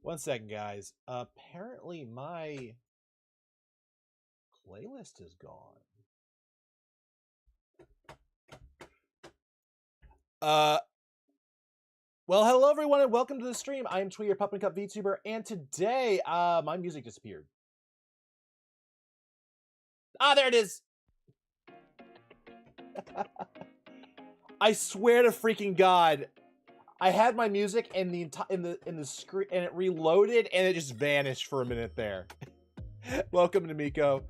1 second, guys. Apparently my playlist is gone. Well, hello everyone and welcome to the stream. I am Twee, your Pup and Cup VTuber, and today, my music disappeared. Ah, there it is! I swear to freaking God, I had my music and in the screen, and it reloaded, and it just vanished for a minute there. Welcome to Miko.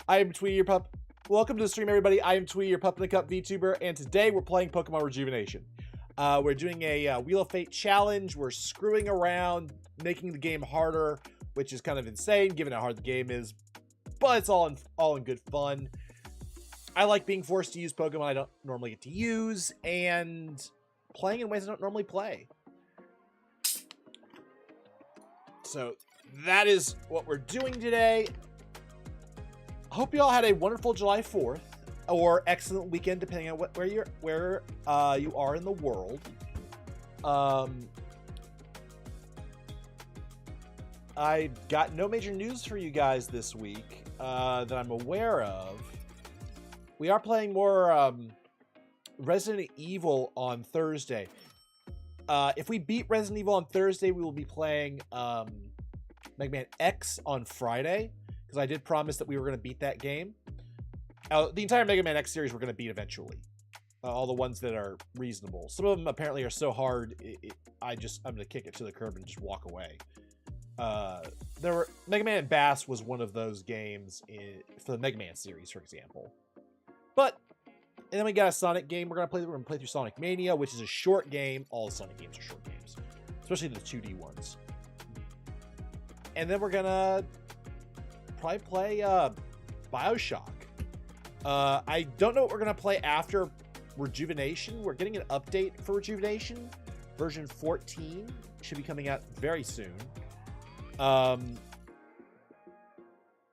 I am Twee, your pup. Welcome to the stream, everybody. I am Twee, your Pup and a Cup VTuber, and today we're playing Pokemon Rejuvenation. We're doing a Wheel of Fate challenge. We're screwing around, making the game harder, which is kind of insane given how hard the game is, but it's all in good fun. I like being forced to use Pokemon I don't normally get to use, and playing in ways I don't normally play. So that is what we're doing today. I hope you all had a wonderful July 4th or excellent weekend, depending on where you are in the world. I got no major news for you guys this week that I'm aware of. We are playing more Resident Evil on Thursday. If we beat Resident Evil on Thursday, we will be playing Mega Man X on Friday, because I did promise that we were going to beat that game. The entire Mega Man X series we're going to beat eventually. All the ones that are reasonable. Some of them apparently are so hard, I'm going to kick it to the curb and just walk away. Mega Man Bass was one of those games for the Mega Man series, for example. And then we got a Sonic game we're gonna play. We're gonna play through Sonic Mania, which is a short game. All the Sonic games are short games, especially the 2D ones. And then we're gonna probably play BioShock. I don't know what we're gonna play after Rejuvenation. We're getting an update for Rejuvenation. Version 14 should be coming out very soon.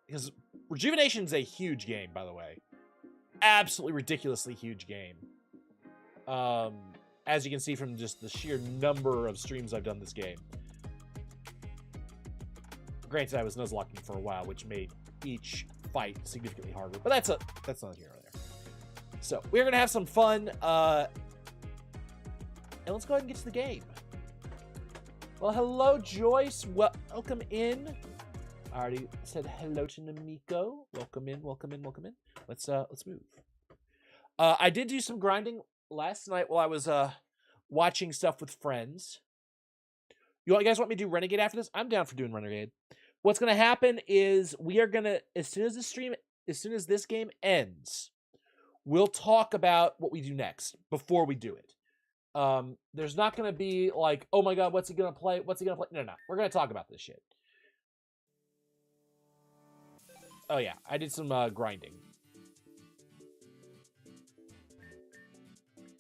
Because Rejuvenation is a huge game, by the way. Absolutely ridiculously huge game. As you can see from just the sheer number of streams I've done this game. Granted, I was nuzlocking for a while, which made each fight significantly harder, but that's not here or there. So we're gonna have some fun, and let's go ahead and get to the game. Well, hello, Joyce. Welcome in. I already said hello to Namiko. Welcome in, welcome in, welcome in. Let's move. I did do some grinding last night while I was watching stuff with friends. You guys want me to do Renegade after this? I'm down for doing Renegade. What's gonna happen is we are gonna, as soon as this game ends, we'll talk about what we do next before we do it. There's not gonna be like, oh my god, what's he gonna play? What's he gonna play? No. We're gonna talk about this shit. Oh yeah, I did some grinding.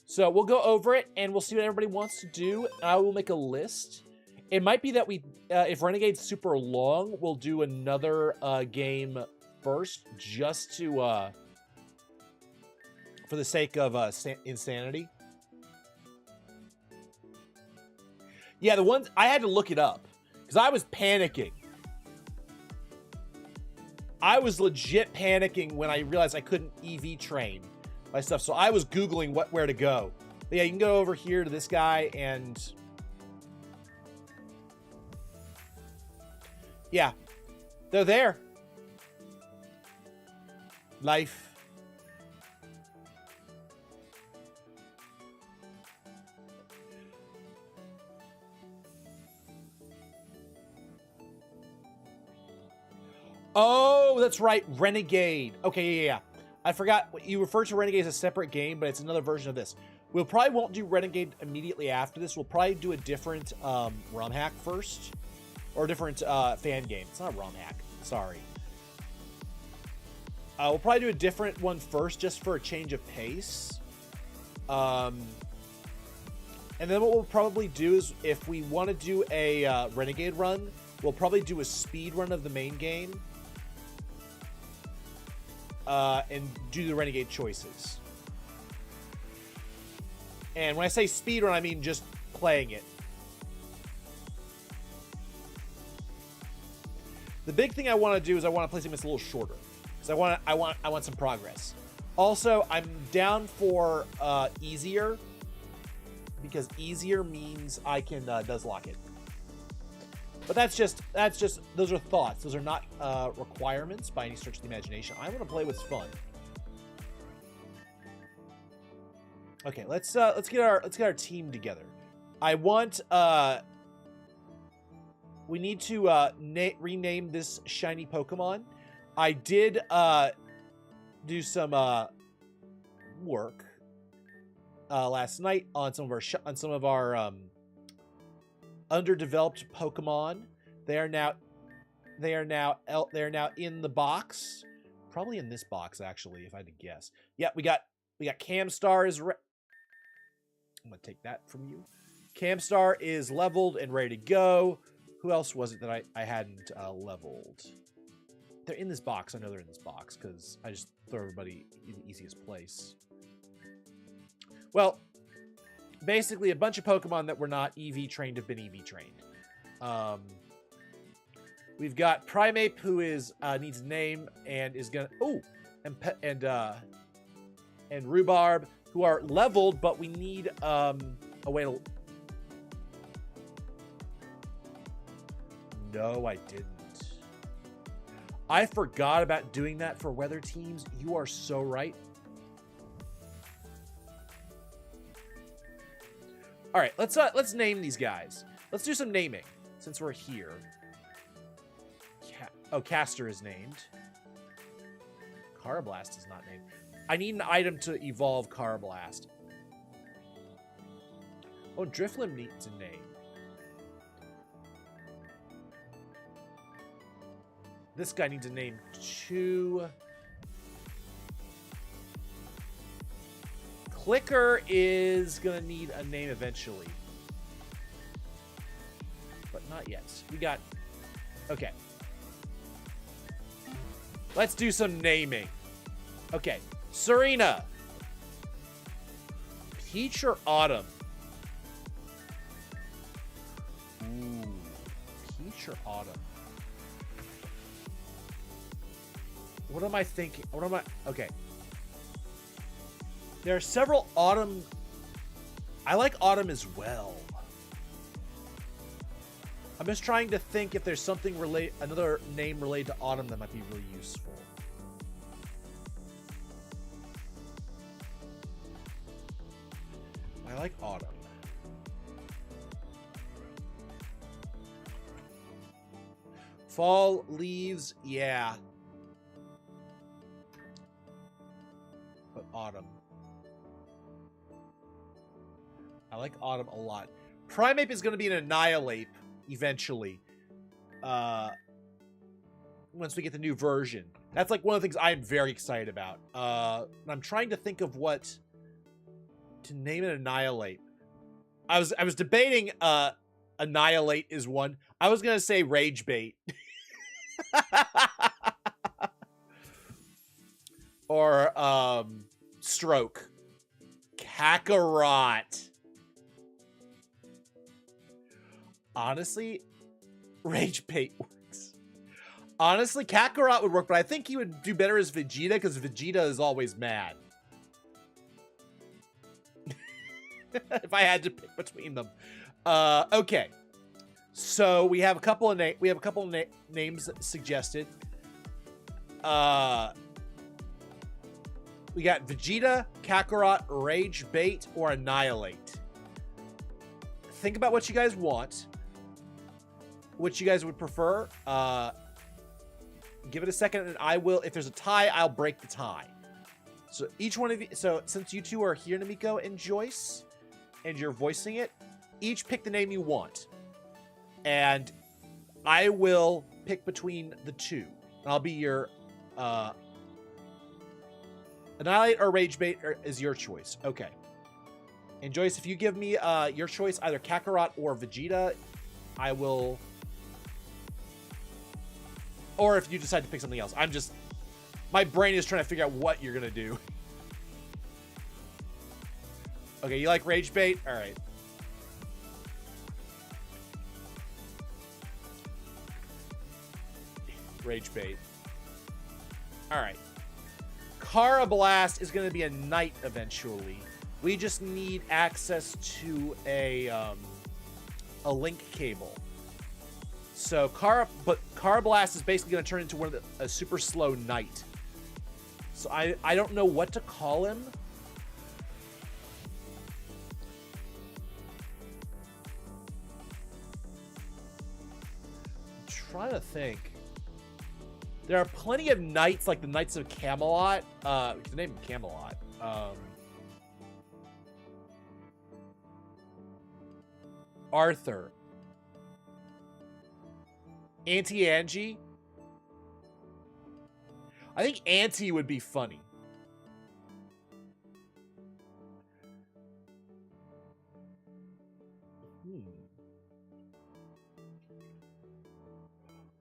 So we'll go over it, and we'll see what everybody wants to do. I will make a list. It might be that we, if Renegade's super long, we'll do another game first, just to, for the sake of insanity. Yeah, the ones, I had to look it up, because I was panicking. I was legit panicking when I realized I couldn't EV train my stuff. So I was Googling where to go. But yeah, you can go over here to this guy and... yeah, they're there. Life. Oh, that's right. Renegade. Okay, yeah. I forgot. You refer to Renegade as a separate game, but it's another version of this. We'll probably won't do Renegade immediately after this. We'll probably do a different ROM hack first. Or a different fan game. It's not a ROM hack. Sorry. We'll probably do a different one first, just for a change of pace. And then what we'll probably do is, if we want to do a Renegade run, we'll probably do a speed run of the main game. And do the Renegade choices. And when I say speedrun, I mean just playing it. The big thing I want to do is I want to play something that's a little shorter because I want some progress. Also, I'm down for easier because easier means I can Nuzlocke it. But that's just those are thoughts. Those are not requirements by any stretch of the imagination. I want to play what's fun. Okay, let's get our team together. I want we need to rename this shiny Pokemon. I did do some work last night on some of our underdeveloped Pokemon. They are now in the box. Probably in this box, actually, if I had to guess. Yeah, we got Camstar is I'm gonna take that from you. Camstar is leveled and ready to go. Who else was it that I hadn't leveled? They're in this box. I know they're in this box because I just throw everybody in the easiest place. Well, basically a bunch of Pokemon that were not EV trained have been EV trained. We've got Primeape, who is needs a name and is gonna and Rhubarb, who are leveled, but we need a way to. No, I didn't. I forgot about doing that for weather teams. You are so right. All right, let's name these guys. Let's do some naming since we're here. Caster is named. Carablast is not named. I need an item to evolve Carablast. Oh, Drifloon needs a name. This guy needs a name too. Clicker is gonna need a name eventually, but not yet. We got, okay. Let's do some naming. Okay, Serena. Peach or Autumn? Ooh, Peach or Autumn? What am I thinking? What am I? Okay. There are several Autumn. I like Autumn as well. I'm just trying to think if there's something another name related to Autumn that might be really useful. I like Autumn. Fall, leaves, yeah. But Autumn. I like Autumn a lot. Primeape is going to be an Annihilate eventually. Once we get the new version. That's like one of the things I'm very excited about. I'm trying to think of what to name an Annihilate. I was debating Annihilate is one. I was going to say Rage Bait. Or Stroke. Kakarot. Honestly, Rage Bait works. Honestly, Kakarot would work, but I think he would do better as Vegeta because Vegeta is always mad. If I had to pick between them. Okay. So we have a couple of names suggested. We got Vegeta, Kakarot, Rage Bait, or Annihilate. Think about what you guys want. What you guys would prefer. Give it a second, and I will. If there's a tie, I'll break the tie. So each one of you. So since you two are here, Namiko and Joyce, and you're voicing it, each pick the name you want, and I will pick between the two. And I'll be your Annihilate or Rage Bait is your choice. Okay. And Joyce, if you give me your choice, either Kakarot or Vegeta, I will. Or if you decide to pick something else. My brain is trying to figure out what you're going to do. Okay, you like Rage Bait? All right. Rage Bait. All right. Carablast is going to be a knight eventually. We just need access to a link cable. So Carablast is basically going to turn into a super slow knight. So I don't know what to call him. I'm trying to think. There are plenty of knights, like the Knights of Camelot. The name of Camelot. Arthur. Auntie Angie. I think Auntie would be funny.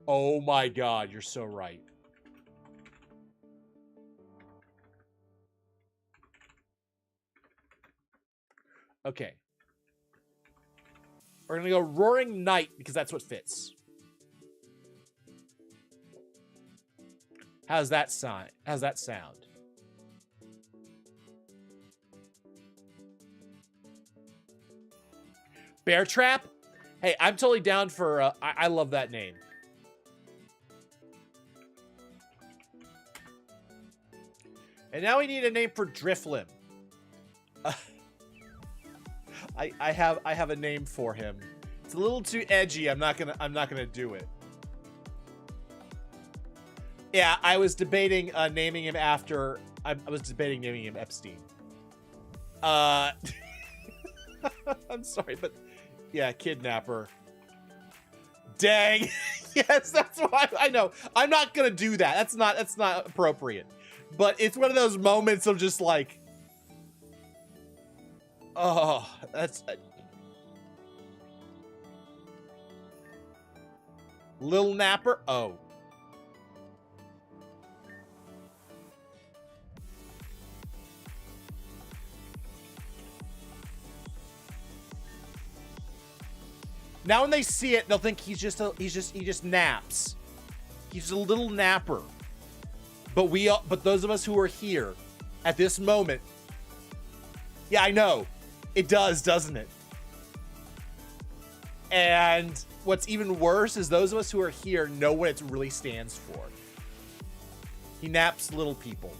Oh my God, you're so right. Okay. We're gonna go Roaring Knight because that's what fits. How's that sound? How's that sound? Bear Trap? Hey, I'm totally down for, I love that name. And now we need a name for Driflim. I have a name for him. It's a little too edgy. I'm not gonna do it. Yeah, I was debating naming him after. I was debating naming him Epstein. I'm sorry, but yeah, kidnapper. Dang. Yes, that's why I know. I'm not gonna do that. That's not appropriate. But it's one of those moments of just like, oh, that's Lil Napper. Oh. Now when they see it, they'll think he just naps. He's a little napper. But those of us who are here at this moment, yeah, I know. It does, doesn't it? And what's even worse is those of us who are here know what it really stands for. He naps little people.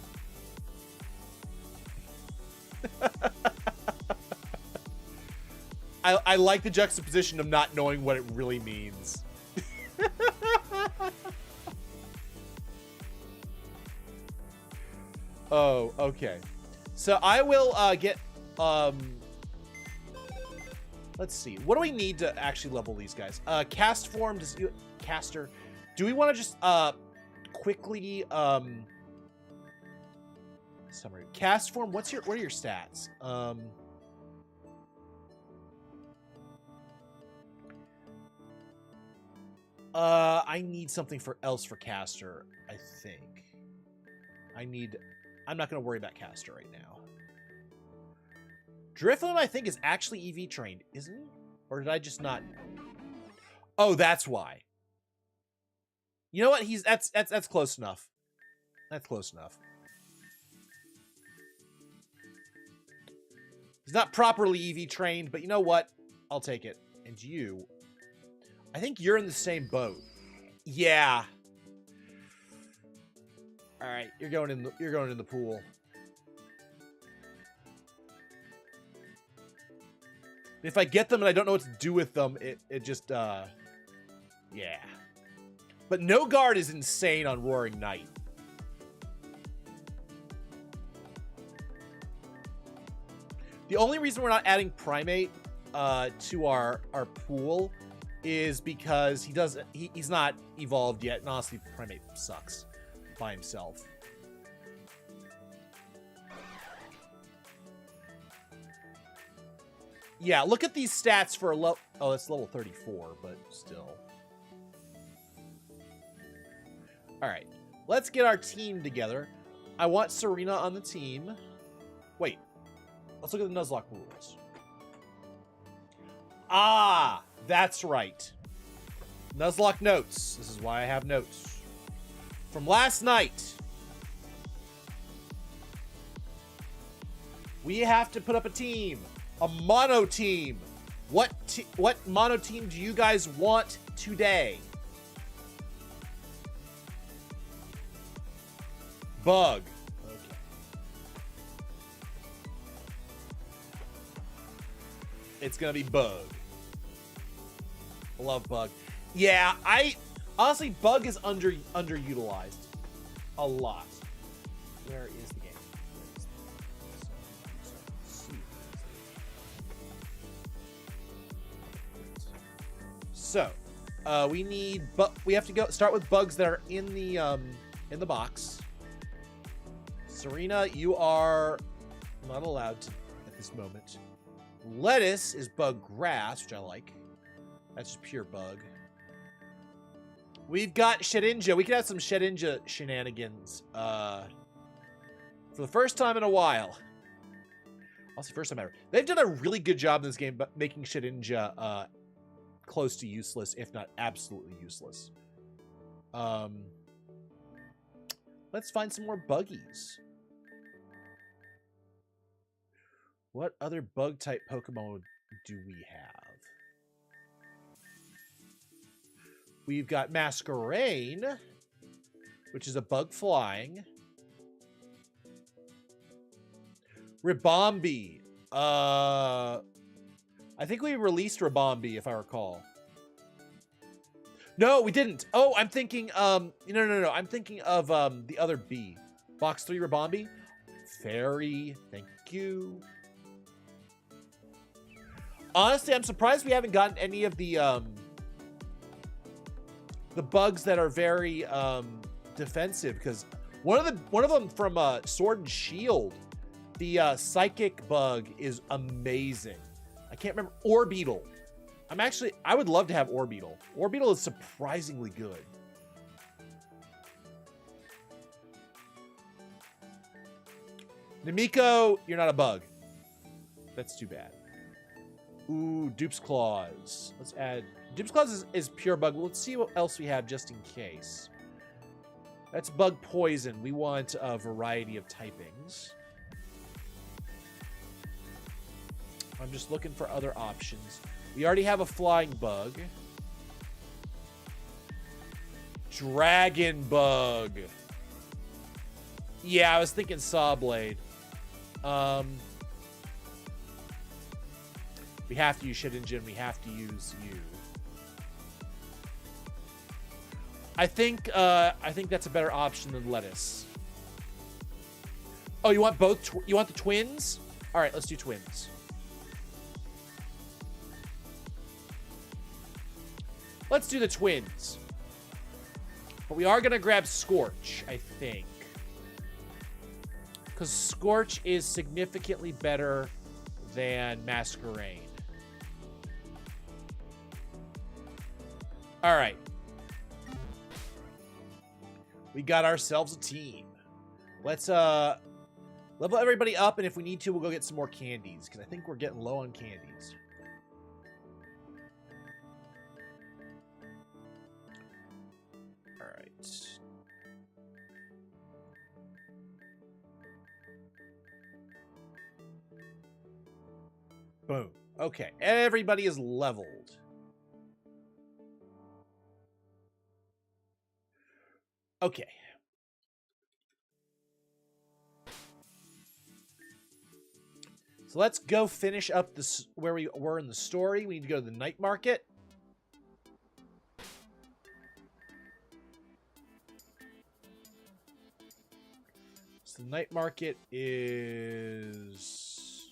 I like the juxtaposition of not knowing what it really means. Oh, okay. So I will get let's see. What do we need to actually level these guys? Cast form, caster. Do we want to just quickly summary? Cast form, what are your stats? I need something else for caster, I think. I'm not going to worry about caster right now. Drifloon, I think, is actually EV trained, isn't he? Or did I just not? Oh, that's why. You know what? That's close enough. That's close enough. He's not properly EV trained, but you know what? I'll take it. And you, I think you're in the same boat. Yeah. All right, you're going in the pool. If I get them and I don't know what to do with them, it just yeah. But no guard is insane on Roaring Knight. The only reason we're not adding Primate to our pool is because he's not evolved yet, and honestly, Primate sucks by himself. Yeah, look at these stats for oh, it's level 34, but still. All right, let's get our team together. I want Serena on the team. Wait, let's look at the Nuzlocke rules. Ah, that's right. Nuzlocke notes. This is why I have notes. from last night. We have to put up a team, a mono team. What mono team do you guys want today? Bug. Okay. It's gonna be Bug. I love Bug. Yeah, honestly, Bug is underutilized a lot. Where is the game? So, we have to start with bugs that are in the box. Serena, you are not allowed to at this moment. Lettuce is bug grass, which I like. That's just pure bug. We've got Shedinja. We can have some Shedinja shenanigans. For the first time in a while. Also, first time ever. They've done a really good job in this game making Shedinja close to useless, if not absolutely useless. Let's find some more buggies. What other bug type Pokemon do we have? We've got Masquerain, which is a bug flying. Ribombee. I think we released Ribombee, if I recall. No, we didn't. Oh, I'm thinking, no. I'm thinking of the other B. Box 3 Ribombee. Fairy, thank you. Honestly, I'm surprised we haven't gotten any of the bugs that are very defensive, because one of them from Sword and Shield, the psychic bug is amazing. I can't remember. Orbeetle. I would love to have Orbeetle. Orbeetle is surprisingly good. Namiko, you're not a bug. That's too bad. Ooh, Dupe's Claws. Let's add... Dupe's Claws is pure bug. Let's see what else we have just in case. That's bug poison. We want a variety of typings. I'm just looking for other options. We already have a flying bug. Dragon bug. Yeah, I was thinking Sawblade. We have to use Shedinja. We have to use you. I think that's a better option than Lettuce. Oh, you want both? You want the twins? All right, let's do twins. Let's do the twins. But we are gonna grab Scorch, I think, because Scorch is significantly better than Masquerain. All right. We got ourselves a team. Let's level everybody up, and if we need to, we'll go get some more candies, because I think we're getting low on candies. All right. Boom. Okay, everybody is leveled. Okay. So let's go finish up this where we were in the story. We need to go to the night market. So the night market is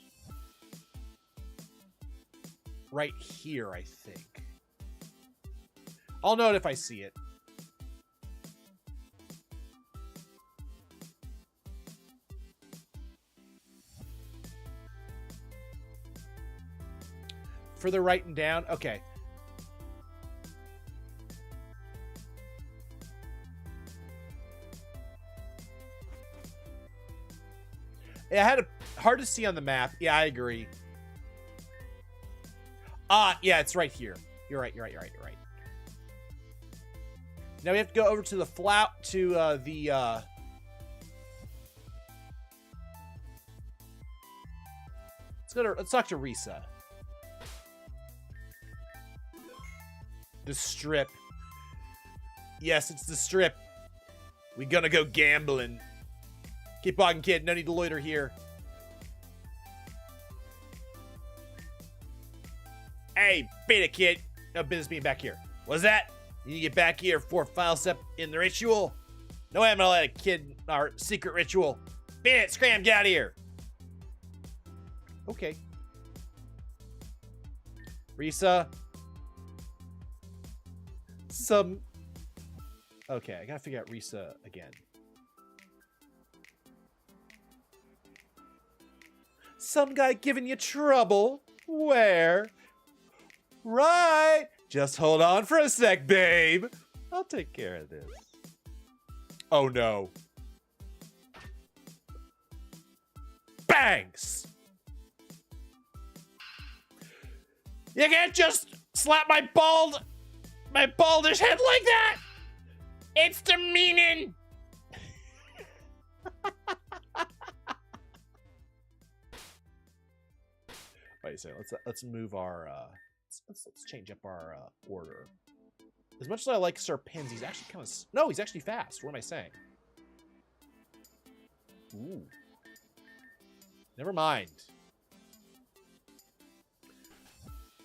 right here, I think. I'll know it if I see it. Further right and down. Okay. Yeah, I had a hard to see on the map. Yeah, I agree. Yeah, it's right here. You're right. Now we have to go over to the let's talk to Risa. The strip. Yes, it's the strip. We gonna go gambling. Keep walking, kid. No need to loiter here. Hey, beta kid. No business being back here. What's that? You need to get back here for final step in the ritual? No way I'm gonna let a kid our secret ritual. Beat it, scram, get out of here. Okay. Risa. Okay, I gotta figure out Risa again. Some guy giving you trouble? Where? Right. Just hold on for a sec, babe. I'll take care of this. Oh, no. Bangs! You can't just slap my baldish head like that! It's demeaning! Wait a second, let's move our let's change up our order. As much as I like Sir Pins, he's actually kind of he's actually fast. What am I saying? Ooh. Never mind.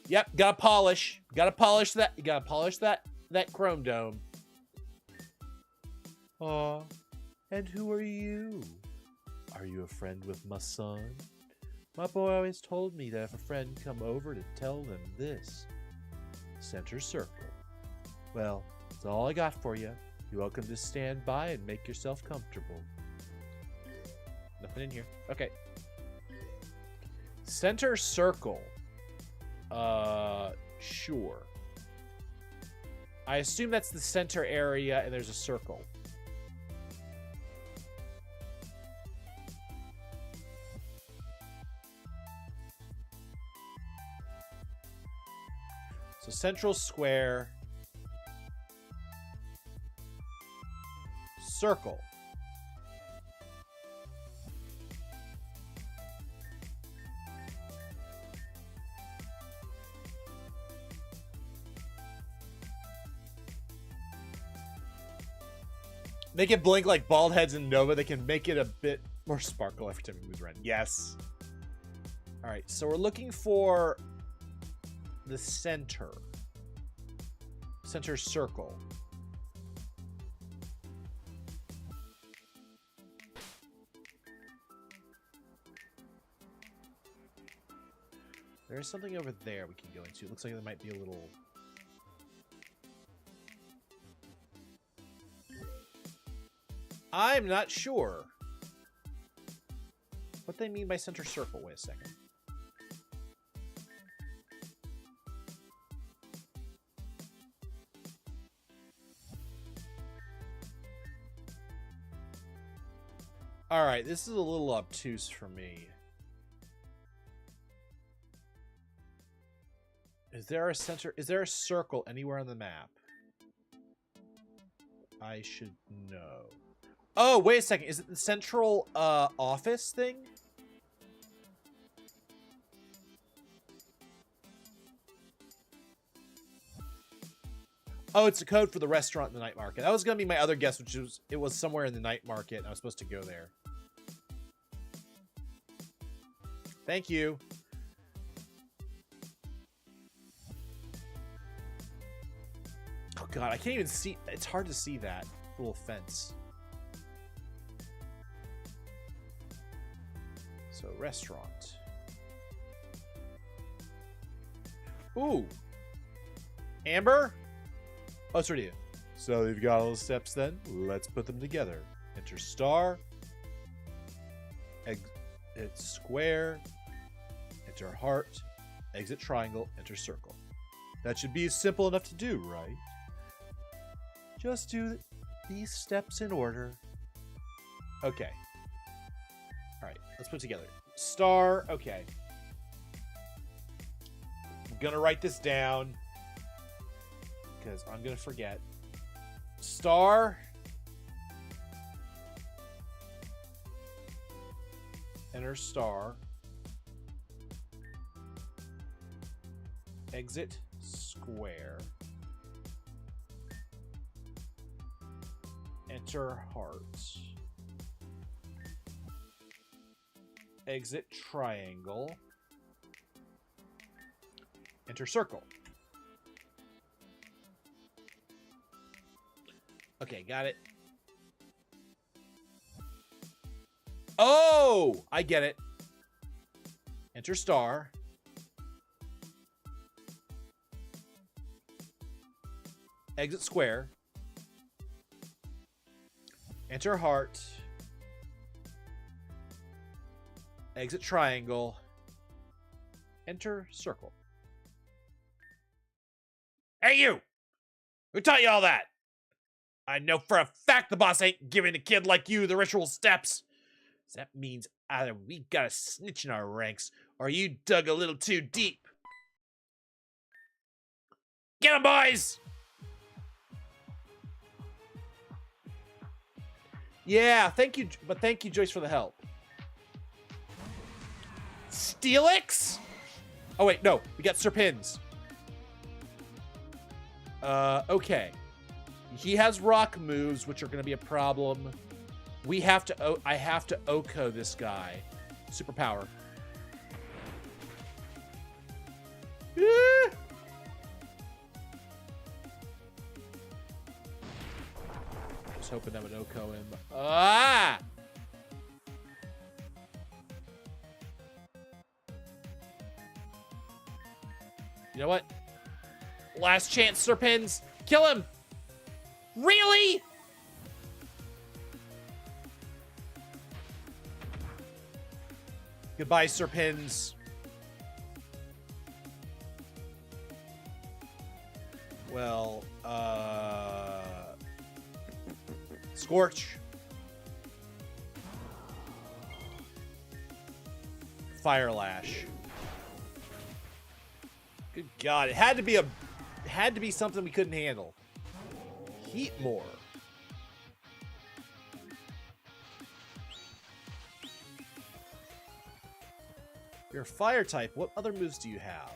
Yep, gotta polish that. You gotta polish that chrome dome. Aw, and who are you? Are you a friend with my son? My boy always told me that if a friend come over to tell them this. Center circle. Well, that's all I got for you. You're welcome to stand by and make yourself comfortable. Nothing in here. Okay. Center circle. Sure. I assume that's the center area and there's a circle. So central square. Circle. Make it blink like bald heads in Nova. They can make it a bit more sparkle every time it moves around. Yes. All right, so we're looking for the center. Center circle. There's something over there we can go into. It looks like there might be a little... I'm not sure what they mean by center circle. Wait a second. All right, this is a little obtuse for me. Is there a center? Is there a circle anywhere on the map? I should know. Oh, wait a second. Is it the central office thing? Oh, it's a code for the restaurant in the night market. That was going to be my other guess, which was it was somewhere in the night market, and I was supposed to go there. Thank you. Oh, God, I can't even see. It's hard to see that little fence. So, restaurant. Ooh. Amber? Oh, it's right here. So, you've got all the steps then. Let's put them together. Enter star. Exit square. Enter heart. Exit triangle. Enter circle. That should be simple enough to do, right? Just do these steps in order. Okay. Alright, let's put it together. Star, okay. I'm gonna write this down because I'm gonna forget. Star. Enter star. Exit square. Enter heart. Exit triangle. Enter circle. Okay, got it. Oh, I get it. Enter star. Exit square. Enter heart. Exit triangle. Enter circle. Hey, you! Who taught you all that? I know for a fact the boss ain't giving a kid like you the ritual steps. That means either we got a snitch in our ranks, or you dug a little too deep. Get 'em, boys! Yeah, thank you, but thank you, Joyce, for the help. Steelix? Oh, wait, no. We got Serpins. Okay. He has rock moves, which are going to be a problem. We have to... I have to Oko this guy. Superpower. I was hoping that would Oko him. Ah! You know what? Last chance, Serpins. Kill him. Really? Goodbye, Serpins. Well, Scorch. Fire Lash. Good God, it had to be something we couldn't handle. Heat more. You're a fire type. What other moves do you have?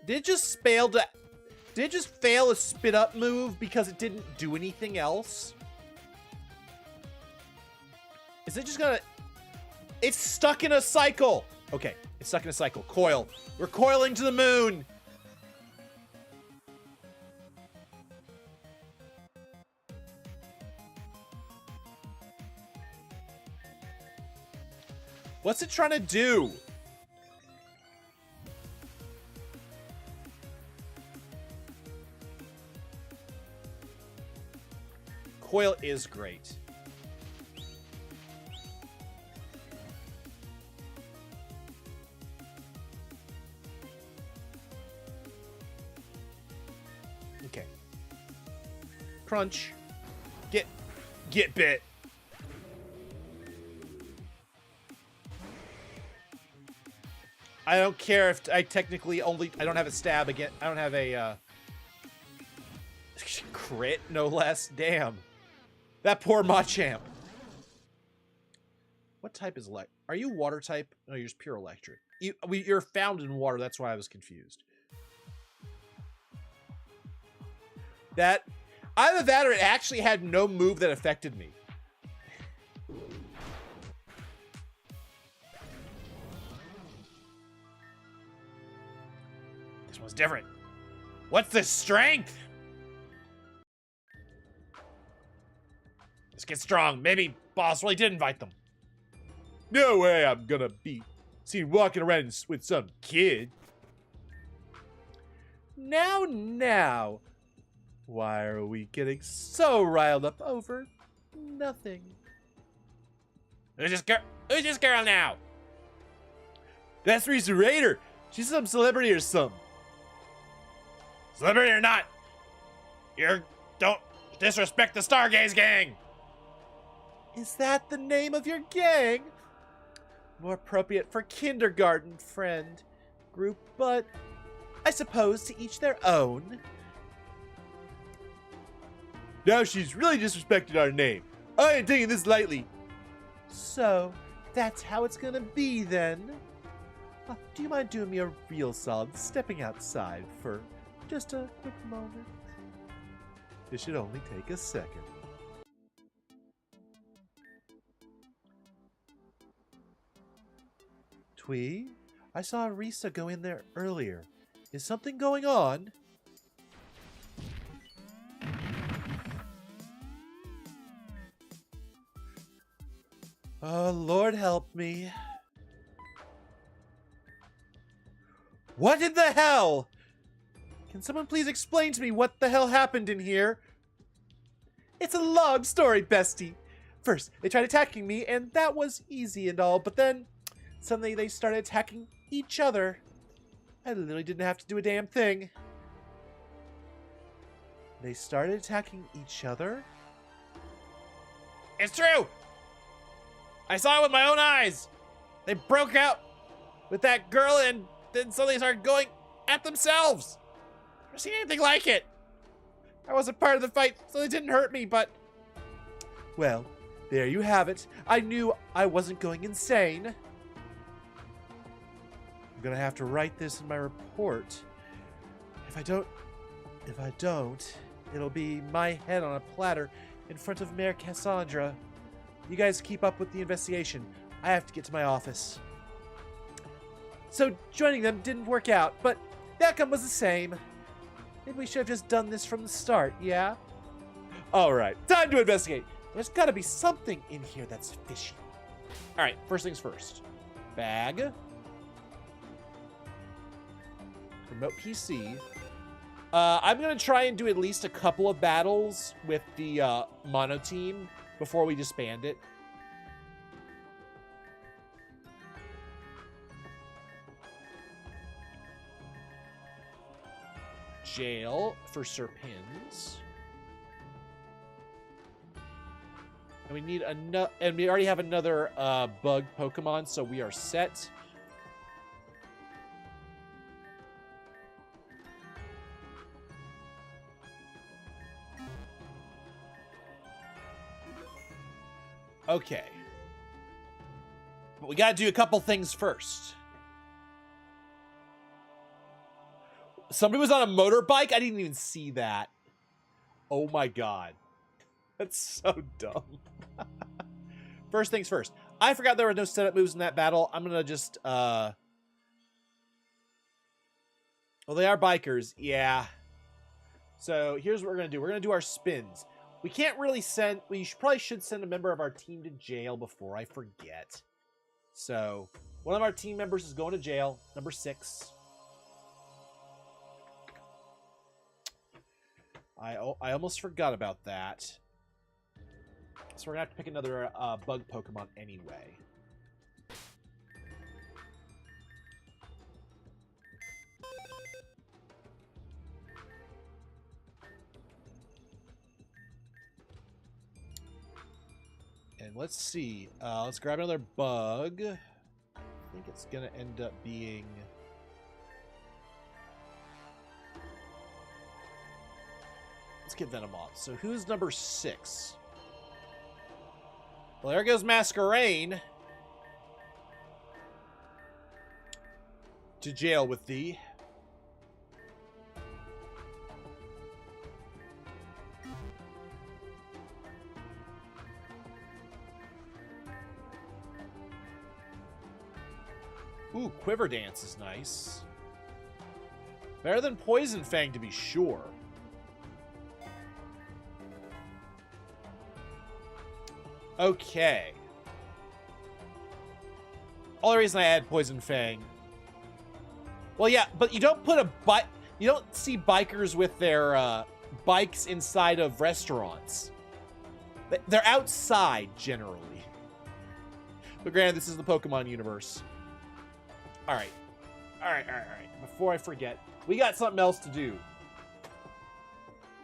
Did it just fail a spit up move because it didn't do anything else? Is it just gonna... It's stuck in a cycle. Okay, it's stuck in a cycle. Coil. We're coiling to the moon. What's it trying to do? Coil is great. Okay. Crunch. Get bit. I don't care if I technically only... I don't have a stab again. I don't have a, crit, no less. Damn. That poor Machamp. What type is elect? Are you water type? No, you're just pure electric. You're found in water. That's why I was confused. That... Either that or it actually had no move that affected me. This one's different. What's the strength? Let's get strong. Maybe boss really did invite them. No way I'm gonna be seen walking around with some kid. Now. Why are we getting so riled up over nothing? Who's this girl now? That's Risa Raider. She's some celebrity or something. Celebrity or not, don't disrespect the Stargaze gang. Is that the name of your gang? More appropriate for kindergarten friend group, but I suppose to each their own. Now she's really disrespected our name. I ain't taking this lightly. So, that's how it's gonna be then? Do you mind doing me a real solid, stepping outside for just a quick moment? It should only take a second. Twee, I saw Arisa go in there earlier. Is something going on? Oh, Lord help me. What in the hell? Can someone please explain to me what the hell happened in here? It's a long story, bestie. First, they tried attacking me, and that was easy and all, but then suddenly they started attacking each other. I literally didn't have to do a damn thing. They started attacking each other? It's true! I saw it with my own eyes! They broke out with that girl and then suddenly started going at themselves! I've never seen anything like it! I wasn't part of the fight, so they didn't hurt me, but... Well, there you have it. I knew I wasn't going insane. I'm gonna have to write this in my report. If I don't, it'll be my head on a platter in front of Mayor Cassandra. You guys keep up with the investigation. I have to get to my office. So joining them didn't work out, but the outcome was the same. Maybe we should have just done this from the start, yeah? Alright, time to investigate. There's gotta be something in here that's fishy. Alright, first things first. Bag. Remote PC. I'm gonna try and do at least a couple of battles with the mono team before we disband it. Jail for Serpins. And we need another, and we already have another bug Pokemon, so we are set. Okay. But we gotta do a couple things first. Somebody was on a motorbike? I didn't even see that. Oh my god. That's so dumb. First things first. I forgot there were no setup moves in that battle. I'm gonna just, well, they are bikers. Yeah. So here's what we're gonna do. We're gonna do our spins. We can't really send... We probably should send a member of our team to jail before I forget. So, one of our team members is going to jail. Number 6. I almost forgot about that. So we're going to have to pick another bug Pokemon anyway. And let's see. Let's grab another bug. I think it's going to end up being... Let's get Venomoth. So who's number 6? Well, there goes Masquerain. To jail with thee. Ooh, Quiver Dance is nice. Better than Poison Fang, to be sure. Okay. Only reason I add Poison Fang. Well, yeah, but you don't put a bike... You don't see bikers with their bikes inside of restaurants. They're outside, generally. But granted, this is the Pokemon universe. Alright. Alright. Before I forget, we got something else to do.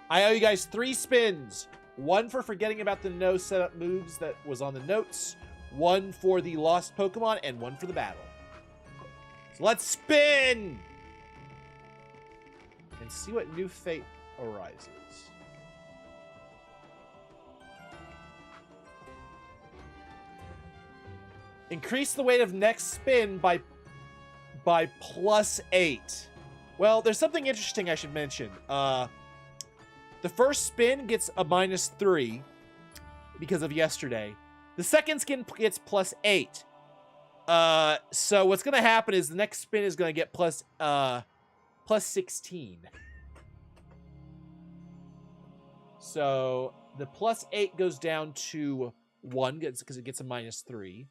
I owe you guys 3 spins. 1 for forgetting about the no setup moves that was on the notes. 1 for the lost Pokemon, and 1 for the battle. So let's spin! and see what new fate arises. Increase the weight of next spin by +8. Well, there's something interesting I should mention. The first spin gets a -3 because of yesterday. The second spin gets +8. So what's gonna happen is the next spin is gonna get +16. So the +8 goes down to 1 because it gets a -3.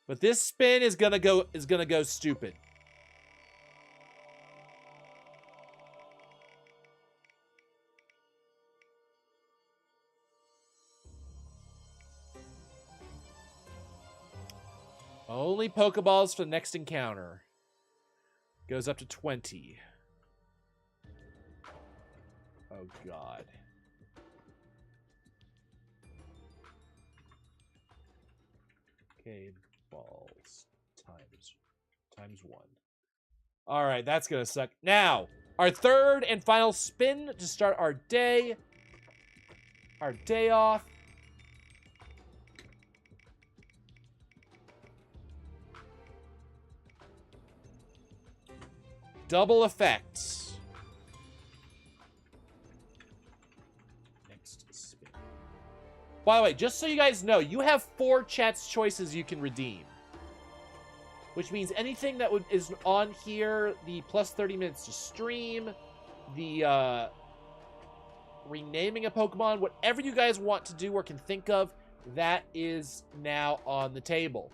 But this spin is gonna go stupid. Only Pokeballs for the next encounter. Goes up to 20. Oh god. Okay, balls times 1. All right, that's gonna suck. Now, our third and final spin to start our day. Our day off. Double effects. Next spin. By the way, just so you guys know, you have 4 chat's choices you can redeem. Which means anything that is on here, the +30 minutes to stream, the renaming a Pokemon, whatever you guys want to do or can think of, that is now on the table.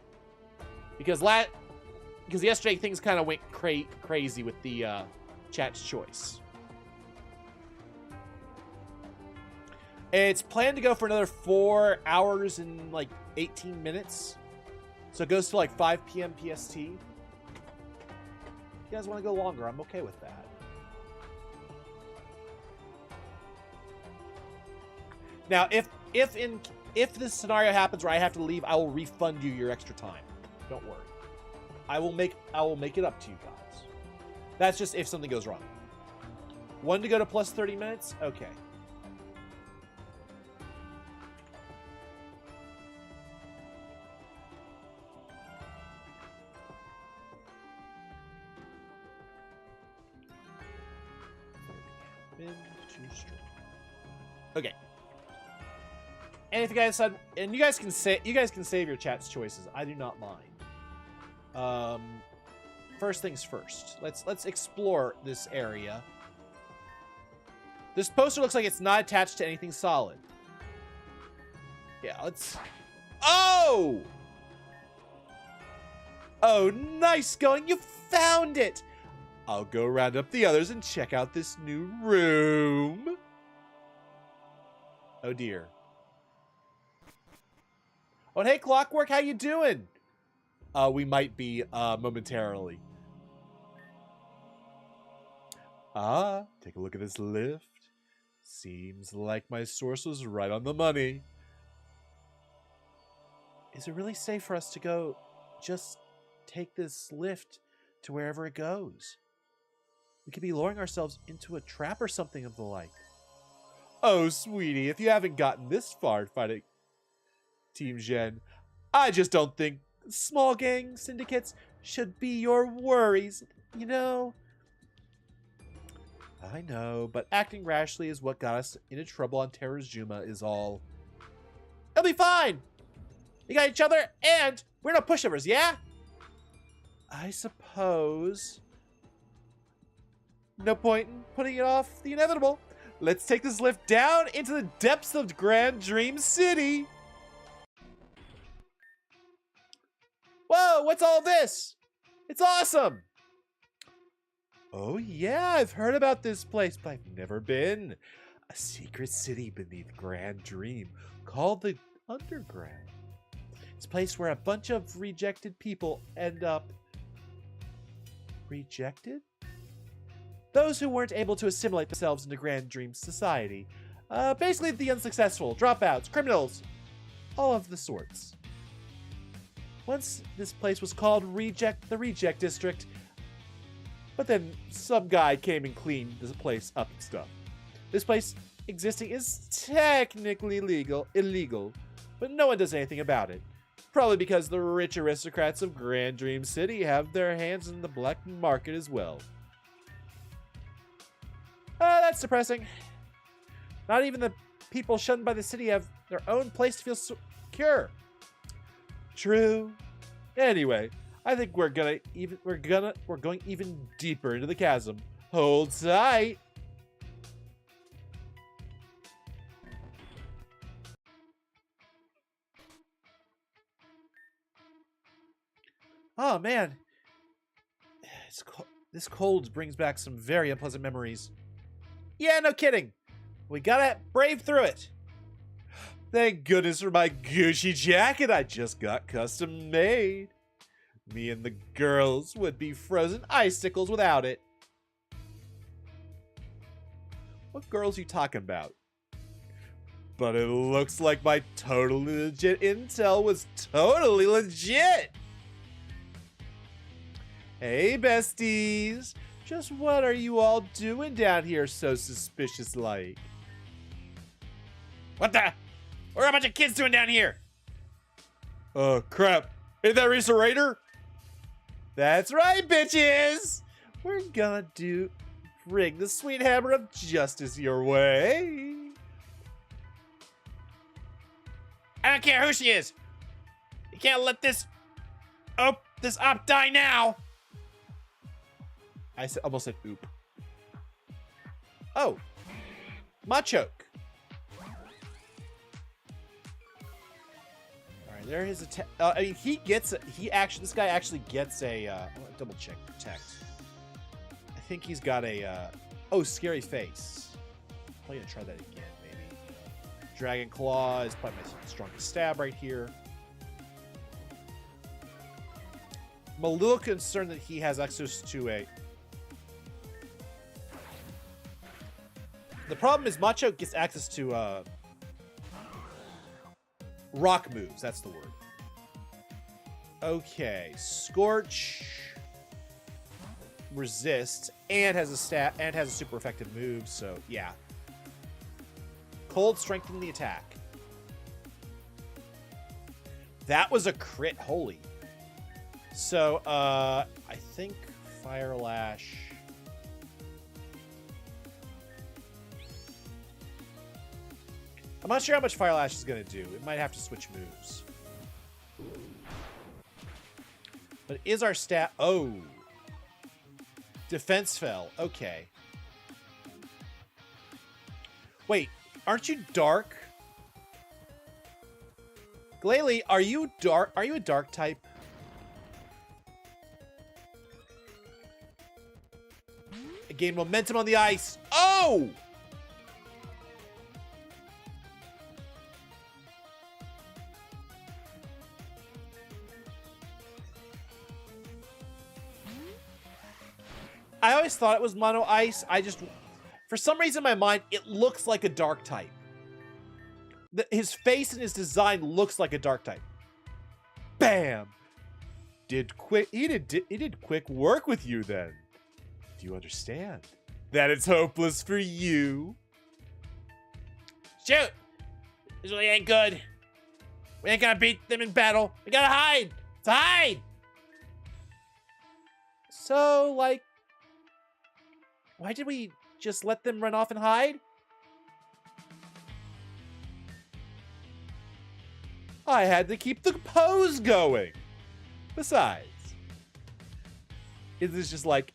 Because yesterday things kind of went crazy with the chat's choice. It's planned to go for another 4 hours and like 18 minutes. So it goes to like 5 p.m. PST. If you guys want to go longer, I'm okay with that. Now, if this scenario happens where I have to leave, I will refund you your extra time. Don't worry. I will make it up to you guys. That's just if something goes wrong. 1 to go to +30 minutes? Okay. Okay. And if you guys said, and you guys can save your chat's choices. I do not mind. First things first. Let's explore this area. This poster looks like it's not attached to anything solid. Yeah, let's. Oh! Oh, nice going. You found it. I'll go round up the others and check out this new room. Oh dear. Oh, hey, Clockwork, how you doing? We might be, momentarily. Ah, take a look at this lift. Seems like my source was right on the money. Is it really safe for us to go just take this lift to wherever it goes? We could be luring ourselves into a trap or something of the like. Oh, sweetie, if you haven't gotten this far fighting Team Gen, I just don't think small gang syndicates should be your worries, you know? I know, but acting rashly is what got us into trouble on Terrazuma is all. It'll be fine! We got each other, and we're no pushovers, yeah? I suppose. No point in putting it off the inevitable. Let's take this lift down into the depths of Grand Dream City. Whoa, what's all this? It's awesome. Oh yeah, I've heard about this place, but I've never been. A secret city beneath Grand Dream called the Underground. It's a place where a bunch of rejected people end up. Rejected? Those who weren't able to assimilate themselves into Grand Dream society. Basically the unsuccessful, dropouts, criminals, all of the sorts. Once this place was called the Reject District, But then some guy came and cleaned this place up and stuff. This place existing is technically illegal, but no one does anything about it. Probably because the rich aristocrats of Grand Dream City have their hands in the black market as well. That's depressing. Not even the people shunned by the city have their own place to feel secure. True. Anyway, I think we're going even deeper into the chasm. Hold tight. Oh man, this cold brings back some very unpleasant memories. Yeah, no kidding. We gotta brave through it. Thank goodness for my Gucci jacket I just got custom made. Me and the girls would be frozen icicles without it. What girls are you talking about? But it looks like my totally legit intel was totally legit. Hey, besties. Just what are you all doing down here so suspicious-like? What the? What are a bunch of kids doing down here? Oh, crap. Ain't that Risa Raider? That's right, bitches. We're gonna bring the sweet hammer of justice your way. I don't care who she is. You can't let this op die now. I almost said oop. Oh, Machoke. All right, there is a. I mean, this guy actually gets a. I want to double check protect. I think he's got a. Oh, scary face. I'm gonna try that again, maybe. Dragon Claw is probably my strongest stab right here. I'm a little concerned that he has access to a. The problem is Macho gets access to rock moves. That's the word. Okay, Scorch, resist, and has a stat and has a super effective move. So yeah, Cold strengthen the attack. That was a crit. Holy. So I think Fire Lash. I'm not sure how much Fire Lash is going to do. It might have to switch moves. But is our stat... Oh. Defense fell. Okay. Wait. Aren't you dark? Glalie, are you dark? Are you a dark type? I gained momentum on the ice. Oh! I always thought it was mono ice. For some reason in my mind, it looks like a dark type. His face and his design looks like a dark type. Bam! He did quick work with you then. Do you understand that it's hopeless for you? Shoot! This really ain't good. We ain't gonna beat them in battle. We gotta hide! To hide! So, like, why did we just let them run off and hide? I had to keep the pose going. Besides, isn't this like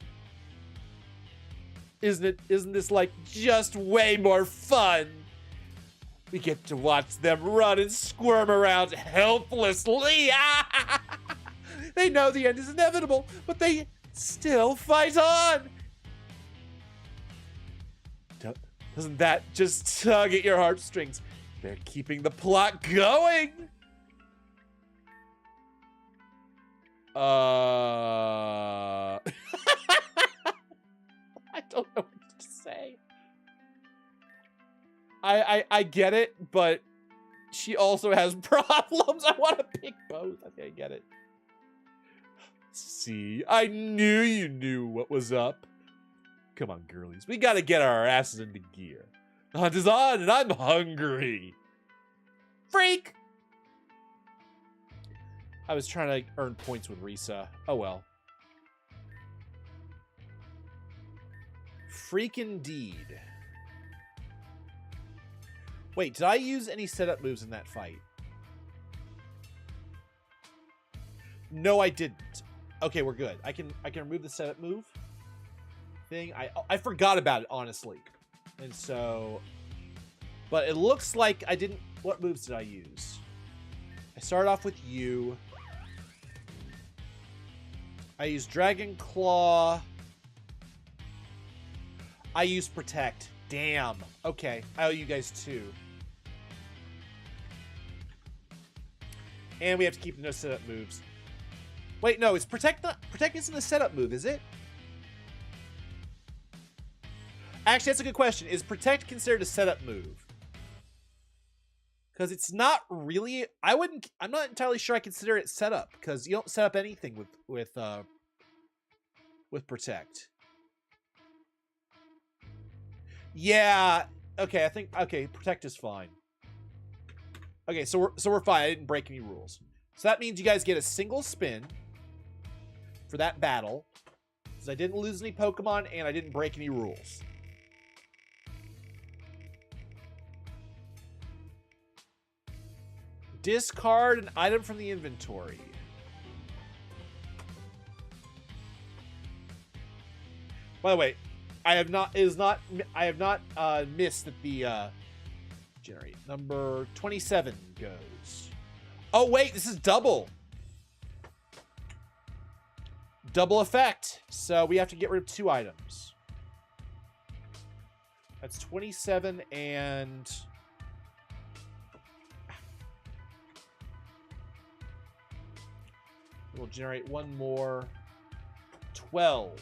just way more fun? We get to watch them run and squirm around helplessly. They know the end is inevitable, but they still fight on. Doesn't that just tug at your heartstrings? They're keeping the plot going. I don't know what to say. I get it, but she also has problems. I want to pick both. I think I get it. see. I knew you knew what was up. Come on, girlies. We gotta get our asses into gear. The hunt is on, and I'm hungry. Freak! I was trying to earn points with Risa. Oh well. Freak indeed. Wait, did I use any setup moves in that fight? No, I didn't. Okay, we're good. I can remove the setup move thing. I forgot about it, honestly. And so, but it looks like I didn't. What moves did I use? I started off with you. I used Dragon Claw. I used Protect. Damn. Okay, I owe you guys 2. And we have to keep no setup moves. Wait, no, it's Protect. Protect isn't a setup move, is it? Actually, that's a good question. Is Protect considered a setup move? Because it's not really. I'm not entirely sure I consider it setup, because you don't set up anything with Protect. Yeah. Okay, I think. Okay, Protect is fine. Okay, so we're fine. I didn't break any rules. So that means you guys get a single spin for that battle, because I didn't lose any Pokemon and I didn't break any rules. Discard an item from the inventory. By the way, I have not missed that the generate number 27 goes. Oh wait, this is double effect, so we have to get rid of 2 items. That's 27 and we'll generate 1 more. 12.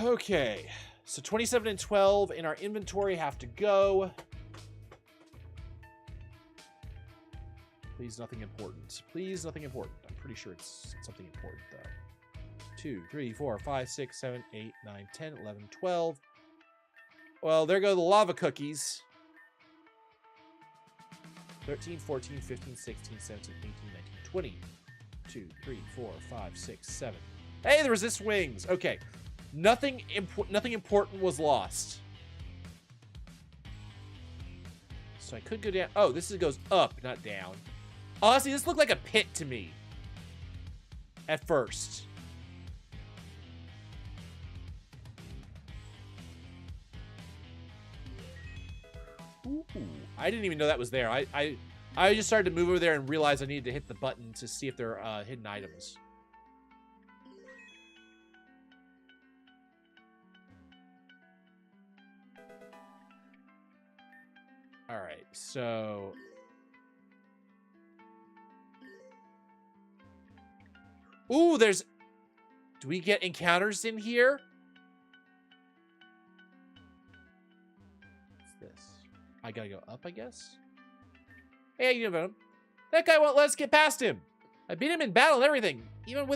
Okay, so 27 and 12 in our inventory have to go. Please, nothing important. Please, nothing important. I'm pretty sure it's something important, though. 2, 3, 4, 5, 6, 7, 8, 9, 10, 11, 12. Well, there go the lava cookies. 13, 14, 15, 16, 17, 18, 19, 20. 2, 3, 4, 5, 6, 7. Hey, the resist wings. Okay. Nothing important was lost. So I could go down. Oh, this goes up, not down. Honestly, this looked like a pit to me at first. Ooh, I didn't even know that was there. I just started to move over there and realized I needed to hit the button to see if there are hidden items. All right, so ooh, do we get encounters in here? What's this? I gotta go up, I guess. Hey, you know him. That guy won't let us get past him. I beat him in battle and everything, even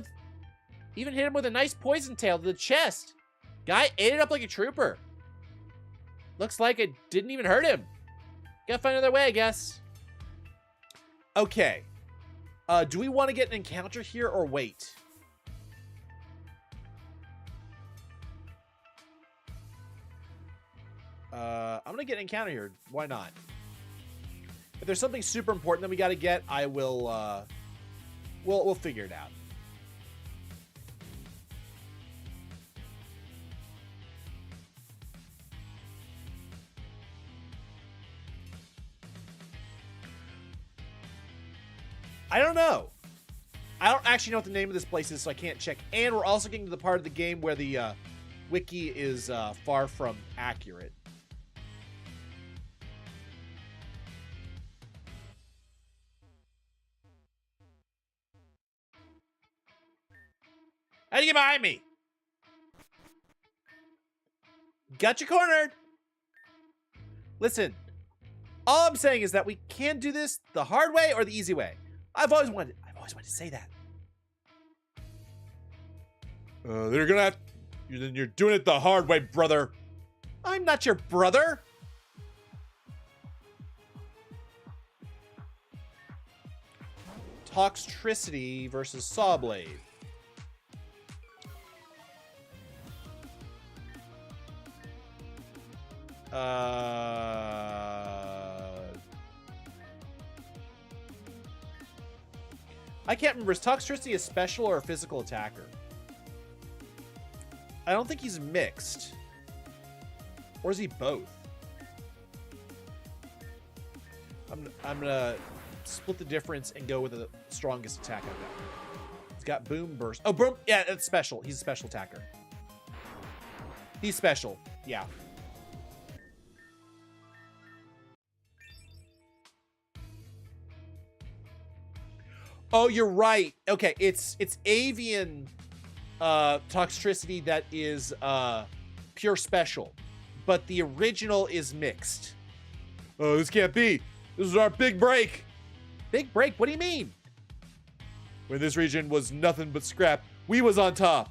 hit him with a nice poison tail to the chest. Guy ate it up like a trooper. Looks like it didn't even hurt him. Gotta find another way, I guess. Okay. Do we want to get an encounter here or wait? I'm gonna get an encounter here. Why not? If there's something super important that we gotta get, I will, we'll figure it out. I don't know. I don't actually know what the name of this place is, so I can't check. And we're also getting to the part of the game where the wiki is far from accurate. How'd you get behind me? Got you cornered. Listen, All I'm saying is that we can do this the hard way or the easy way. I've always wanted to say that. They're gonna have. You're doing it the hard way, brother. I'm not your brother. Toxtricity versus Sawblade. I can't remember. Is Toxtricity a special or a physical attacker? I don't think he's mixed. Or is he both? I'm gonna split the difference and go with the strongest attack I've got. He's got Boom Burst. Oh, Boom. Yeah, it's special. He's a special attacker. He's special. Yeah. Oh, you're right. Okay, it's avian Toxtricity that is pure special, but the original is mixed. Oh, this can't be. This is our big break. Big break? What do you mean? When this region was nothing but scrap, we was on top.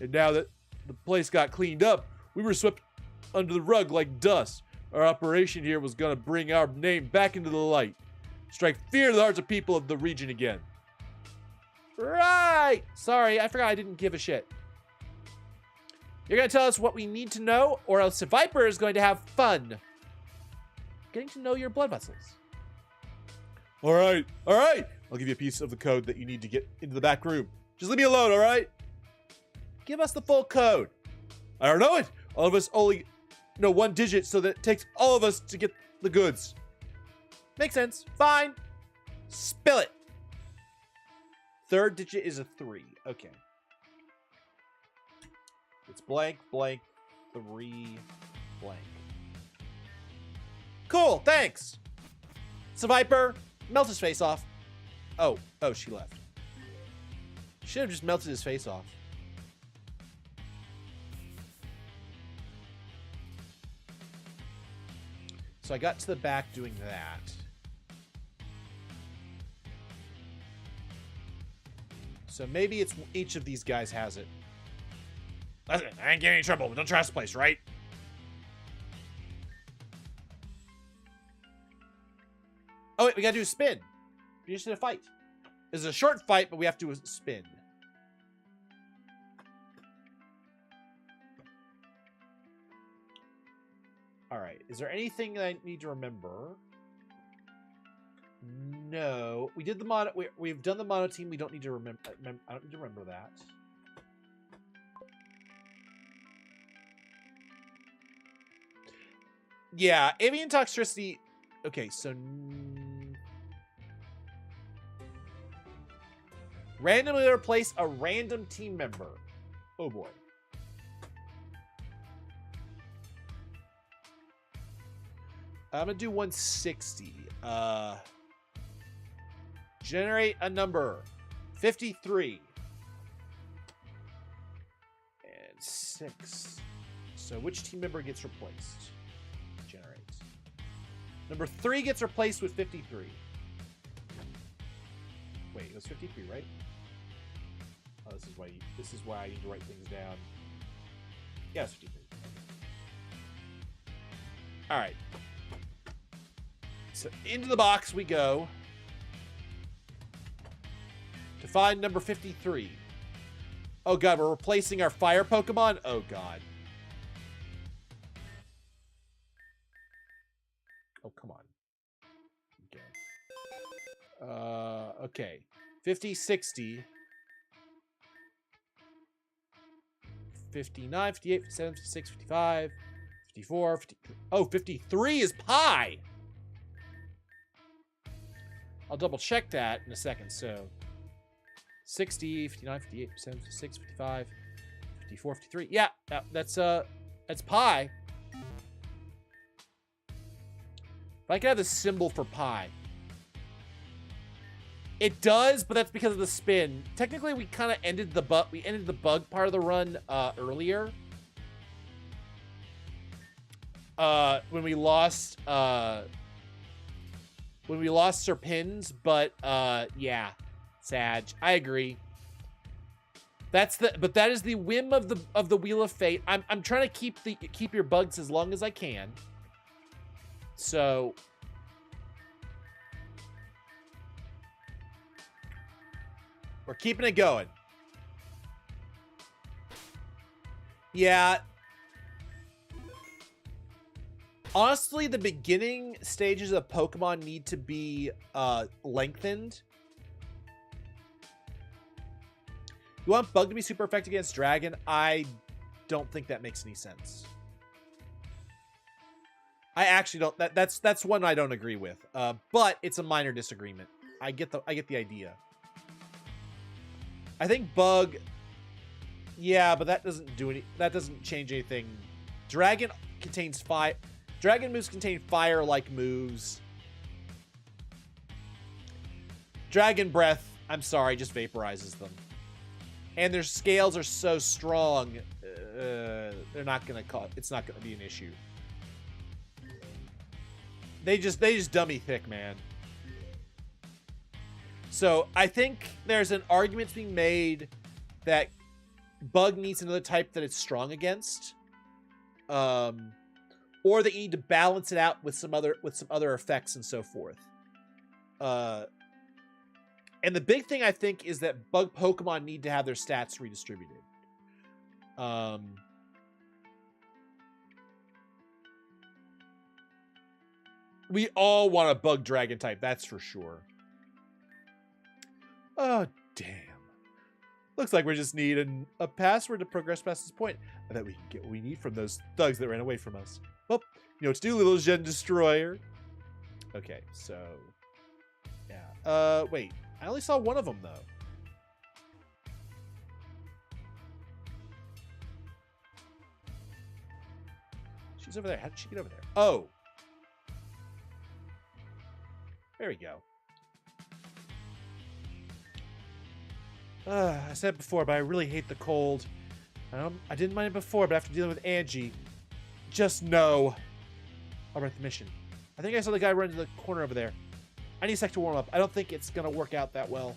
And now that the place got cleaned up, we were swept under the rug like dust. Our operation here was gonna bring our name back into the light. Strike fear in the hearts of people of the region again. Right! Sorry, I forgot I didn't give a shit. You're gonna tell us what we need to know, or else Viper is going to have fun getting to know your blood vessels. All right. I'll give you a piece of the code that you need to get into the back room. Just leave me alone, all right? Give us the full code. I don't know it. All of us only know one digit, so that it takes all of us to get the goods. Makes sense. Fine. Spill it. Third digit is a 3. Okay. It's blank, blank, 3, blank. Cool, thanks. So Viper, melt his face off. Oh, she left. Should have just melted his face off. So I got to the back doing that. So maybe it's each of these guys has it. Listen, I ain't getting any trouble. Don't trash the place, right? Oh, wait, we gotta do a spin. We just did a fight. It's a short fight, but we have to do a spin. All right. Is there anything that I need to remember? No. We did the mono. We've done the mono team. We don't need to remember. I don't need to remember that. Yeah, avian Toxtricity. Okay, so randomly replace a random team member. Oh boy. I'm gonna do 160. Generate a number. 53. And 6. So which team member gets replaced? Generate. Number 3 gets replaced with 53. Wait, it was 53, right? Oh, this is why I need to write things down. Yeah, it's 53. All right. So into the box we go to find number 53. Oh god, we're replacing our fire Pokemon? Oh god. Oh, come on. Okay. Okay. 50, 60. 59, 58, 57, 56, 55, 54, 50. Oh, 53 is pi! I'll double check that in a second. So 60, 59, 58, 57, 56, 55, 54, 53. Yeah, that's pi. If I could have the symbol for pi. It does, but that's because of the spin. Technically, we kind of ended the bug part of the run earlier. When we lost when we lost Serpins, but yeah, Sag. I agree. But that is the whim of the Wheel of Fate. I'm trying to keep your bugs as long as I can. So we're keeping it going. Yeah. Honestly, the beginning stages of Pokemon need to be lengthened. You want Bug to be super effective against Dragon? I don't think that makes any sense. I actually don't. That's one I don't agree with. But it's a minor disagreement. I get the idea. I think Bug. Yeah, but that doesn't do any. That doesn't change anything. Dragon contains fire. Dragon moves contain fire-like moves. Dragon Breath, I'm sorry, just vaporizes them. And their scales are so strong, they're not gonna it's not gonna be an issue. They just dummy thick, man. So I think there's an argument being made that Bug needs another type that it's strong against. Or they need to balance it out with some other effects and so forth. And the big thing I think is that Bug Pokemon need to have their stats redistributed. We all want a Bug Dragon type, that's for sure. Oh, damn. Looks like we just need a password to progress past this point. I bet we can get what we need from those thugs that ran away from us. Well, you know what to do, little Gen Destroyer. Okay, so yeah. Wait, I only saw one of them though. She's over there. How did she get over there? Oh, there we go. I said it before, but I really hate the cold. I didn't mind it before, but after dealing with Angie, just no. I'll write the mission. I think I saw the guy run to the corner over there. I need a sec to warm up. I don't think it's gonna work out that well.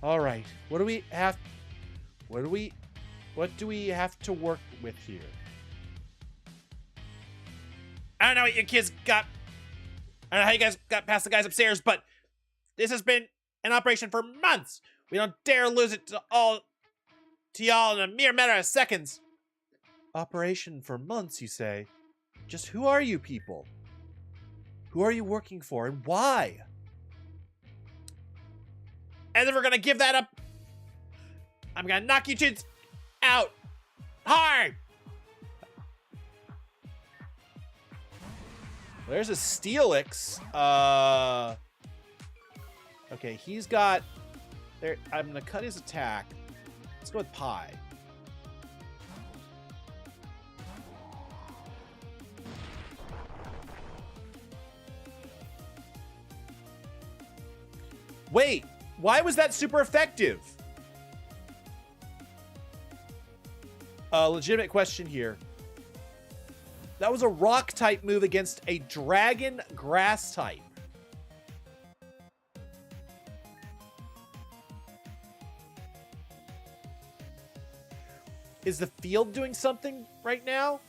All right. What do we have to work with here? I don't know what you kids got. I don't know how you guys got past the guys upstairs, but this has been an operation for months. We don't dare lose it to y'all in a mere matter of seconds. Operation for months, you say? Just who are you people? Who are you working for and why? And if we're gonna give that up, I'm gonna knock you kids out hard. There's a Steelix. Okay, he's got there. I'm gonna cut his attack. Let's go with Pie. Wait, why was that super effective? Legitimate question here. That was a rock type move against a dragon grass type. Is the field doing something right now?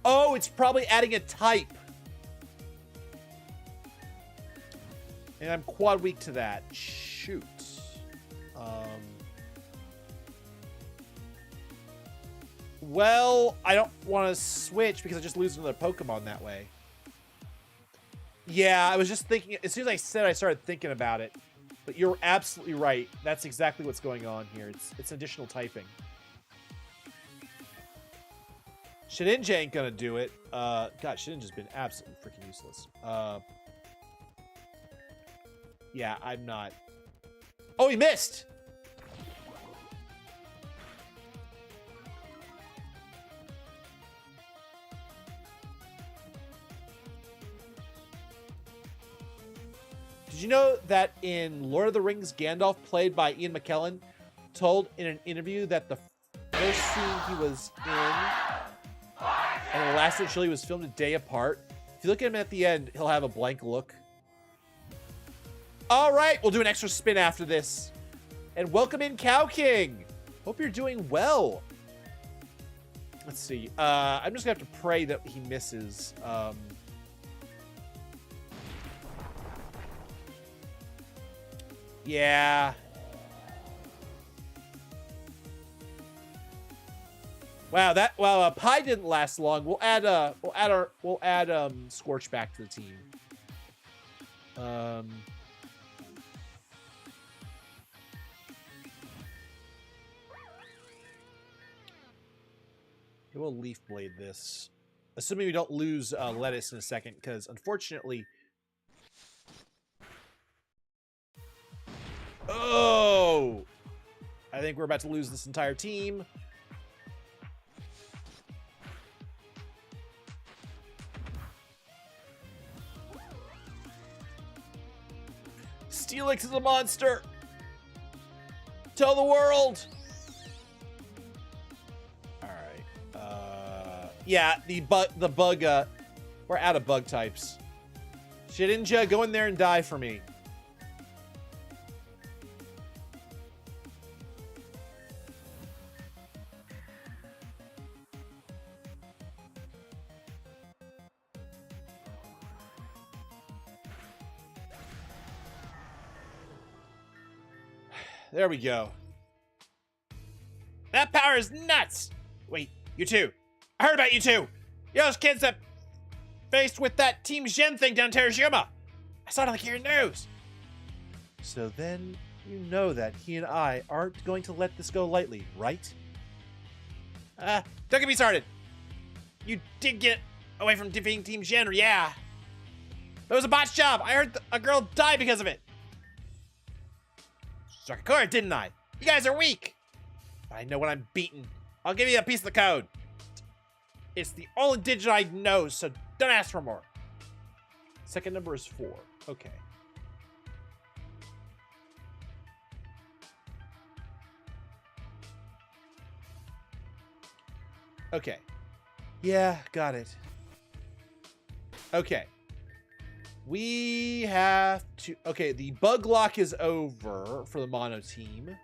Oh, it's probably adding a type. And I'm quad weak to that. Shoot. Well, I don't want to switch because I just lose another Pokemon that way. Yeah, I was just thinking, as soon as I said, I started thinking about it. But you're absolutely right. That's exactly what's going on here. It's additional typing. Shedinja ain't gonna do it. God, Shedinja's been absolutely freaking useless. Yeah, I'm not. Oh, he missed! Did you know that in Lord of the Rings, Gandalf, played by Ian McKellen, told in an interview that the first scene he was in and the last one Chili was filmed a day apart. If you look at him at the end, he'll have a blank look. All right, we'll do an extra spin after this. And welcome in, Cow King. Hope you're doing well. Let's see. I'm just gonna have to pray that he misses. Yeah. Wow, Pie didn't last long. We'll add Scorch back to the team. We'll Leaf Blade this. Assuming we don't lose Lettuce in a second, because unfortunately... Oh! I think we're about to lose this entire team. Steelix is a monster! Tell the world! Yeah, the bug, we're out of bug types. Shedinja, go in there and die for me. There we go. That power is nuts! Wait, you two. I heard about you two. You're those kids that faced with that Team Gen thing down in Terashima. I saw it on the Karen News. So then you know that he and I aren't going to let this go lightly, right? Don't get me started. You did get away from defeating Team Gen, yeah. But it was a botched job. I heard a girl die because of it. Sakakura, didn't I? You guys are weak. I know when I'm beaten. I'll give you a piece of the code. It's the only digit I know, so don't ask for more. Second number is 4. Okay. Okay. Yeah, got it. Okay. We have to... Okay, the bug lock is over for the mono team.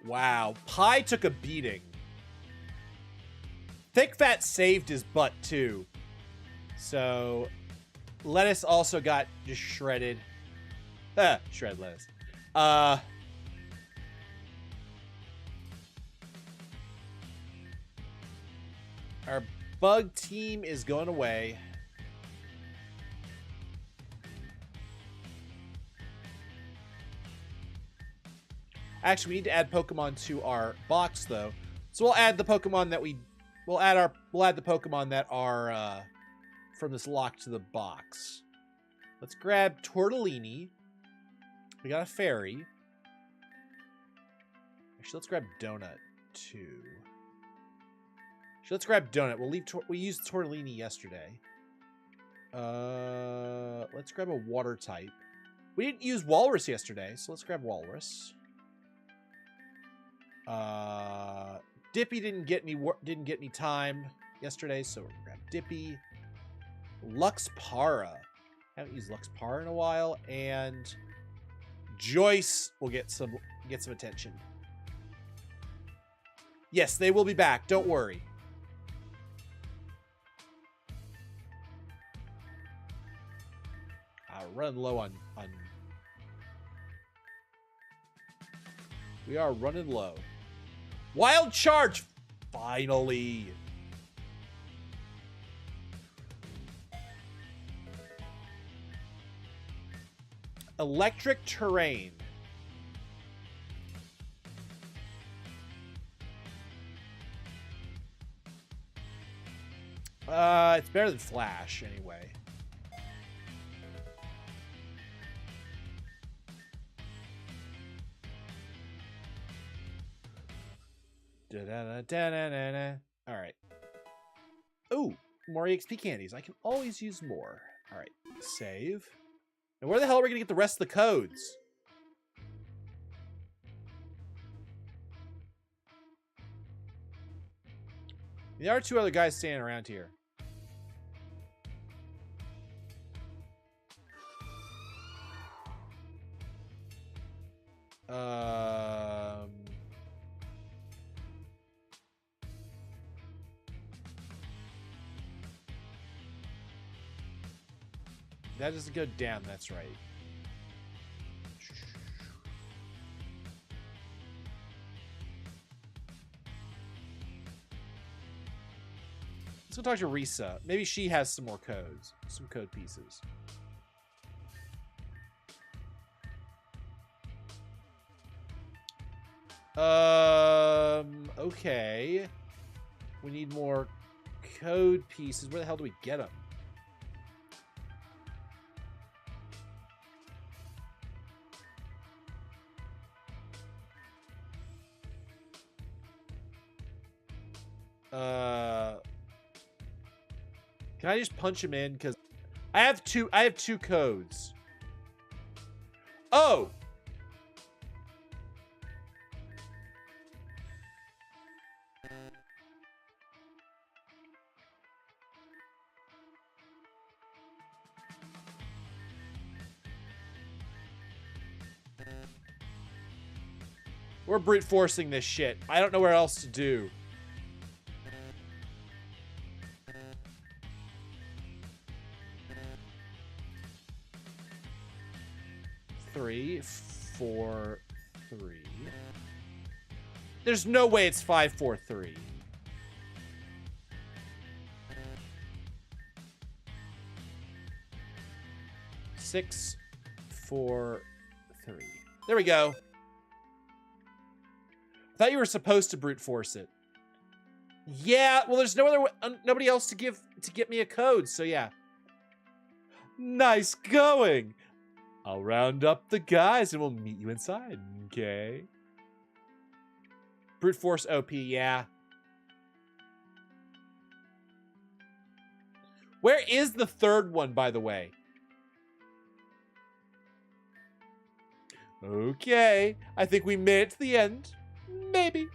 Wow, Pie took a beating. Thick Fat saved his butt, too. So, Lettuce also got just shredded. Shred Lettuce. Our bug team is going away. Actually, we need to add Pokemon to our box, though. So we'll add the Pokemon that we'll add the Pokemon that are from this lock to the box. Let's grab Tortellini. We got a fairy. Actually, let's grab Donut too. Actually, let's grab Donut. We used Tortellini yesterday. Let's grab a water type. We didn't use Walrus yesterday, so let's grab Walrus. Dippy didn't get any time yesterday, so we're gonna grab Dippy. Luxpara. Haven't used Luxpara in a while, and Joyce will get some attention. Yes, they will be back. Don't worry. Run low on. We are running low. Wild Charge! Finally! Electric Terrain. It's better than Flash, anyway. Da-da-da-da-da-da. All right. Ooh, more EXP candies. I can always use more. All right, save. And where the hell are we gonna get the rest of the codes? There are two other guys standing around here. That doesn't go down, that's right. Let's go talk to Risa. Maybe she has some more codes, some code pieces. Okay. We need more code pieces. Where the hell do we get them? Can I just punch him in? Because I have two codes. Oh! We're brute forcing this shit. I don't know where else to do. Three, 4, 3. There's no way it's 5, 4, 3. Six, 4, 3. There we go. I thought you were supposed to brute force it. Yeah, well, there's no other nobody else to get me a code, so yeah. Nice going. I'll round up the guys and we'll meet you inside, okay? Brute force OP, yeah. Where is the third one, by the way? Okay, I think we made it to the end. Maybe.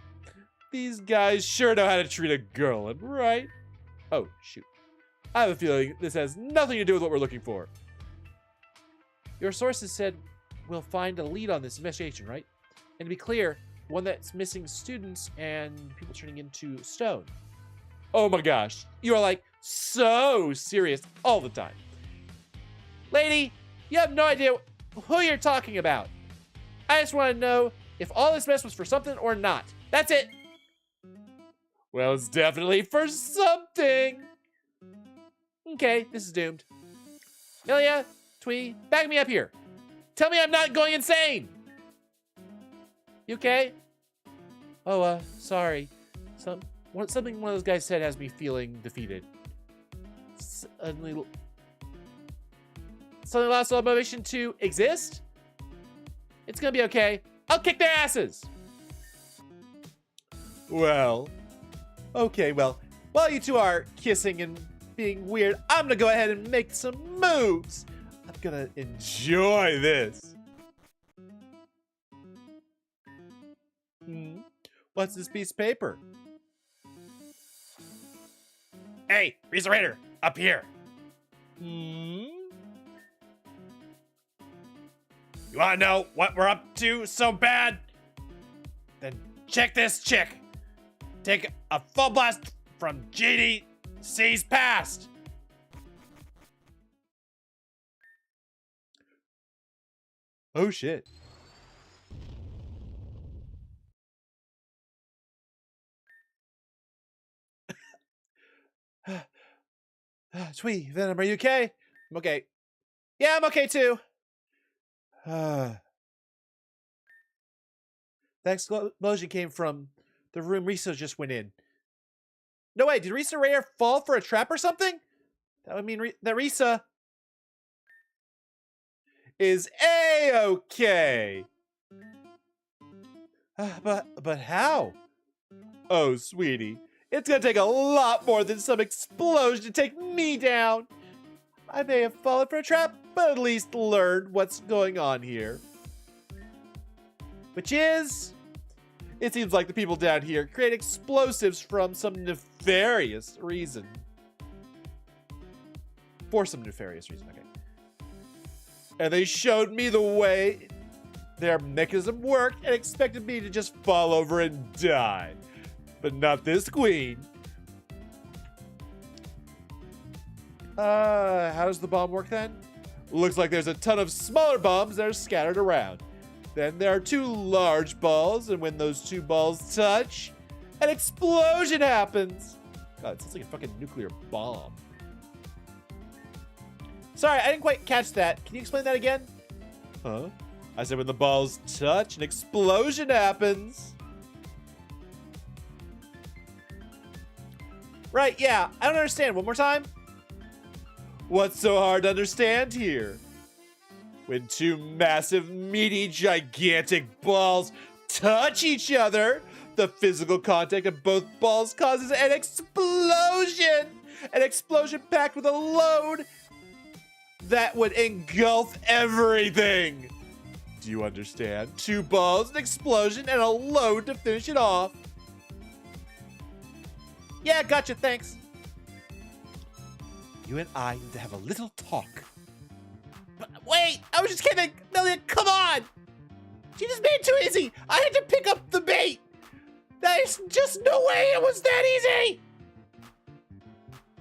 These guys sure know how to treat a girl, right? Oh, shoot. I have a feeling this has nothing to do with what we're looking for. Your sources said we'll find a lead on this investigation, right? And to be clear, one that's missing students and people turning into stone. Oh my gosh, you are like so serious all the time. Lady, you have no idea who you're talking about. I just want to know if all this mess was for something or not. That's it. Well, it's definitely for something. Okay, this is doomed. Ilya, Twee, back me up here. Tell me I'm not going insane. You okay? Oh, sorry. Something one of those guys said has me feeling defeated. Suddenly lost all motivation to exist? It's gonna be okay. I'll kick their asses. Well, okay, well, while you two are kissing and being weird, I'm gonna go ahead and make some moves. I'm gonna enjoy this. What's this piece of paper? Hey, Risa Raider, up here. You wanna know what we're up to so bad? Then check this chick. Take a full blast from GDC's past. Oh shit. Twee, Venom, are you okay? I'm okay. Yeah, I'm okay too. The explosion came from the room Risa just went in. No way, did Risa Raider fall for a trap or something? That would mean that Risa is A-okay. But how? Oh, sweetie, it's gonna take a lot more than some explosion to take me down. I may have fallen for a trap, but at least learned what's going on here. Which is, it seems like the people down here create explosives from some nefarious reason. For some nefarious reason, okay. And they showed me the way their mechanism worked and expected me to just fall over and die. But not this queen. How does the bomb work then? Looks like there's a ton of smaller bombs that are scattered around. Then there are 2 large balls, and when those 2 balls touch, an explosion happens. God, it sounds like a fucking nuclear bomb. Sorry, I didn't quite catch that. Can you explain that again? Huh? I said when the balls touch, an explosion happens. Right, yeah. I don't understand. One more time. What's so hard to understand here? When 2 massive, meaty, gigantic balls touch each other, the physical contact of both balls causes an explosion! An explosion packed with a load that would engulf everything! Do you understand? 2 balls, an explosion, and a load to finish it off. Yeah, gotcha, thanks. You and I need to have a little talk. But wait, I was just kidding. Melia, come on. She just made it too easy. I had to pick up the bait. There's just no way it was that easy.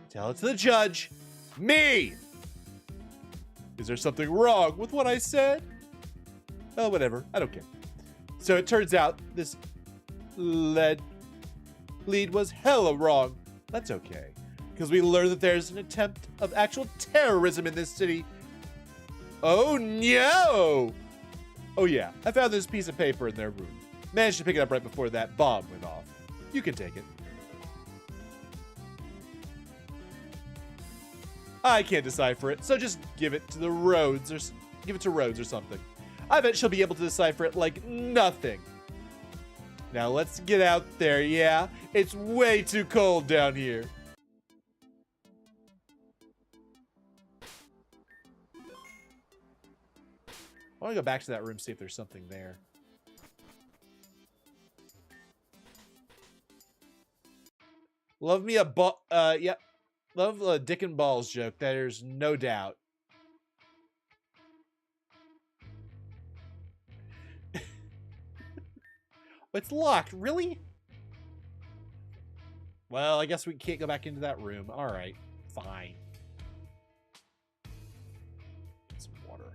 Tell it to the judge. Me. Is there something wrong with what I said? Oh, whatever. I don't care. So it turns out this lead was hella wrong. That's okay. Because we learned that there's an attempt of actual terrorism in this city. Oh no! Oh yeah, I found this piece of paper in their room. Managed to pick it up right before that bomb went off. You can take it. I can't decipher it, so just give it to the Rhodes or give it to Rhodes or something. I bet she'll be able to decipher it like nothing. Now let's get out there, yeah? It's way too cold down here. I want to go back to that room, see if there's something there. Love me a ball, yep. Love a dick and balls joke, there's no doubt. It's locked, really? Well, I guess we can't go back into that room. All right, fine. Get some water.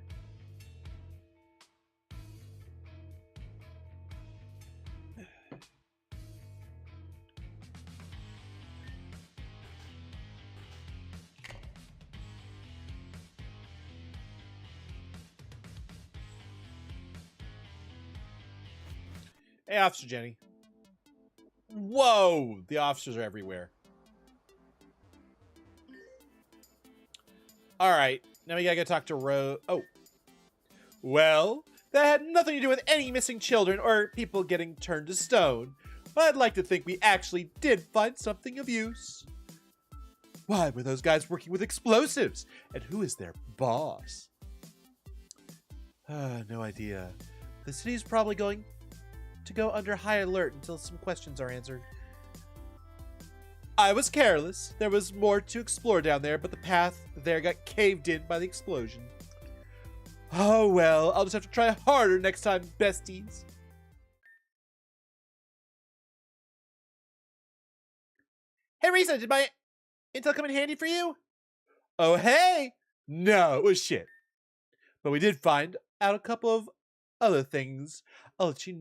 Hey, Officer Jenny. Whoa! The officers are everywhere. Alright, now we gotta go talk to Oh. Well, that had nothing to do with any missing children or people getting turned to stone. I'd like to think we actually did find something of use. Why were those guys working with explosives? And who is their boss? No idea. The city's probably going to go under high alert until some questions are answered. I was careless. There was more to explore down there, but the path there got caved in by the explosion. Oh well, I'll just have to try harder next time, besties. Hey Risa, did my intel come in handy for you? Oh hey! No, it was shit. But we did find out a couple of other things I'll let you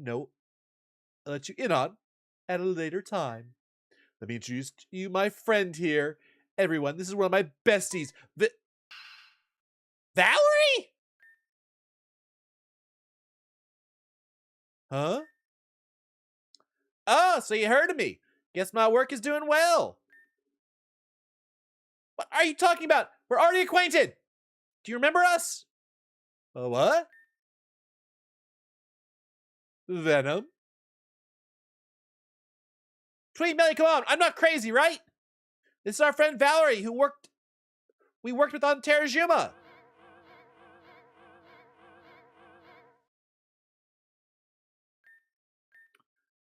in on at a later time. Let me introduce you my friend here. Everyone, this is one of my besties. Valerie? Huh? Oh, so you heard of me. Guess my work is doing well. What are you talking about? We're already acquainted. Do you remember us? What? Venom? Sweet Melly, come on. I'm not crazy, right? This is our friend Valerie, we worked with on Terajuma.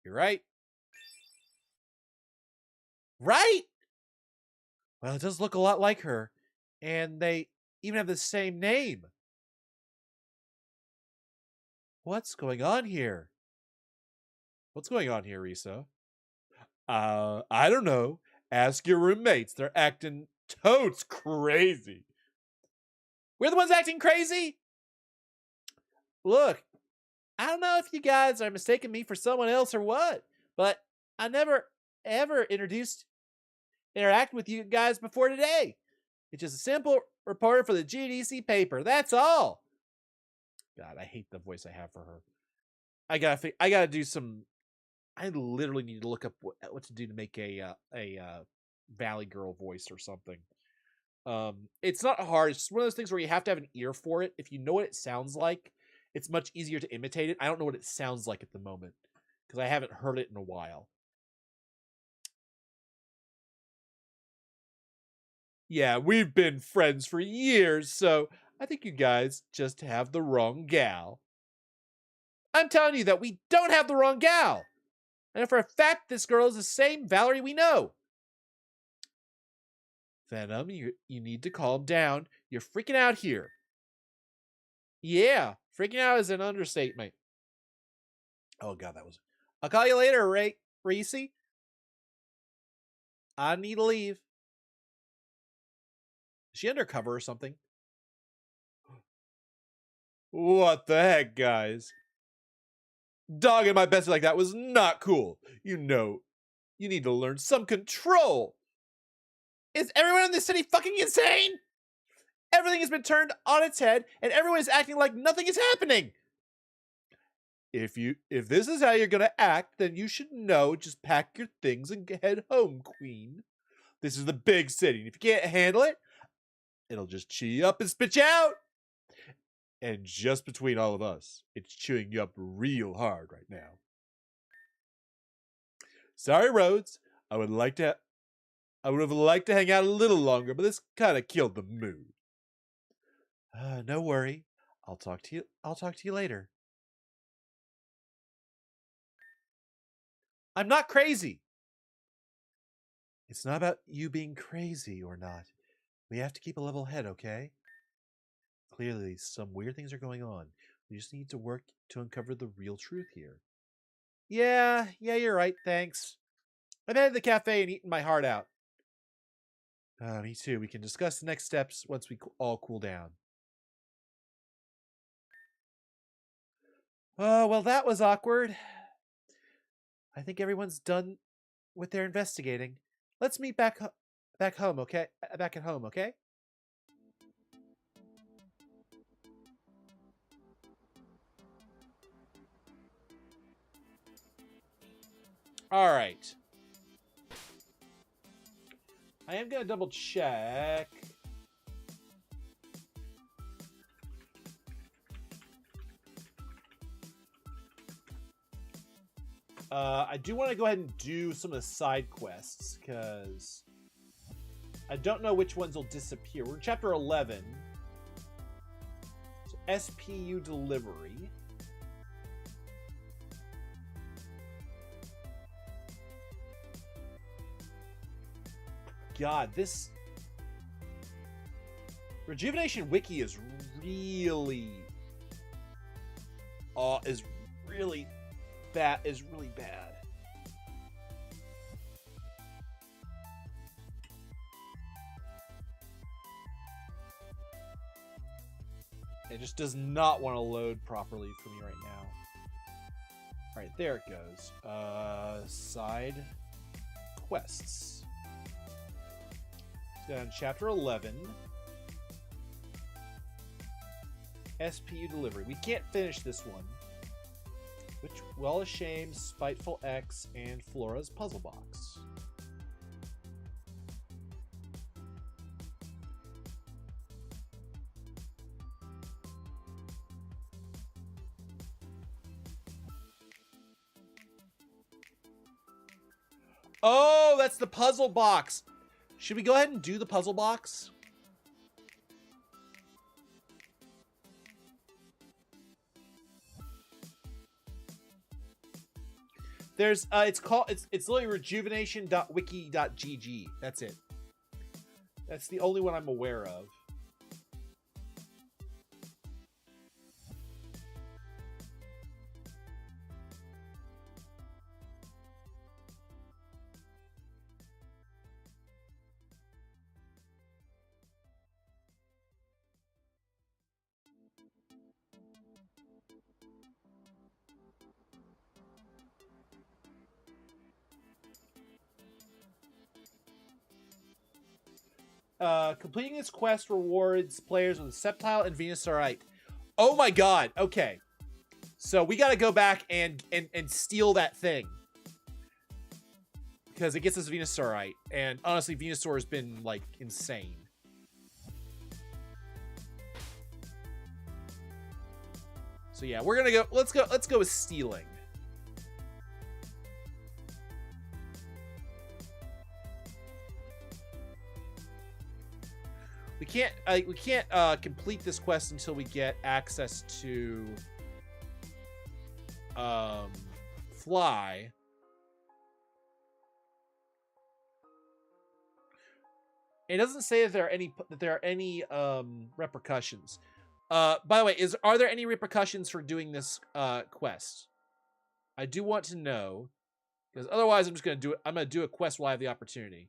You're right. Right? Well, it does look a lot like her. And they even have the same name. What's going on here? What's going on here, Risa? I don't know. Ask your roommates. They're acting totes crazy. We're the ones acting crazy? Look, I don't know if you guys are mistaking me for someone else or what, but I never, ever interacted with you guys before today. It's just a simple reporter for the GDC paper. That's all. God, I hate the voice I have for her. I gotta do some. I literally need to look up what to do to make a Valley Girl voice or something. It's not hard. It's just one of those things where you have to have an ear for it. If you know what it sounds like, it's much easier to imitate it. I don't know what it sounds like at the moment because I haven't heard it in a while. Yeah, we've been friends for years, so I think you guys just have the wrong gal. I'm telling you that we don't have the wrong gal. And for a fact, this girl is the same Valerie we know. Venom, you need to calm down. You're freaking out here. Yeah, freaking out is an understatement. Oh, God, that was... I'll call you later, Reese. I need to leave. Is she undercover or something? What the heck, guys? Dogging my bestie like that was not cool. You know, you need to learn some control. Is everyone in this city fucking insane? Everything has been turned on its head, and everyone is acting like nothing is happening. If this is how you're gonna act, then you should know. Just pack your things and head home, Queen. This is the big city, and if you can't handle it, it'll just chew you up and spit you out. And just between all of us, it's chewing you up real hard right now. Sorry, Rhodes. I would have liked to hang out a little longer, but this kind of killed the mood. No worry. I'll talk to you later. I'm not crazy. It's not about you being crazy or not. We have to keep a level head, okay? Clearly, some weird things are going on. We just need to work to uncover the real truth here. Yeah, you're right, thanks. I've headed to the cafe and eaten my heart out. Me too. We can discuss the next steps once we all cool down. Oh, well, that was awkward. I think everyone's done with their investigating. Let's meet back home, okay? Back at home, okay? All right. I am going to double check. I do want to go ahead and do some of the side quests because I don't know which ones will disappear. We're in chapter 11. So SPU delivery. God, this Rejuvenation wiki is really bad. It just does not want to load properly for me right now. All right, there it goes. Side quests. Down chapter 11. SPU delivery. We can't finish this one. Which, well, a shame, Spiteful X, and Flora's puzzle box. Oh, that's the puzzle box. Should we go ahead and do the puzzle box? There's it's literally rejuvenation.wiki.gg. That's it. That's the only one I'm aware of. Completing this quest rewards players with a Sceptile and Venusaurite. Oh my god. Okay. So we got to go back and steal that thing. Because it gets us Venusaurite. And honestly, Venusaur has been, like, insane. So yeah, we're going to go. Let's go with stealing. We can't complete this quest until we get access to Fly. It doesn't say that there are any repercussions. By the way, are there any repercussions for doing this quest? I do want to know, because otherwise I'm just gonna do it. I'm gonna do a quest while I have the opportunity.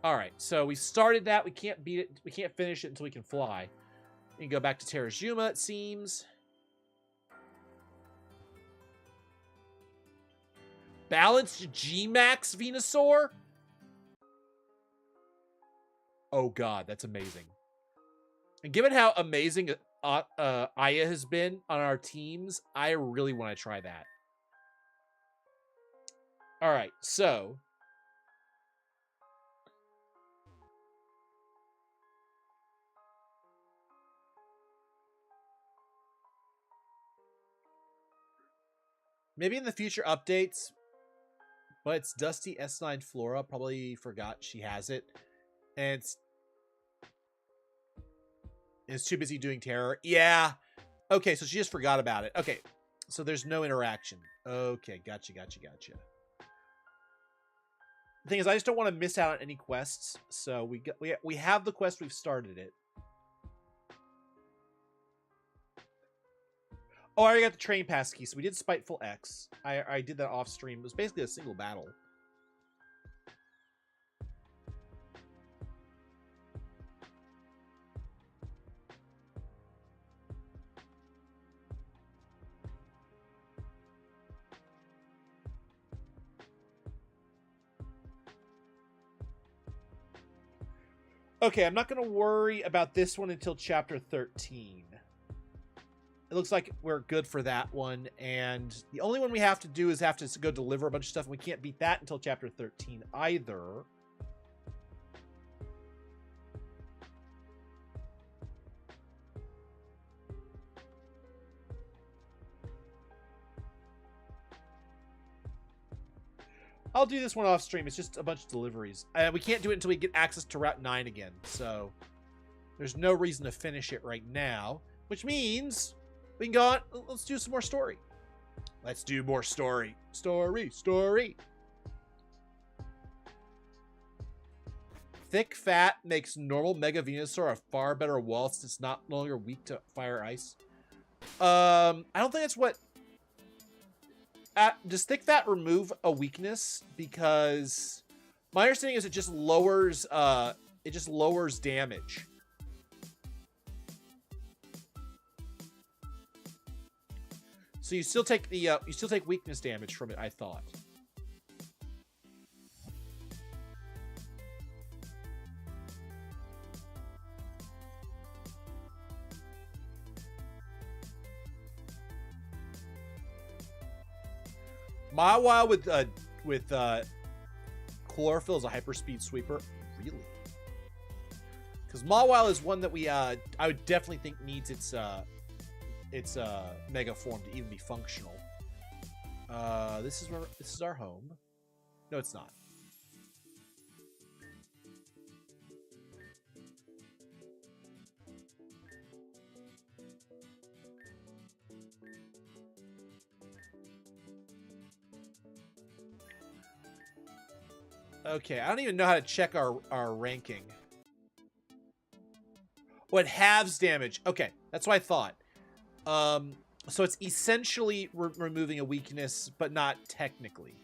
All right, so we started that. We can't beat it. We can't finish it until we can fly. We can go back to Terrazuma, it seems. Balanced G-Max Venusaur? Oh, God, that's amazing. And given how amazing Aya has been on our teams, I really want to try that. All right, so... maybe in the future updates, but it's Dusty S9 Flora. Probably forgot she has it. And it's too busy doing terror. Yeah. Okay, so she just forgot about it. Okay, so there's no interaction. Okay, gotcha. The thing is, I just don't want to miss out on any quests. So we have the quest. We've started it. Oh, I already got the train pass key, so we did Spiteful X. I did that off stream. It was basically a single battle. Okay, I'm not going to worry about this one until Chapter 13. It looks like we're good for that one, and the only one we have to do is have to go deliver a bunch of stuff, and we can't beat that until Chapter 13 either. I'll do this one off stream. It's just a bunch of deliveries. We can't do it until we get access to Route 9 again, so there's no reason to finish it right now, which means... we can go on. Let's do some more story. Let's do more story. Story. Thick fat makes normal Mega Venusaur a far better wall since it's not no longer weak to fire ice. I don't think that's what... does thick fat remove a weakness? Because my understanding is it just lowers damage. So you still take the weakness damage from it, I thought. Mawile with Chlorophyll is a hyperspeed sweeper. Really? Because Mawile is one that we I would definitely think needs its mega form to even be functional. This is our home. No, it's not. Okay, I don't even know how to check our ranking. Oh, it halves damage. Okay, that's what I thought. So it's essentially removing a weakness, but not technically.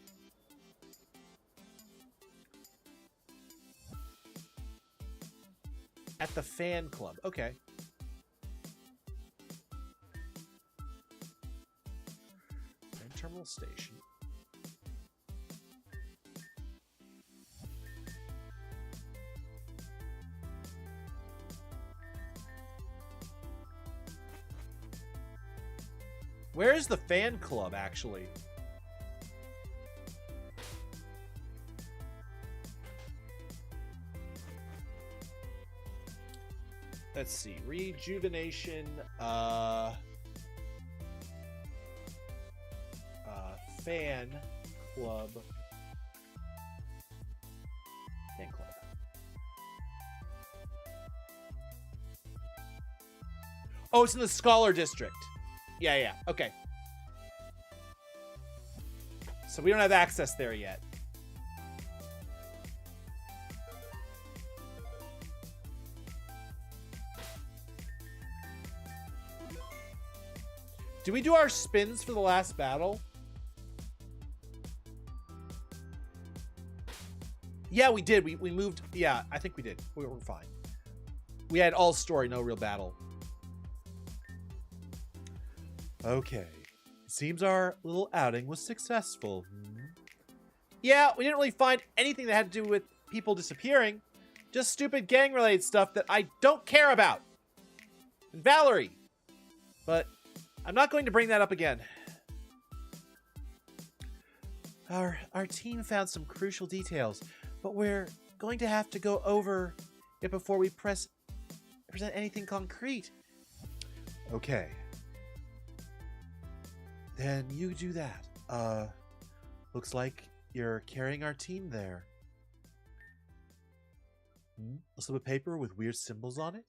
At the fan club. Okay. Terminal station. Where is the fan club, actually? Let's see. Rejuvenation. Fan club. Fan club. Oh, it's in the Scholar District. Yeah, okay. So we don't have access there yet. Did we do our spins for the last battle? Yeah, we did. We moved. Yeah, I think we did. We're fine. We had all story, no real battle. Okay. It seems our little outing was successful. Yeah, we didn't really find anything that had to do with people disappearing. Just stupid gang-related stuff that I don't care about. And Valerie. But I'm not going to bring that up again. Our team found some crucial details, but we're going to have to go over it before we present anything concrete. Okay. Then you do that. Looks like you're carrying our team there. A slip of paper with weird symbols on it?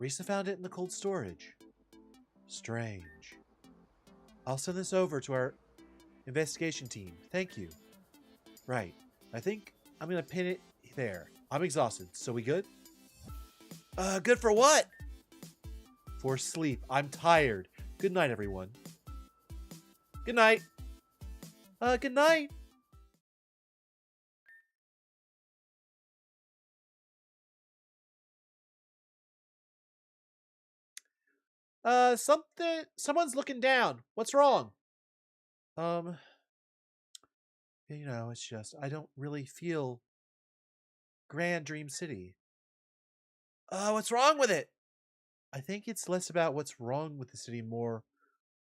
Risa found it in the cold storage. Strange. I'll send this over to our investigation team. Thank you. Right. I think I'm gonna pin it there. I'm exhausted. So we good? Good for what? For sleep. I'm tired. Good night, everyone. Good night. Good night. Someone's looking down. What's wrong? You know, it's just, I don't really feel Grand Dream City. What's wrong with it? I think it's less about what's wrong with the city, more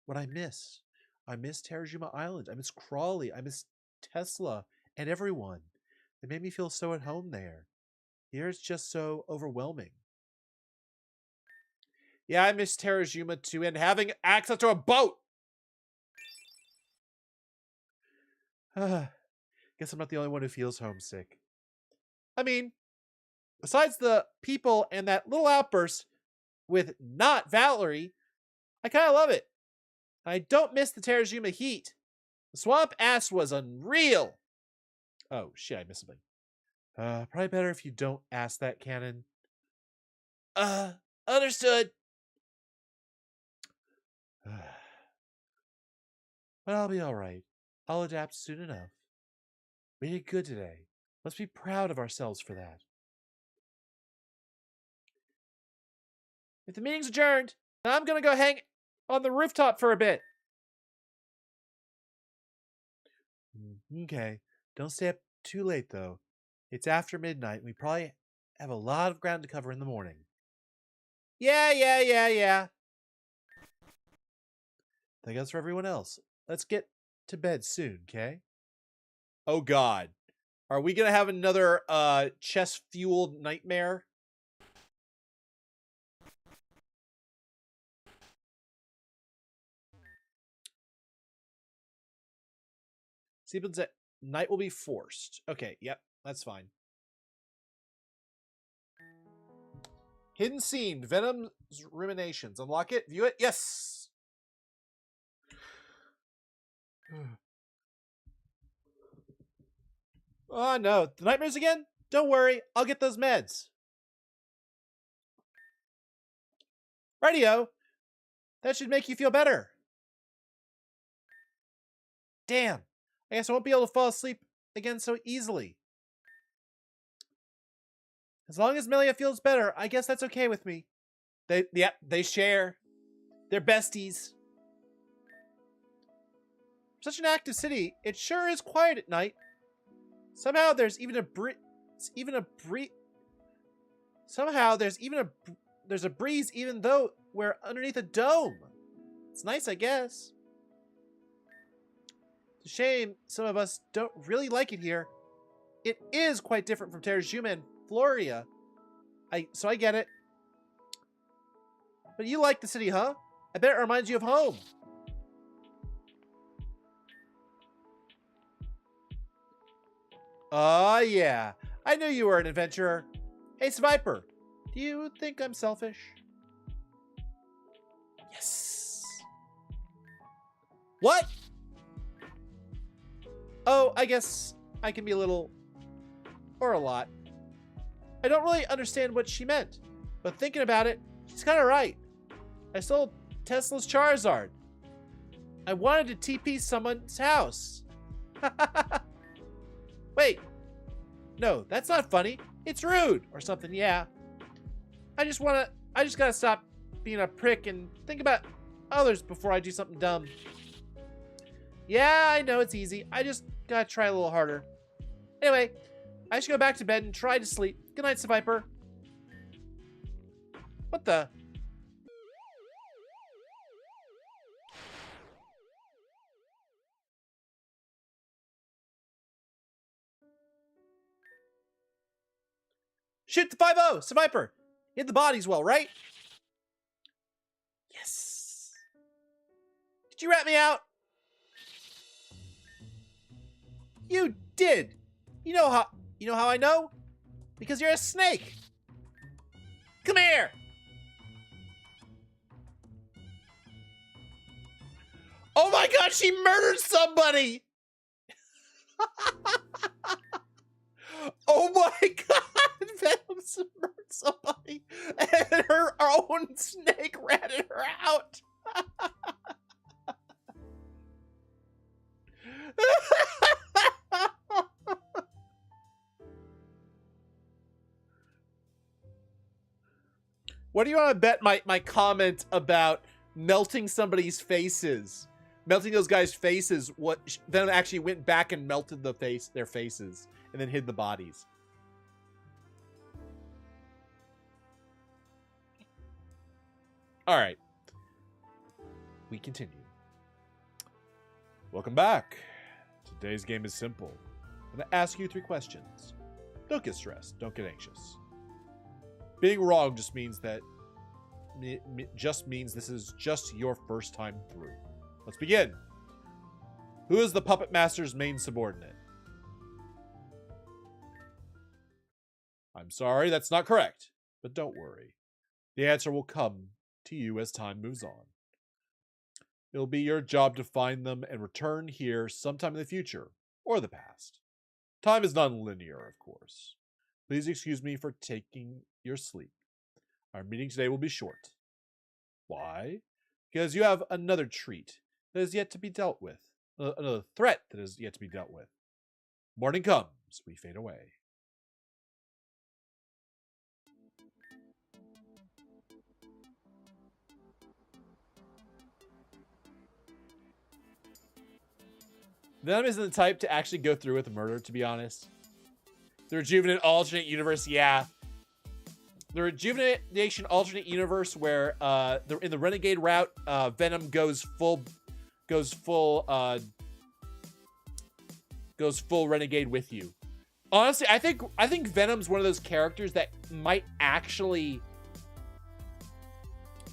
what I miss. I miss Terajima Island. I miss Crawley. I miss Tesla and everyone. It made me feel so at home there. Here it's just so overwhelming. Yeah, I miss Terajima too, and having access to a boat. Guess I'm not the only one who feels homesick. I mean, besides the people and that little outburst with not Valerie, I kind of love it. I don't miss the Terajima heat. The swamp ass was unreal. Oh, shit, I missed something. Probably better if you don't ask that, Cannon. Understood. But I'll be alright. I'll adapt soon enough. We did good today. Let's be proud of ourselves for that. If the meeting's adjourned, then I'm gonna go hang on the rooftop for a bit. Okay. Don't stay up too late, though. It's after midnight, and we probably have a lot of ground to cover in the morning. Yeah. That goes for everyone else. Let's get to bed soon, okay? Oh, God. Are we gonna have another chest-fueled nightmare? Sequence at night will be forced. Okay, yep, that's fine. Hidden scene, Venom's ruminations. Unlock it, view it. Yes. Oh no, the nightmares again? Don't worry, I'll get those meds. Radio, that should make you feel better. Damn, I guess I won't be able to fall asleep again so easily. As long as Melia feels better, I guess that's okay with me. They share. They're besties. Such an active city, it sure is quiet at night. Somehow there's even a breeze even though we're underneath a dome. It's nice, I guess. It's a shame some of us don't really like it here. It is quite different from Terajuma and Floria. So I get it. But you like the city, huh? I bet it reminds you of home. Oh, yeah. I knew you were an adventurer. Hey, Sviper, do you think I'm selfish? Yes. What? Oh, I guess I can be a little, or a lot. I don't really understand what she meant, but thinking about it, she's kind of right. I stole Tesla's Charizard. I wanted to TP someone's house. Wait. No, that's not funny. It's rude or something, yeah. I just gotta stop being a prick and think about others before I do something dumb. Yeah, I know it's easy. I just gotta try a little harder. Anyway, I should go back to bed and try to sleep. Good night, Viper. What the? Shoot the 5-0, Viper. Hit the bodies well, right? Yes. Did you rat me out? You did. You know how I know? Because you're a snake. Come here. Oh my god, she murdered somebody. Oh my god, Venom murdered somebody and her own snake ratted her out. What do you want to bet my comment about melting somebody's faces? Melting those guys' faces, what Venom actually went back and melted their faces and then hid the bodies. All right. We continue. Welcome back. Today's game is simple. I'm going to ask you 3 questions. Don't get stressed. Don't get anxious. Being wrong just means that this is just your first time through. Let's begin. Who is the Puppet Master's main subordinate? I'm sorry, that's not correct. But don't worry. The answer will come to you as time moves on. It'll be your job to find them and return here sometime in the future, or the past. Time is non-linear, of course. Please excuse me for taking your sleep. Our meeting today will be short. Why? Because you have another treat that is yet to be dealt with. Another threat that is yet to be dealt with. Morning comes, we fade away. Venom isn't the type to actually go through with a murder, to be honest. The Rejuvenate alternate universe, yeah. The Rejuvenation alternate universe where in the Renegade route, Venom goes full Renegade with you. Honestly, I think Venom's one of those characters that might actually,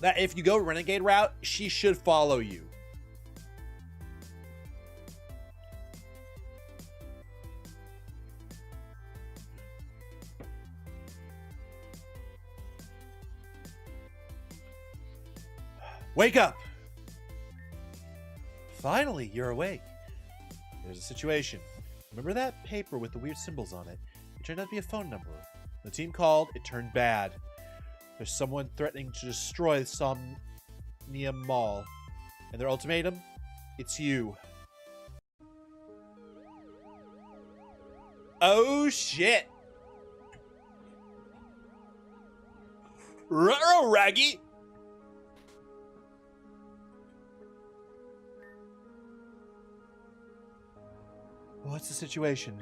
that if you go Renegade route, she should follow you. Wake up! Finally, you're awake. There's a situation. Remember that paper with the weird symbols on it? It turned out to be a phone number. The team called, it turned bad. There's someone threatening to destroy the Somnium Mall. And their ultimatum? It's you. Oh, shit! Ruh-roh, Raggy! What's the situation?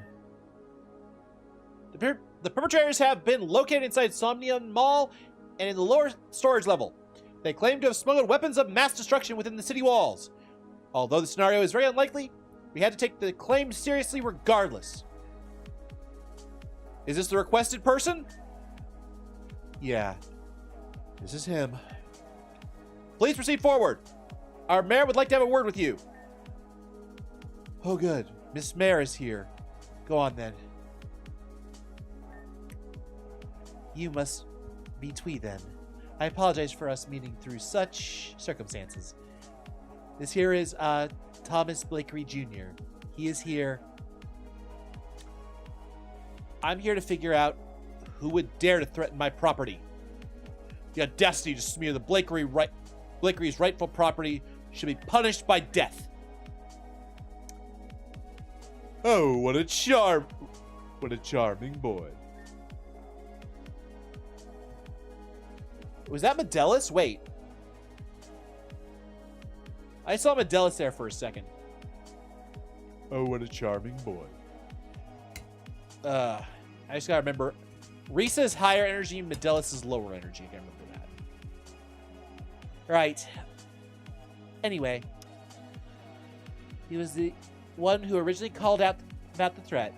The perpetrators have been located inside Somnium Mall and in the lower storage level. They claim to have smuggled weapons of mass destruction within the city walls. Although the scenario is very unlikely, we had to take the claim seriously regardless. Is this the requested person? Yeah. This is him. Please proceed forward. Our mayor would like to have a word with you. Oh, good. Miss Mayor is here. Go on, then. You must be Twee, then. I apologize for us meeting through such circumstances. This here is, Thomas Blakery Jr. He is here. I'm here to figure out who would dare to threaten my property. The audacity to smear the Blakery's rightful property should be punished by death. Oh, what a charming boy. Was that Medellis? Wait. I saw Medellis there for a second. Oh, what a charming boy. I just gotta remember. Risa's higher energy, Medellis is lower energy. I gotta remember that. Right. Anyway. He was the one who originally called out about the threat.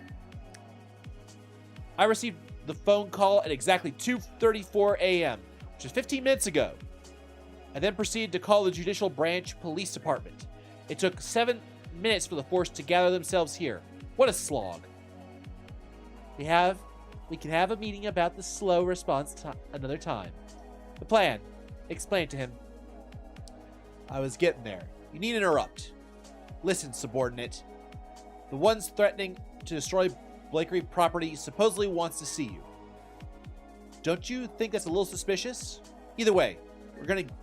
I received the phone call at exactly 2:34 a.m., which is 15 minutes ago. I then proceeded to call the Judicial Branch Police Department. It took 7 minutes for the force to gather themselves here. What a slog. We can have a meeting about the slow response another time. The plan. Explain it to him. I was getting there. You need to interrupt. Listen, subordinate. The ones threatening to destroy Blakery property supposedly wants to see you. Don't you think that's a little suspicious? Either way, we're going to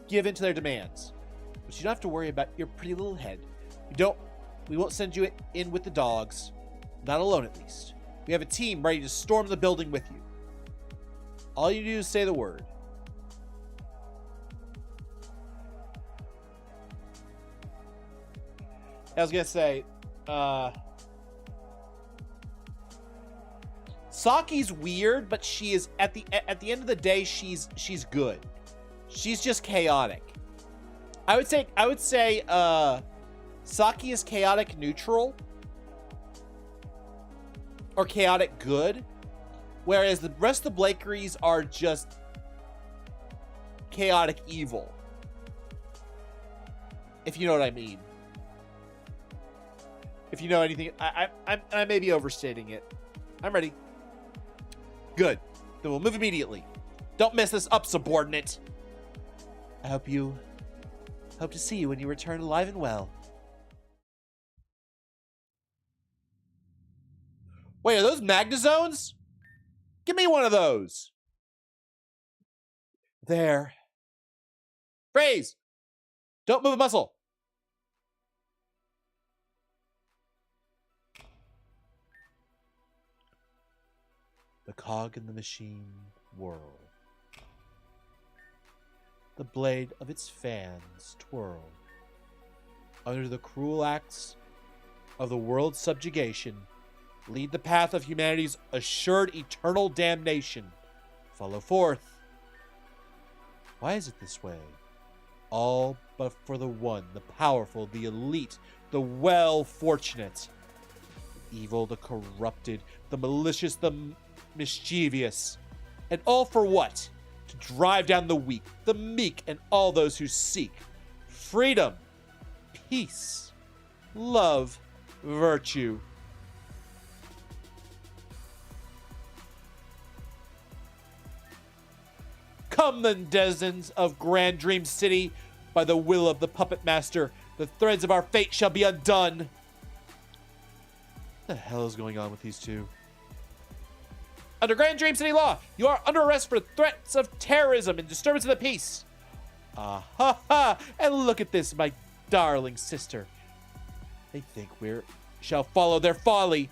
give in to their demands. But you don't have to worry about your pretty little head. We won't send you in with the dogs. Not alone, at least. We have a team ready to storm the building with you. All you do is say the word. I was going to say, Saki's weird, but she is at the end of the day, she's good. She's just chaotic. I would say Saki is chaotic neutral or chaotic good, whereas the rest of the Blakeries are just chaotic evil. If you know what I mean. If you know anything, I may be overstating it. I'm ready. Good. Then we'll move immediately. Don't mess this up, subordinate. I hope to see you when you return alive and well. Wait, are those Magnazones? Give me one of those. There. Phrase. Don't move a muscle. The cog in the machine whirl. The blade of its fans twirl. Under the cruel acts of the world's subjugation, lead the path of humanity's assured eternal damnation. Follow forth. Why is it this way? All but for the one, the powerful, the elite, the well-fortunate. evil, the corrupted, the malicious, the mischievous. And all for what? To drive down the weak, the meek, and all those who seek freedom, peace, love, virtue. Come then, denizens of Grand Dream City, by the will of the Puppet Master, the threads of our fate shall be undone. What the hell is going on with these two? Under Grand Dream City law, you are under arrest for threats of terrorism and disturbance of the peace. Ah ha ha! And look at this, my darling sister. They think we shall follow their folly.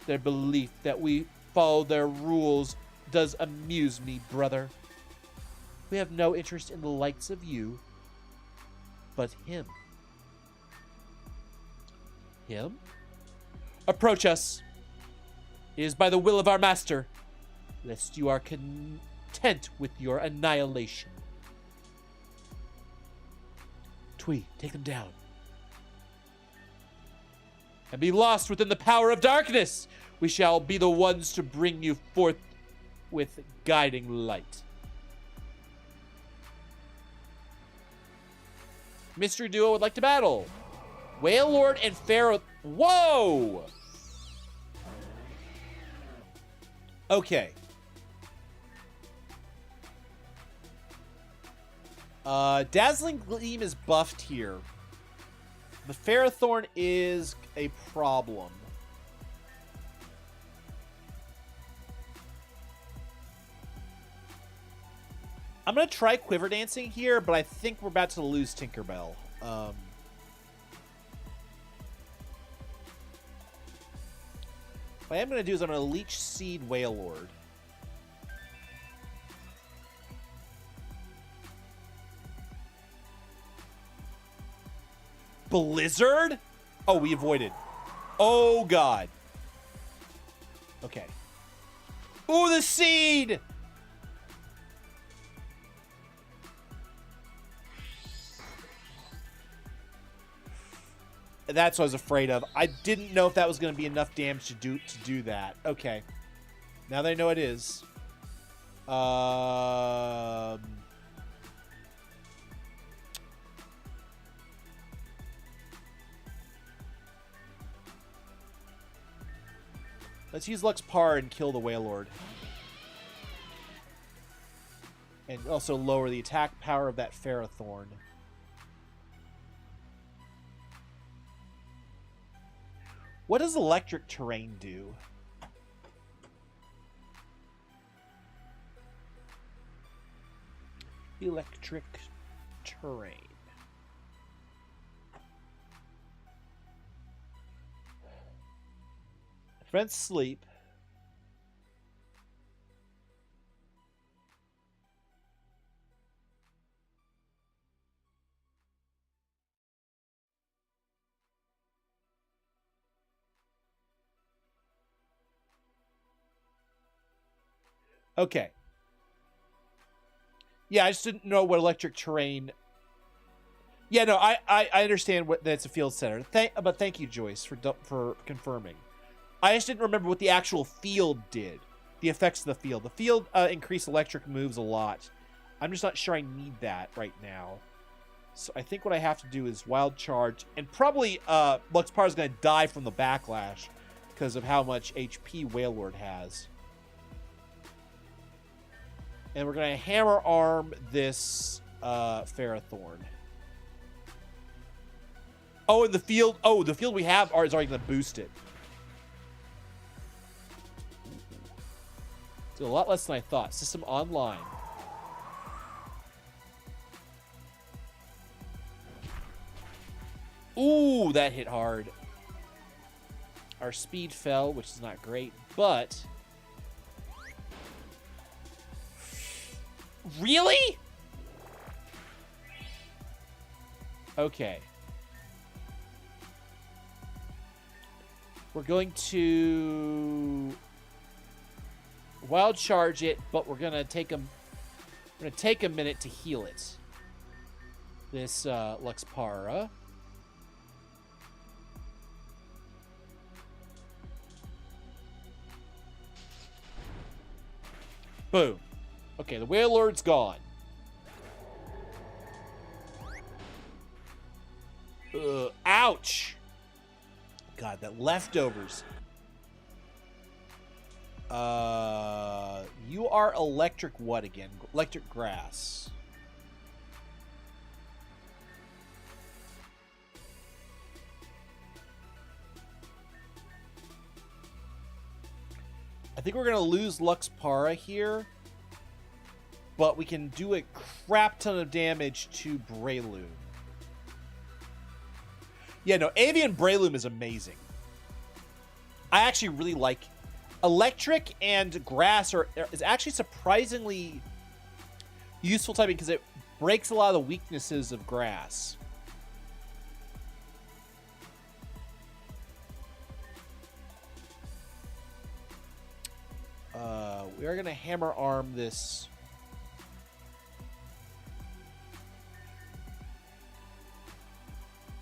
Their belief that we follow their rules does amuse me, brother. We have no interest in the likes of you, but him. Him? Approach us. It is by the will of our master, lest you are content with your annihilation. Twee, take them down. And be lost within the power of darkness. We shall be the ones to bring you forth with guiding light. Mystery Duo would like to battle. Whale Lord and Pharaoh. Whoa! Okay. Dazzling Gleam is buffed here. The Ferrothorn is a problem. I'm going to try Quiver Dancing here, but I think we're about to lose Tinkerbell. What I am going to do is I'm going to Leech Seed Whale Lord. Blizzard? Oh, we avoided. Oh, God. Okay. Ooh, the seed! That's what I was afraid of. I didn't know if that was going to be enough damage to do that. Okay. Now that I know it is. Let's use Luxpar and kill the Wailord. And also lower the attack power of that Ferrothorn. What does Electric Terrain do? Electric Terrain. Prevents sleep. Okay. Yeah, I just didn't know what Electric Terrain... Yeah, no, I understand that it's a field center. But thank you, Joyce, for confirming. I just didn't remember what the actual field did. The effects of the field. The field increased electric moves a lot. I'm just not sure I need that right now. So I think what I have to do is Wild Charge. And probably Luxpar is going to die from the backlash because of how much HP Wailord has. And we're going to Hammer Arm this Ferrothorn. Oh, and the field... Oh, the field we have is already going to boost it. It's a lot less than I thought. System online. Ooh, that hit hard. Our speed fell, which is not great, but... Really? Okay. We're going to Wild Charge it, but we're gonna take a minute to heal it. This Luxpara. Boom. Okay, the Wailord's gone. Ouch. God, that leftovers. You are electric what again? Electric grass. I think we're going to lose Luxpara here. But we can do a crap ton of damage to Breloom. Yeah, no, Avian Breloom is amazing. I actually really like... Electric and grass is actually surprisingly useful typing because it breaks a lot of the weaknesses of grass. We are going to hammer arm this.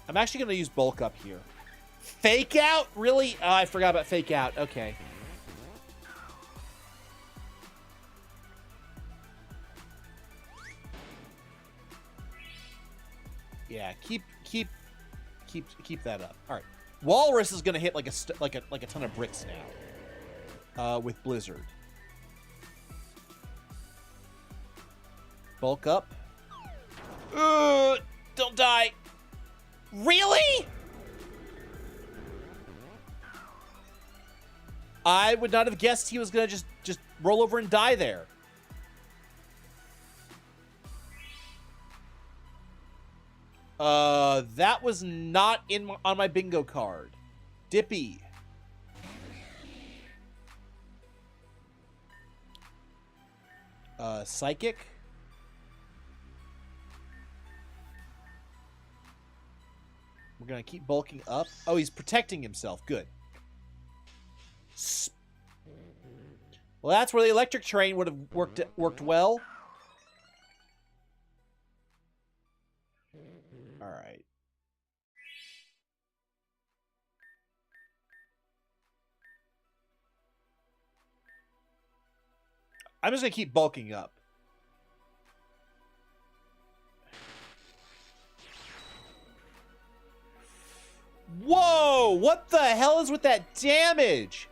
I'm actually going to use bulk up here. Fake out? Really? Oh, I forgot about fake out. Okay. Yeah, keep that up. All right, Walrus is gonna hit like a ton of bricks now. With Blizzard. Bulk up. Don't die. Really? I would not have guessed he was gonna just roll over and die there. That was not on my bingo card. Dippy. Psychic. We're gonna keep bulking up. Oh, he's protecting himself. Good. Well, that's where the electric train would have worked well. All right. I'm just going to keep bulking up. Whoa! What the hell is with that damage?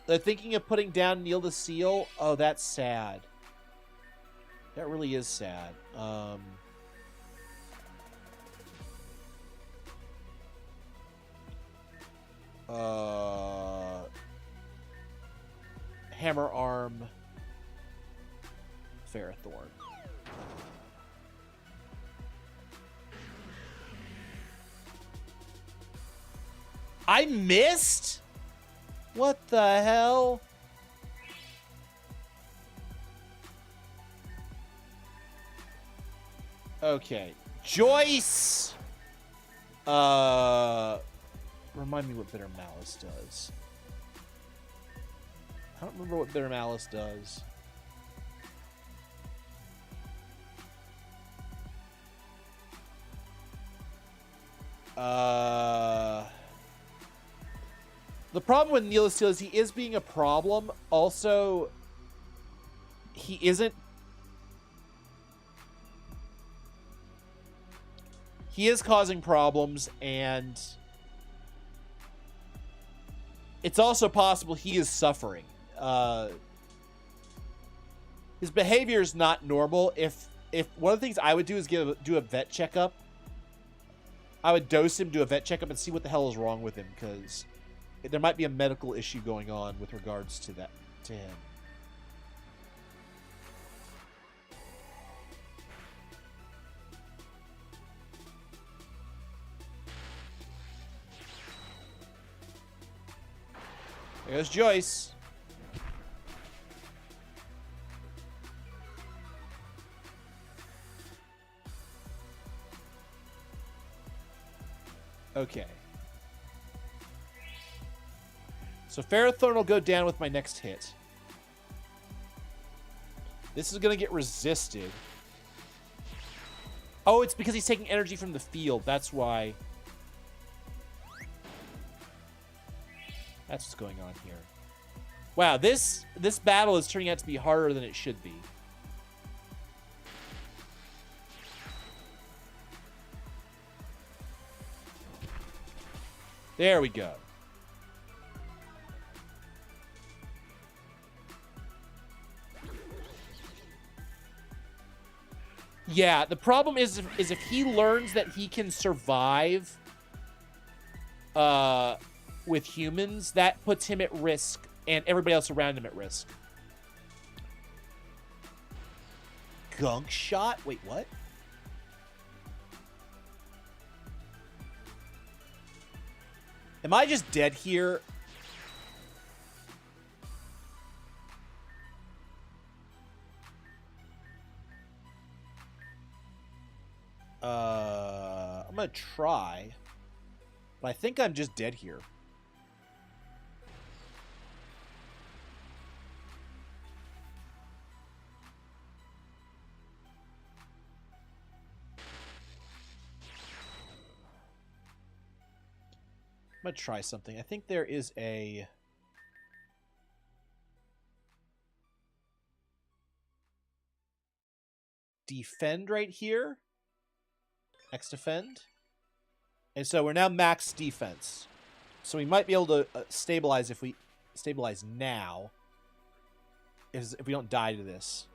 They're thinking of putting down Neil the Seal. Oh, that's sad. That really is sad. Hammer Arm. Ferrothorn. I missed? What the hell? Okay. Joyce! Remind me what Bitter Malice does. I don't remember what Bitter Malice does. The problem with Neil Steel is he is being a problem. Also, he isn't. He is causing problems, and it's also possible he is suffering. His behavior is not normal. If one of the things I would do is do a vet checkup. I would dose him, do a vet checkup, and see what the hell is wrong with him, because there might be a medical issue going on with regards to him. There goes Joyce. Okay. So Ferrothorn will go down with my next hit. This is going to get resisted. Oh, it's because he's taking energy from the field. That's why. That's what's going on here. Wow, this battle is turning out to be harder than it should be. There we go. Yeah, the problem is if he learns that he can survive with humans, that puts him at risk and everybody else around him at risk. Gunk shot? Wait, what? Am I just dead here? I'm gonna try, but I think I'm just dead here. I'm gonna try something. I think there is a... defend right here. X defend. And so we're now max defense. So we might be able to stabilize if we stabilize now. If we don't die to this.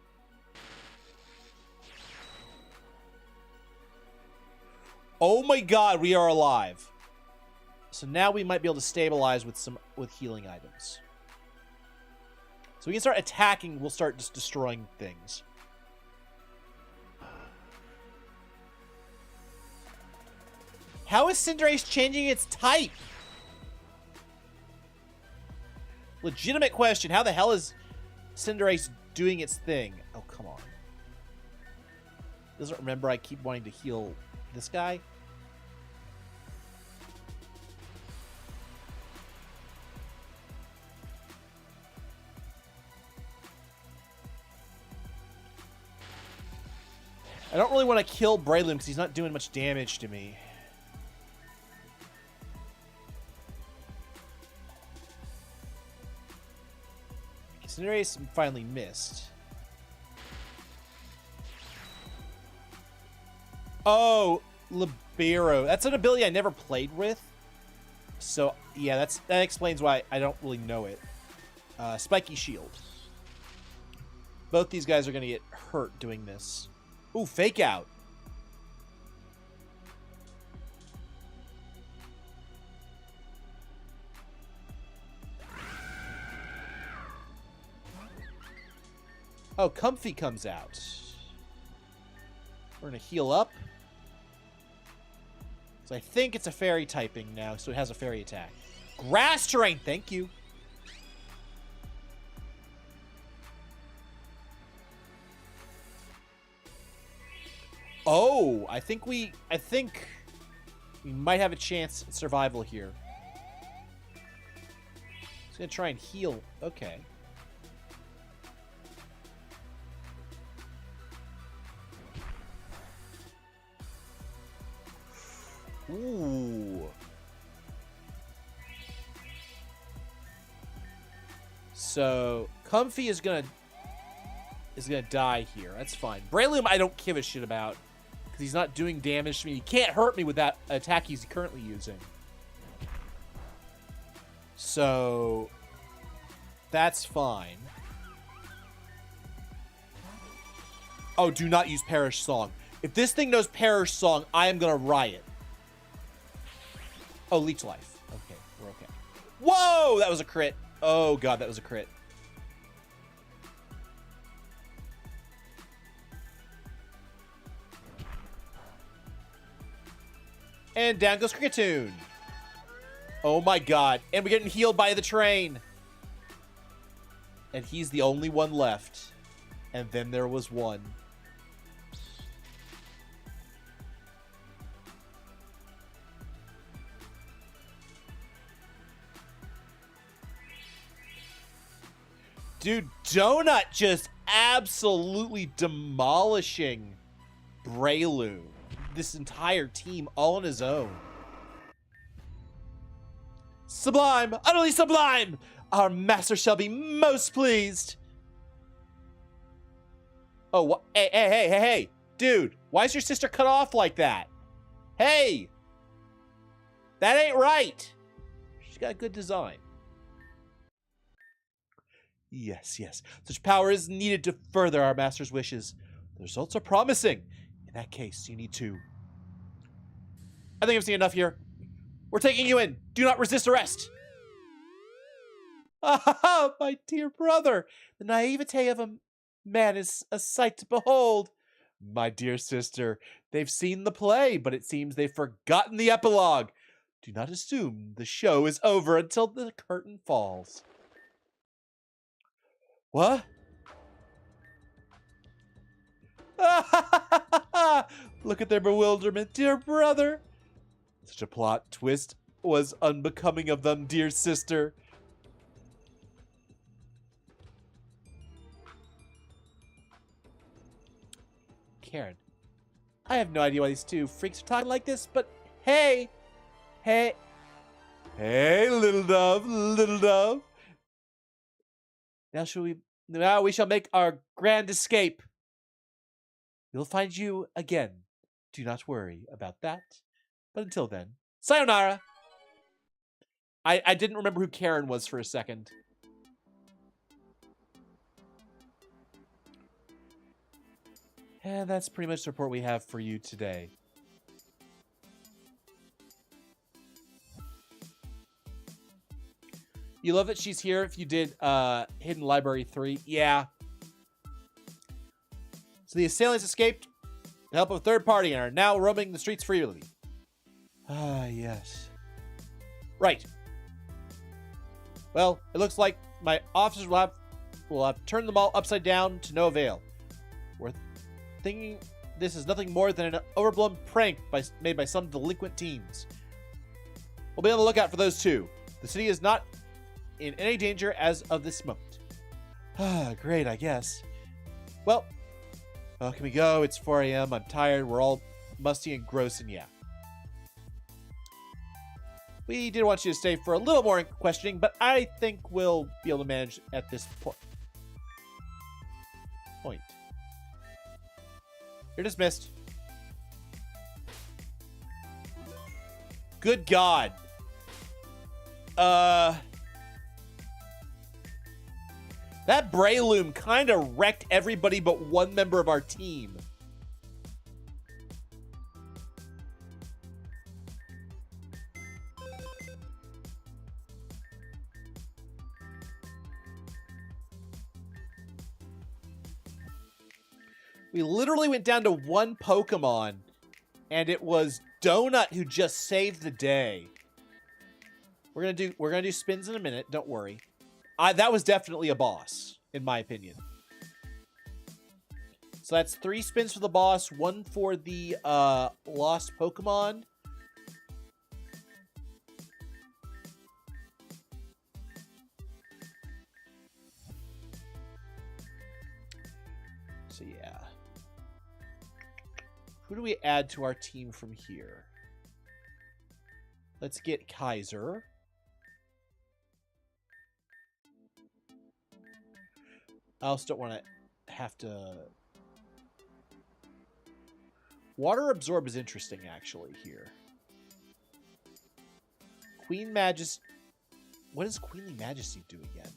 Oh my god, we are alive. So now we might be able to stabilize with healing items. So we can start attacking, we'll start just destroying things. How is Cinderace changing its type? Legitimate question. How the hell is Cinderace doing its thing? Oh, come on. Doesn't remember I keep wanting to heal this guy? I don't really want to kill Breloom because he's not doing much damage to me. Cinderace finally missed. Oh, Libero. That's an ability I never played with. So, yeah, that explains why I don't really know it. Spiky Shield. Both these guys are going to get hurt doing this. Ooh, Fake Out. Oh, Comfy comes out. We're going to heal up. So I think it's a fairy typing now, so it has a fairy attack. Grass terrain, thank you. Oh, I think we might have a chance at survival here. He's going to try and heal. Okay. Ooh. So, Comfy is gonna die here. That's fine. Breloom I don't give a shit about because he's not doing damage to me. He can't hurt me with that attack he's currently using. So, that's fine. Oh, do not use Perish Song. If this thing knows Perish Song, I am gonna riot. Oh, Leech Life. Okay, we're okay. Whoa, that was a crit. Oh, God, that was a crit. And down goes Kricketune. Oh, my God. And we're getting healed by the train. And he's the only one left. And then there was one. Dude, Donut just absolutely demolishing Breloom. This entire team all on his own. Sublime! Utterly sublime! Our master shall be most pleased. Oh, hey. Dude, why is your sister cut off like that? Hey! That ain't right. She's got good design. Yes. Such power is needed to further our master's wishes. The results are promising. In that case, you need to... I think I've seen enough here. We're taking you in. Do not resist arrest. Ah, my dear brother. The naivete of a man is a sight to behold. My dear sister, they've seen the play, but it seems they've forgotten the epilogue. Do not assume the show is over until the curtain falls. What? Look at their bewilderment, dear brother. Such a plot twist was unbecoming of them, dear sister. Karen, I have no idea why these two freaks are talking like this, but hey, little dove. Now we shall make our grand escape. We'll find you again. Do not worry about that. But until then, sayonara. I didn't remember who Karen was for a second. And that's pretty much the report we have for you today. You love that she's here if you did Hidden Library 3. Yeah. So the assailants escaped with the help of a third party and are now roaming the streets freely. Ah, yes. Right. Well, it looks like my officers will have turned them all upside down to no avail. We're thinking this is nothing more than an overblown prank made by some delinquent teens. We'll be on the lookout for those two. The city is not in any danger as of this moment. Ah, great, I guess. Well, can we go? It's 4 a.m. I'm tired. We're all musty and gross, and yeah. We did want you to stay for a little more questioning, but I think we'll be able to manage at this point. You're dismissed. Good God. That Breloom kind of wrecked everybody but one member of our team. We literally went down to one Pokemon, and it was Donut who just saved the day. We're gonna do spins in a minute. Don't worry. That was definitely a boss, in my opinion. So that's 3 spins for the boss, 1 for the lost Pokemon. So yeah. Who do we add to our team from here? Let's get Kaiser. I also don't want to have to... Water Absorb is interesting, actually, here. Queen Majesty... What does Queenly Majesty do again?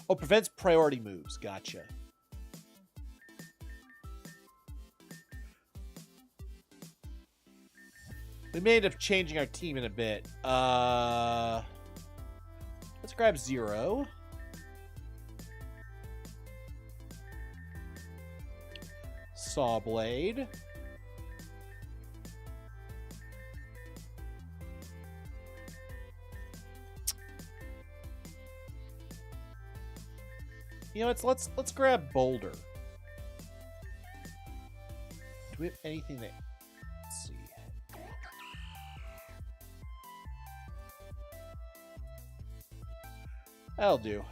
Oh, prevents priority moves. Gotcha. We may end up changing our team in a bit. Let's grab Zero. Sawblade. You know, let's grab Boulder. Do we have anything that... Let's see. That'll do.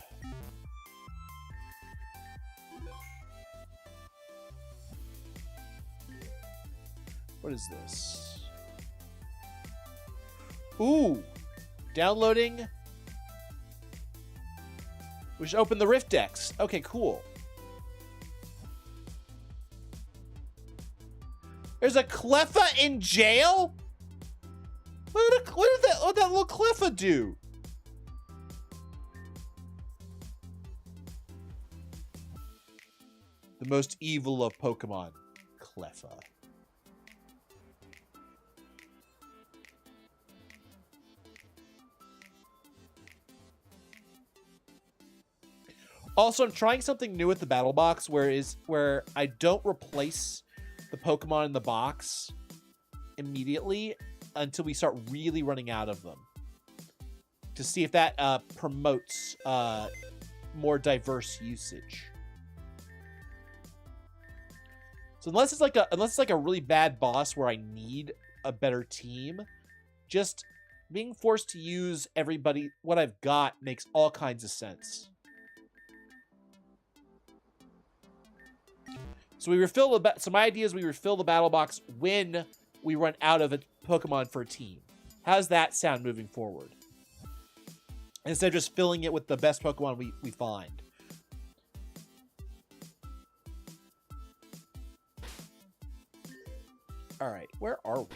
What is this? Ooh. Downloading. We should open the Rift decks. Okay, cool. There's a Cleffa in jail? What did that little Cleffa do? The most evil of Pokemon. Cleffa. Also, I'm trying something new with the battle box where I don't replace the Pokemon in the box immediately until we start really running out of them, to see if that promotes more diverse usage. So unless it's like a really bad boss where I need a better team, just being forced to use what I've got makes all kinds of sense. So so my idea is we refill the battle box when we run out of a Pokemon for a team. How's that sound moving forward? Instead of just filling it with the best Pokemon we find. All right, where are we?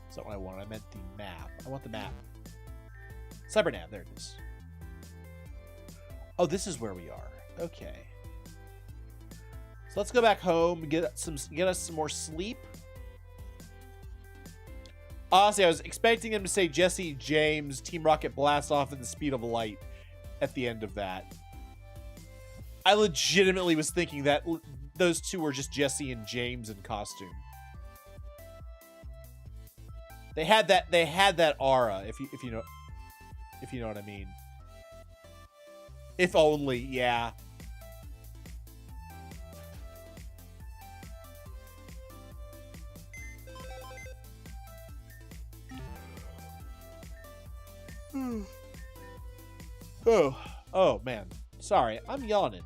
That's not what I want. I meant the map. I want the map. Cybernav, there it is. Oh, this is where we are. Okay. So let's go back home and get us some more sleep. Honestly, I was expecting him to say Jesse James, Team Rocket blast off at the speed of light at the end of that. I legitimately was thinking that those two were just Jesse and James in costume. They had that aura, if you know what I mean. If only, yeah. Oh man. Sorry, I'm yawning.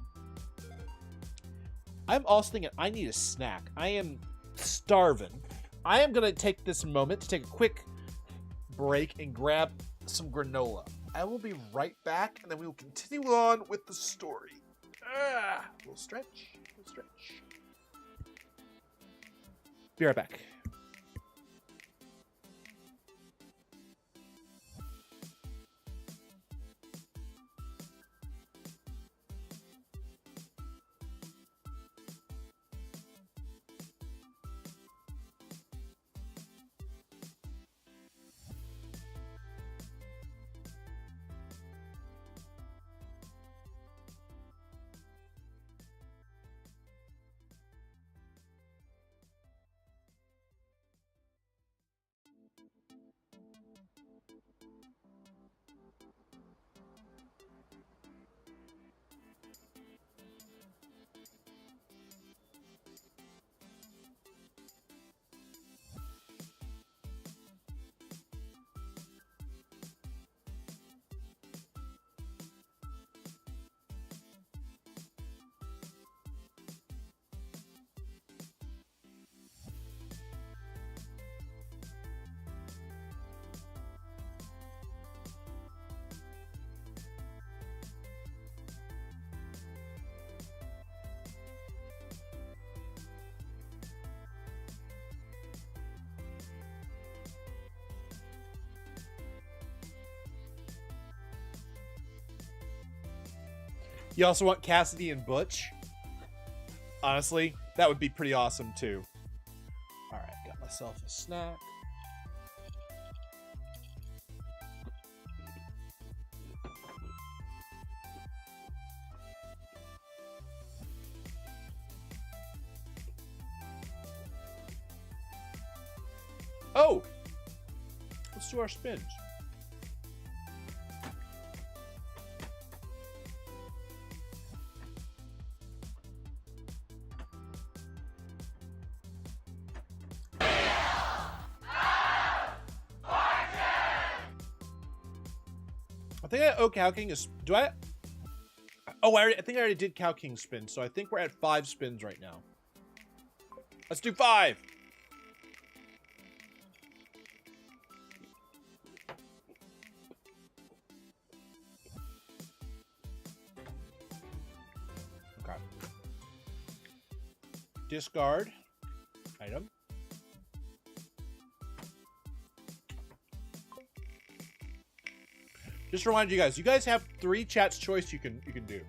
I'm also thinking I need a snack. I am starving. I am gonna take this moment to take a quick break and grab some granola. I will be right back, and then we will continue on with the story. A little stretch. Be right back. You also want Cassidy and Butch? Honestly, that would be pretty awesome too. All right, got myself a snack. Oh! Let's do our spins. I think I oak howking is. Do I? Oh, I think I already did Cow King spin, so I think we're at 5 spins right now. Let's do 5. Okay. Discard item. Just to remind you guys have 3 chat's choice you can do.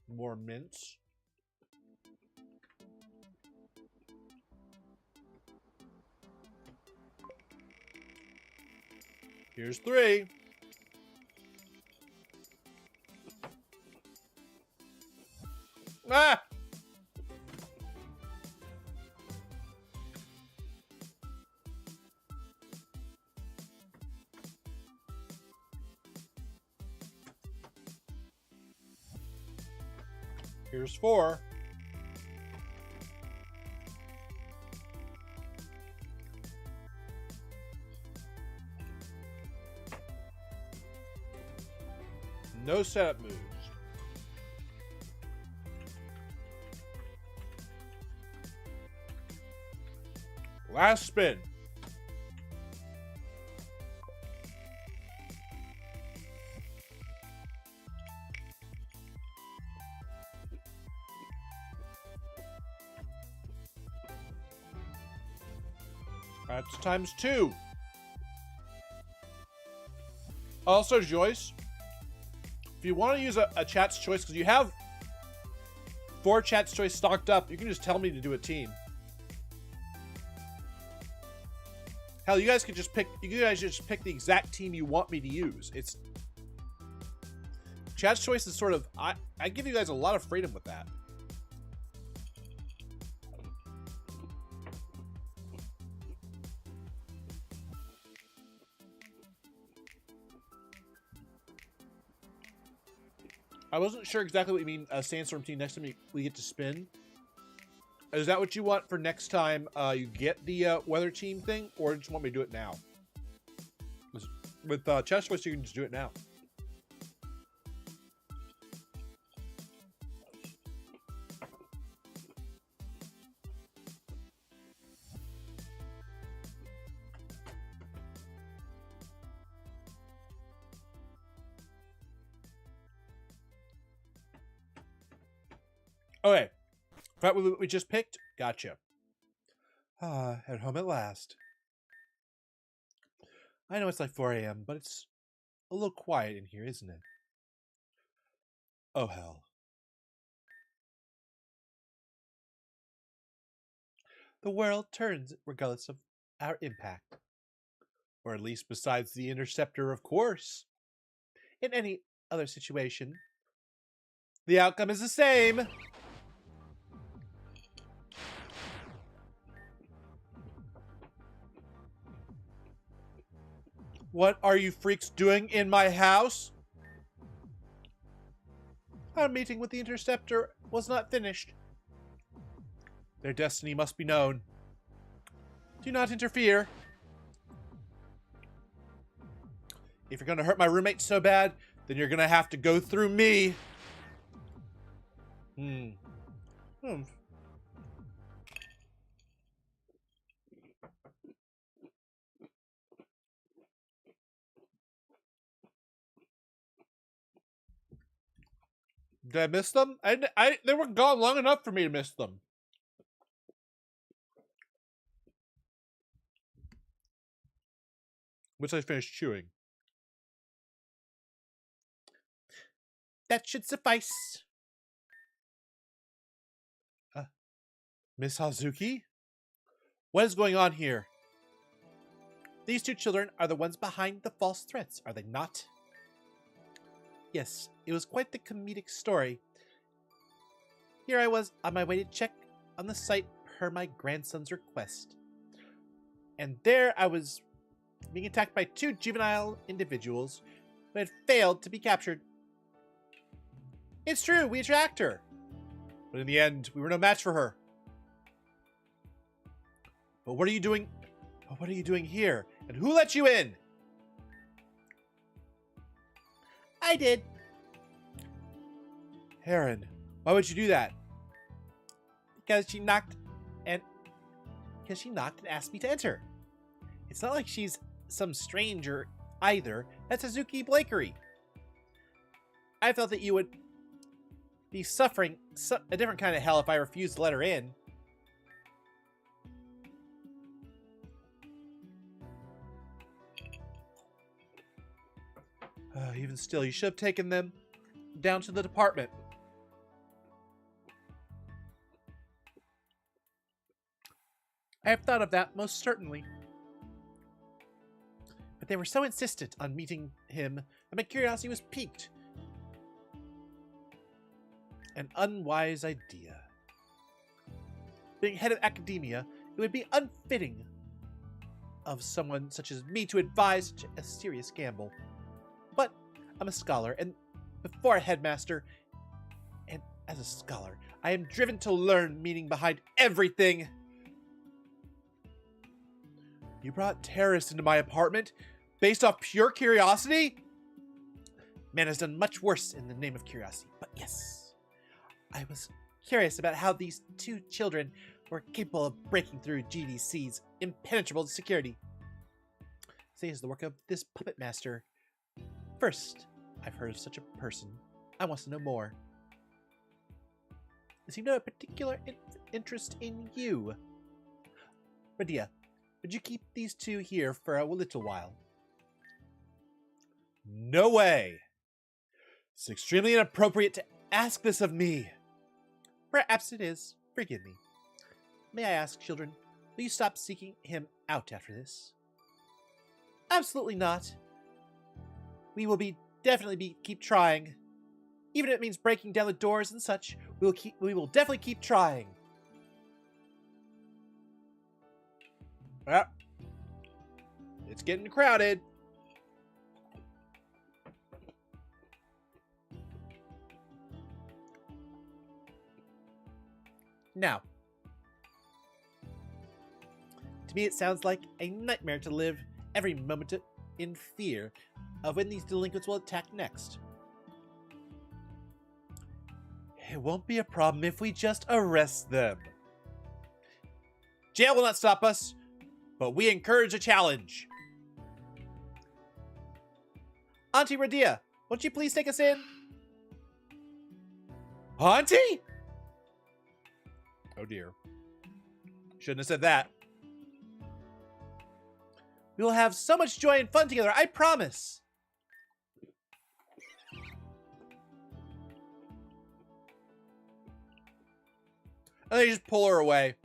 More mints. Here's 3. Ah! Here's 4. No setup moves. Last spin. That's times 2. Also, Joyce, if you want to use a chat's choice, because you have 4 chat's choice stocked up, you can just tell me to do a team. Hell, you guys could just pick. You guys just pick the exact team you want me to use. It's chat's choice is sort of. I give you guys a lot of freedom with that. I wasn't sure exactly what you mean. Sandstorm team. Next time we get to spin. Is that what you want for next time you get the weather team thing, or just want me to do it now? With chest choice, you can just do it now. Okay. Right, we just picked? Gotcha. Ah, at home at last. I know it's like 4 a.m., but it's a little quiet in here, isn't it? Oh, hell. The world turns regardless of our impact. Or at least besides the interceptor, of course. In any other situation, the outcome is the same. What are you freaks doing in my house? Our meeting with the Interceptor was not finished. Their destiny must be known. Do not interfere. If you're going to hurt my roommate so bad, then you're going to have to go through me. Did I miss them? They were gone long enough for me to miss them. Once I finished chewing. That should suffice. Miss Hazuki? What is going on here? These 2 children are the ones behind the false threats, are they not? Yes, it was quite the comedic story. Here I was on my way to check on the site per my grandson's request. And there I was being attacked by 2 juvenile individuals who had failed to be captured. It's true, we tracked her. But in the end, we were no match for her. But what are you doing? What are you doing here? And who let you in? I did. Heron, why would you do that? Because she knocked and asked me to enter. It's not like she's some stranger either. That's Azuki Blakery. I felt that you would be suffering a different kind of hell if I refused to let her in. Even still, you should have taken them down to the department. I have thought of that, most certainly. But they were so insistent on meeting him that my curiosity was piqued. An unwise idea. Being head of academia, it would be unfitting of someone such as me to advise such a serious gamble. But I'm a scholar, and before a headmaster, and as a scholar, I am driven to learn meaning behind everything. You brought terrorists into my apartment based off pure curiosity? Man has done much worse in the name of curiosity, but yes. I was curious about how these two children were capable of breaking through GDC's impenetrable security. Say it's the work of this puppet master. First, I've heard of such a person. I want to know more. Does he know a particular interest in you? Radia, would you keep these two here for a little while? No way! It's extremely inappropriate to ask this of me. Perhaps it is. Forgive me. May I ask, children, will you stop seeking him out after this? Absolutely not. We will definitely keep trying. Even if it means breaking down the doors and such, we will definitely keep trying. Well, it's getting crowded. Now, to me it sounds like a nightmare to live every moment in fear of when these delinquents will attack next. It won't be a problem if we just arrest them. Jail will not stop us, but we encourage a challenge. Auntie Radia, won't you please take us in? Auntie? Oh dear. Shouldn't have said that. We will have so much joy and fun together, I promise. And they just pull her away.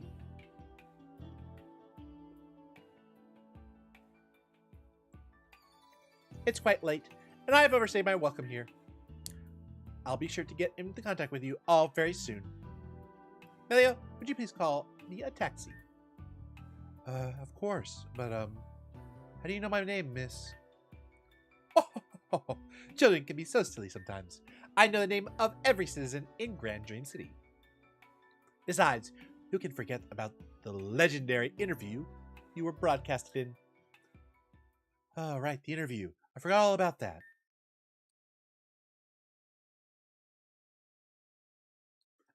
It's quite late, and I have overstayed my welcome here. I'll be sure to get into contact with you all very soon. Melia, would you please call me a taxi? Of course, but, how do you know my name, miss? Oh, children can be so silly sometimes. I know the name of every citizen in Grand Dream City. Besides, who can forget about the legendary interview you were broadcasted in? Oh, right, the interview. I forgot all about that.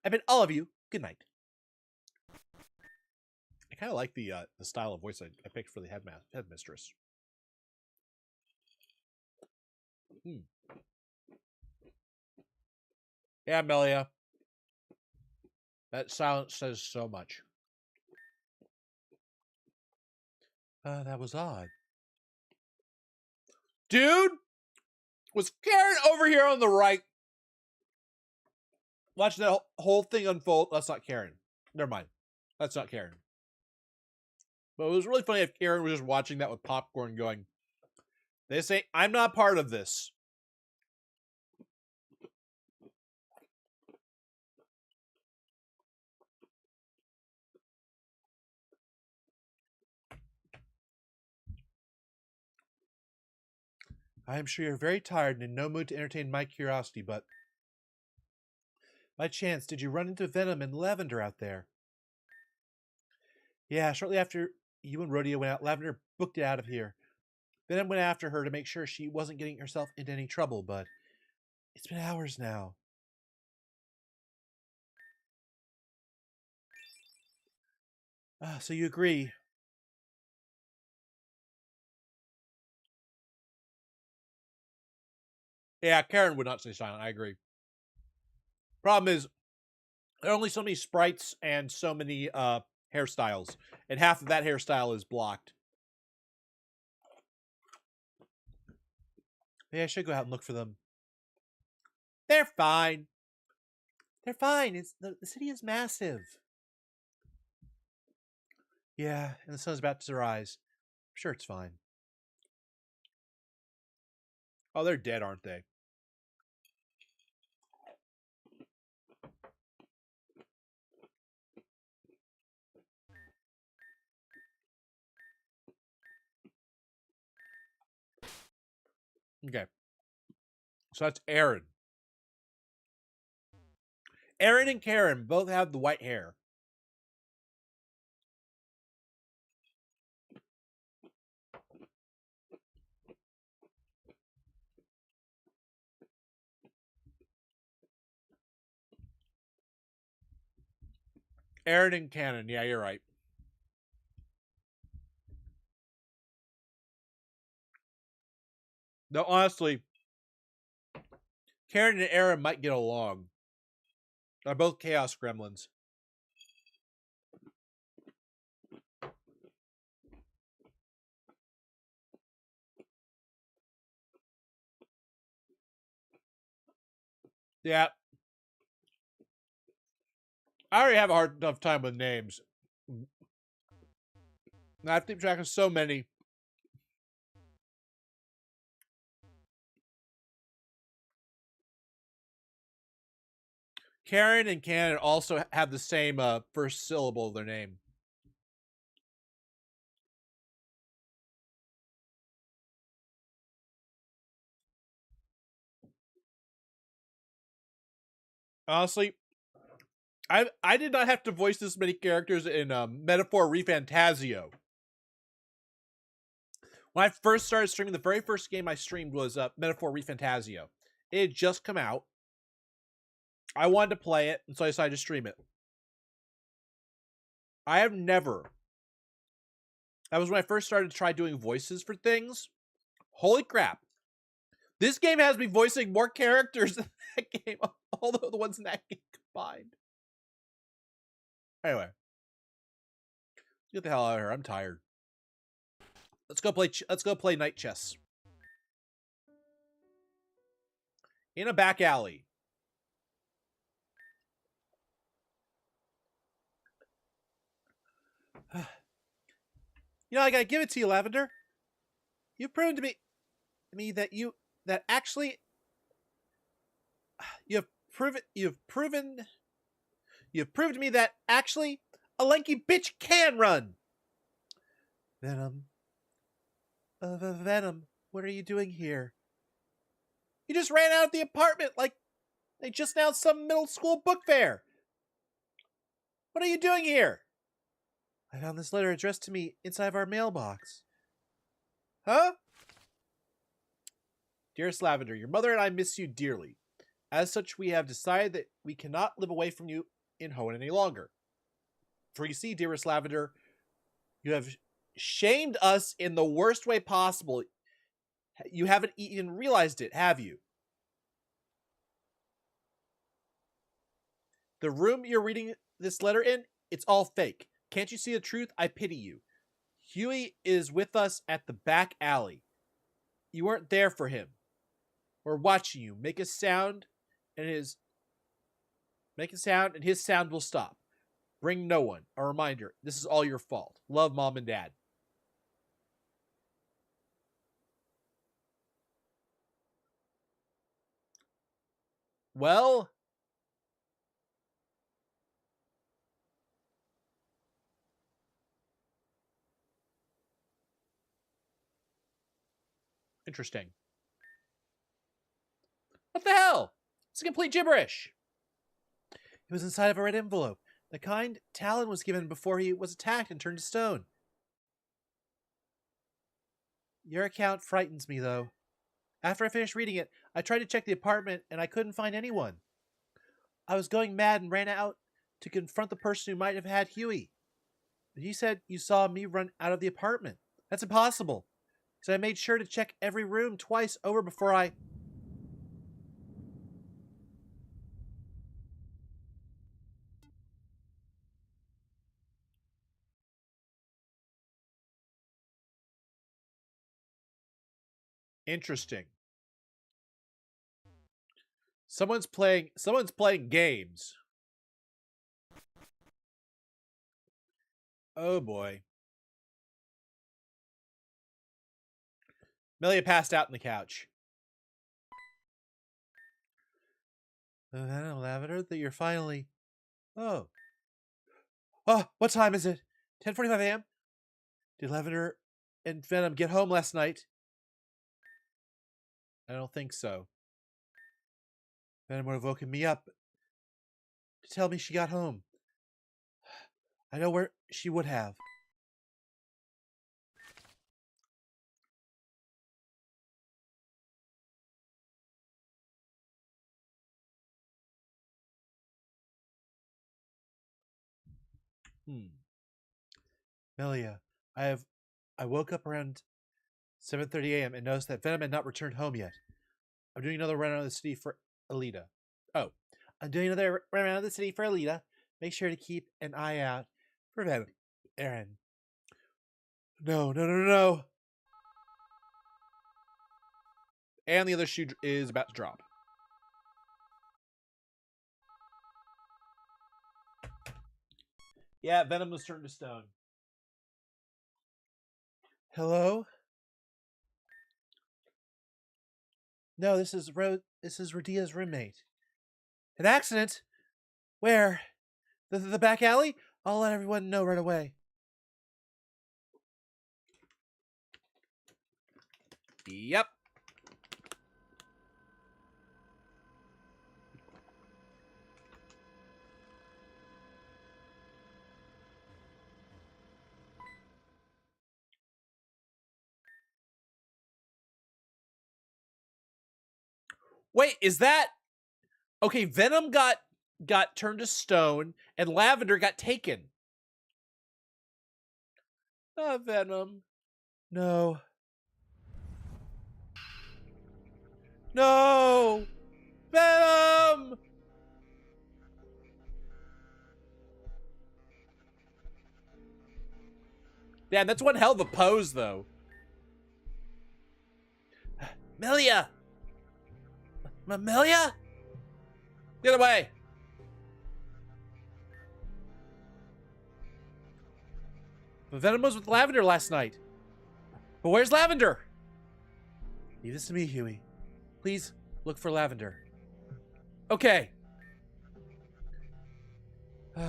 I bid all of you good night. I kind of like the style of voice I picked for the headmistress. Yeah, Melia. That silence says so much. That was odd. Dude! Was Karen over here on the right? Watching that whole thing unfold. That's not Karen. Never mind. That's not Karen. But it was really funny if Karen was just watching that with popcorn going, they say, I'm not part of this. I am sure you're very tired and in no mood to entertain my curiosity, but by chance, did you run into Venom and Lavender out there? Yeah, shortly after you and Rodeo went out. Lavender booked it out of here. Then I went after her to make sure she wasn't getting herself into any trouble, but it's been hours now. So you agree? Yeah, Karen would not stay silent. I agree. Problem is, there are only so many sprites and so many hairstyles, and half of that hairstyle is blocked. Maybe I should go out and look for them. They're fine. They're fine. It's the city is massive. Yeah, and the sun's about to rise. I'm sure it's fine. Oh, they're dead, aren't they? Okay. So that's Aaron. Aaron and Karen both have the white hair. Aaron and Cannon. Yeah, you're right. No, honestly, Karen and Aaron might get along. They're both Chaos Gremlins. Yeah. I already have a hard enough time with names. I have to keep track of so many. Karen and Cannon also have the same first syllable of their name. Honestly, I did not have to voice this many characters in Metaphor Refantasio. When I first started streaming, the very first game I streamed was Metaphor Refantasio. It had just come out. I wanted to play it, and so I decided to stream it. I have never. That was when I first started to try doing voices for things. Holy crap. This game has me voicing more characters than that game, although the ones in that game combined. Anyway. Get the hell out of here. I'm tired. Let's go play night chess. In a back alley. You know, I gotta give it to you, Lavender. You've proven to me that you've proven to me that actually a lanky bitch can run. Venom. Venom, what are you doing here? You just ran out of the apartment like they just announced some middle school book fair. What are you doing here? I found this letter addressed to me inside of our mailbox. Huh? Dearest Lavender, your mother and I miss you dearly. As such, we have decided that we cannot live away from you in Hoenn any longer. For you see, dearest Lavender, you have shamed us in the worst way possible. You haven't even realized it, have you? The room you're reading this letter in, it's all fake. Can't you see the truth? I pity you. Huey is with us at the back alley. You weren't there for him. We're watching you. Make a sound, and his sound will stop. Bring no one. A reminder, this is all your fault. Love, Mom and Dad. Well, interesting. What the hell? It's complete gibberish. It was inside of a red envelope. The kind Talon was given before he was attacked and turned to stone. Your account frightens me, though. After I finished reading it, I tried to check the apartment, and I couldn't find anyone. I was going mad and ran out to confront the person who might have had Huey. But you said you saw me run out of the apartment. That's impossible. So I made sure to check every room twice over before I... Interesting. Someone's playing games. Oh boy. Melia passed out on the couch. Lavender, that you're finally... Oh. Oh, what time is it? 10:45 a.m.? Did Lavender and Venom get home last night? I don't think so. Venom would have woken me up to tell me she got home. I know where she would have. Melia, I woke up around 7:30 a.m. and noticed that Venom had not returned home yet. I'm doing another run around the city for Alita. Oh, I'm doing another run around the city for Alita. Make sure to keep an eye out for Venom. Aaron. No. And the other shoe is about to drop. Yeah, Venom was turned to stone. Hello? No, this is Rodia's roommate. An accident? Where? The back alley? I'll let everyone know right away. Yep. Wait, is that... Okay, Venom got turned to stone, and Lavender got taken. Venom. No. No! Venom! Damn, that's one hell of a pose, though. Melia! Melia? The other way! But Venom was with Lavender last night. But where's Lavender? Leave this to me, Huey. Please look for Lavender. Okay.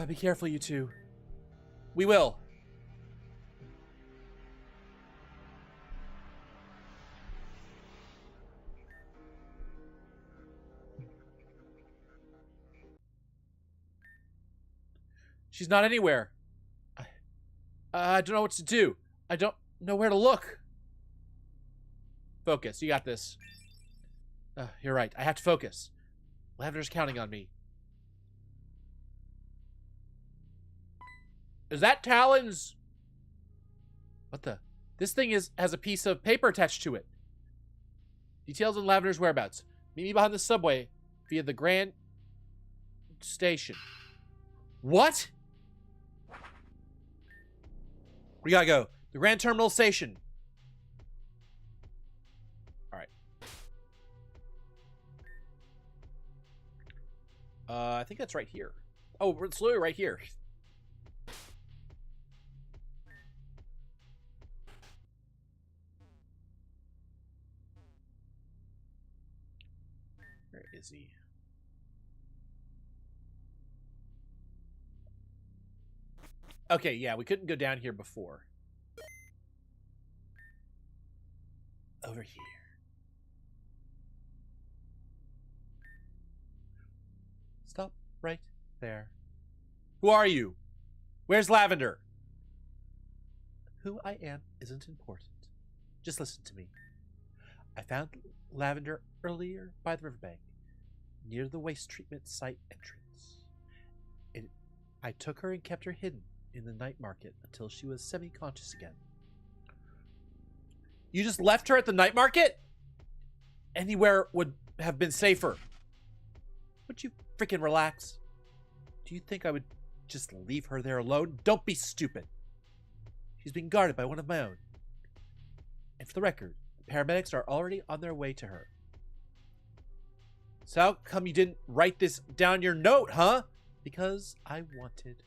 Be careful, you two. We will. She's not anywhere. I don't know what to do. I don't know where to look. Focus. You got this. You're right. I have to focus. Lavender's counting on me. Is that Talon's... What the... This thing has a piece of paper attached to it. Details on Lavender's whereabouts. Meet me behind the subway via the Grand Station. What? We gotta go. The Grand Terminal Station. Alright. I think that's right here. Oh, it's literally right here. Where is he? Okay, yeah, we couldn't go down here before. Over here. Stop right there. Who are you? Where's Lavender? Who I am isn't important. Just listen to me. I found Lavender earlier by the riverbank, near the waste treatment site entrance. I took her and kept her hidden in the night market until she was semi-conscious again. You just left her at the night market? Anywhere would have been safer. Would you freaking relax? Do you think I would just leave her there alone? Don't be stupid. She's being guarded by one of my own. And for the record, the paramedics are already on their way to her. So how come you didn't write this down your note, huh? Because I wanted.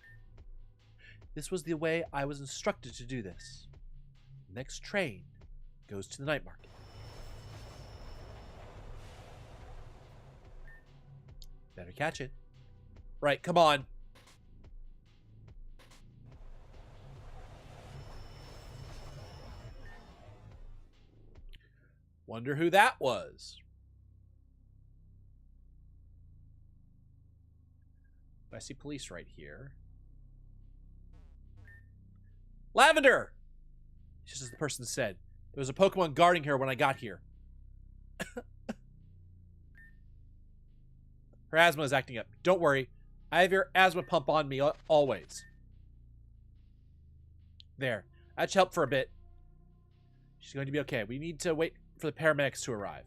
This was the way I was instructed to do this. The next train goes to the night market. Better catch it. Right, come on. Wonder who that was. I see police right here. Lavender! Just as the person said. There was a Pokemon guarding her when I got here. Her asthma is acting up. Don't worry. I have your asthma pump on me always. There. That should help for a bit. She's going to be okay. We need to wait for the paramedics to arrive.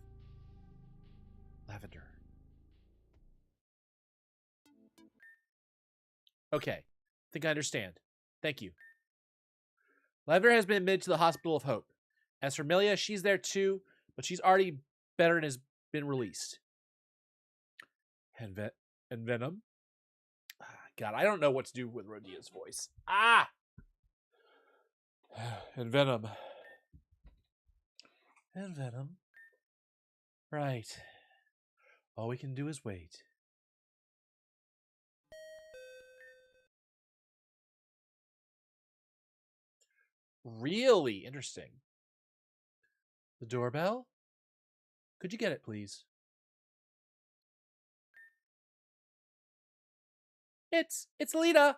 Lavender. Okay. I think I understand. Thank you. Lavender has been admitted to the Hospital of Hope. As for Milia, she's there too, but she's already better and has been released. And Venom? God, I don't know what to do with Rodia's voice. Ah! And Venom. And Venom. Right. All we can do is wait. Really interesting. The doorbell? Could you get it, please? It's Lita.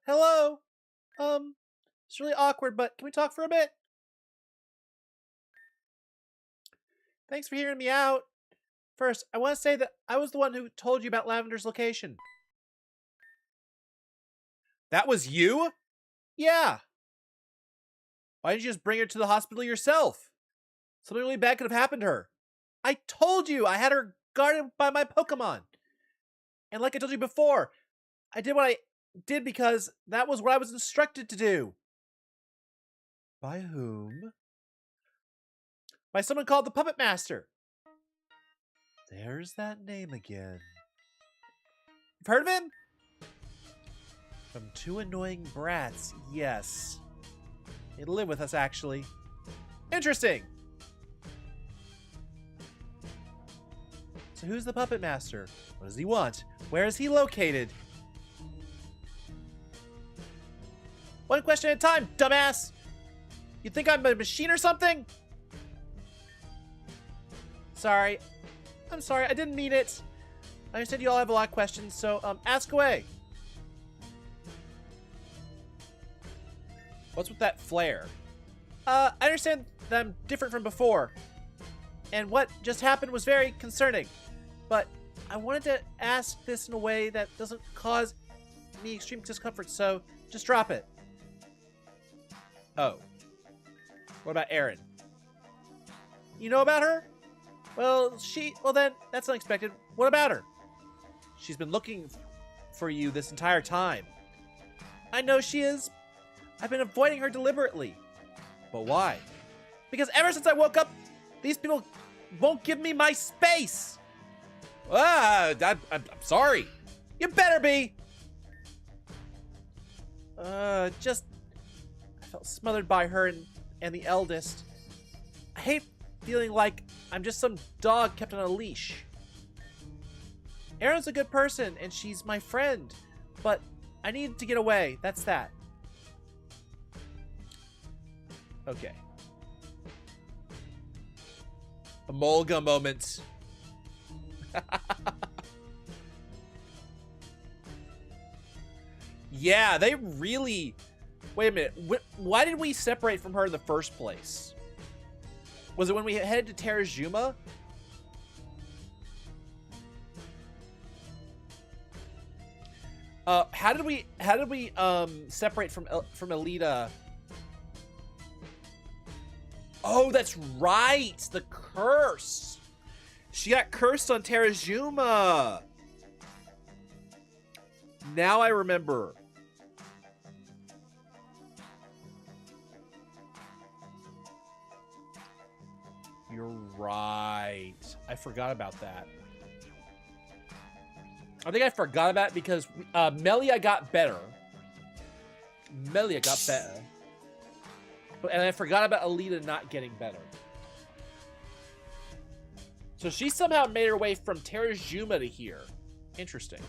Hello. It's really awkward, but can we talk for a bit? Thanks for hearing me out. First, I want to say that I was the one who told you about Lavender's location. That was you? Yeah. Why didn't you just bring her to the hospital yourself? Something really bad could have happened to her. I told you I had her guarded by my Pokemon. And like I told you before, I did what I did because that was what I was instructed to do. By whom? By someone called the Puppet Master. There's that name again. You've heard of him? From Two Annoying Brats, yes. They live with us, actually. Interesting. So who's the Puppet Master? What does he want? Where is he located? One question at a time, dumbass! You think I'm a machine or something? Sorry. I'm sorry, I didn't mean it. I understand you all have a lot of questions, so ask away. What's with that flare? I understand that I'm different from before. And what just happened was very concerning. But I wanted to ask this in a way that doesn't cause me extreme discomfort, so just drop it. Oh. What about Erin? You know about her? Well, then, that's unexpected. What about her? She's been looking for you this entire time. I know she is. I've been avoiding her deliberately. But why? Because ever since I woke up, these people won't give me my space. I'm sorry. You better be. I felt smothered by her and the eldest. I hate feeling like I'm just some dog kept on a leash. Erin's a good person, and she's my friend. But I needed to get away. That's that. Okay. Emolga moment. Yeah, they really Wait a minute. Why did we separate from her in the first place? Was it when we headed to Terajuma? How did we separate from Alita? Oh, that's right. The curse. She got cursed on Terajuma. Now I remember. You're right. I forgot about that. I think I forgot about it because Melia got better. Melia got better. And I forgot about Alita not getting better. So she somehow made her way from Terajuma to here. Interesting.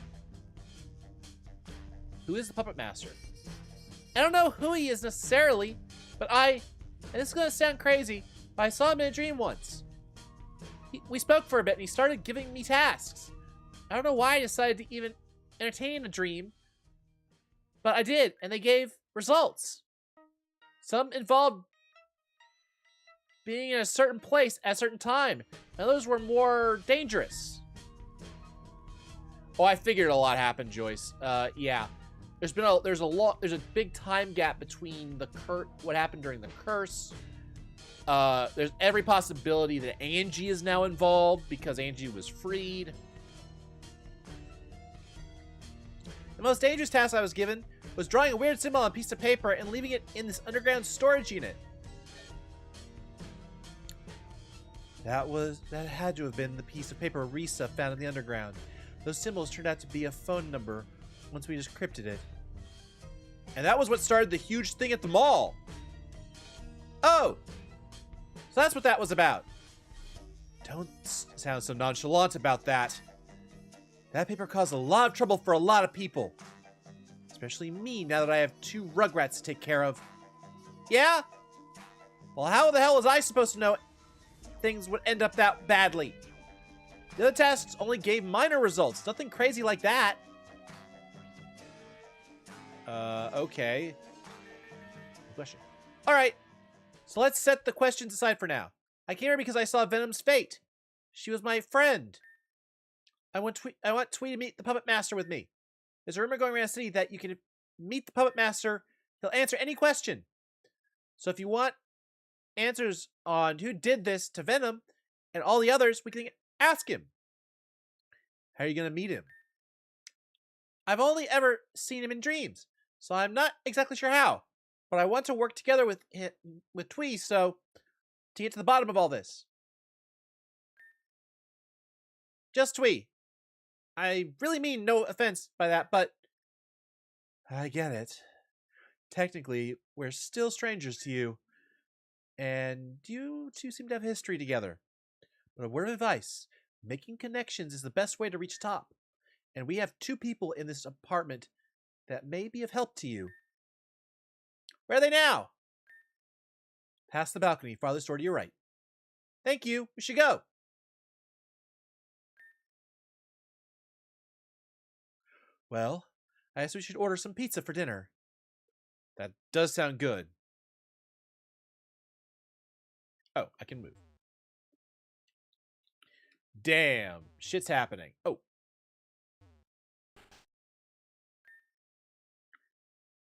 Who is the Puppet Master? I don't know who he is necessarily, but and this is going to sound crazy, but I saw him in a dream once. We spoke for a bit and he started giving me tasks. I don't know why I decided to even entertain a dream, but I did, and they gave results. Some involved being in a certain place at a certain time, and others were more dangerous. Oh, I figured a lot happened, Joyce. Yeah. There's a big time gap between what happened during the curse. There's every possibility that Angie is now involved because Angie was freed. The most dangerous task I was given was drawing a weird symbol on a piece of paper and leaving it in this underground storage unit. That had to have been the piece of paper Risa found in the underground. Those symbols turned out to be a phone number once we decrypted it. And that was what started the huge thing at the mall. Oh! So that's what that was about. Don't sound so nonchalant about that. That paper caused a lot of trouble for a lot of people. Especially me, now that I have 2 Rugrats to take care of. Yeah? Well, how the hell was I supposed to know things would end up that badly? The other tasks only gave minor results. Nothing crazy like that. Okay. Question. Alright. So let's set the questions aside for now. I came here because I saw Venom's fate. She was my friend. I want Twee to meet the Puppet Master with me. There's a rumor going around the city that you can meet the Puppet Master. He'll answer any question. So if you want answers on who did this to Venom and all the others, we can ask him. How are you going to meet him? I've only ever seen him in dreams, so I'm not exactly sure how. But I want to work together with Twee to get to the bottom of all this. Just Twee. I really mean no offense by that, but I get it. Technically, we're still strangers to you, and you two seem to have history together. But a word of advice, making connections is the best way to reach the top. And we have 2 people in this apartment that may be of help to you. Where are they now? Past the balcony, farthest door to your right. Thank you. We should go. Well, I guess we should order some pizza for dinner. That does sound good. Oh, I can move. Damn, shit's happening. Oh.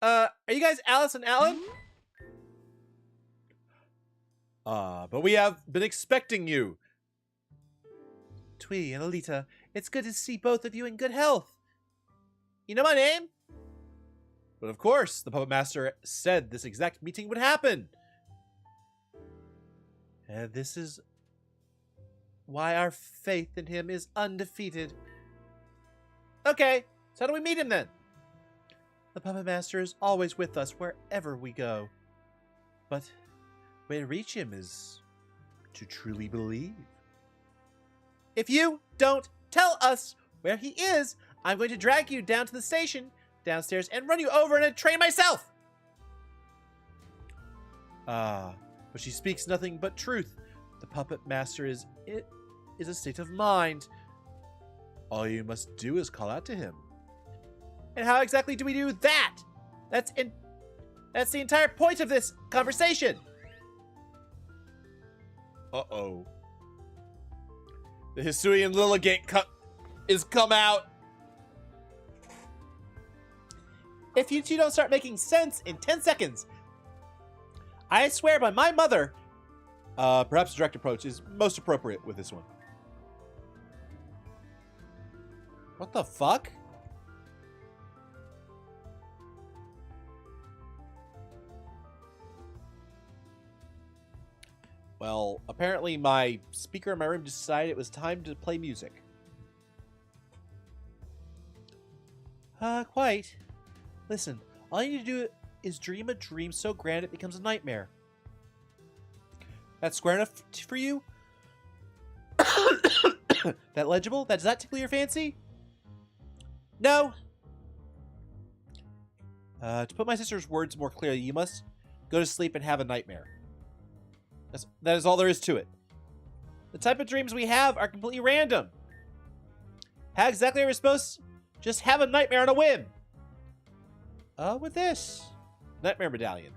Are you guys Alice and Alan? But we have been expecting you. Twee and Alita, it's good to see both of you in good health. You know my name? But of course, the Puppet Master said this exact meeting would happen. And this is why our faith in him is undefeated. Okay, so how do we meet him then? The Puppet Master is always with us wherever we go. But the way to reach him is to truly believe. If you don't tell us where he is, I'm going to drag you down to the station, downstairs, and run you over in a train myself! But she speaks nothing but truth. The Puppet Master is a state of mind. All you must do is call out to him. And how exactly do we do that? That's That's the entire point of this conversation. Uh-oh. The Hisuian Lilligate is come out. If you two don't start making sense in 10 seconds, I swear by my mother, perhaps direct approach is most appropriate with this one. What the fuck? Well, apparently my speaker in my room decided it was time to play music. Quite. Listen, all you need to do is dream a dream so grand it becomes a nightmare. That's square enough for you? That legible? Does that tickle your fancy? No. To put my sister's words more clearly, you must go to sleep and have a nightmare. That is all there is to it. The type of dreams we have are completely random. How exactly are we supposed to just have a nightmare on a whim? With this. Nightmare medallion.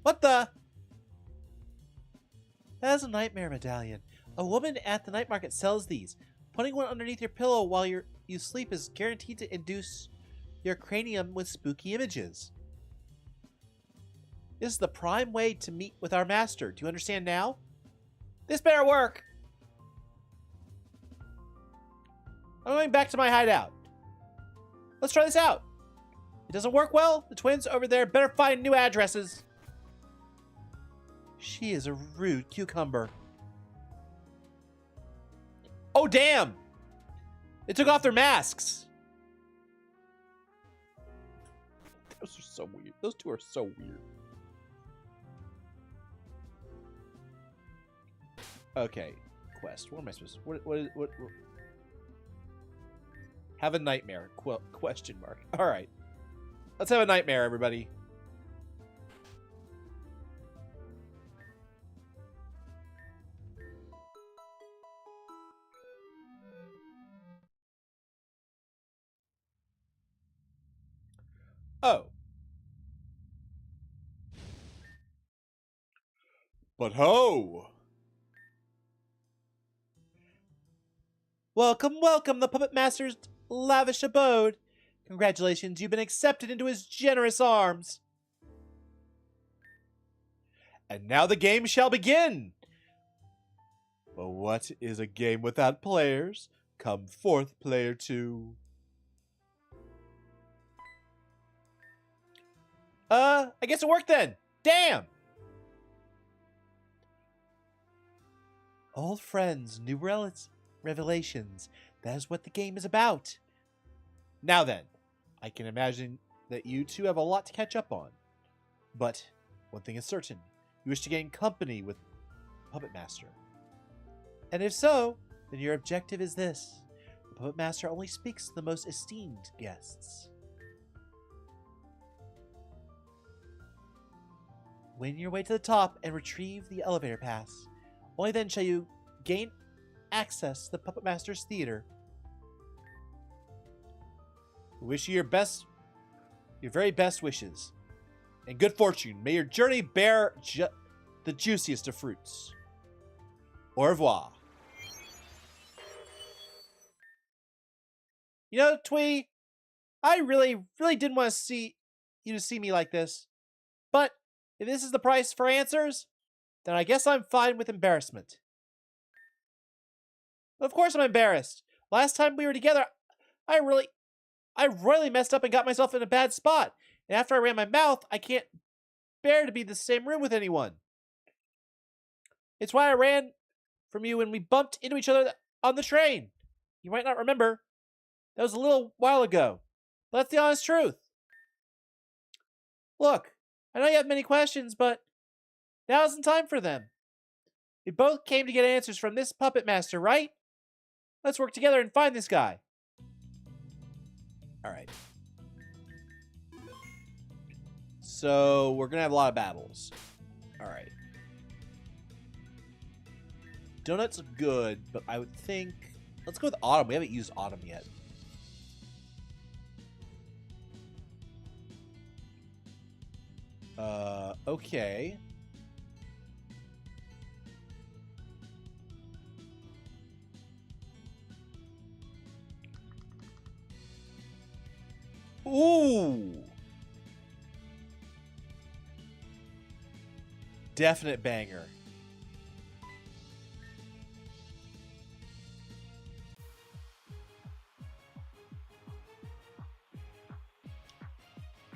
What the? That is a nightmare medallion. A woman at the night market sells these. Putting one underneath your pillow while you sleep is guaranteed to induce your cranium with spooky images. This is the prime way to meet with our master. Do you understand now? This better work. I'm going back to my hideout. Let's try this out. If it doesn't work well, the twins over there better find new addresses. She is a rude cucumber. Oh, damn. They took off their masks. Those are so weird. Those two are so weird. Okay, quest. What am I supposed to... What? Have a nightmare. Question mark. All right. Let's have a nightmare, everybody. Oh. But ho! Welcome, welcome, the Puppet Master's lavish abode. Congratulations, you've been accepted into his generous arms. And now the game shall begin. But what is a game without players? Come forth, player two. I guess it worked then. Damn! Old friends, new revelations. That is what the game is about. Now then, I can imagine that you two have a lot to catch up on. But one thing is certain. You wish to gain company with Puppet Master. And if so, then your objective is this. The Puppet Master only speaks to the most esteemed guests. Win your way to the top and retrieve the elevator pass. Only then shall you gain access to the Puppet Master's theater. We wish you your very best wishes. And good fortune. May your journey bear the juiciest of fruits. Au revoir. You know, Twee, I really didn't want to see you to see me like this. But if this is the price for answers, then I guess I'm fine with embarrassment. Of course I'm embarrassed. Last time we were together, I royally messed up and got myself in a bad spot. And after I ran my mouth, I can't bear to be in the same room with anyone. It's why I ran from you when we bumped into each other on the train. You might not remember. That was a little while ago. But that's the honest truth. Look, I know you have many questions, but now isn't time for them. We both came to get answers from this Puppet Master, right? Let's work together and find this guy. Alright. So, we're going to have a lot of battles. Alright. Donut's good, but I would think... Let's go with Autumn. We haven't used Autumn yet. Okay. Ooh. Definite banger.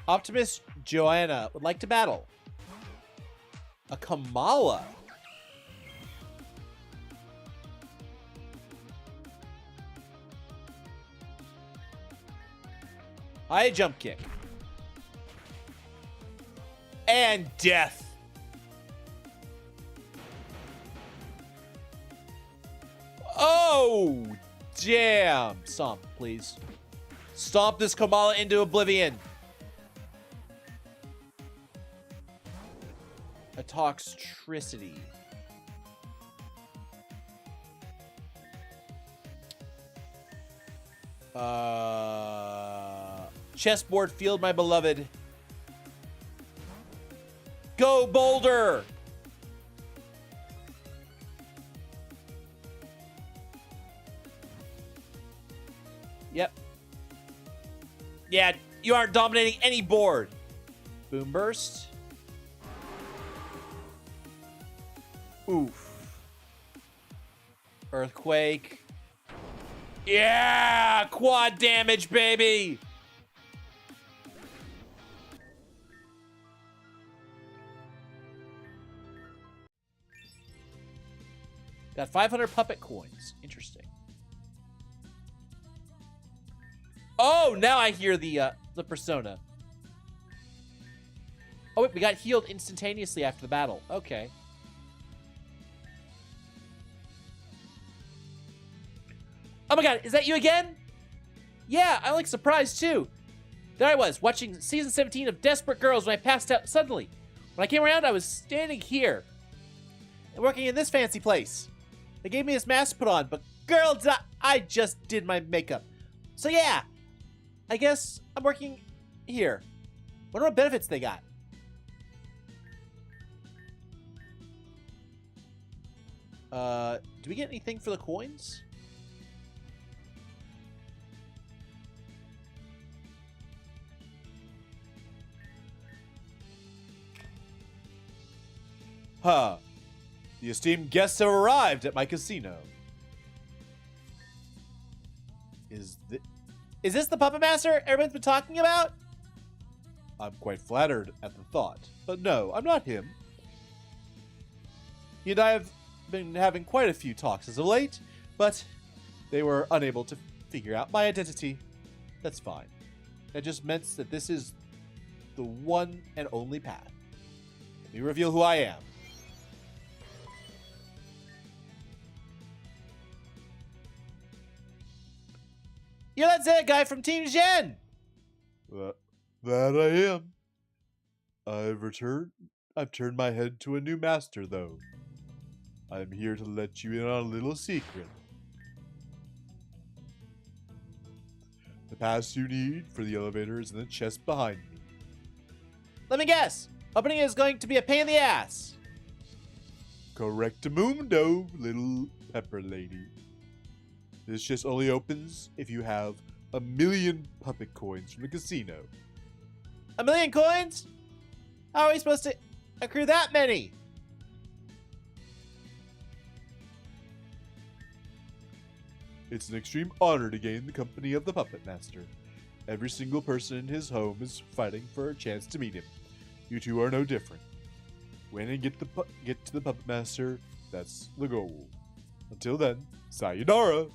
Optimus Joanna would like to battle. A Kamala. High jump kick. And death. Oh, damn. Stomp, please. Stomp this Kamala into oblivion. A Toxtricity. Chessboard field, my beloved. Go, Boulder! Yep. Yeah, you aren't dominating any board. Boom burst. Oof. Earthquake. Yeah! Quad damage, baby! Got 500 puppet coins. Interesting. Oh, now I hear the persona. Oh, wait, we got healed instantaneously after the battle. Okay. Oh my god, is that you again? Yeah, I'm like surprised too. There I was, watching season 17 of Desperate Girls when I passed out suddenly. When I came around, I was standing here and working in this fancy place. They gave me this mask to put on, but girl, I just did my makeup. So yeah, I guess I'm working here. Wonder what benefits they got. Do we get anything for the coins? Huh. The esteemed guests have arrived at my casino. Is this the Puppet Master everyone's been talking about? I'm quite flattered at the thought, but no, I'm not him. He and I have been having quite a few talks as of late, but they were unable to figure out my identity. That's fine. That just meant that this is the one and only path. Let me reveal who I am. You're that Zed guy from Team Gen! That I am. I've returned. I've turned my head to a new master, though. I'm here to let you in on a little secret. The pass you need for the elevator is in the chest behind me. Let me guess. Opening it is going to be a pain in the ass. Correctamundo, little pepper lady. This chest only opens if you have 1,000,000 puppet coins from the casino. 1,000,000 coins? How are we supposed to accrue that many? It's an extreme honor to gain the company of the Puppet Master. Every single person in his home is fighting for a chance to meet him. You two are no different. Win and get to the Puppet Master. That's the goal. Until then, sayonara.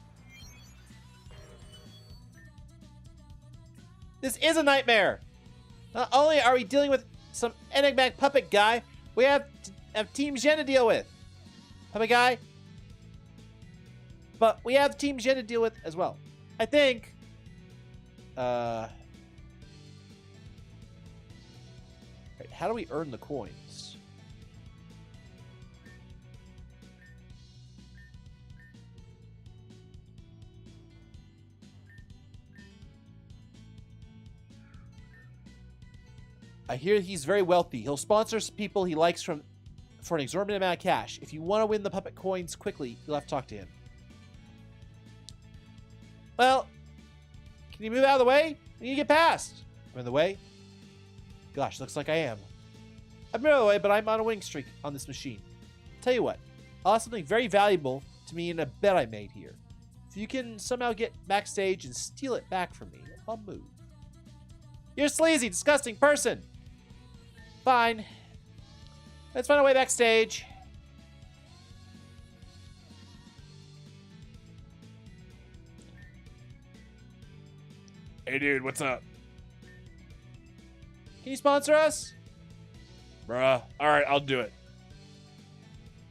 This is a nightmare. Not only are we dealing with some enigmatic puppet guy, we have Team Gen to deal with. Puppet guy. But we have Team Gen to deal with as well. I think. Right, how do we earn the coins? I hear he's very wealthy. He'll sponsor people he likes for an exorbitant amount of cash. If you want to win the puppet coins quickly, you'll have to talk to him. Well, can you move out of the way? I need to get past. I'm in the way? Gosh, looks like I am. I've moved out of the way, but I'm on a winning streak on this machine. Tell you what, I'll have something very valuable to me in a bet I made here. If you can somehow get backstage and steal it back from me, I'll move. You're a sleazy, disgusting person. Fine. Let's find a way backstage. Hey, dude, what's up? Can you sponsor us? Bruh. All right, I'll do it.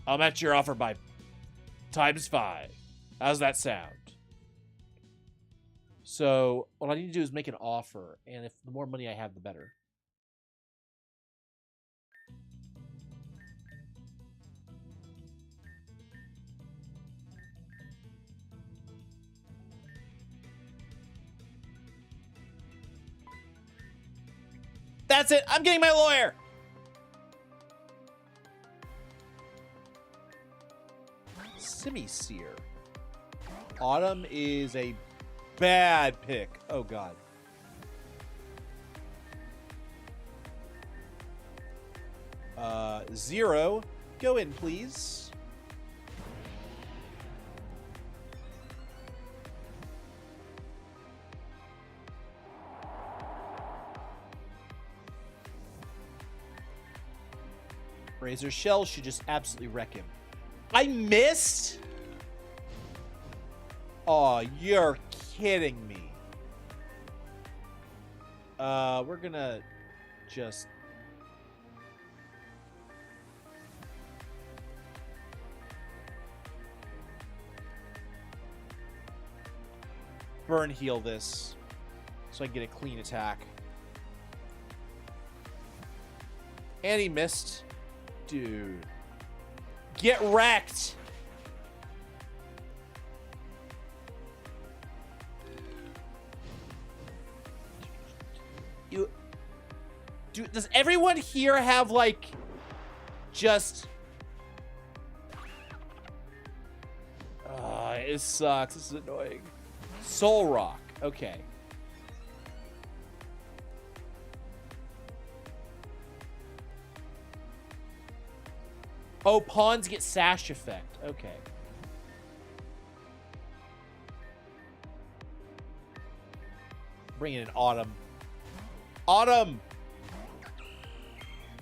I'll match your offer by ×5. How's that sound? So what I need to do is make an offer, and if the more money I have, the better. That's it. I'm getting my lawyer. Semi-seer. Autumn is a bad pick. Oh, God. Zero. Go in, please. Razor Shell should just absolutely wreck him. I missed? Oh, you're kidding me. We're gonna just... burn heal this so I can get a clean attack. And he missed. Dude. Get wrecked! You... Dude, does everyone here have, like, just... it sucks. This is annoying. Soul Rock. Okay. Oh, pawns get sash effect. Okay. Bringing in Autumn. Autumn!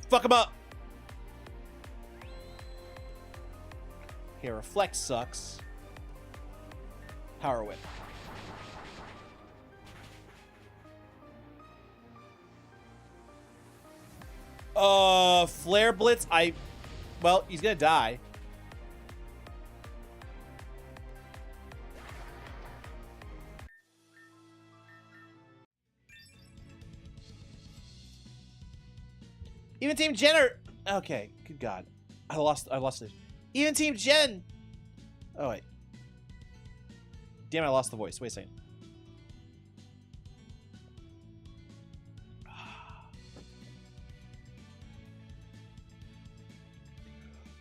Fuck him up! Okay, Reflect sucks. Power Whip. Flare Blitz, well, he's gonna die. Even Team Jen okay, good God. I lost it. Even Team Jen! Oh, wait. Damn, I lost the voice. Wait a second.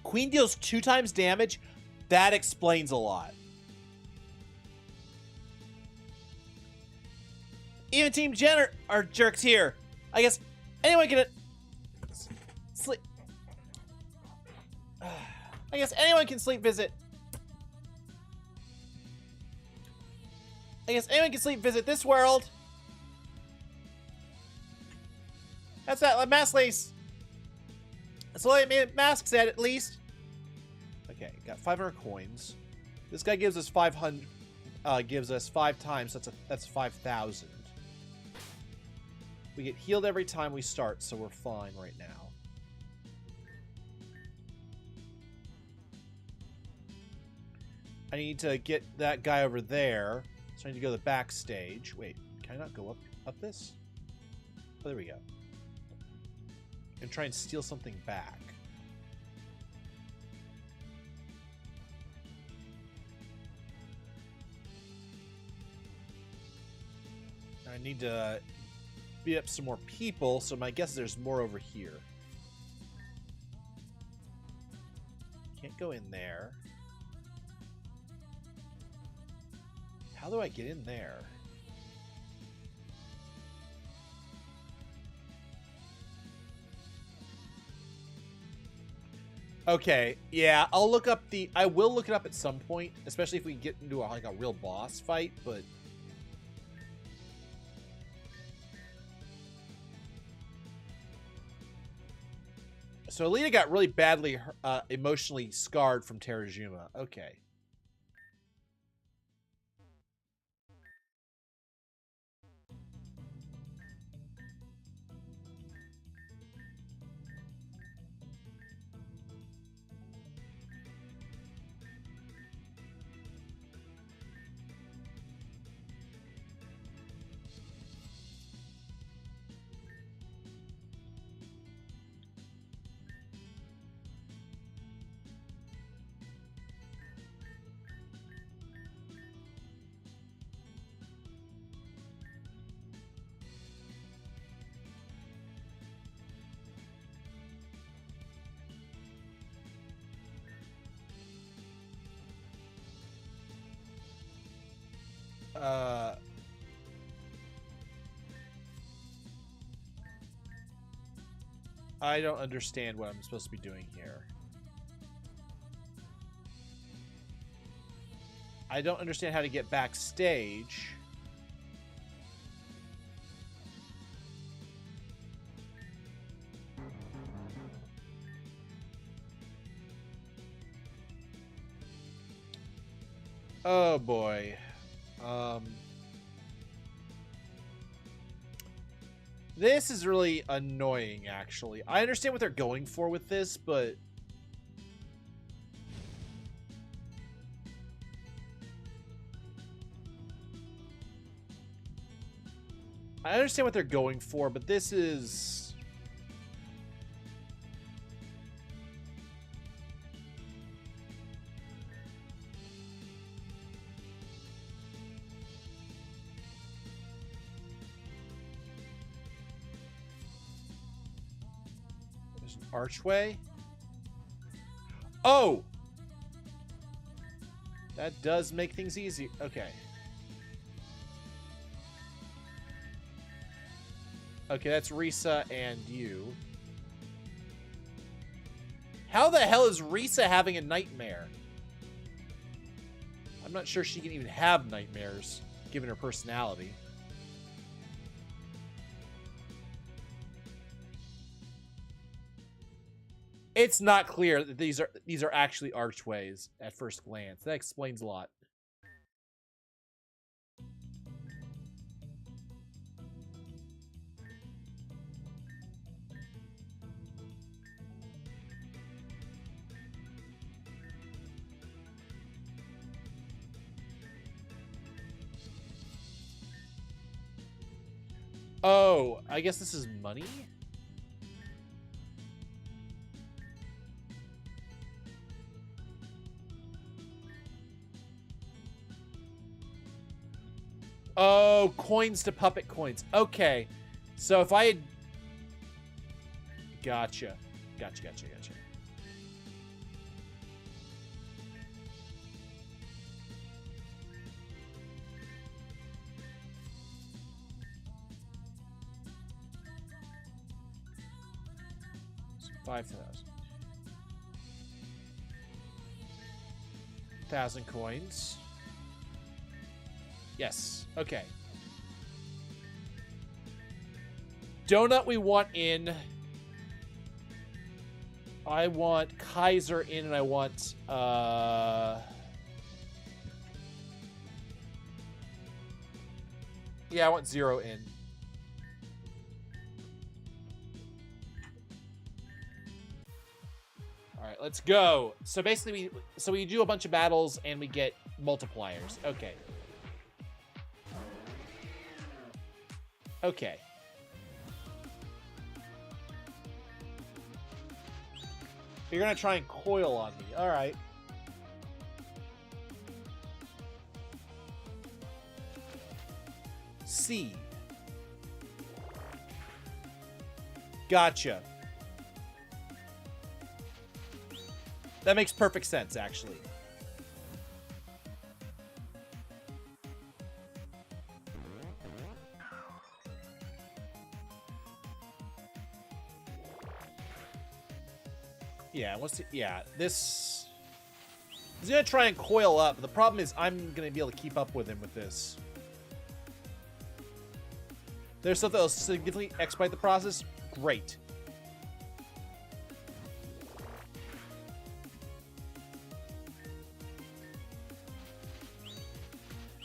Queen deals 2 times damage. That explains a lot. Even Team Jen are jerks here. I guess anyone can sleep. I guess anyone can sleep visit. I guess anyone can sleep visit this world. That's that mask lace. That's all I mask said, at least. Okay, got 500 coins. This guy gives us 500. Gives us 5 times. That's 5,000. We get healed every time we start, so we're fine right now. I need to get that guy over there. So I need to go to the backstage. Wait, can I not go up this? Oh, there we go. And try and steal something back. I need to beat up some more people, so my guess is there's more over here. Can't go in there. How do I get in there? Okay, yeah, I will look it up at some point, especially if we get into like a real boss fight, but so Alita got really badly emotionally scarred from Terajima. Okay. I don't understand what I'm supposed to be doing here. I don't understand how to get backstage. Oh boy. This is really annoying, actually. I understand what they're going for with this, but I understand what they're going for, but this is... There's an archway. Oh! That does make things easy. Okay. Okay, that's Risa and you. How the hell is Risa having a nightmare? I'm not sure she can even have nightmares, given her personality. It's not clear that these are actually archways at first glance. That explains a lot. Oh, I guess this is money? Oh, coins to puppet coins. Okay. So if I had... Gotcha. Gotcha. So 5,000. 1,000 coins. Yes. Okay. Donut we want in. I want Kaiser in, and I want yeah, I want Zero in. All right, let's go. So basically we do a bunch of battles and we get multipliers. Okay. Okay. You're gonna try and coil on me. All right. C. Gotcha. That makes perfect sense, actually. Yeah, this... He's gonna try and coil up. The problem is I'm gonna be able to keep up with him with this. There's stuff that'll significantly expedite the process. Great.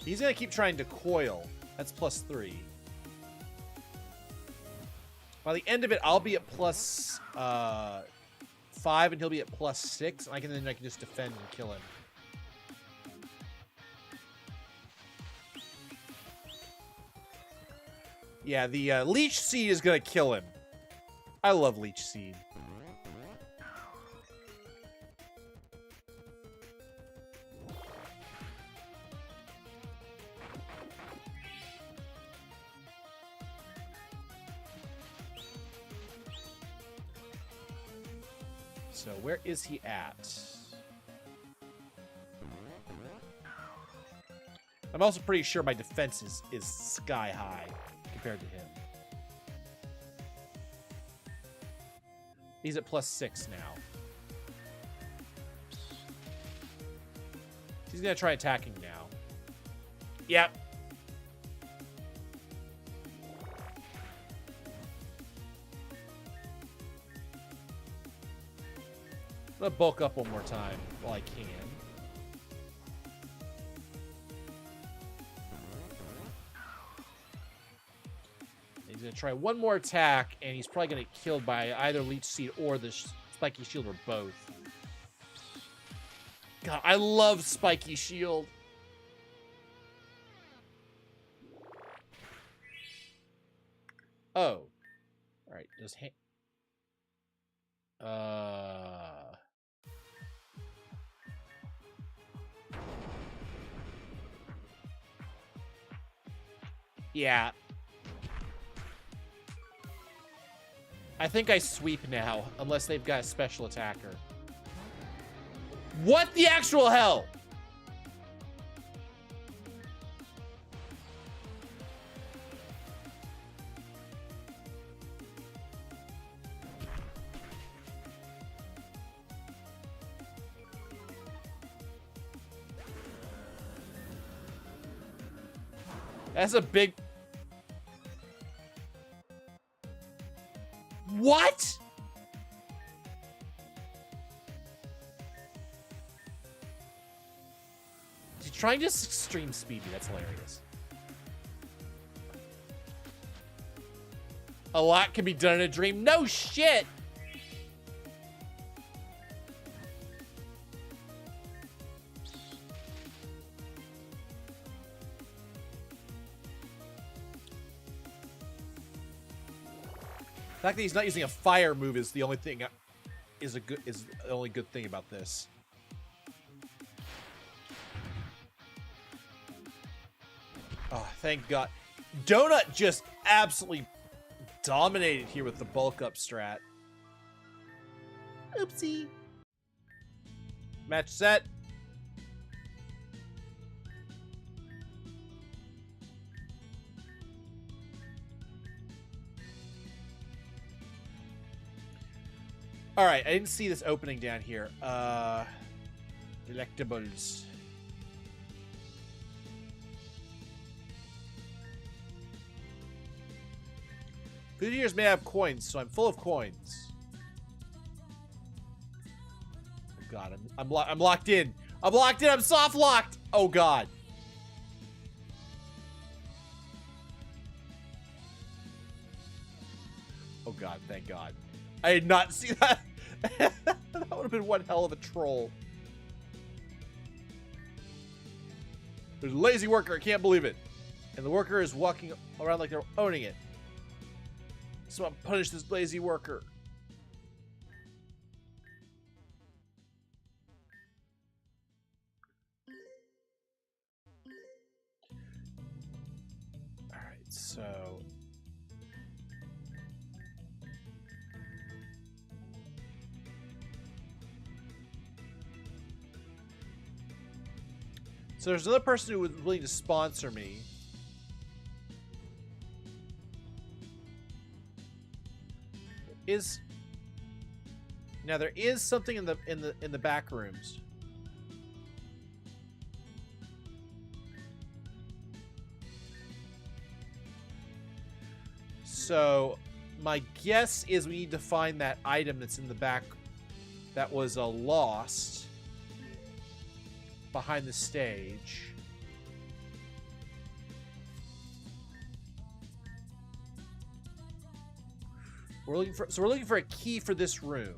He's gonna keep trying to coil. That's +3. By the end of it, I'll be at plus 5 and he'll be at +6. And then I can just defend and kill him. Yeah, the Leech Seed is gonna kill him. I love Leech Seed. So where is he at? I'm also pretty sure my defense is sky high compared to him. He's at +6 now. He's gonna try attacking now. Yep. I'm gonna bulk up one more time while I can. He's gonna try one more attack, and he's probably gonna get killed by either Leech Seed or the Spiky Shield, or both. God, I love Spiky Shield. Oh. Alright, does yeah. I think I sweep now, unless they've got a special attacker. What the actual hell? That's a big... What? He's trying to extreme speed me. That's hilarious. A lot can be done in a dream. No shit! The fact that he's not using a fire move is the only thing is the only good thing about this. Oh, thank God. Donut just absolutely dominated here with the bulk up strat. Oopsie. Match set. All right, I didn't see this opening down here. Delectables. Good years may have coins, so I'm full of coins. Oh God, I'm locked in. I'm locked in. I'm soft locked. Oh God. Oh God, thank God. I did not see that. That would have been one hell of a troll. There's a lazy worker. I can't believe it. And the worker is walking around like they're owning it. So I'll punish this lazy worker. Alright, so... So there's another person who was willing to sponsor me. Now there is something in the back rooms. So my guess is we need to find that item that's in the back that was lost behind the stage. We're looking for a key for this room.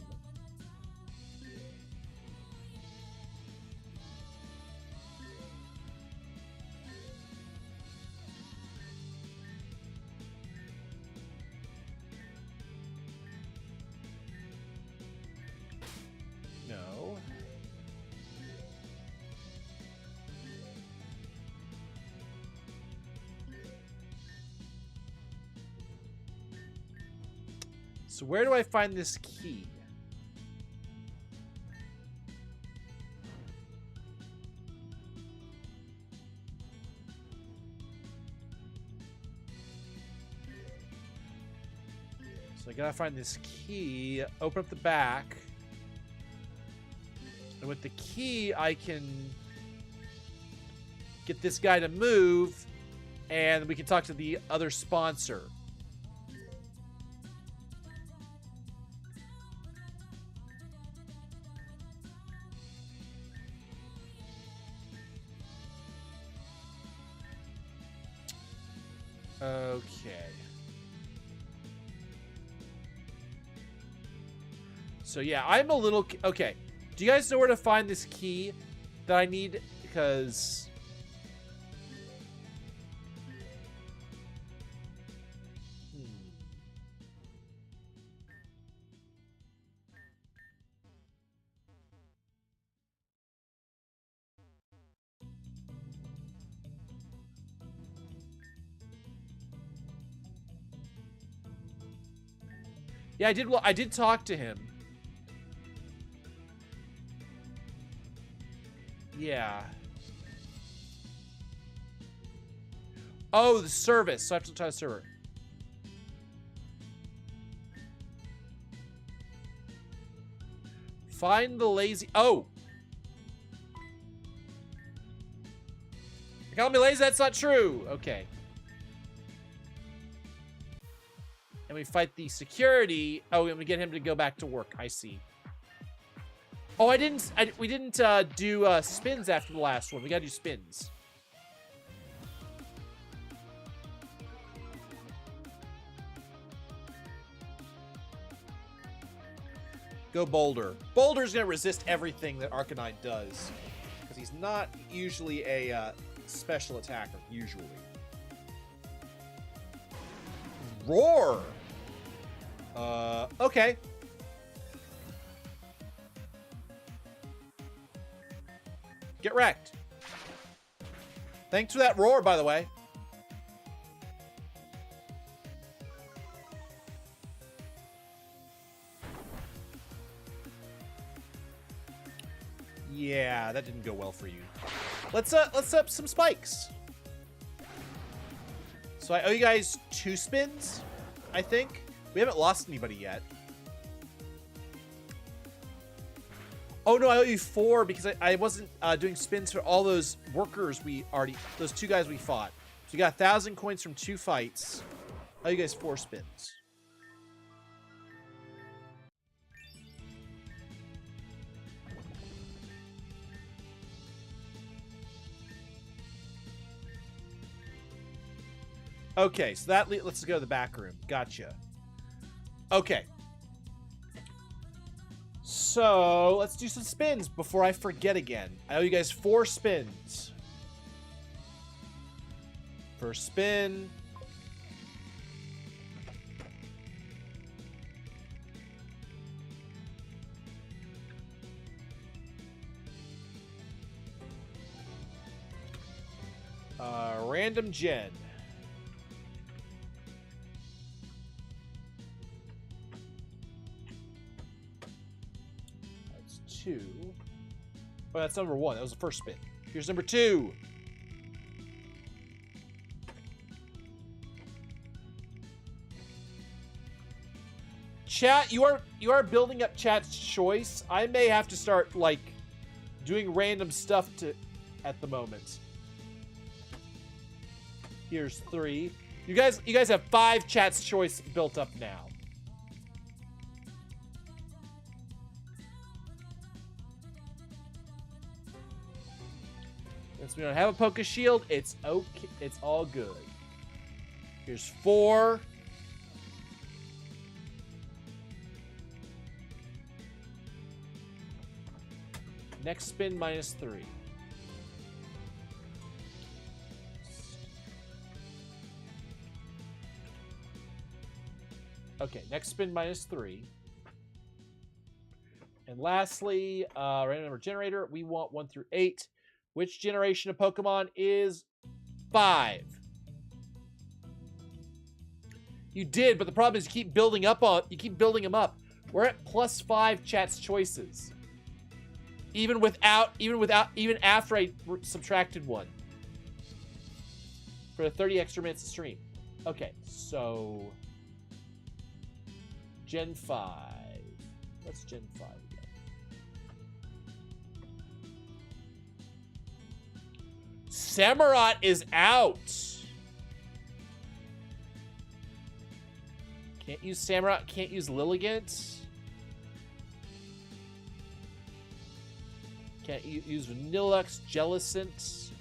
No. So where do I find this key? So I gotta find this key, open up the back. And with the key, I can get this guy to move, and we can talk to the other sponsor. Okay. So yeah, I'm a little... Okay. Do you guys know where to find this key that I need? Because... Yeah, I did talk to him. Yeah. Oh, the service. So I have to try the server. Find the lazy... Oh! You're calling me lazy? That's not true. Okay. And we fight the security. Oh, and we get him to go back to work. I see. Oh, we didn't do spins after the last one. We gotta do spins. Go Boulder. Boulder's gonna resist everything that Arcanine does, because he's not usually a special attacker. Usually. Roar. Okay. Get wrecked. Thanks for that roar, by the way. Yeah, that didn't go well for you. Let's up some spikes. So I owe you guys 2 spins, I think. We haven't lost anybody yet. Oh no, I owe you 4 because I wasn't doing spins for all those workers those 2 guys we fought. So you got 1,000 coins from 2 fights. I owe you guys 4 spins. Okay, so let's go to the back room. Gotcha. Okay. So, let's do some spins before I forget again. I owe you guys 4 spins. First spin. Random gen. That's 2. Oh, that's number 1. That was the first spin. Here's number 2. Chat, you are building up chat's choice. I may have to start like doing random stuff at the moment. Here's 3. You guys have 5 chat's choice built up now. Since we don't have a Poke Shield, it's okay. It's all good. Here's 4. Next spin -3. Okay, next spin -3. And lastly, random number generator. We want 1 through 8. Which generation of Pokemon is 5? You did, but the problem is you keep building them up. We're at +5 chat's choices. Even after I subtracted 1. For the 30 extra minutes of stream. Okay, so Gen 5. What's Gen 5 again? Samurott is out. Can't use Samurott, can't use Lilligant. Can't use Vanillux, Jellicent.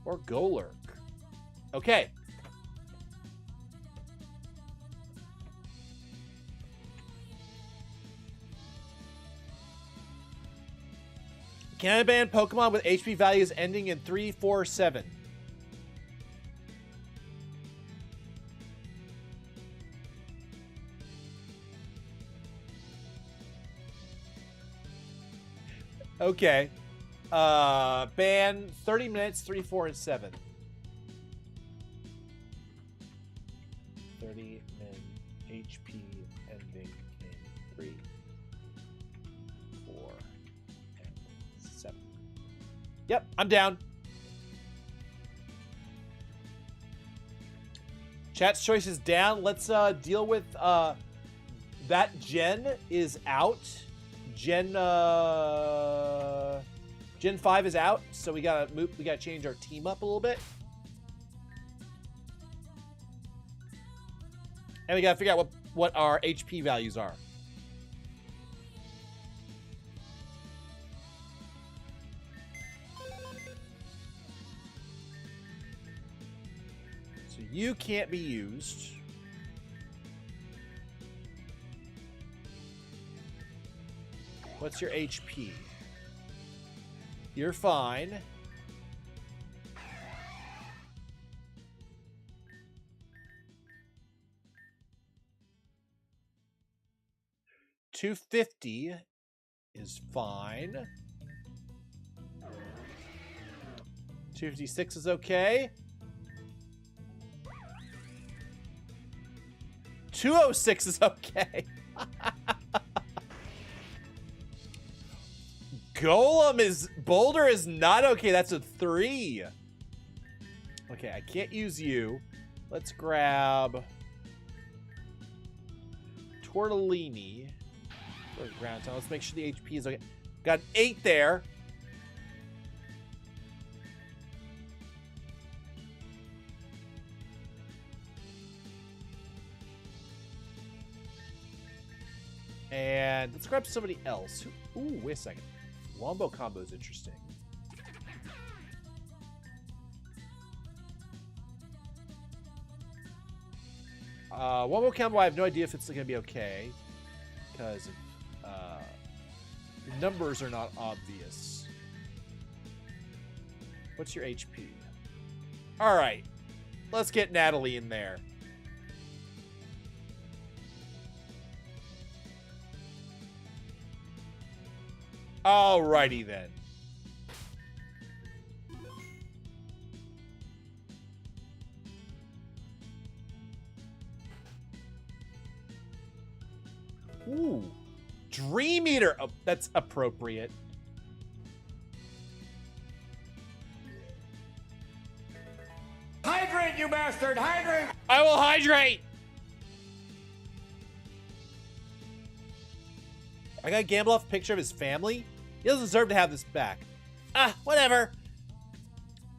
Or Golurk. Okay. Can I ban Pokemon with HP values ending in 3, 4, 7? Okay. Ban 30 minutes, 3, 4, and 7. 30 min HP ending in 3, 4, and 7. Yep, I'm down. Chat's choice is down. Let's deal with that gen is out. Gen 5 is out, so we gotta change our team up a little bit. And we gotta figure out what our HP values are. So you can't be used. What's your HP? You're fine. $250 is fine. 256 is okay. 206 is okay. Boulder is not okay. That's a 3. Okay, I can't use you. Let's grab Tortellini. Or ground time. Let's make sure the HP is okay. Got an 8 there. And let's grab somebody else. Ooh, wait a second. Wombo combo is interesting. Wombo combo, I have no idea if it's going to be okay. Because the numbers are not obvious. What's your HP? Alright. Let's get Natalie in there. Alrighty then. Ooh. Dream Eater. Oh, that's appropriate. Hydrate, you bastard! Hydrate! I will hydrate. I got Gambloff a picture of his family. He doesn't deserve to have this back. Ah, whatever.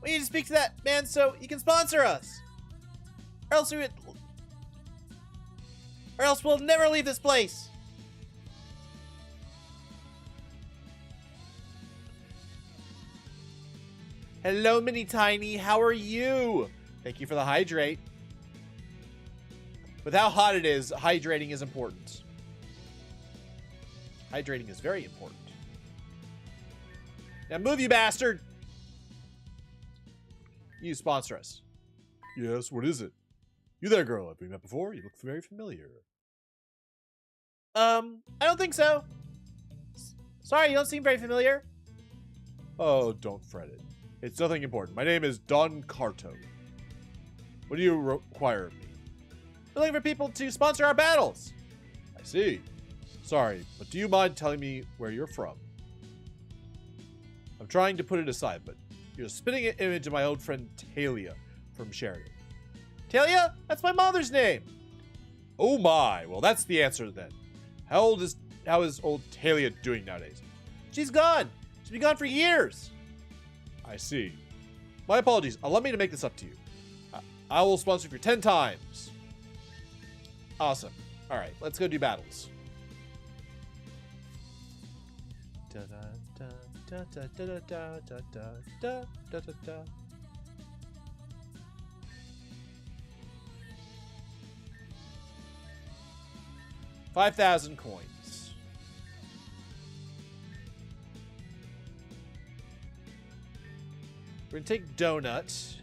We need to speak to that man so he can sponsor us. Or else we'll never leave this place. Hello, Mini Tiny. How are you? Thank you for the hydrate. With how hot it is, hydrating is important. Hydrating is very important. Now move, you bastard. You sponsor us. Yes, what is it? You there, girl. Have we met before? You look very familiar. I don't think so. Sorry, you don't seem very familiar. Oh, don't fret it. It's nothing important. My name is Don Carto. What do you require of me? We're looking for people to sponsor our battles. I see. Sorry, but do you mind telling me where you're from? I'm trying to put it aside, but you're spitting an image of my old friend Talia from Sheridan. Talia? That's my mother's name. Oh my, well that's the answer then. How is old Talia doing nowadays? She's gone. She's been gone for years. I see. My apologies. Allow me to make this up to you. I will sponsor you for 10 times. Awesome. All right, let's go do battles. 5,000 coins. We're gonna take Donut.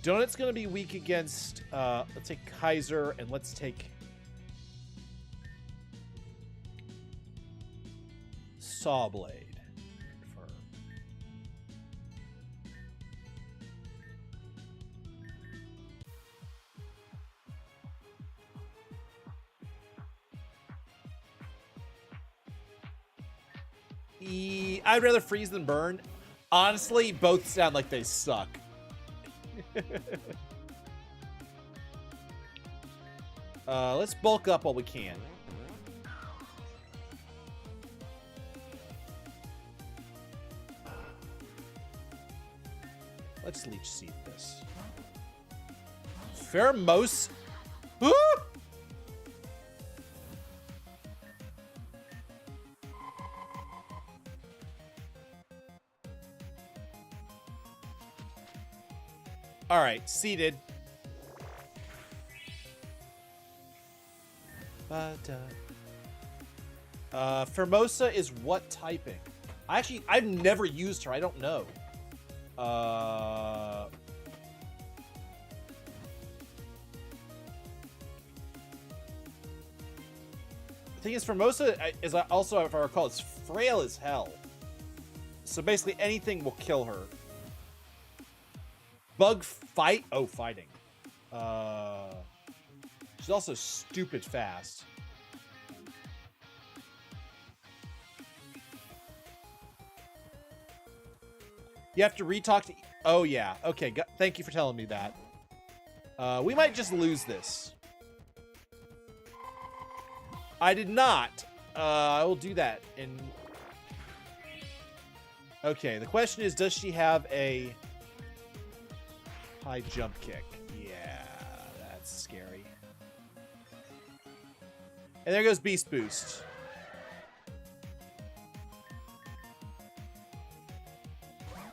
Donut's gonna be weak against, let's take Kaiser, and let's take Sawblade. Confirm. I'd rather freeze than burn. Honestly, both sound like they suck. Let's bulk up while we can. Let's leech seed this. Pheromos. Woo! All right, seeded. Formosa is what typing? I've never used her. I don't know. The thing is, Formosa is also, if I recall, it's frail as hell. So basically, anything will kill her. Bug fight? Oh, fighting. She's also stupid fast. You have to retalk to... Oh, yeah. Okay, thank you for telling me that. We might just lose this. I did not. I will do that. Okay, the question is, does she have a high jump kick? Yeah, that's scary. And there goes Beast Boost.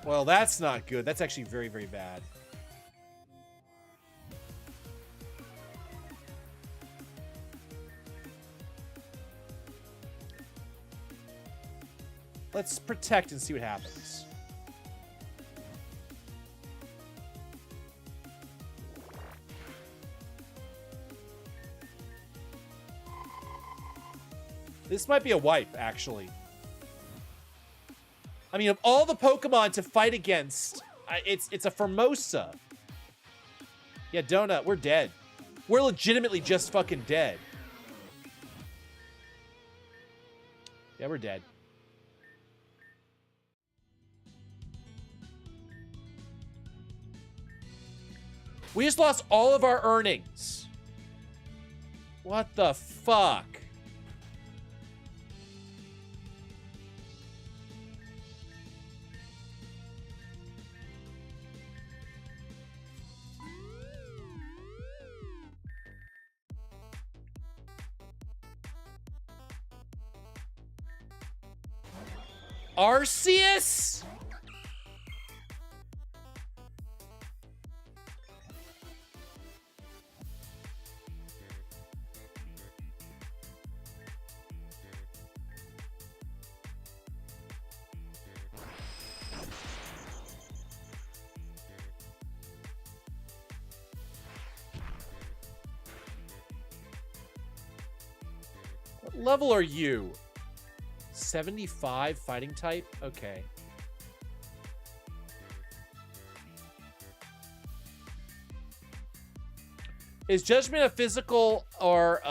Well, that's not good. That's actually very, very bad. Let's protect and see what happens. This might be a wipe, actually. I mean, of all the Pokemon to fight against, it's a Formosa. Yeah, Donut, we're dead. We're legitimately just fucking dead. Yeah, we're dead. We just lost all of our earnings. What the fuck? Arceus? What level are you? 75 fighting type? Okay. Is Judgment a physical or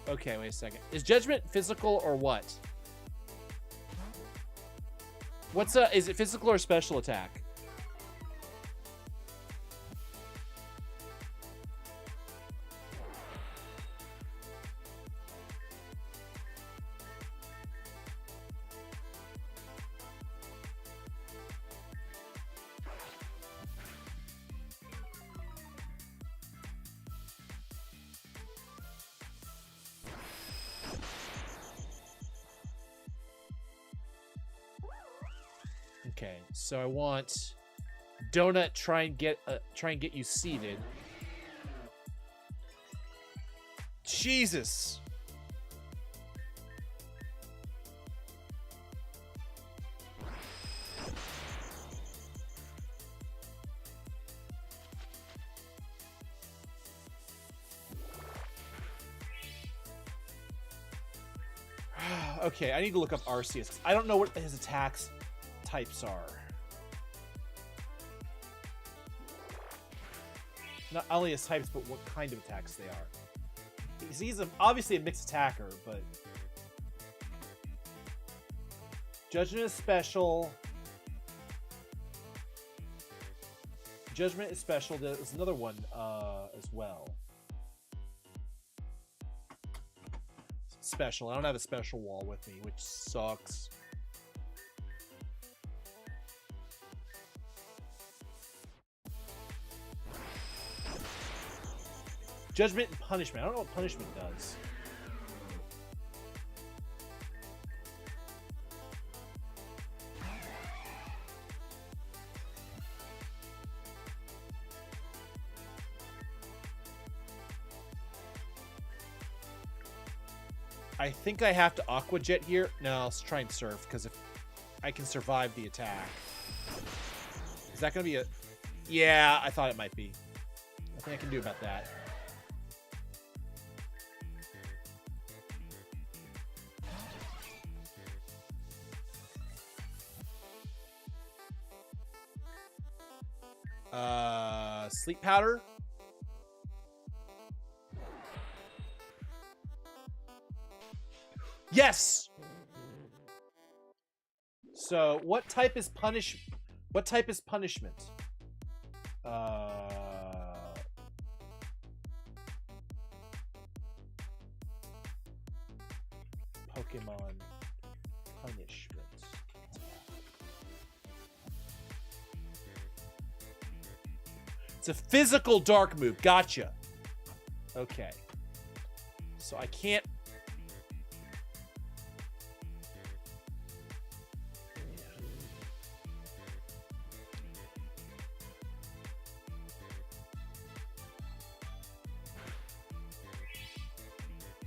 okay, wait a second. Is Judgment physical or what? What's is it physical or special attack? Okay, so I want Donut try and get you seated. Jesus. Okay, I need to look up Arceus. 'Cause I don't know what his attacks types are. Not only his types, but what kind of attacks they are. He's obviously a mixed attacker, but Judgment is special. Judgment is special. There's another one as well. Special. I don't have a special wall with me, which sucks. Judgment and punishment. I don't know what punishment does. I think I have to Aqua Jet here. No, let's try and surf, because if I can survive the attack. Is that going to be a... Yeah, I thought it might be. Nothing I can do about that. Sleep powder. Yes. So, what type is punishment? Pokemon punishment. It's a physical dark move. Gotcha. Okay. So I can't...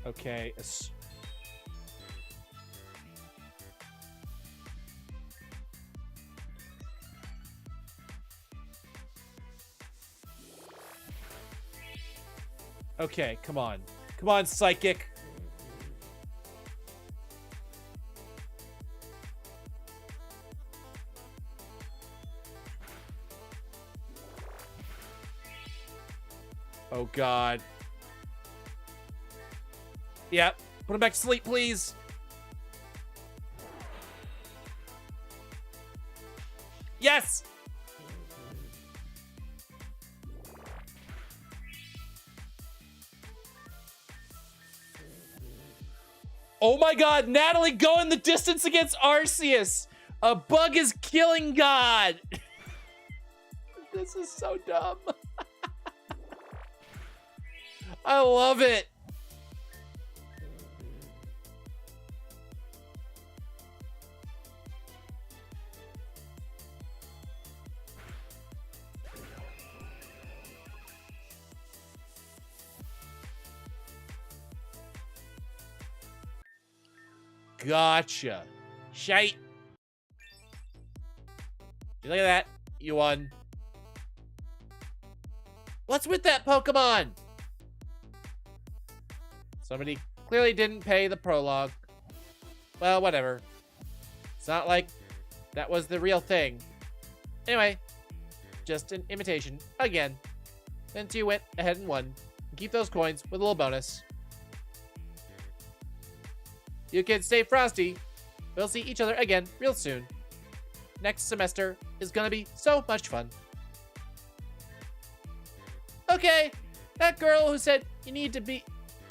Okay. Okay, come on. Come on, Psychic. Oh, God. Yep. Put him back to sleep, please. Yes! Oh my God, Natalie going the distance against Arceus. A bug is killing God. This is so dumb. I love it. Gotcha. Shite. Look at that. You won. What's with that Pokemon? Somebody clearly didn't pay the prologue. Well, whatever. It's not like that was the real thing. Anyway, just an imitation. Again. Since you went ahead and won. Keep those coins with a little bonus. You kids stay frosty. We'll see each other again real soon. Next semester is gonna be so much fun. Okay, that girl who said you need to be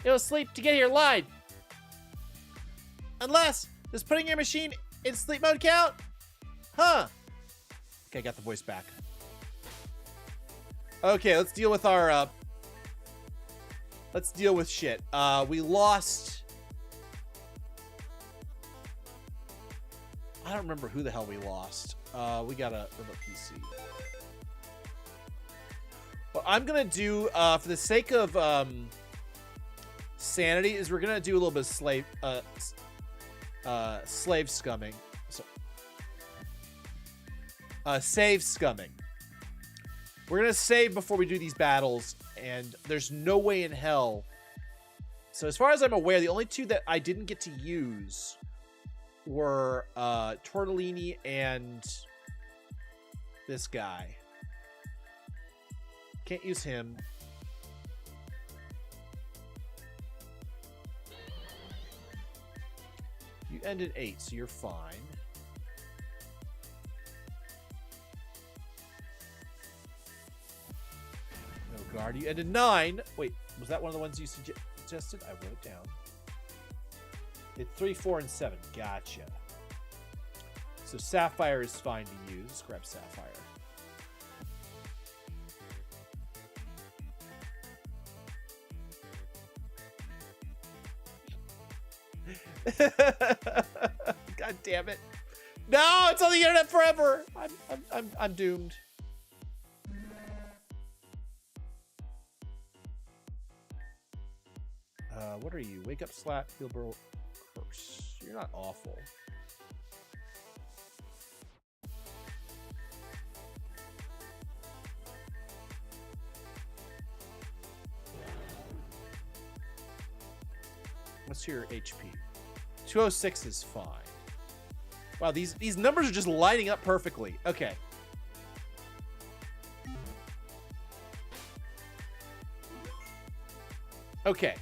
asleep to get here lied. Unless, does putting your machine in sleep mode count? Huh. Okay, got the voice back. Okay, let's deal with our, let's deal with shit. We lost... I don't remember who the hell we lost. We got a remote PC. What I'm gonna do, for the sake of sanity, is we're gonna do a little bit of slave scumming. So, save scumming. We're gonna save before we do these battles, and there's no way in hell. So as far as I'm aware, the only two that I didn't get to use were Tortellini and this guy. Can't use him. You ended 8, so you're fine. No guard. You ended 9. Wait, was that one of the ones you suggested? I wrote it down. It's 3, 4, and 7. Gotcha. So Sapphire is fine to use. Let's grab Sapphire. God damn it! No, it's on the internet forever. I'm doomed. What are you? Wake up, slap, heal, burl, curse. You're not awful. What's your HP? 206 is fine. Wow, these numbers are just lining up perfectly. Okay. Okay.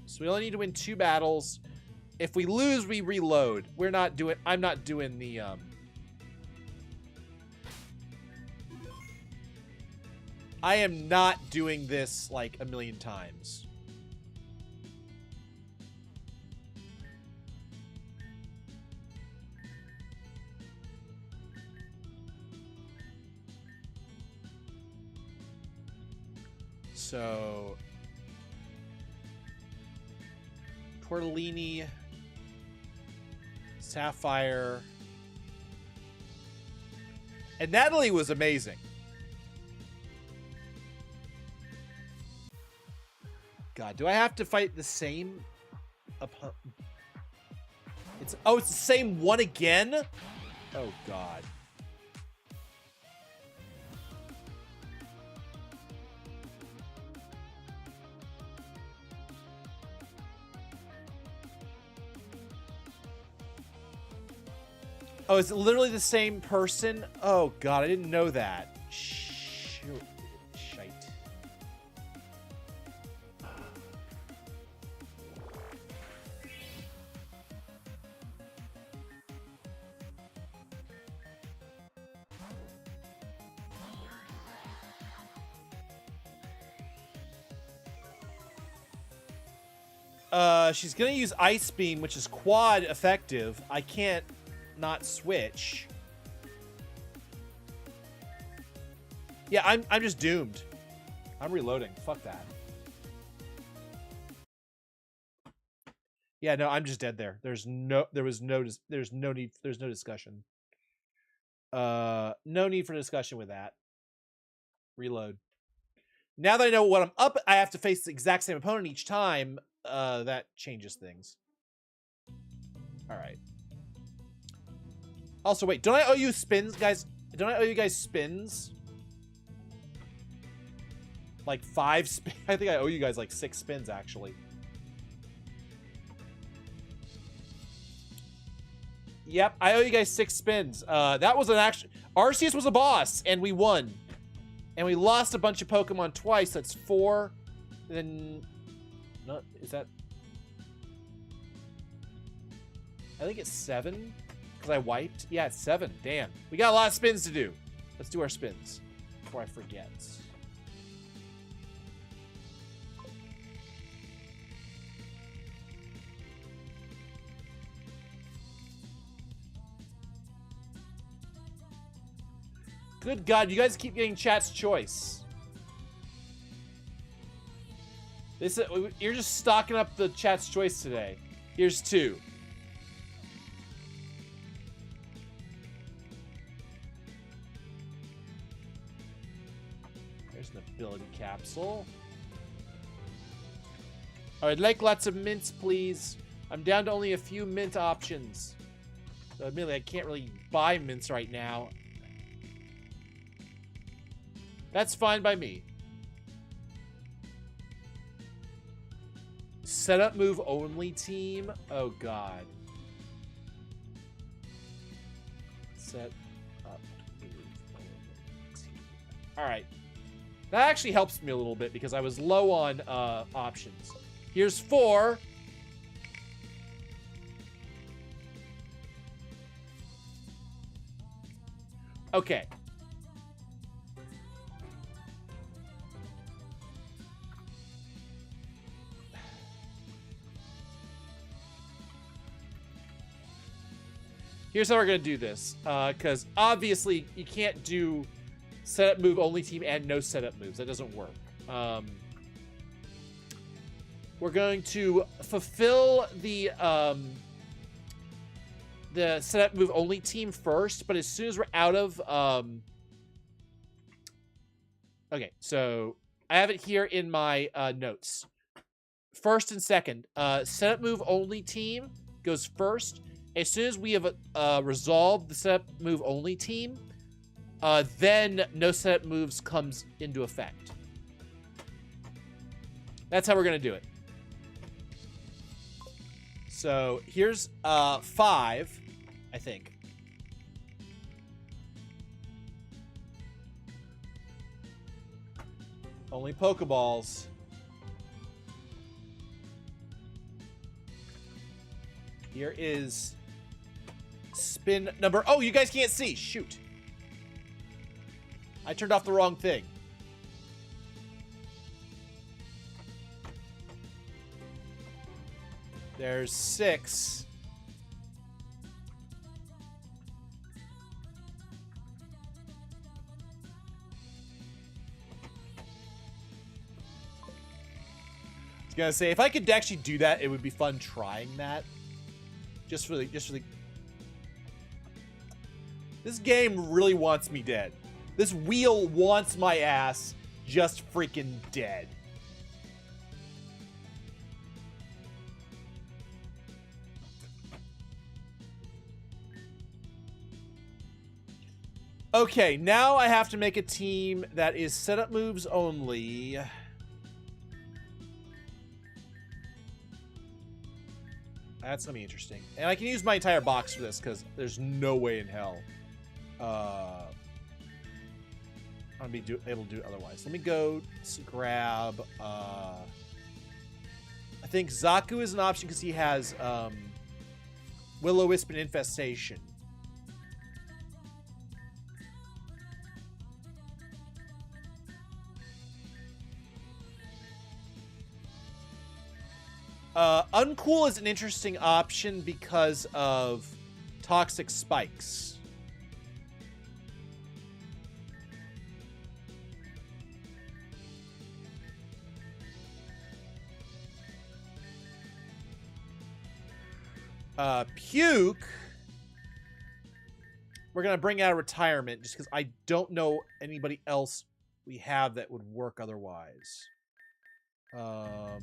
So we only need to win 2 battles. If we lose, we reload. I'm not doing the I am not doing this like a million times. So Tortellini, Sapphire, and Natalie was amazing. God, do I have to fight the same opponent? It's the same one again? Oh God. Oh, is it literally the same person? Oh god, I didn't know that. Shoot. Shite. She's gonna use Ice Beam, which is quad effective. I can't not switch. Yeah, I'm just doomed. I'm reloading. Fuck that. Yeah, no, I'm just dead there. There's no discussion. No need for discussion with that. Reload. Now that I know what I'm up, I have to face the exact same opponent each time. That changes things. All right. Also, wait, don't I owe you spins, guys? Don't I owe you guys spins? Like 5 spins? I think I owe you guys like 6 spins, actually. Yep, I owe you guys 6 spins. That was an actual... Arceus was a boss, and we won. And we lost a bunch of Pokemon twice. That's 4. Then... No, is that... I think it's 7. Because I wiped. Yeah, it's 7. Damn. We got a lot of spins to do. Let's do our spins. Before I forget. Good God, you guys keep getting chat's choice. This you're just stocking up the chat's choice today. Here's 2. There's an ability capsule. I'd like lots of mints, please. I'm down to only a few mint options. So admittedly, I can't really buy mints right now. That's fine by me. Setup move only team. Oh god. Set up move only team. All right. That actually helps me a little bit because I was low on options. Here's 4. Okay. Here's how we're going to do this, because obviously you can't do setup move only team and no setup moves. That doesn't work. We're going to fulfill the setup move only team first, but as soon as we're out of... Okay, so I have it here in my notes. First and second, setup move only team goes first. As soon as we have resolved the setup move only team, then no setup moves comes into effect. That's how we're going to do it. So here's 5, I think. Only Pokeballs. Here is spin number... Oh, you guys can't see. Shoot. I turned off the wrong thing. There's 6. I was gonna say, if I could actually do that, it would be fun trying that. Just for the... This game really wants me dead. This wheel wants my ass just freaking dead. Okay, now I have to make a team that is setup moves only. That's gonna be interesting. And I can use my entire box for this because there's no way in hell I'm gonna be able to do it otherwise. Let me go grab. I think Zaku is an option because he has Will-O-Wisp and Infestation. Uncool is an interesting option because of Toxic Spikes. Puke, we're going to bring out of retirement just because I don't know anybody else we have that would work otherwise. Let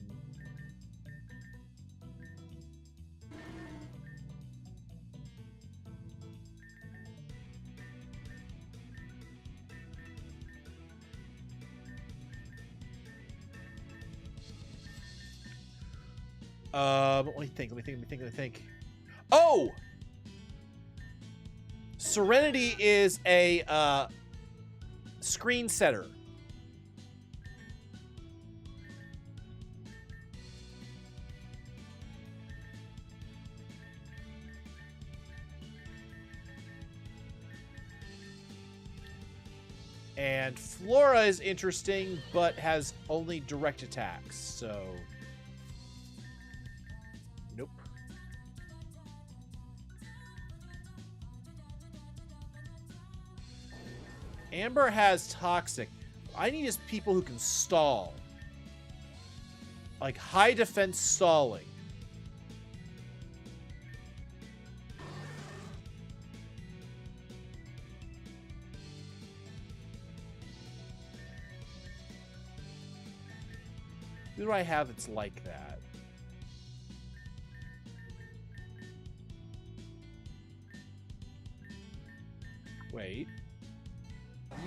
me think. Oh! Serenity is a screen setter. And Flora is interesting, but has only direct attacks, so... Nope. Amber has Toxic. I need is people who can stall. Like high defense stalling. Who do I have that's like that? Wait.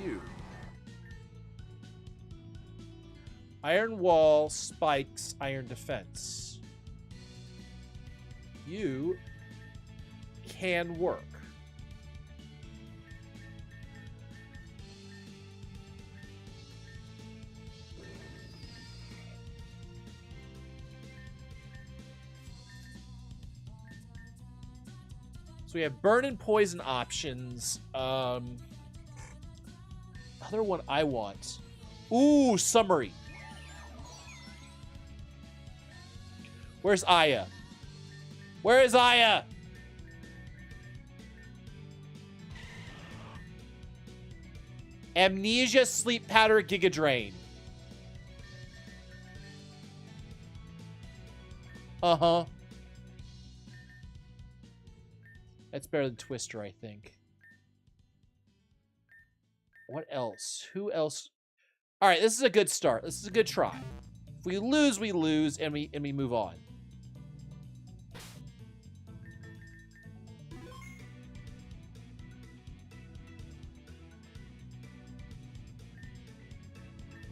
You. Iron Wall, Spikes, Iron Defense. You can work. So we have burn and poison options. Other one I want. Ooh, summary. Where's Aya? Where is Aya? Amnesia, Sleep Powder, Giga Drain. Uh-huh. That's better than Twister, I think. What else? Who else? All right, this is a good start. This is a good try. If we lose, and we move on.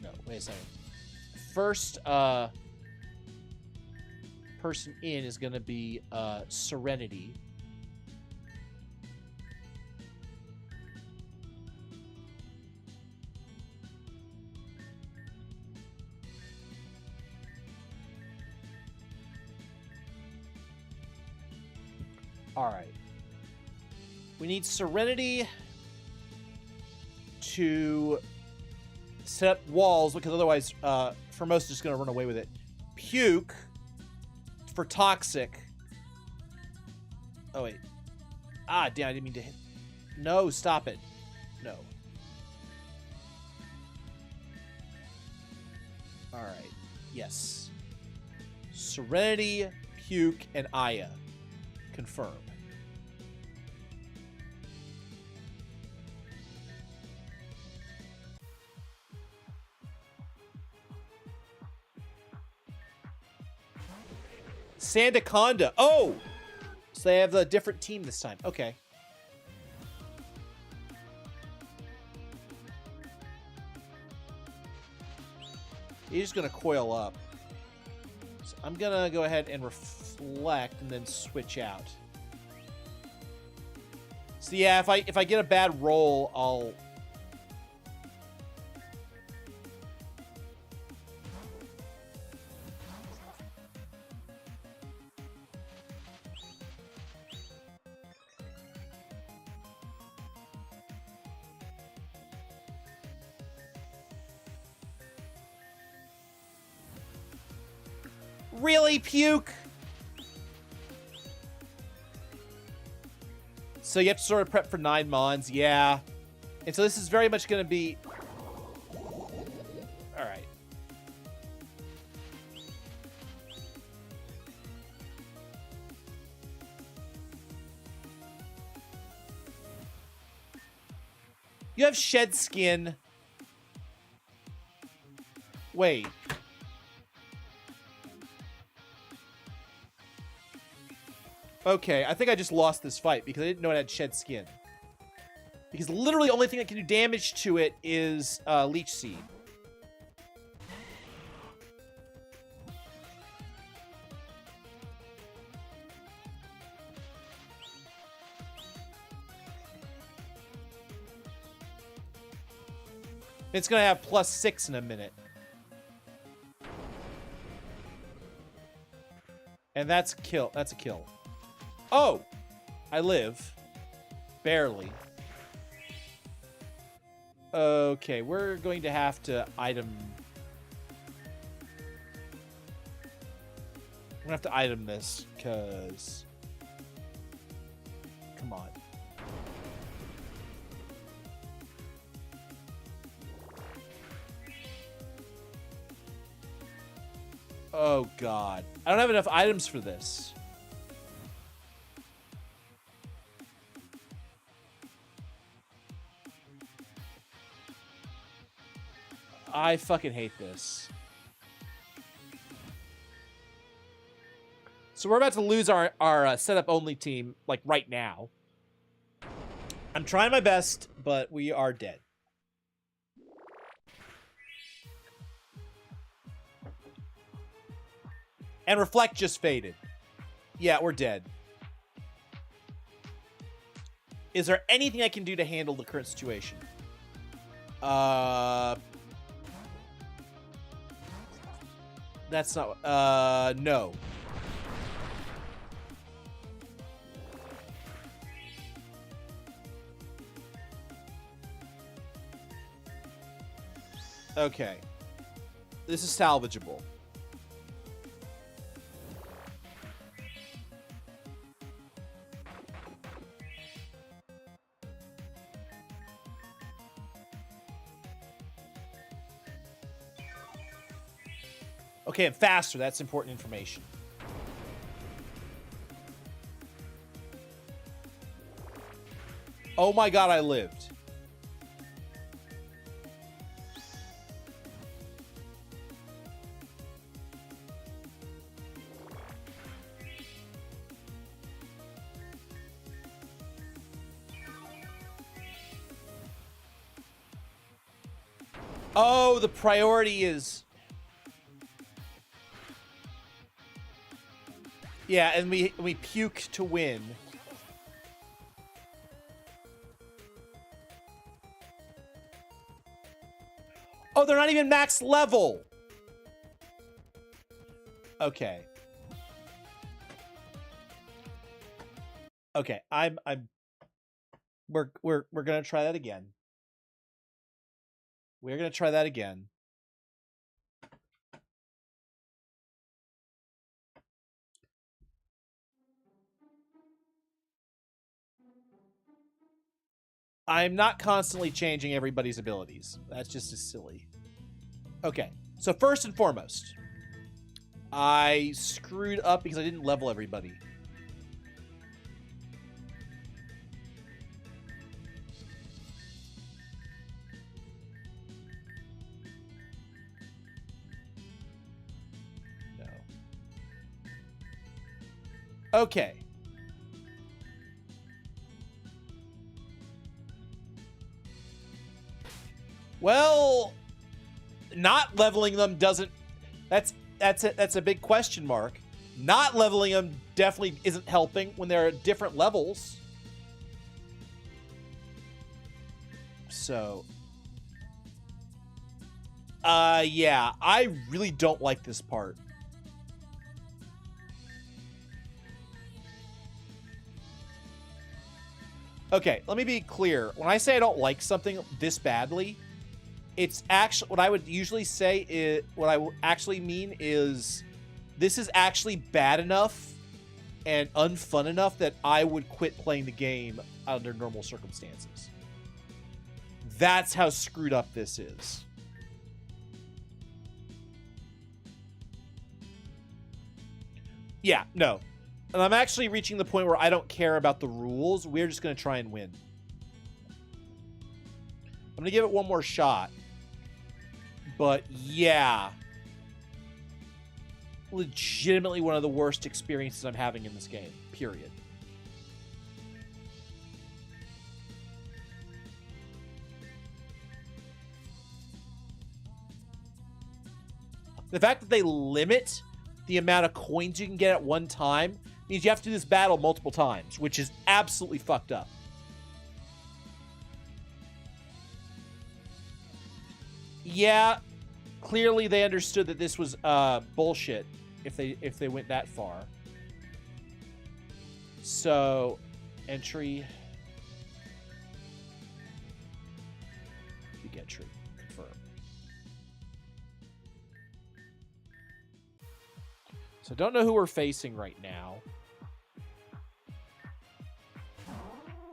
No, wait a second. First person in is going to be Serenity. All right. We need Serenity to set up walls, because otherwise, Formosa's just going to run away with it. Puke for Toxic. Oh, wait. Ah, damn, I didn't mean to hit. No, stop it. No. All right. Yes. Serenity, Puke, and Aya. Confirm. Sandaconda. Oh! So they have a different team this time. Okay. He's just going to coil up. So I'm gonna go ahead and reflect and then switch out. So yeah, if I get a bad roll, I'll... Really, Puke? So you have to sort of prep for 9 mons, yeah. And so this is very much going to be... Alright. You have shed skin. Wait. Okay, I think I just lost this fight because I didn't know it had shed skin. Because literally the only thing that can do damage to it is Leech Seed. It's going to have +6 in a minute. And that's a kill. That's a kill. Oh! I live. Barely. Okay, we're going to have to item... I'm gonna have to item this, because... Come on. Oh, God. I don't have enough items for this. I fucking hate this. So we're about to lose our setup-only team, like, right now. I'm trying my best, but we are dead. And Reflect just faded. Yeah, we're dead. Is there anything I can do to handle the current situation? That's not... no. Okay. This is salvageable. Okay, and faster. That's important information. Oh my God, I lived. Oh, the priority is... Yeah, and we puke to win. Oh, they're not even max level. Okay. Okay, we're gonna try that again. We're gonna try that again. I'm not constantly changing everybody's abilities. That's just as silly. Okay, so first and foremost, I screwed up because I didn't level everybody. No. Okay. Well, not leveling them doesn't... that's it. That's a big question mark. Not leveling them definitely isn't helping when they're at different levels. So, yeah, I really don't like this part. Okay, let me be clear. When I say I don't like something this badly, it's actually what I would usually say is what I actually mean is this is actually bad enough and unfun enough that I would quit playing the game under normal circumstances. That's how screwed up this is. Yeah, no. And I'm actually reaching the point where I don't care about the rules. We're just going to try and win. I'm going to give it one more shot. But yeah. Legitimately one of the worst experiences I'm having in this game. Period. The fact that they limit the amount of coins you can get at one time means you have to do this battle multiple times, which is absolutely fucked up. Yeah, clearly they understood that this was bullshit if they went that far. So, entry. Peak entry. Confirm. So don't know who we're facing right now.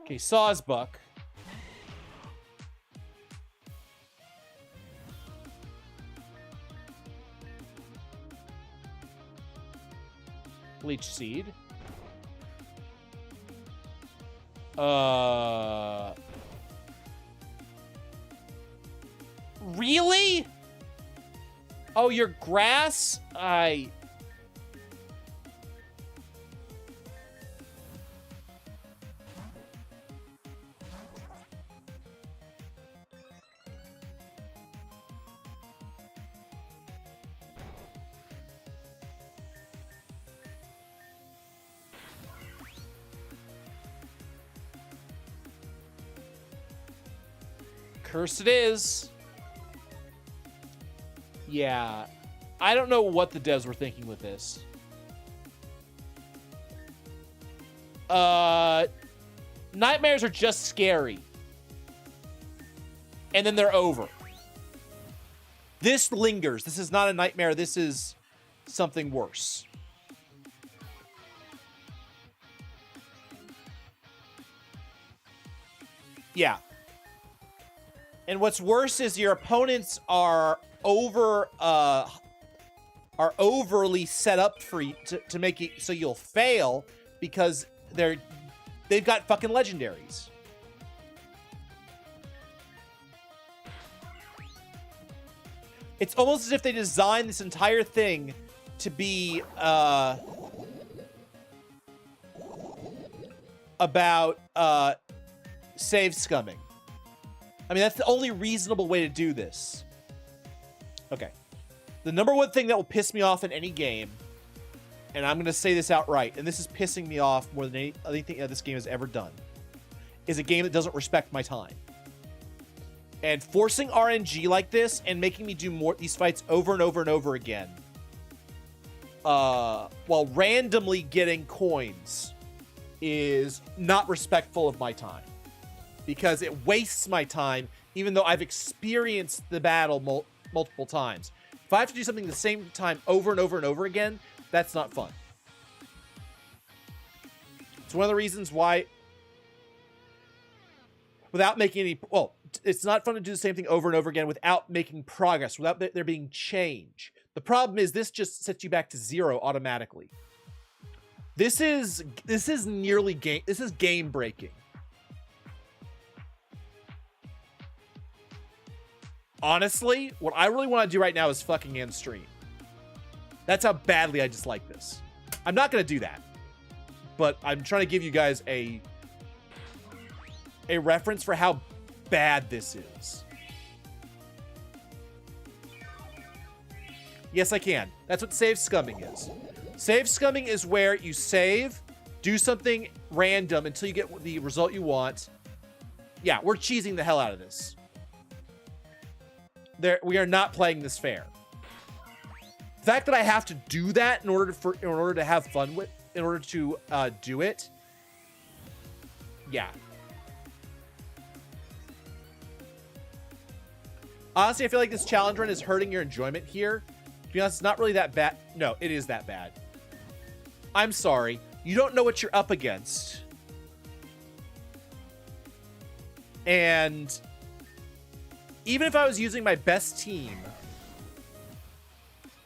Okay, Sawsbuck. Leech Seed. Really? Oh, your grass? Curse it is. Yeah. I don't know what the devs were thinking with this. Nightmares are just scary. And then they're over. This lingers. This is not a nightmare. This is something worse. Yeah. And what's worse is your opponents are overly set up for you to make it so you'll fail because they've got fucking legendaries. It's almost as if they designed this entire thing to be about save scumming. I mean, that's the only reasonable way to do this. Okay. The number one thing that will piss me off in any game, and I'm going to say this outright, and this is pissing me off more than anything that this game has ever done, is a game that doesn't respect my time. And forcing RNG like this and making me do these fights over and over and over again, while randomly getting coins, is not respectful of my time. Because it wastes my time, even though I've experienced the battle multiple times. If I have to do something the same time over and over and over again, that's not fun. It's one of the reasons why, without making any... Well, it's not fun to do the same thing over and over again without making progress, without there being change. The problem is this just sets you back to 0 automatically. This is nearly game... This is game breaking. Honestly, what I really want to do right now is fucking end stream. That's how badly I dislike this. I'm not going to do that. But I'm trying to give you guys a reference for how bad this is. Yes, I can. That's what save scumming is. Save scumming is where you save, do something random until you get the result you want. Yeah, we're cheesing the hell out of this. We are not playing this fair. The fact that I have to do that in order to have fun with, in order to do it. Yeah. Honestly, I feel like this challenge run is hurting your enjoyment here. To be honest, it's not really that bad. No, it is that bad. I'm sorry. You don't know what you're up against. And even if I was using my best team,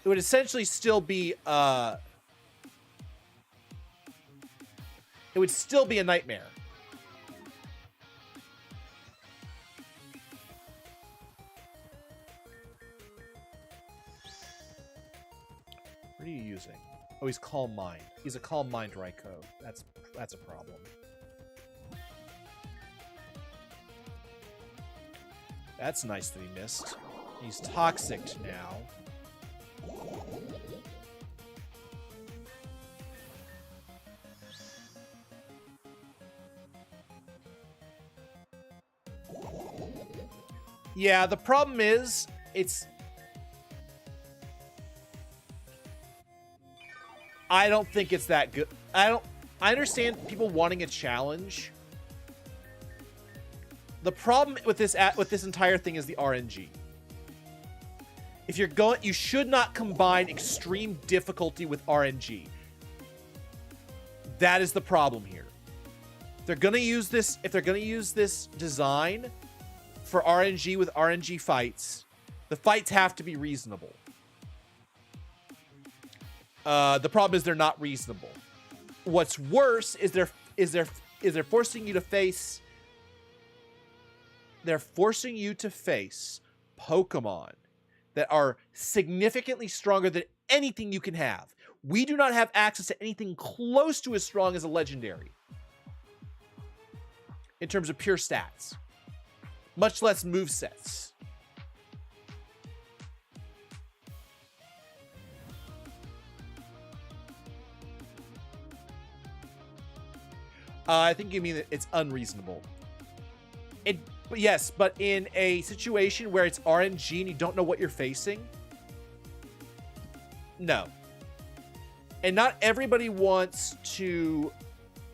it would essentially still be it would still be a nightmare. What are you using? Oh, he's Calm Mind. He's a Calm Mind Raikou. That's a problem. That's nice that he missed. He's Toxic now. Yeah, the problem is, I don't think it's that good. I understand people wanting a challenge. The problem with this entire thing is the RNG. If you're going, you should not combine extreme difficulty with RNG. That is the problem here. If they're gonna use this design for RNG with RNG fights, the fights have to be reasonable. The problem is they're not reasonable. What's worse is they're forcing you to face. They're forcing you to face Pokemon that are significantly stronger than anything you can have. We do not have access to anything close to as strong as a legendary in terms of pure stats, much less movesets. I think you mean that it's unreasonable. Yes, but in a situation where it's RNG and you don't know what you're facing, no. And not everybody wants to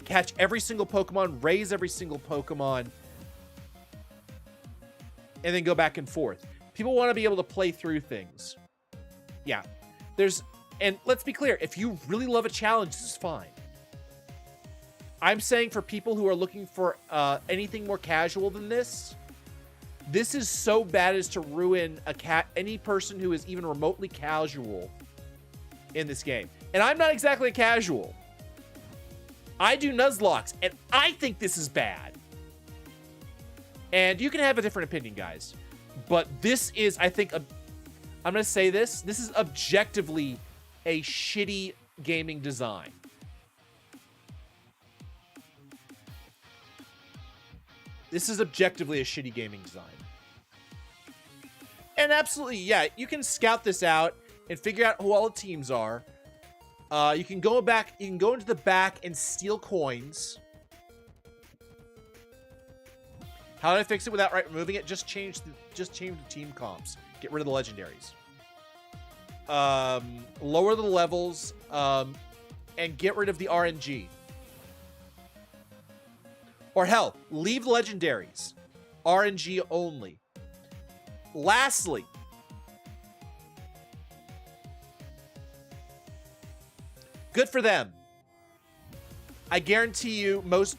catch every single Pokemon, raise every single Pokemon, and then go back and forth. People want to be able to play through things. Yeah. And let's be clear, if you really love a challenge, this is fine. I'm saying for people who are looking for anything more casual than this is so bad as to ruin any person who is even remotely casual in this game. And I'm not exactly a casual. I do Nuzlocke, and I think this is bad. And you can have a different opinion, guys. But this is, I think, I'm going to say this. This is objectively a shitty gaming design. This is objectively a shitty gaming design. And absolutely, yeah, you can scout this out and figure out who all the teams are. You can go into the back and steal coins. How did I fix it without removing it? Just change the team comps. Get rid of the legendaries. Lower the levels, and get rid of the RNG. Or hell, leave legendaries. RNG only. Lastly, good for them. I guarantee you most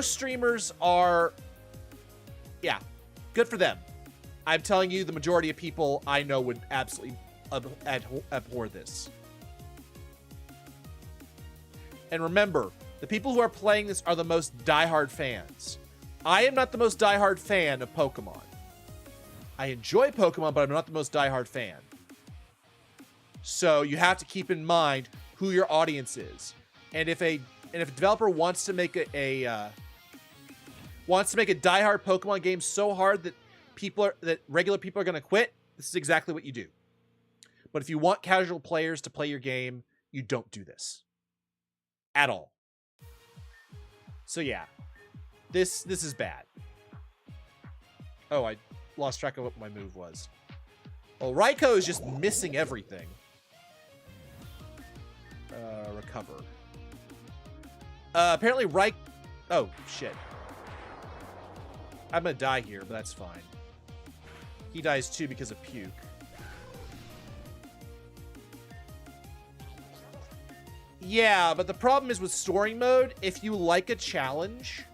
streamers are, yeah, good for them. I'm telling you, the majority of people I know would absolutely abhor this. And remember, the people who are playing this are the most diehard fans. I am not the most diehard fan of Pokemon. I enjoy Pokemon, but I'm not the most diehard fan. So you have to keep in mind who your audience is. And if a developer wants to make a diehard Pokemon game so hard that regular people are going to quit, this is exactly what you do. But if you want casual players to play your game, you don't do this. At all. So yeah. This is bad. Oh, I lost track of what my move was. Well, Raikou is just missing everything. Recover. Apparently oh, shit. I'm gonna die here, but that's fine. He dies too because of puke. Yeah, but the problem is with story mode, if you like a challenge,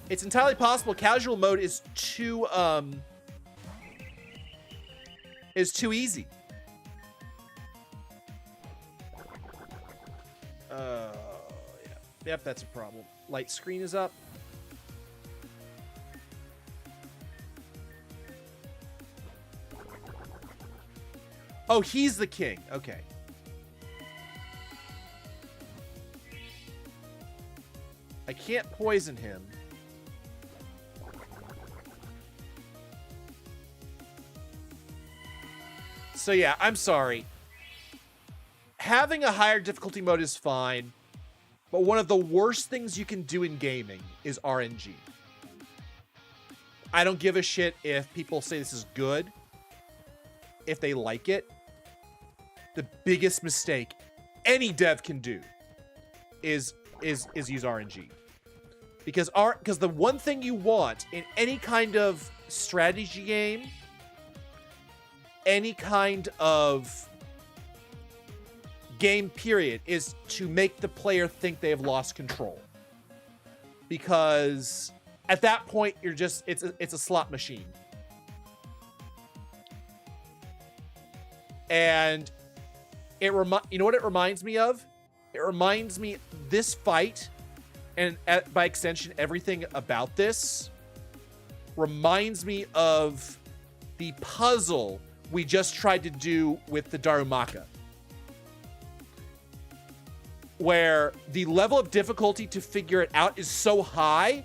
it's entirely possible casual mode is too easy. Yeah. Yep, that's a problem. Light screen is up. Oh, he's the king. Okay. I can't poison him. So yeah, I'm sorry. Having a higher difficulty mode is fine, but one of the worst things you can do in gaming is RNG. I don't give a shit if people say this is good, if they like it. The biggest mistake any dev can do is use RNG. Because the one thing you want in any kind of strategy game, any kind of game period, is to make the player think they have lost control. Because at that point you're just it's a slot machine. And you know what it reminds me of? It reminds me this fight, and by extension everything about this, reminds me of the puzzle we just tried to do with the Darumaka, where the level of difficulty to figure it out is so high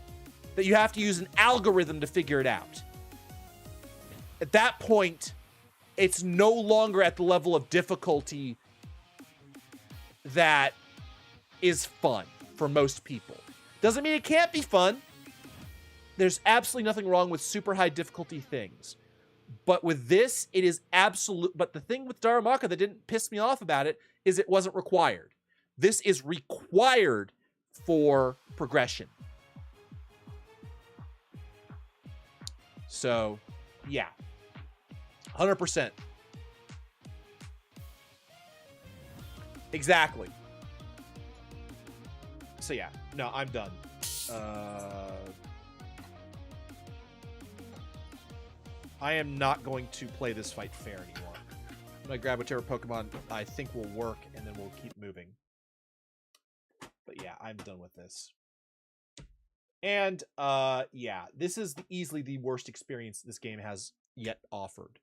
that you have to use an algorithm to figure it out. At that point, it's no longer at the level of difficulty that is fun for most people. Doesn't mean it can't be fun. There's absolutely nothing wrong with super high difficulty things. But with this, it is absolute. But the thing with Darumaka that didn't piss me off about it is it wasn't required. This is required for progression. So, yeah. 100%. Exactly. So yeah, no, I'm done. I am not going to play this fight fair anymore. I'm gonna grab whichever Pokemon I think will work, and then we'll keep moving. But yeah, I'm done with this. And yeah, this is easily the worst experience this game has yet offered.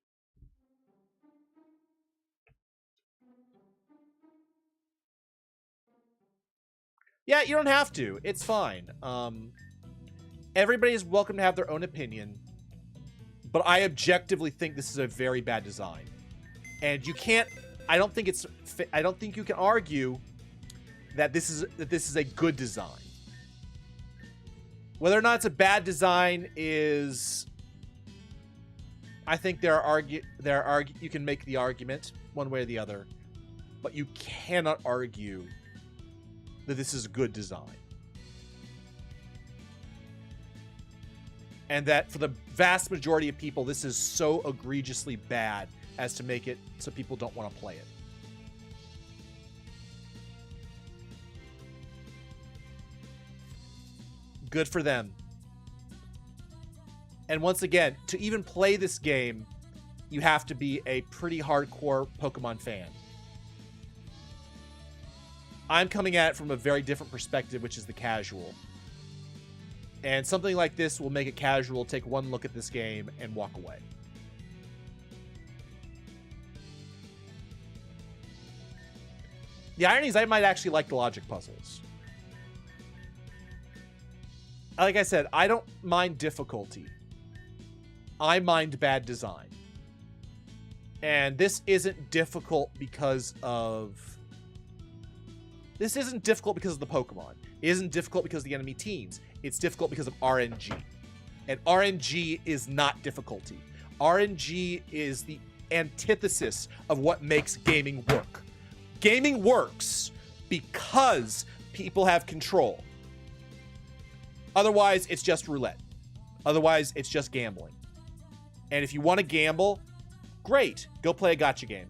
Yeah, you don't have to. It's fine. Everybody is welcome to have their own opinion, but I objectively think this is a very bad design. And you can't. I don't think you can argue that this is a good design. Whether or not it's a bad design is, I think you can make the argument one way or the other, but you cannot argue that this is a good design. And that for the vast majority of people, this is so egregiously bad as to make it so people don't want to play it. Good for them. And once again, to even play this game, you have to be a pretty hardcore Pokemon fan. I'm coming at it from a very different perspective, which is the casual. And something like this will make a casual take one look at this game and walk away. The irony is I might actually like the logic puzzles. Like I said, I don't mind difficulty. I mind bad design. And this isn't difficult because of... This isn't difficult because of the Pokemon. It isn't difficult because of the enemy teams. It's difficult because of RNG. And RNG is not difficulty. RNG is the antithesis of what makes gaming work. Gaming works because people have control. Otherwise, it's just roulette. Otherwise, it's just gambling. And if you want to gamble, great. Go play a gacha game.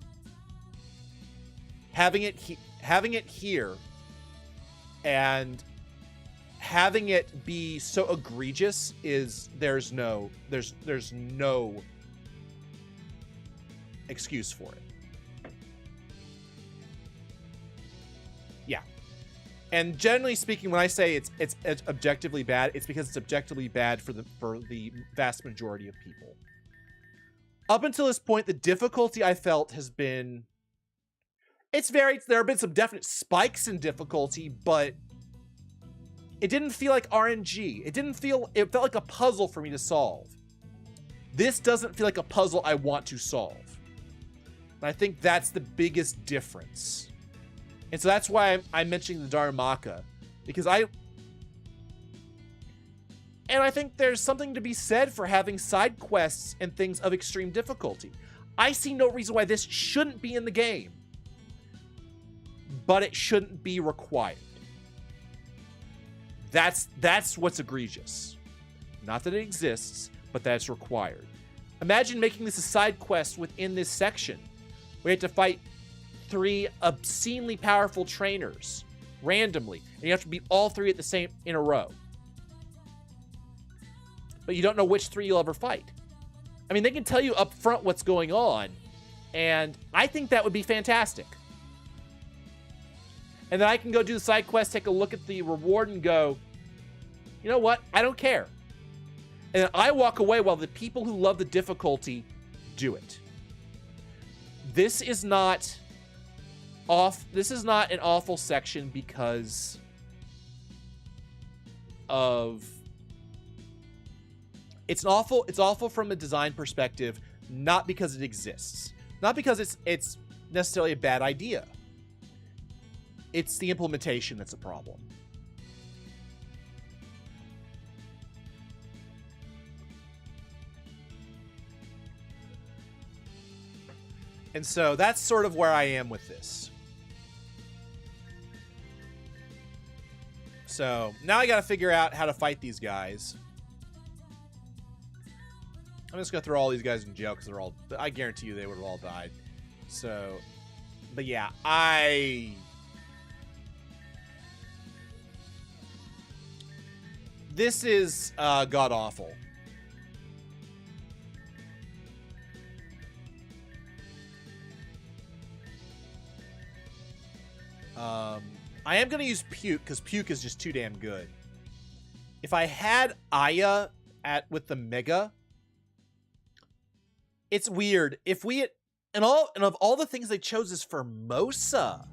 Having it here and having it be so egregious is there's no excuse for it. Yeah. And generally speaking, when I say it's objectively bad, it's because it's objectively bad for the vast majority of people. Up until this point, the difficulty I felt has been... There have been some definite spikes in difficulty, but it didn't feel like RNG. It felt like a puzzle for me to solve. This doesn't feel like a puzzle I want to solve. And I think that's the biggest difference. And so that's why I'm mentioning the Darumaka, because I think there's something to be said for having side quests and things of extreme difficulty. I see no reason why this shouldn't be in the game, but it shouldn't be required. That's what's egregious. Not that it exists, but that it's required. Imagine making this a side quest within this section. We have to fight 3 obscenely powerful trainers randomly, and you have to beat all 3 at the same in a row. But you don't know which 3 you'll ever fight. I mean, they can tell you up front what's going on, and I think that would be fantastic. And then I can go do the side quest, take a look at the reward, and go, you know what? I don't care. And then I walk away while the people who love the difficulty do it. This is not an awful section because of... It's awful from a design perspective, not because it exists. Not because it's necessarily a bad idea. It's the implementation that's a problem. And so that's sort of where I am with this. So now I got to figure out how to fight these guys. I'm just going to throw all these guys in jail because I guarantee you they would have all died. So, but yeah, this is god-awful. I am going to use Puke because Puke is just too damn good. If I had Aya with the Mega, it's weird. If we and of all the things they chose is Formosa.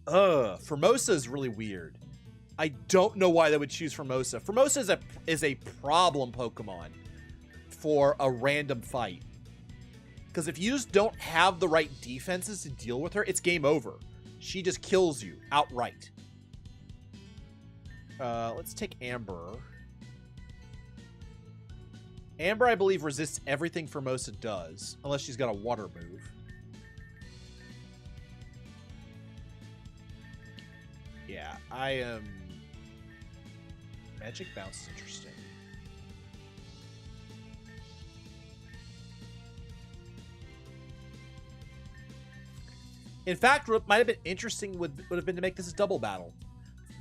Formosa is really weird. I don't know why they would choose Formosa. Formosa is a problem Pokemon for a random fight. Because if you just don't have the right defenses to deal with her, it's game over. She just kills you outright. Let's take Amber. Amber, I believe, resists everything Formosa does, unless she's got a water move. Yeah, I am... Magic Bounce is interesting. In fact, what might have been interesting would have been to make this a double battle.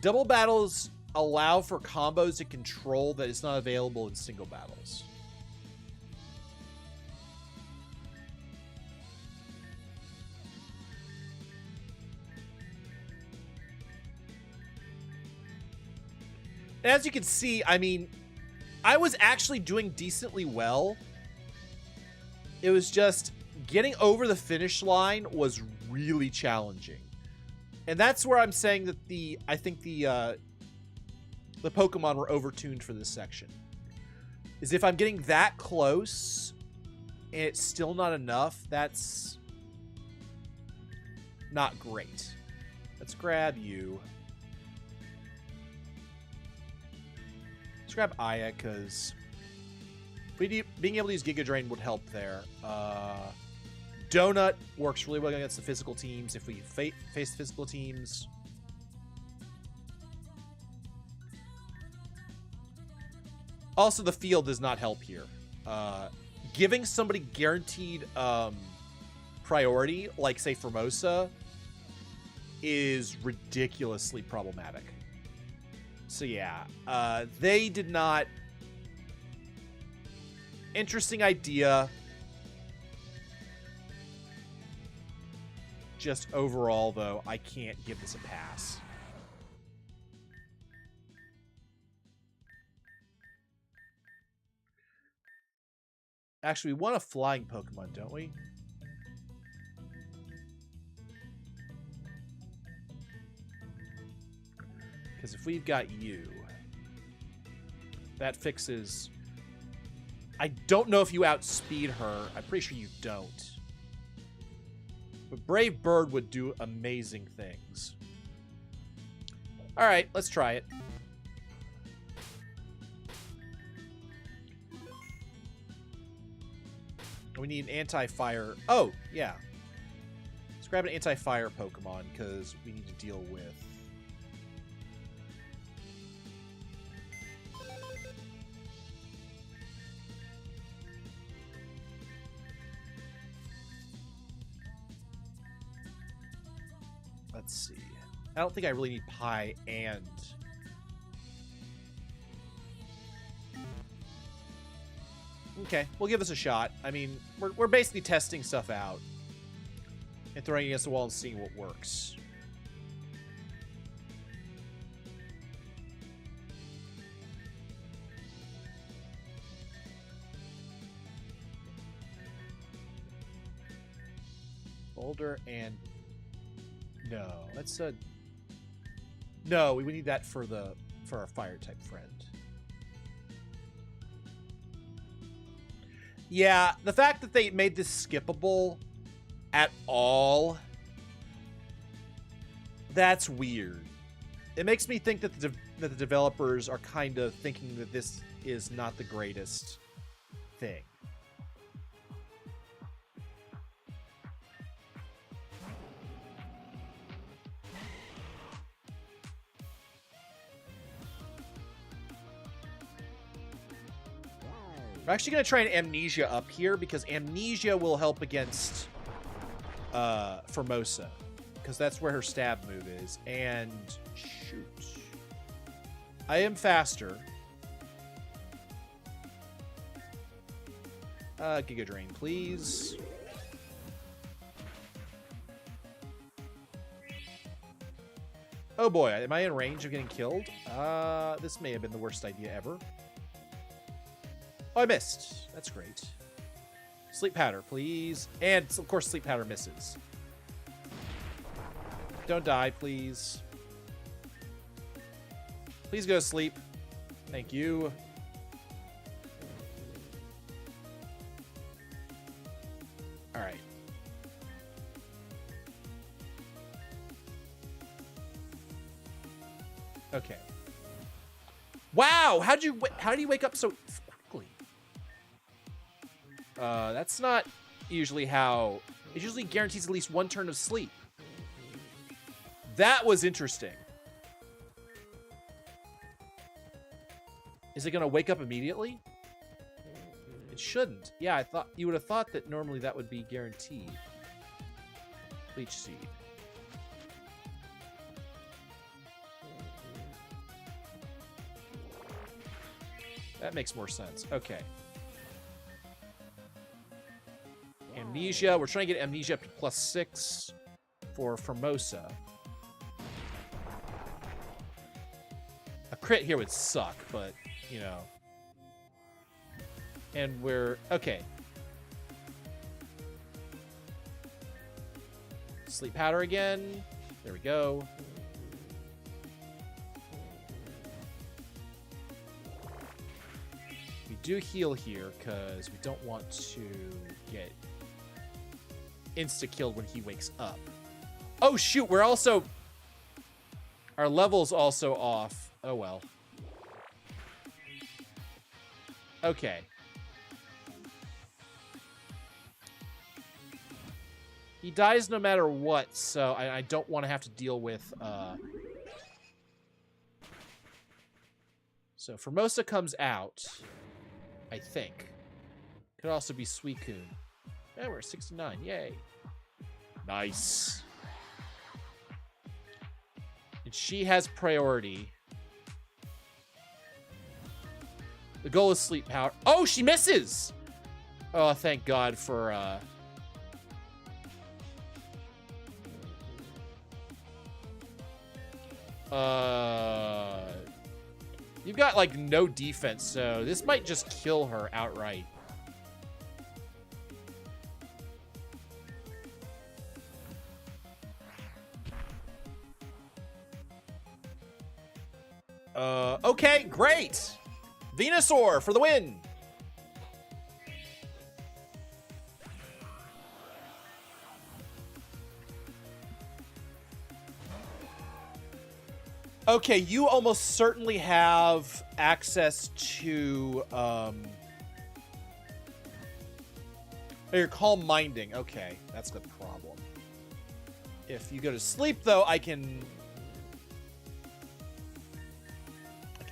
Double battles allow for combos and control that is not available in single battles. And as you can see, I mean, I was actually doing decently well. It was just getting over the finish line was really challenging. And that's where I'm saying that I think the Pokemon were overtuned for this section. Is if I'm getting that close, and it's still not enough, that's not great. Let's grab you. Let's grab Aya, because being able to use Giga Drain would help there. Donut works really well against the physical teams if we face physical teams. Also, the field does not help here. Giving somebody guaranteed priority, like, say, Formosa, is ridiculously problematic. So, yeah. They did not... Interesting idea. Just overall, though, I can't give this a pass. Actually, we want a flying Pokemon, don't we? Because if we've got you, that fixes... I don't know if you outspeed her. I'm pretty sure you don't. But Brave Bird would do amazing things. All right, let's try it. We need an anti-fire. Oh, yeah. Let's grab an anti-fire Pokemon because we need to deal with... Let's see. I don't think I really need Pie and... Okay, we'll give this a shot. I mean, we're basically testing stuff out. And throwing it against the wall and seeing what works. Boulder and... No, let's no, we would need that for our fire type friend. Yeah, the fact that they made this skippable at all, that's weird. It makes me think that the developers are kind of thinking that this is not the greatest thing. We're actually going to try an Amnesia up here because Amnesia will help against Formosa because that's where her stab move is. And shoot. I am faster. Giga Drain, please. Oh boy, am I in range of getting killed? This may have been the worst idea ever. Oh, I missed. That's great. Sleep Powder, please. And, of course, Sleep Powder misses. Don't die, please. Please go to sleep. Thank you. All right. Okay. Wow! How did you wake up so quickly? That's not usually how... It usually guarantees at least one turn of sleep. That was interesting. Is it going to wake up immediately? It shouldn't. Yeah, I thought you would have thought that normally that would be guaranteed. Leech Seed. That makes more sense. Okay. Amnesia. We're trying to get Amnesia up to +6 for Formosa. A crit here would suck, but, you know. And we're... Okay. Sleep Powder again. There we go. We do heal here because we don't want to get insta-killed when he wakes up. Oh, shoot. We're also... Our level's also off. Oh, well. Okay. He dies no matter what, so I don't want to have to deal with... So Formosa comes out, I think. Could also be Suicune. Yeah, we're at 69. Yay. Nice. And she has priority. The goal is sleep power. Oh, she misses! Oh, thank God for... You've got, like, no defense, so this might just kill her outright. Okay, great! Venusaur for the win! Okay, you almost certainly have access to, your calm minding. Okay, that's the problem. If you go to sleep, though, I can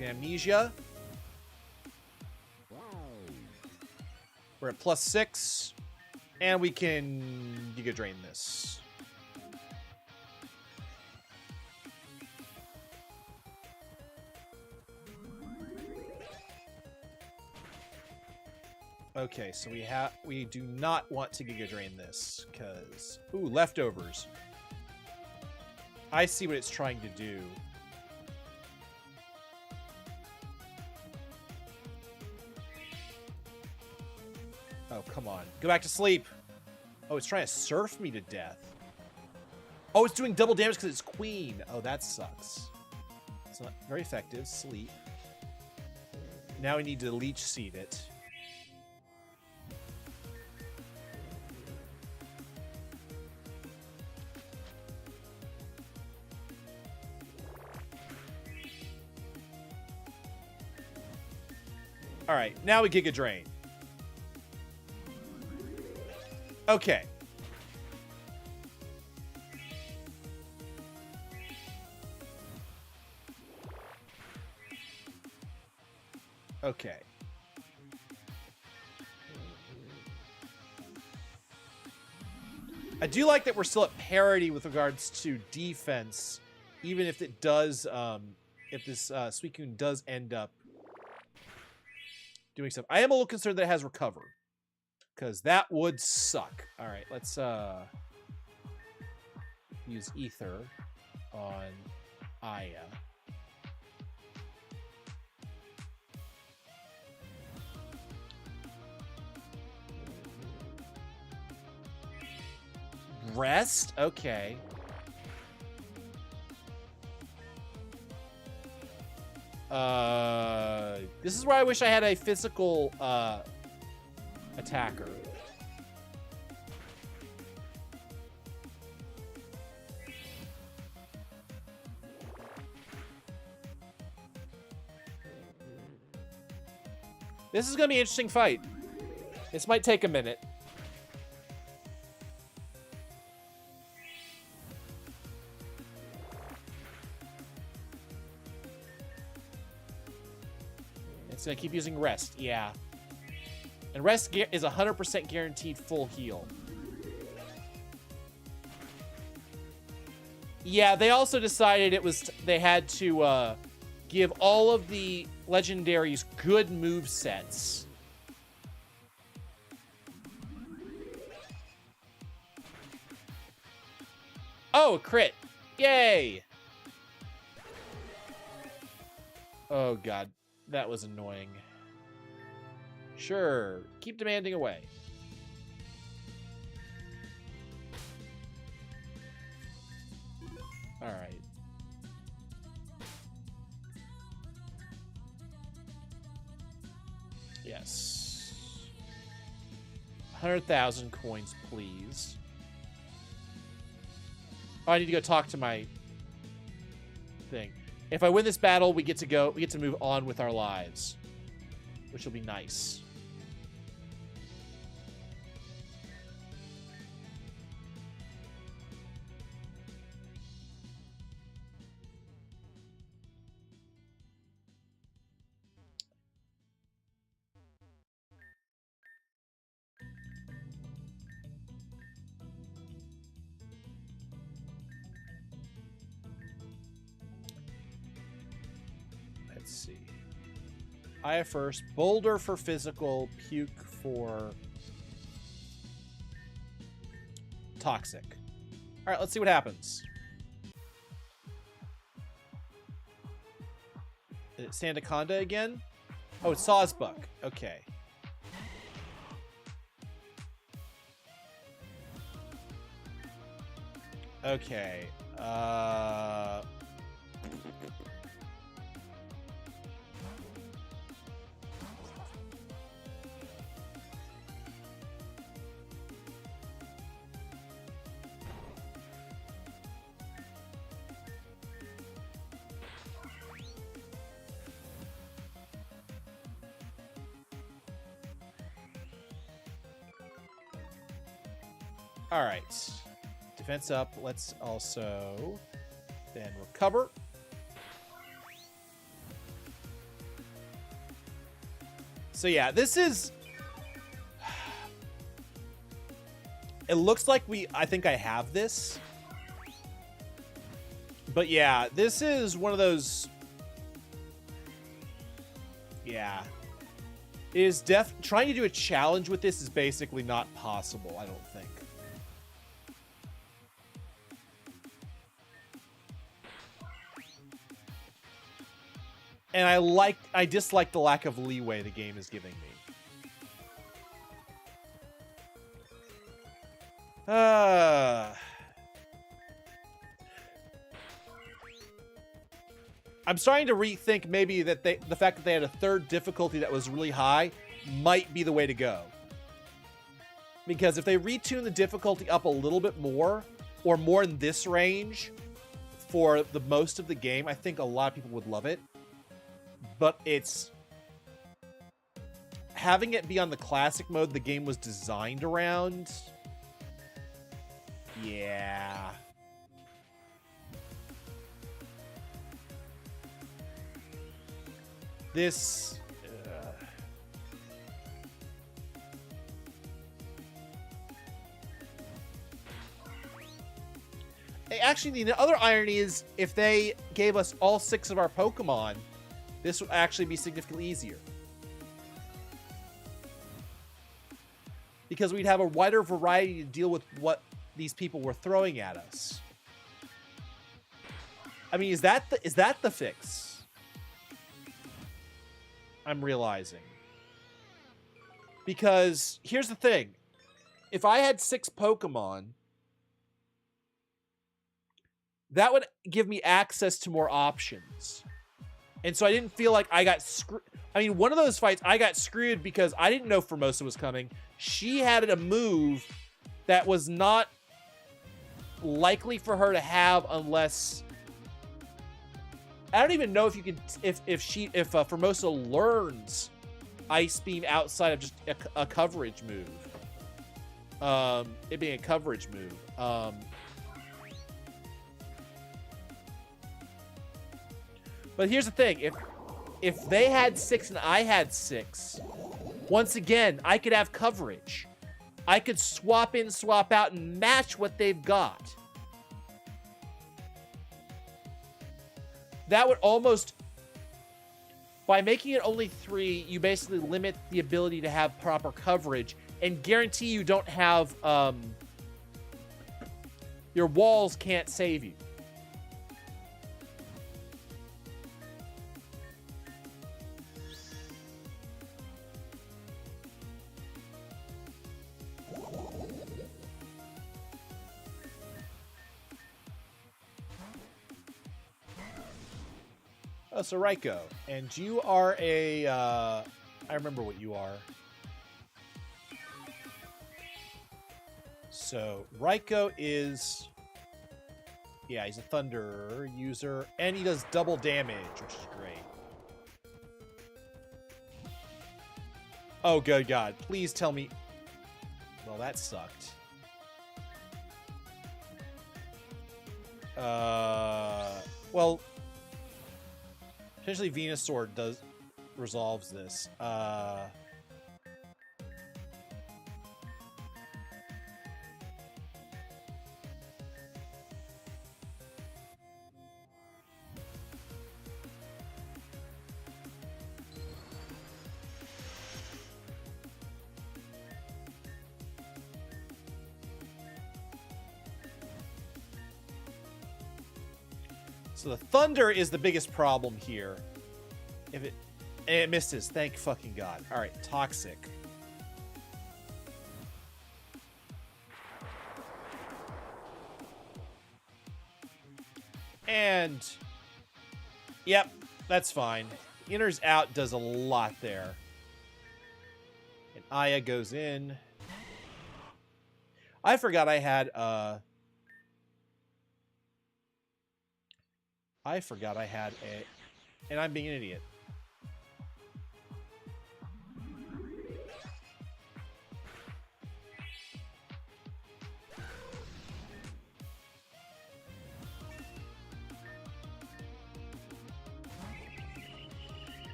amnesia. We're at +6, and we can Giga Drain this. Okay, so we do not want to Giga Drain this, because... Ooh, leftovers. I see what it's trying to do. Oh, come on. Go back to sleep. Oh, it's trying to surf me to death. Oh, it's doing double damage because it's Queen. Oh, that sucks. It's not very effective. Sleep. Now we need to Leech Seed it. All right, now we Giga Drain. Okay. Okay. I do like that we're still at parity with regards to defense, even if it does, if this Suicune does end up doing stuff. I am a little concerned that it has Recover, because that would suck. All right, let's use Ether on Aya. Rest? Okay. This is where I wish I had a physical attacker. This is gonna be an interesting fight. This might take a minute. It's gonna keep using Rest, yeah. And Rest is 100% guaranteed full heal. Yeah, they also decided they had to give all of the legendaries good movesets. Oh, a crit. Yay! Oh, God. That was annoying. Sure. Keep demanding away. All right. Yes. 100,000 coins, please. Oh, I need to go talk to my thing. If I win this battle, we get to move on with our lives, which will be nice. Let's see. Aya first. Boulder for physical. Puke for toxic. All right, let's see what happens. Is it Sandaconda again? Oh, it's Sawsbuck. Okay. Okay. All right. Defense up. Let's also then recover. So yeah, this is... It looks like I think I have this. But yeah, this is one of those... Yeah. Trying to do a challenge with this is basically not possible, I don't think. And I dislike the lack of leeway the game is giving me. I'm starting to rethink maybe that the fact that they had a third difficulty that was really high might be the way to go. Because if they retune the difficulty up a little bit more, or more in this range for the most of the game, I think a lot of people would love it. But it's... Having it be on the classic mode the game was designed around... Yeah... This... Actually, the other irony is if they gave us all 6 of our Pokemon, this would actually be significantly easier. Because we'd have a wider variety to deal with what these people were throwing at us. I mean, is that the fix? I'm realizing. Because here's the thing. If I had 6 Pokemon, that would give me access to more options. And so I didn't feel like I got screwed. I mean, one of those fights, I got screwed because I didn't know Formosa was coming. She had a move that was not likely for her to have unless... I don't even know if you can... If Formosa learns Ice Beam outside of just a coverage move. It being a coverage move. But here's the thing, if they had 6 and I had 6, once again, I could have coverage. I could swap in, swap out, and match what they've got. That would almost... By making it only 3, you basically limit the ability to have proper coverage and guarantee you don't have... your walls can't save you. Oh, so Raiko, and you are a I remember what you are. So, Raikou is... Yeah, he's a Thunder user, and he does double damage, which is great. Oh, good God. Please tell me... Well, that sucked. Well... Potentially Venusaur resolves this. So the Thunder is the biggest problem here. And it misses. Thank fucking God. All right, Toxic. And yep, that's fine. Inner's out does a lot there. And Aya goes in. I forgot I had and I'm being an idiot.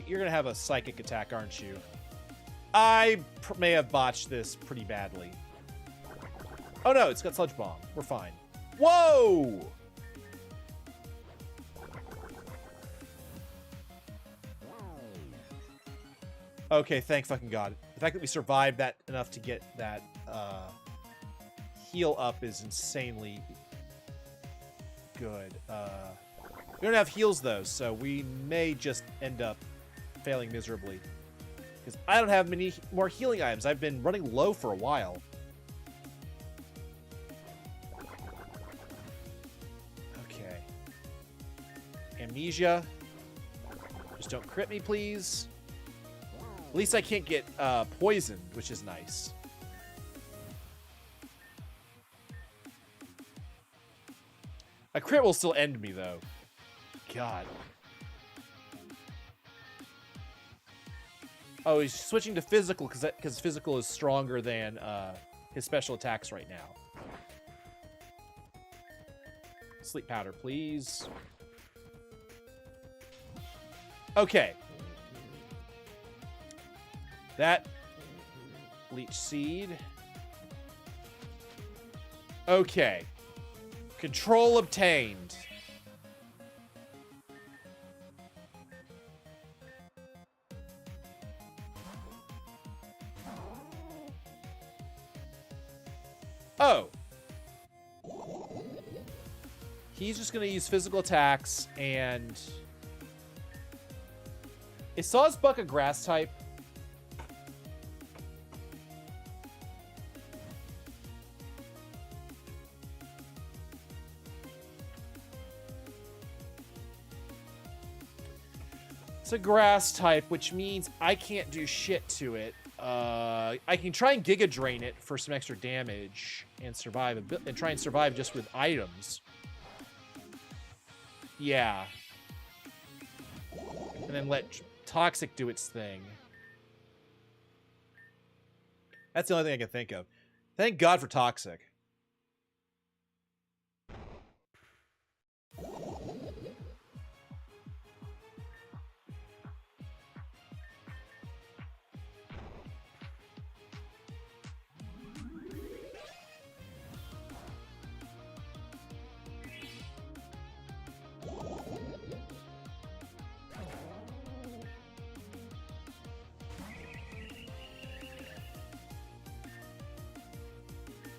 You're gonna have a psychic attack, aren't you? I may have botched this pretty badly. Oh no, it's got Sludge Bomb. We're fine. Whoa! Okay, thank fucking God. The fact that we survived that enough to get that heal up is insanely good. We don't have heals though, so we may just end up failing miserably. Because I don't have many more healing items. I've been running low for a while. Okay. Amnesia. Just don't crit me, please. At least I can't get poisoned, which is nice. A crit will still end me, though. God. Oh, he's switching to physical because physical is stronger than his special attacks right now. Sleep powder, please. Okay. That leech seed. Okay. Control obtained. Oh. He's just going to use physical attacks and... Is Sawsbuck a grass type? It's a grass type, which means I can't do shit to it. I can try and Giga Drain it for some extra damage and survive a bit, and try and survive just with items. Yeah. And then let Toxic do its thing. That's the only thing I can think of. Thank God for Toxic.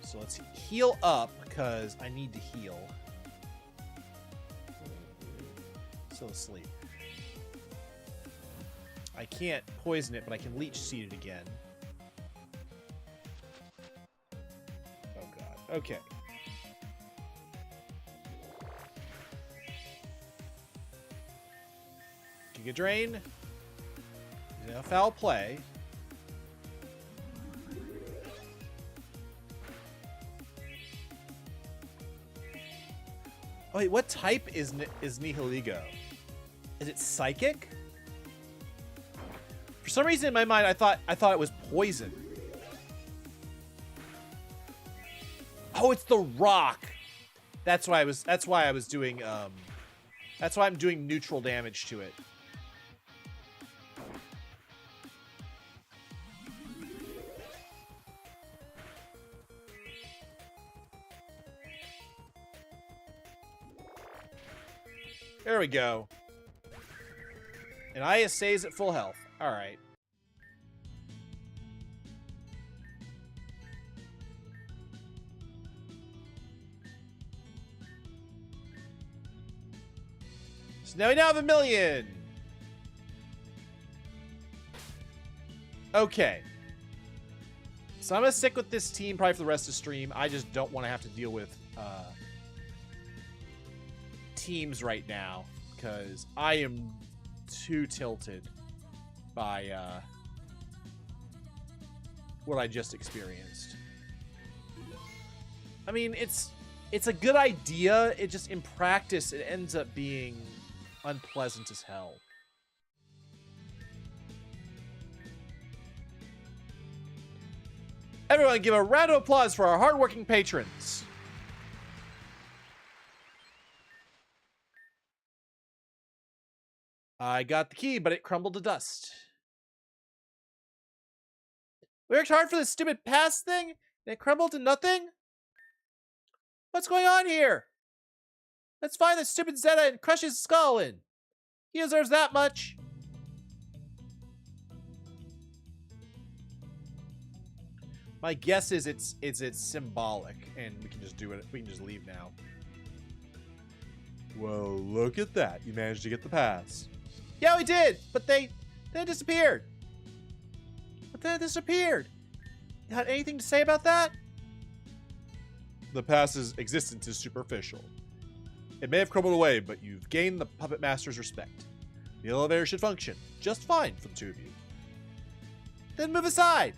So let's heal up, because I need to heal. Still asleep. I can't poison it, but I can leech seed it again. Oh god. Okay. Mega Drain. No foul play. Oh wait, what type is Nihiligo? Is it Psychic? For some reason in my mind, I thought it was Poison. Oh, it's the Rock. That's why I was doing that's why I'm doing neutral damage to it. There we go. And Aya stays at full health. All right. So now we have 1 million. Okay. So I'm going to stick with this team probably for the rest of the stream. I just don't want to have to deal with teams right now because I am too tilted by what I just experienced. I mean, it's a good idea. It just, in practice, it ends up being unpleasant as hell. Everyone give a round of applause for our hardworking patrons. I got the key, but it crumbled to dust. We worked hard for this stupid pass thing, and it crumbled to nothing? What's going on here? Let's find the stupid Zeta and crush his skull in. He deserves that much. My guess is it's symbolic, and we can just do it. We can just leave now. Well, look at that. You managed to get the pass. Yeah, we did, but they disappeared. You had anything to say about that? The pass's existence is superficial. It may have crumbled away, but you've gained the Puppet Master's respect. The elevator should function just fine for the two of you. Then move aside.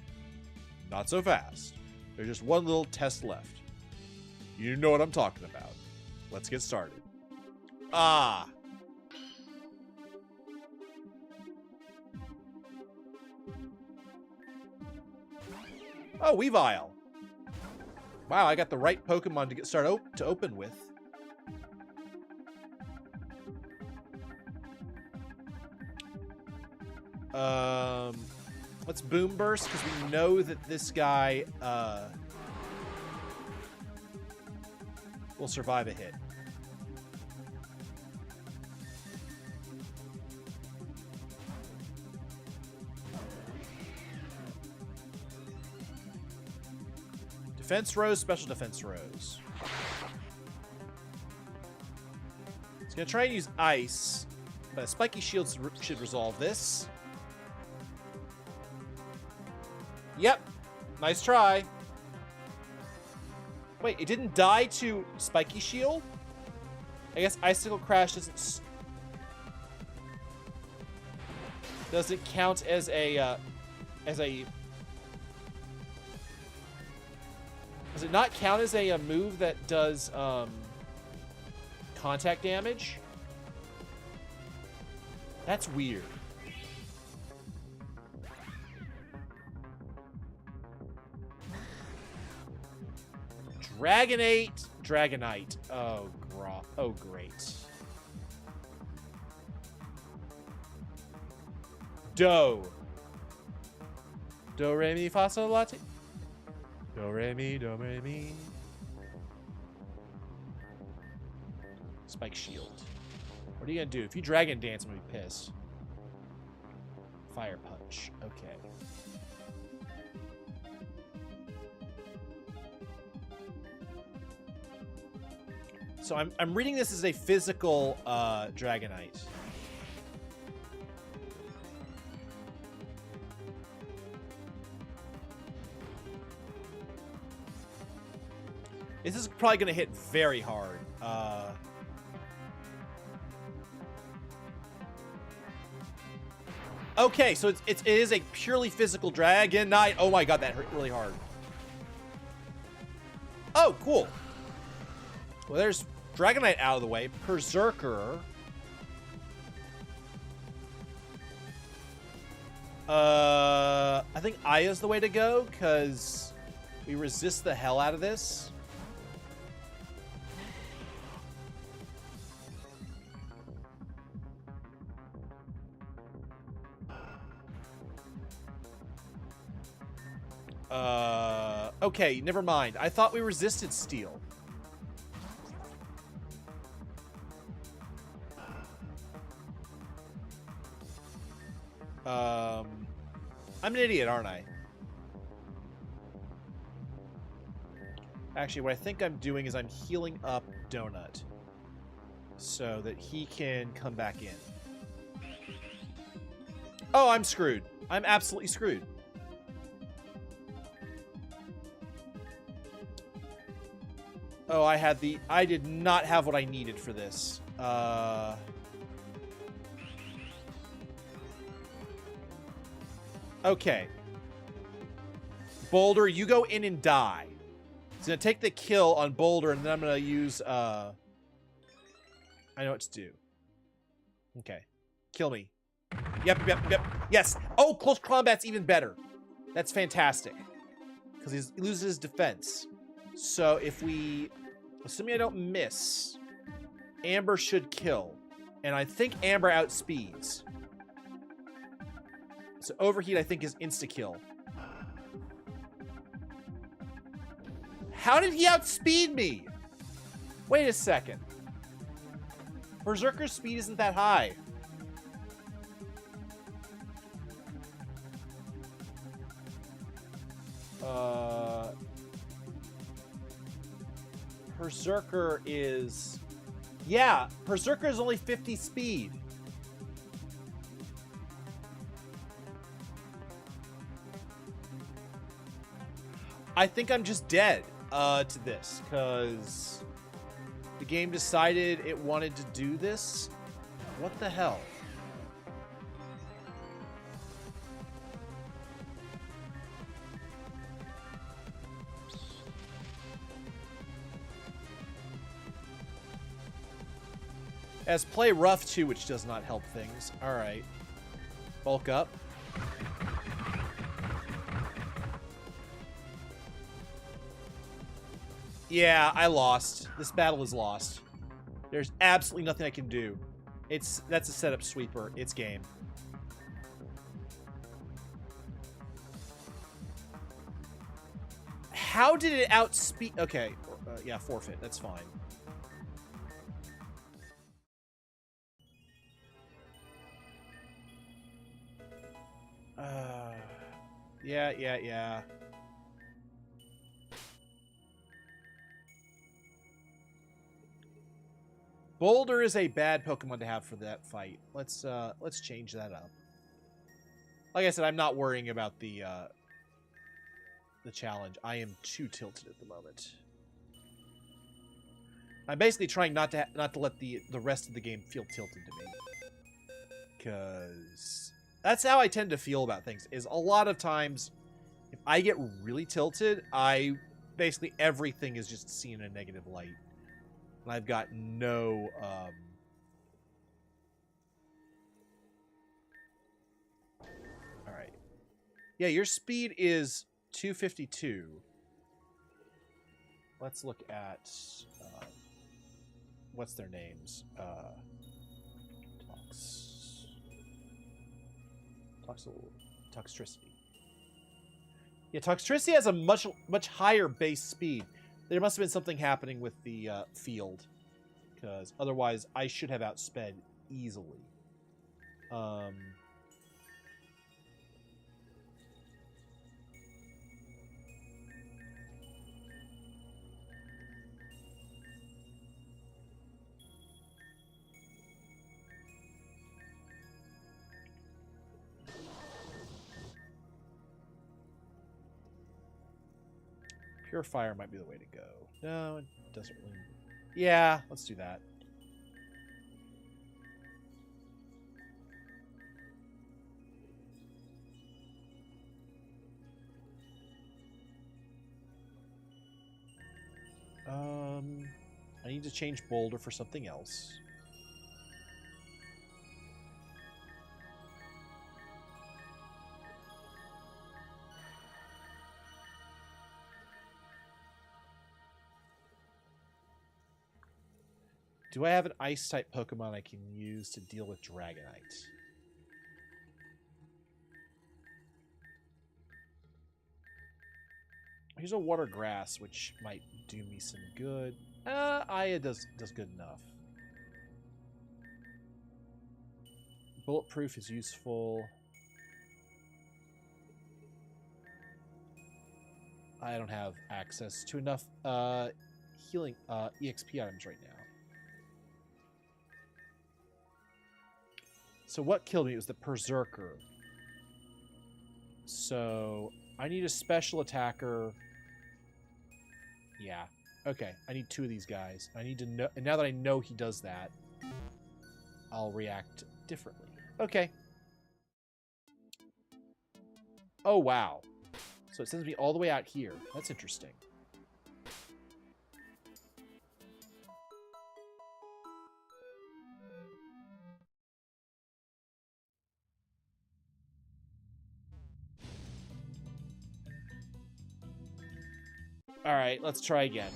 Not so fast. There's just one little test left. You know what I'm talking about. Let's get started. Ah. Oh, Weavile. Wow, I got the right Pokemon to get started to open with. Let's Boom Burst because we know that this guy will survive a hit. Defense Rose, Special Defense Rose. It's going to try and use Ice, but a Spiky Shield should resolve this. Yep. Nice try. Wait, it didn't die to Spiky Shield? I guess Icicle Crash doesn't count as a does it not count as a move that does contact damage? That's weird. Dragonite. Oh, great. Do re mi fa sol la ti. Do re mi. Spike Shield. What are you gonna do? If you Dragon Dance, I'm gonna be pissed. Fire Punch. Okay. So I'm reading this as a physical Dragonite. This is probably going to hit very hard. Okay, so it is a purely physical Dragon Knight. Oh my god, that hurt really hard. Oh, cool. Well, there's Dragon Knight out of the way. Berserker. I think Aya's the way to go, because we resist the hell out of this. Okay, never mind. I thought we resisted steel. I'm an idiot, aren't I? Actually, what I think I'm doing is I'm healing up Donut so that he can come back in. Oh, I'm screwed. I'm absolutely screwed. Oh, I did not have what I needed for this. Okay. Boulder, you go in and die. It's gonna take the kill on Boulder, and then I'm gonna use, I know what to do. Okay. Kill me. Yep. Yes! Oh, close combat's even better. That's fantastic. Because he loses his defense. So if we... Assuming I don't miss, Amber should kill. And I think Amber outspeeds. So Overheat, I think, is insta-kill. How did he outspeed me? Wait a second. Berserker's speed isn't that high. Berserker is... Yeah, Berserker is only 50 speed. I think I'm just dead to this, because the game decided it wanted to do this. What the hell? As play rough too, which does not help things. All right. Bulk up. Yeah, I lost. This battle is lost. There's absolutely nothing I can do. That's a setup sweeper. It's game. How did it outspeed? Okay. Yeah, forfeit. That's fine. Yeah. Boulder is a bad Pokemon to have for that fight. Let's change that up. Like I said, I'm not worrying about the challenge. I am too tilted at the moment. I'm basically trying not to let the rest of the game feel tilted to me, because that's how I tend to feel about things. Is a lot of times, if I get really tilted, basically everything is just seen in a negative light. And I've got no... Alright. Yeah, your speed is 252. Let's look at... what's their names? Toxtricity. Yeah, Toxtricity has a much higher base speed. There must have been something happening with the field, because otherwise I should have outsped easily. Pure Fire might be the way to go. No, it doesn't really... Yeah, let's do that. need to change Boulder for something else. Do I have an Ice-type Pokemon I can use to deal with Dragonite? Here's a Water Grass, which might do me some good. Aya does good enough. Bulletproof is useful. I don't have access to enough healing EXP items right now. So what killed me was the Berserker. So I need a special attacker. Yeah. Okay. I need 2 of these guys. I need to know. And now that I know he does that, I'll react differently. Okay. Oh, wow. So it sends me all the way out here. That's interesting. All right, let's try again.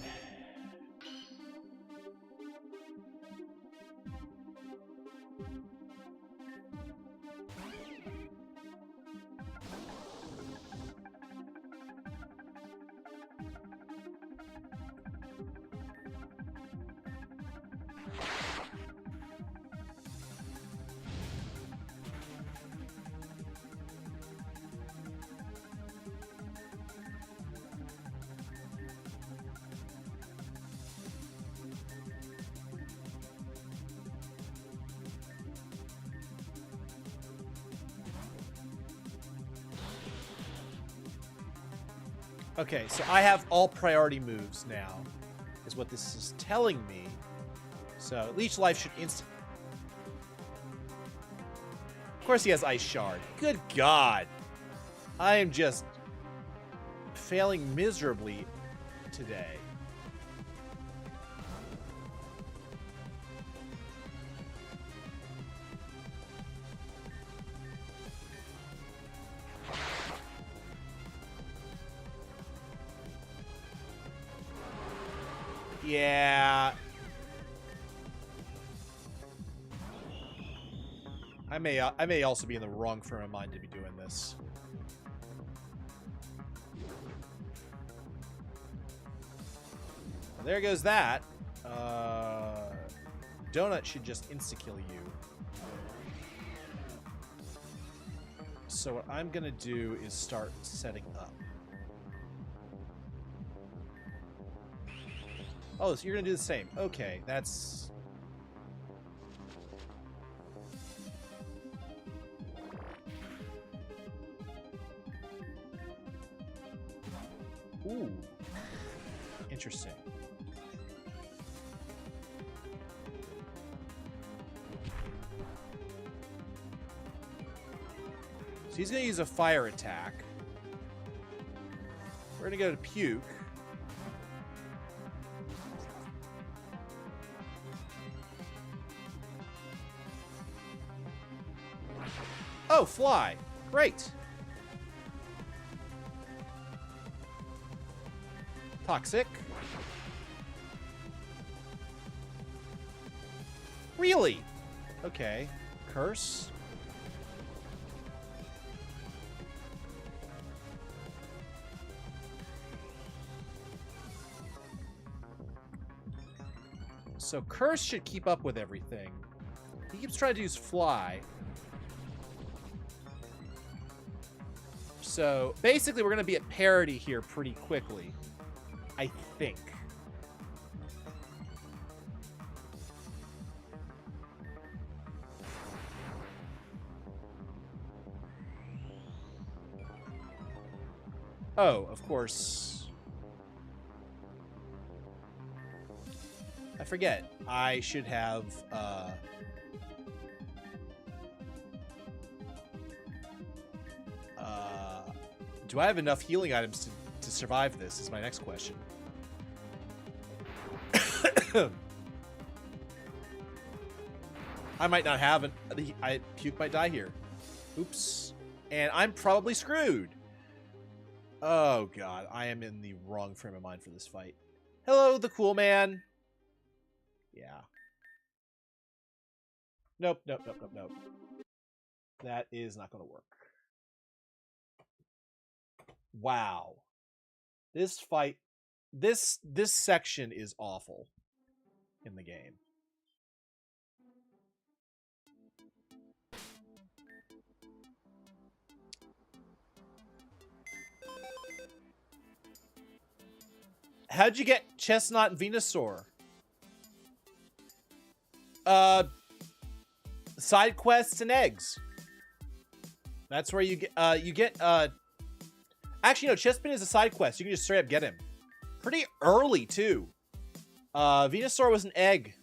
Okay, so I have all priority moves now, is what this is telling me. So Leech Life should instant. Of course he has Ice Shard. Good God. I am just failing miserably today. Yeah. I may also be in the wrong frame of mind to be doing this. Well, there goes that. Donut should just insta-kill you. So what I'm gonna do is start setting up. Oh, so you're gonna do the same. Okay, that's... Ooh. Interesting. So he's gonna use a fire attack. We're gonna go to Puke. Oh, Fly. Great. Toxic. Really? Okay. Curse. So Curse should keep up with everything. He keeps trying to use Fly. So basically we're going to be at parity here pretty quickly, I think. Oh, of course. I forget. I should have... do I have enough healing items to survive this is my next question. I might not have Puke might die here. Oops. And I'm probably screwed. Oh, God. I am in the wrong frame of mind for this fight. Hello, the cool man. Yeah. Nope, nope, nope, nope, nope. That is not going to work. Wow. This fight, this section is awful in the game. How'd you get Chestnut and Venusaur? Side quests and eggs. That's where you get actually no, Chespin is a side quest. You can just straight up get him. Pretty early too. Venusaur was an egg.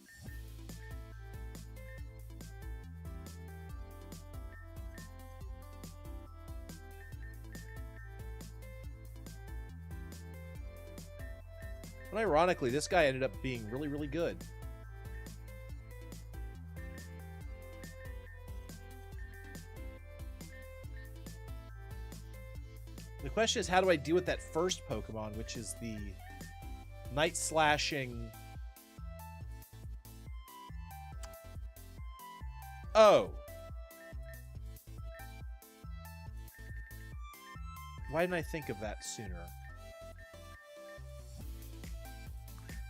But ironically, this guy ended up being really, really good. The question is, how do I deal with that first Pokemon, which is the Night Slashing... Oh. Why didn't I think of that sooner?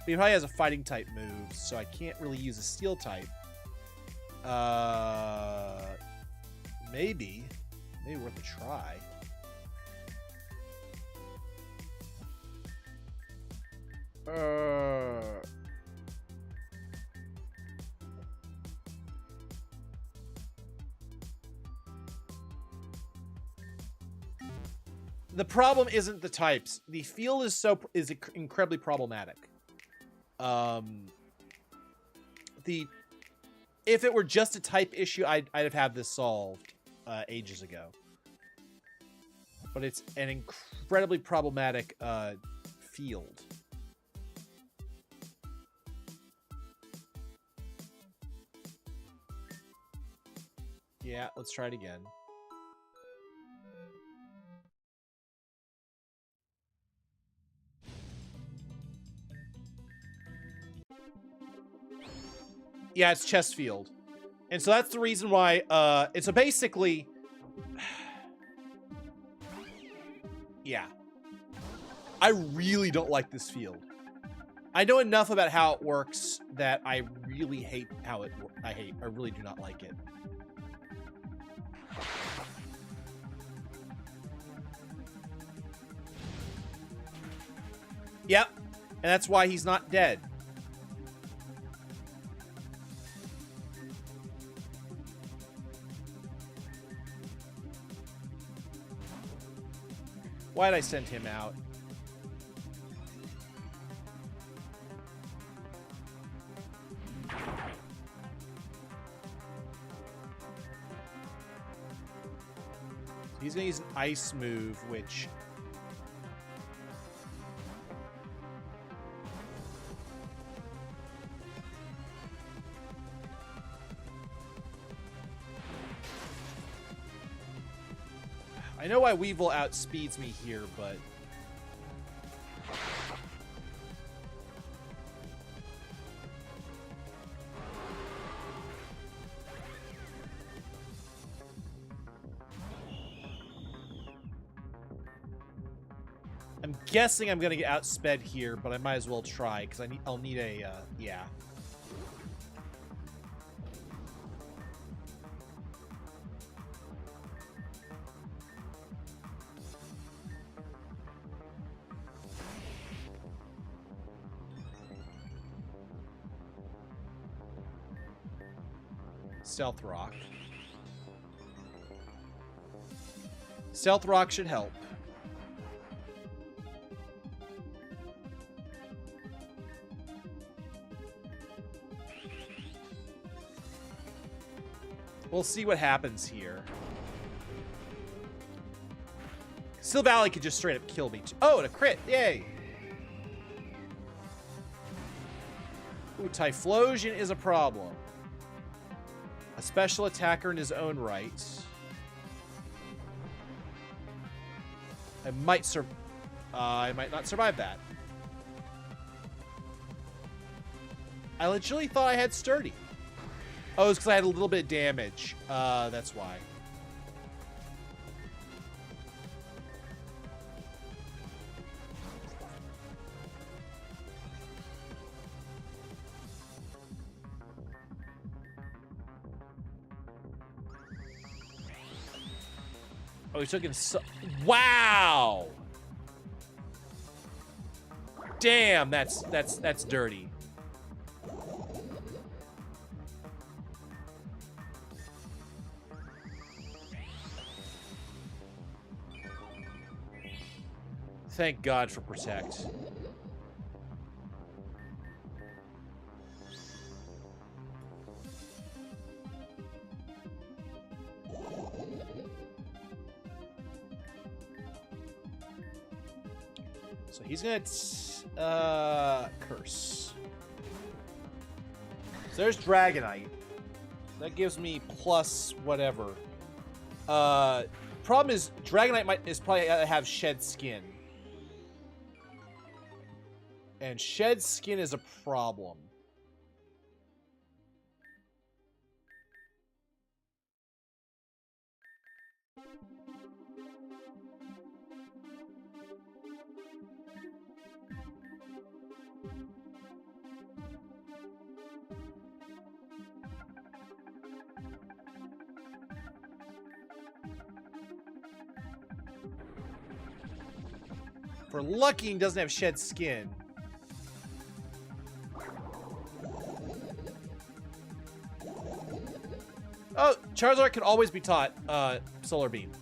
But he probably has a fighting type move, so I can't really use a steel type. Maybe. Maybe worth a try. The problem isn't the types. The field is incredibly problematic. If it were just a type issue, I'd have had this solved ages ago. But it's an incredibly problematic field. Yeah, let's try it again. Yeah, it's chest field. And so that's the reason why, it's so basically... Yeah. I really don't like this field. I know enough about how it works that I really hate how it works. I really do not like it. Yep. And that's why he's not dead. Why'd I send him out? He's gonna use an ice move, which... I know why Weevil outspeeds me here, but... I'm guessing I'm gonna get outsped here, but I might as well try, because I'll need a, yeah. Stealth Rock. Stealth Rock should help. We'll see what happens here. Steel Valley could just straight up kill me. Oh, and a crit. Yay. Ooh, Typhlosion is a problem. A special attacker in his own right. I might not survive that. I legitimately thought I had sturdy. Oh, it's because I had a little bit of damage. That's why. Oh, he took in wow. Damn, that's dirty. Thank God for Protect. So he's gonna curse. So there's Dragonite. That gives me plus whatever. Problem is Dragonite is probably gonna have Shed Skin. And Shed Skin is a problem. For lucky, he doesn't have Shed Skin. Oh, Charizard can always be taught Solar Beam.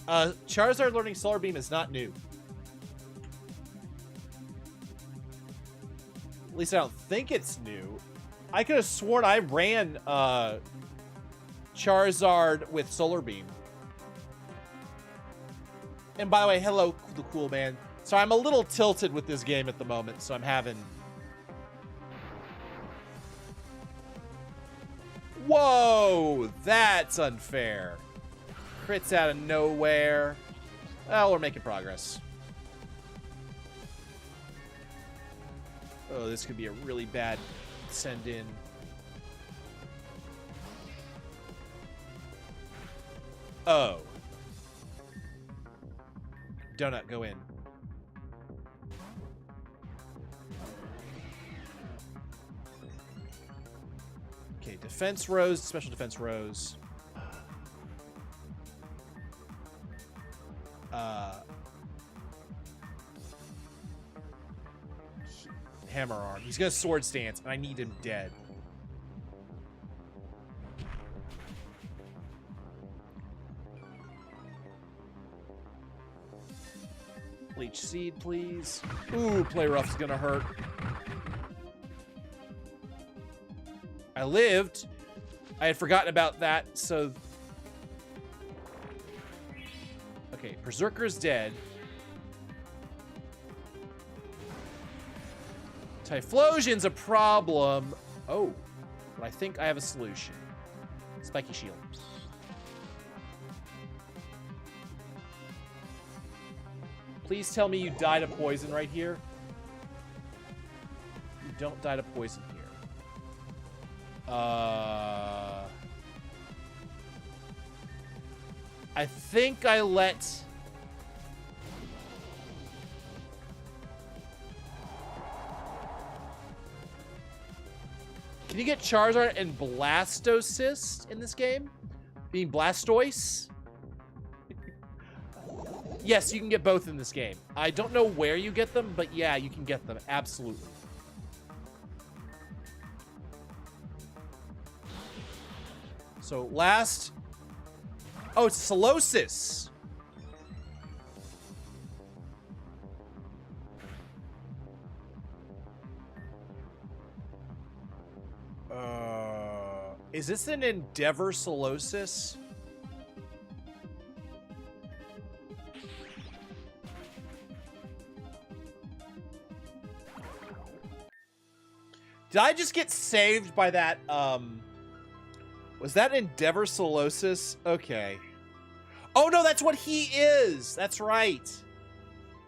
Charizard learning Solar Beam is not new. At least I don't think it's new. I could have sworn I ran Charizard with Solar Beam. And by the way, hello, the cool man. So I'm a little tilted with this game at the moment, so I'm having... Whoa, that's unfair. Crits out of nowhere. Oh, we're making progress. Oh, this could be a really bad send in. Oh. Donut, go in. Okay, defense rose, special defense rose. Hammer arm. He's gonna sword stance, and I need him dead. Leech seed, please. Ooh, play rough is gonna hurt. I lived. I had forgotten about that, so... Okay, Berserker's dead. Typhlosion's a problem. Oh, but I think I have a solution. Spiky Shield. Please tell me you died of poison right here. You don't die to poison here. I think I let... Can you get Charizard and Blastocyst in this game? Being Blastoise? Yes, you can get both in this game. I don't know where you get them, but yeah, you can get them. Absolutely. So last... Oh, it's Solosis. Is this an Endeavor Solosis? Did I just get saved by that, was that Endeavor Solosis? Okay. Oh no, that's what he is! That's right.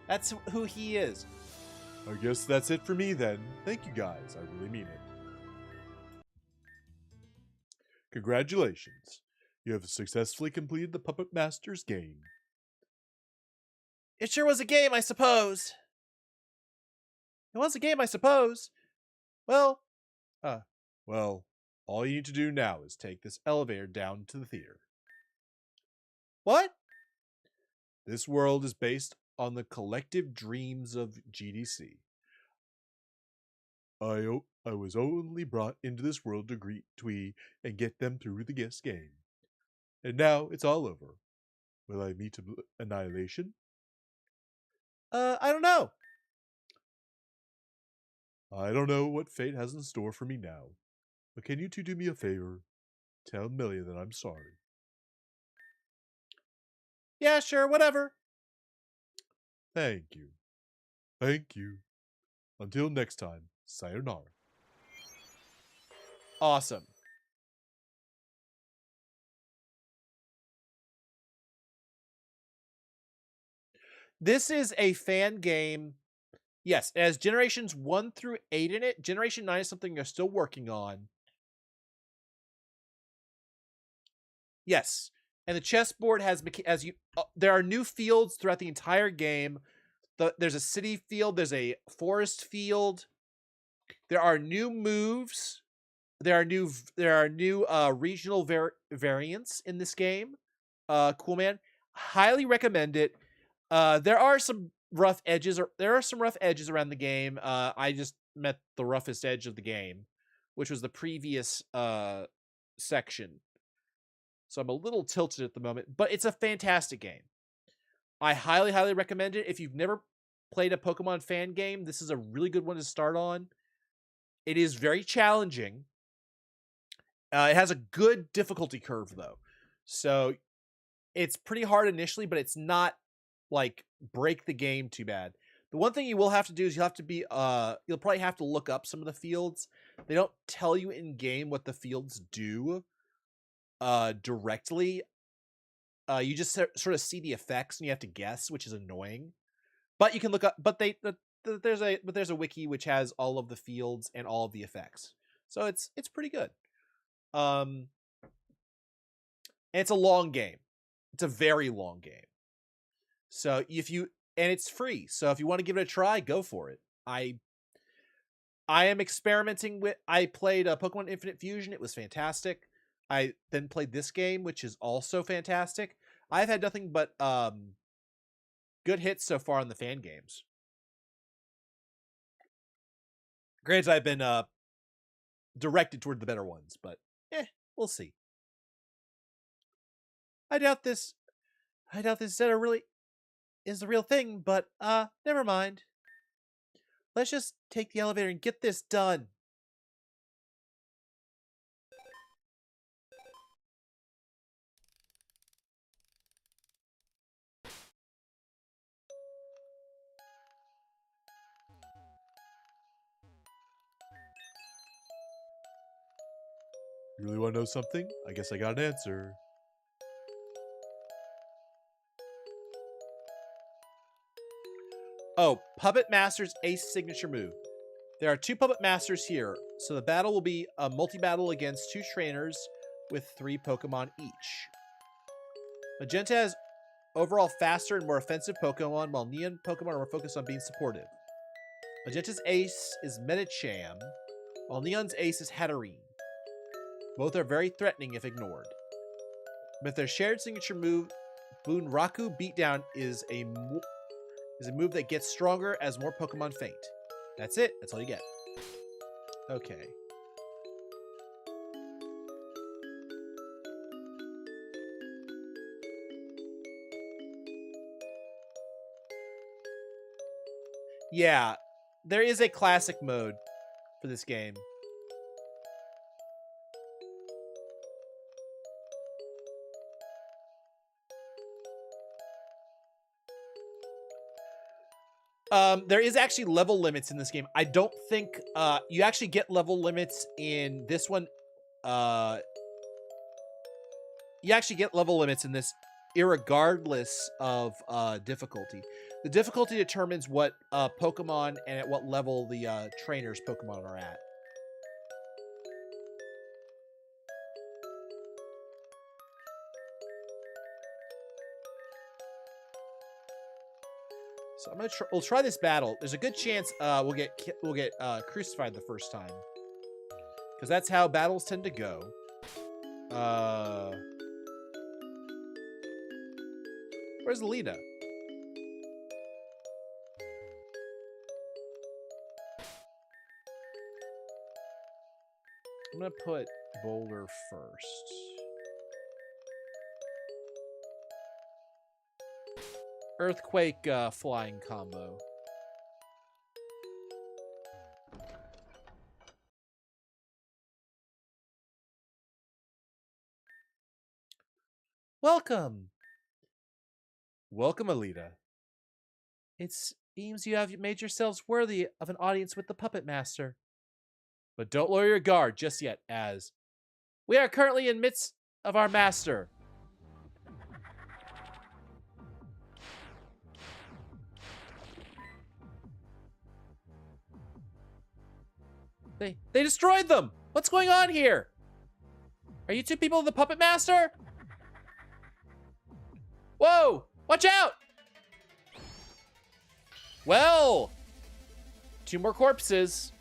That's who he is. I guess that's it for me then. Thank you guys, I really mean it. Congratulations. You have successfully completed the Puppet Master's game. It sure was a game, I suppose. It was a game, I suppose. Well, Well, all you need to do now is take this elevator down to the theater. what? This world is based on the collective dreams of GDC. I was only brought into this world to greet Twee and get them through the guest game. And now it's all over. Will I meet annihilation? I don't know. I don't know what fate has in store for me now. But can you two do me a favor? Tell Millie that I'm sorry. Yeah, sure, whatever. Thank you. Thank you. Until next time, sayonara. Awesome. This is a fan game. Yes, it has generations 1 through 8 in it. Generation 9 is something they're still working on. Yes. And the chessboard has, there are new fields throughout the entire game. There's a city field, there's a forest field. There are new moves. There are new regional variants in this game. Cool, man. Highly recommend it. There are some rough edges. There are some rough edges around the game. I just met the roughest edge of the game, which was the previous section. So I'm a little tilted at the moment, but it's a fantastic game. I highly, highly recommend it. If you've never played a Pokemon fan game, this is a really good one to start on. It is very challenging. It has a good difficulty curve, though. So it's pretty hard initially, but it's not like break the game too bad. The one thing you will have to do is you'll probably have to look up some of the fields. They don't tell you in game what the fields do directly. You just sort of see the effects and you have to guess, which is annoying. But you can look up. But there's a wiki which has all of the fields and all of the effects, so it's pretty good. And it's a long game. It's a very long game. So and it's free. So if you want to give it a try, go for it. I am experimenting with. I played Pokemon Infinite Fusion. It was fantastic. I then played this game, which is also fantastic. I've had nothing but good hits so far in the fan games. Granted, I've been directed toward the better ones, but we'll see. I doubt this Zeta really is the real thing, but never mind. Let's just take the elevator and get this done. You really want to know something? I guess I got an answer. Oh, Puppet Master's ace signature move. There are 2 Puppet Masters here, so the battle will be a multi-battle against 2 trainers with 3 Pokemon each. Magenta has overall faster and more offensive Pokemon, while Neon Pokemon are more focused on being supportive. Magenta's ace is Medicham, while Neon's ace is Hatterene. Both are very threatening if ignored. But their shared signature move, Bunraku Beatdown, is a move that gets stronger as more Pokemon faint. That's it. That's all you get. Okay. Yeah, there is a classic mode for this game. There is actually level limits in this game. I don't think you actually get level limits in this one. You actually get level limits in this irregardless of difficulty. The difficulty determines what Pokemon and at what level the trainer's Pokemon are at. So I'm gonna we'll try this battle. There's a good chance we'll get crucified the first time, because that's how battles tend to go. Where's Lita? I'm gonna put Boulder first. Earthquake flying combo. Welcome. Welcome, Alita. It seems you have made yourselves worthy of an audience with the Puppet Master. But don't lower your guard just yet, as we are currently in midst of our master. They destroyed them! What's going on here? Are you two people the Puppet Master? Whoa! Watch out! Well, 2 more corpses.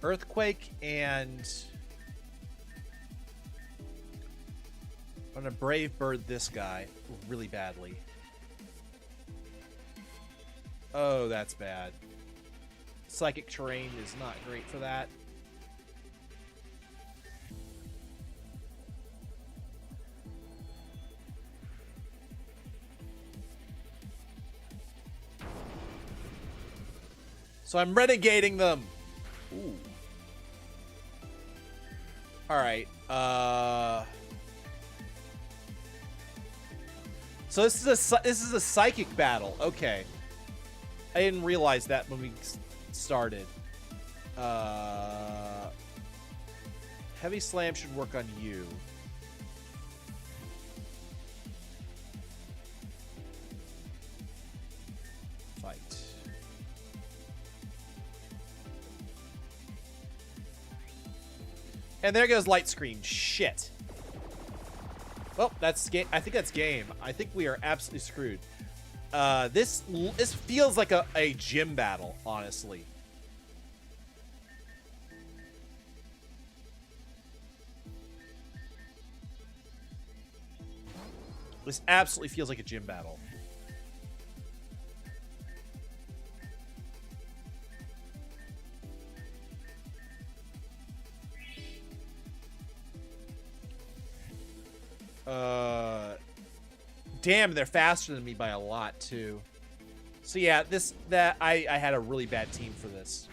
Earthquake and I'm gonna Brave Bird this guy really badly. Oh, that's bad. Psychic terrain is not great for that. So I'm renegating them. Ooh. All right. So this is a psychic battle. Okay. I didn't realize that when we started. Heavy Slam should work on you. Fight. And there goes light screen. Shit. Well, that's game. I think that's game. I think we are absolutely screwed. This feels like a gym battle, honestly. This absolutely feels like a gym battle. Damn, they're faster than me by a lot too. So yeah, I had a really bad team for this.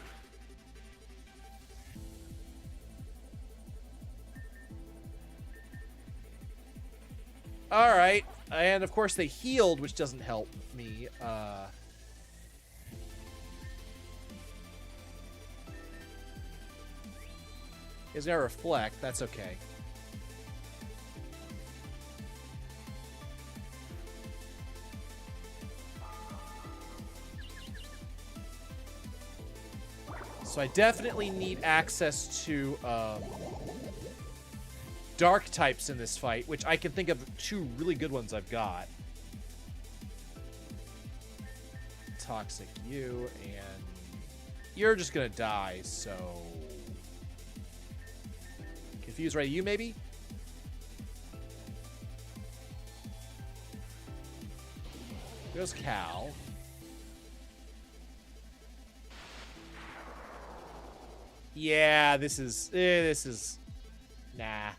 All right, and of course they healed, which doesn't help me. He's gonna reflect. That's okay. So I definitely need access to dark types in this fight, which I can think of 2 really good ones I've got. Toxic you, and you're just gonna die, so... Confuse Ray, you maybe? There's Cal. Yeah, this is nah.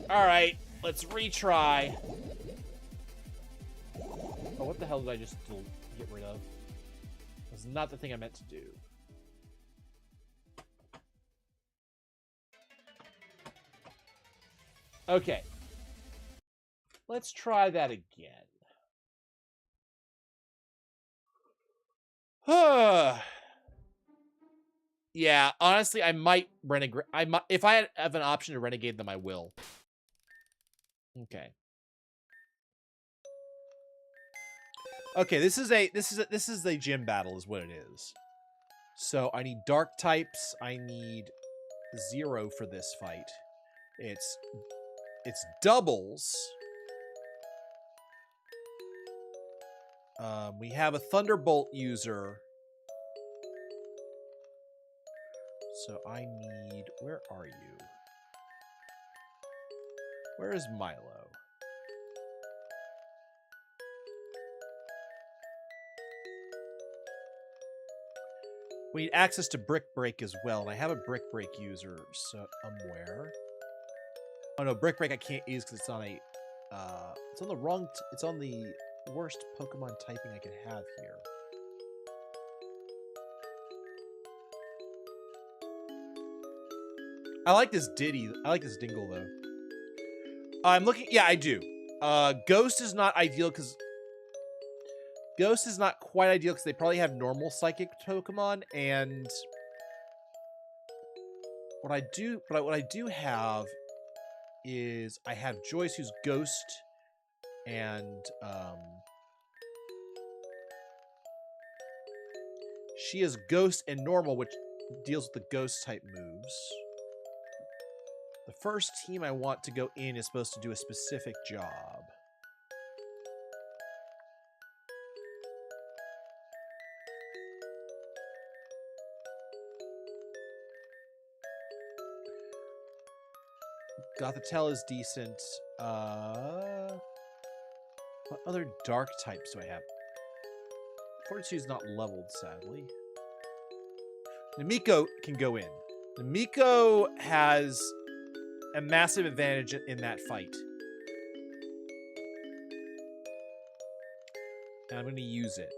All right, let's retry. Oh, what the hell did I just get rid of? That's not the thing I meant to do. Okay. Let's try that again. Yeah, honestly, I might renegade. I might, if I have an option to renegade them, I will. Okay. Okay, this is a gym battle, is what it is. So I need dark types. I need 0 for this fight. It's doubles. We have a Thunderbolt user. So I need... Where are you? Where is Milo? We need access to Brick Break as well, and I have a Brick Break user somewhere. Oh no, Brick Break I can't use because it's on a... it's on the wrong... it's on the worst Pokemon typing I can have here. I like this Diddy. I like this Dingle, though. I'm looking... Yeah, I do. Ghost is not ideal because... Ghost is not quite ideal because they probably have normal Psychic Pokemon, and... What I do have is I have Joyce, who's Ghost, and she is Ghost and Normal, which deals with the Ghost type moves. The first team I want to go in is supposed to do a specific job. Gothitelle is decent. What other dark types do I have? Fortitude is not leveled, sadly. Namiko can go in. Namiko has a massive advantage in that fight. And I'm going to use it.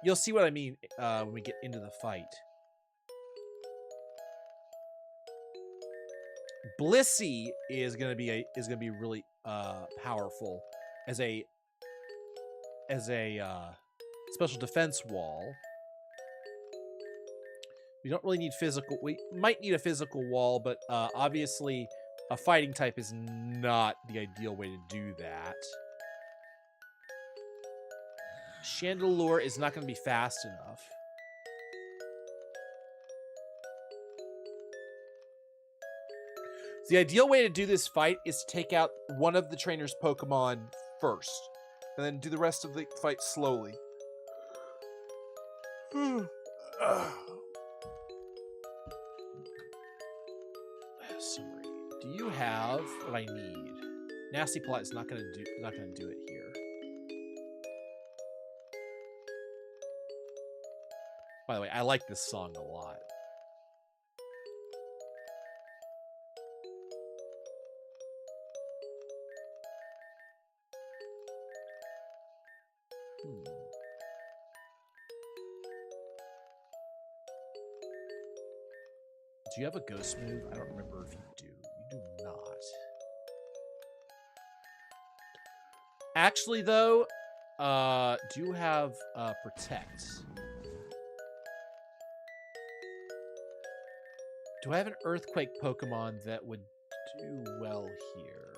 You'll see what I mean when we get into the fight. Blissey is going to be really powerful as a special defense wall. We don't really need physical. We might need a physical wall, but obviously a fighting type is not the ideal way to do that. Chandelure is not going to be fast enough. The ideal way to do this fight is to take out one of the trainer's Pokemon first, and then do the rest of the fight slowly. Summary. Do you have what I need? Nasty Plot is not gonna do it here. By the way, I like this song a lot. Do you have a ghost move? I don't remember if you do. You do not. Actually, though, do you have Protect? Do I have an Earthquake Pokemon that would do well here?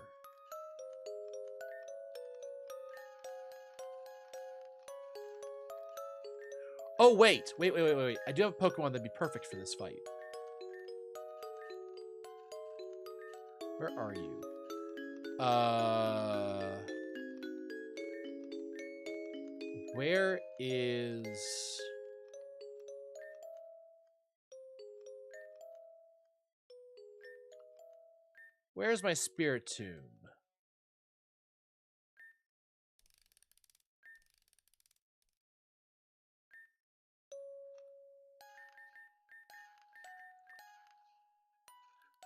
Oh, wait. Wait. I do have a Pokemon that'd be perfect for this fight. Where are you? Where is... Where's my Spiritomb?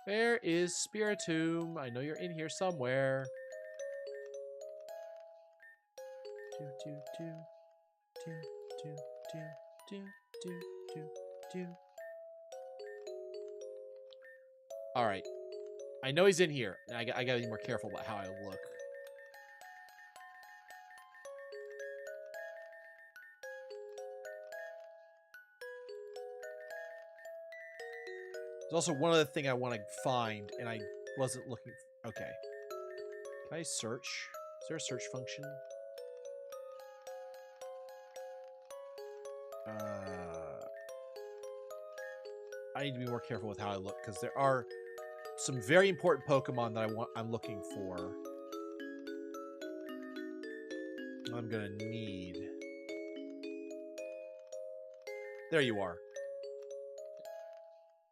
Where is Spiritomb? I know you're in here somewhere. All right. I know he's in here. I gotta be more careful about how I look. There's also one other thing I want to find, and I wasn't looking. Okay. Can I search? Is there a search function? I need to be more careful with how I look because there are some very important Pokemon that I'm looking for. I'm gonna need. There you are.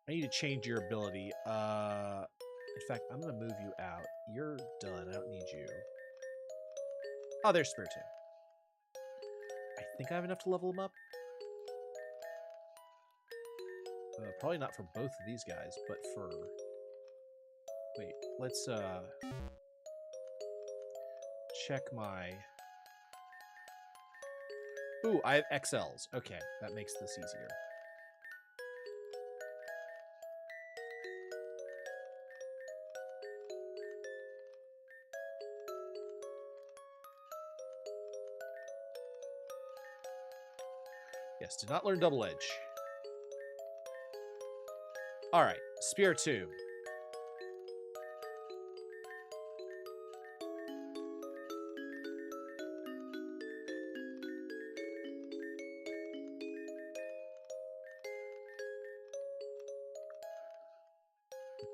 I need to change your ability. In fact, I'm gonna move you out. You're done. I don't need you. Oh, there's Spiritomb. I think I have enough to level him up. Probably not for both of these guys, but for... Wait, let's check my... Ooh, I have XLs. Okay, that makes this easier. Yes, did not learn Double Edge. Alright, Spiritomb.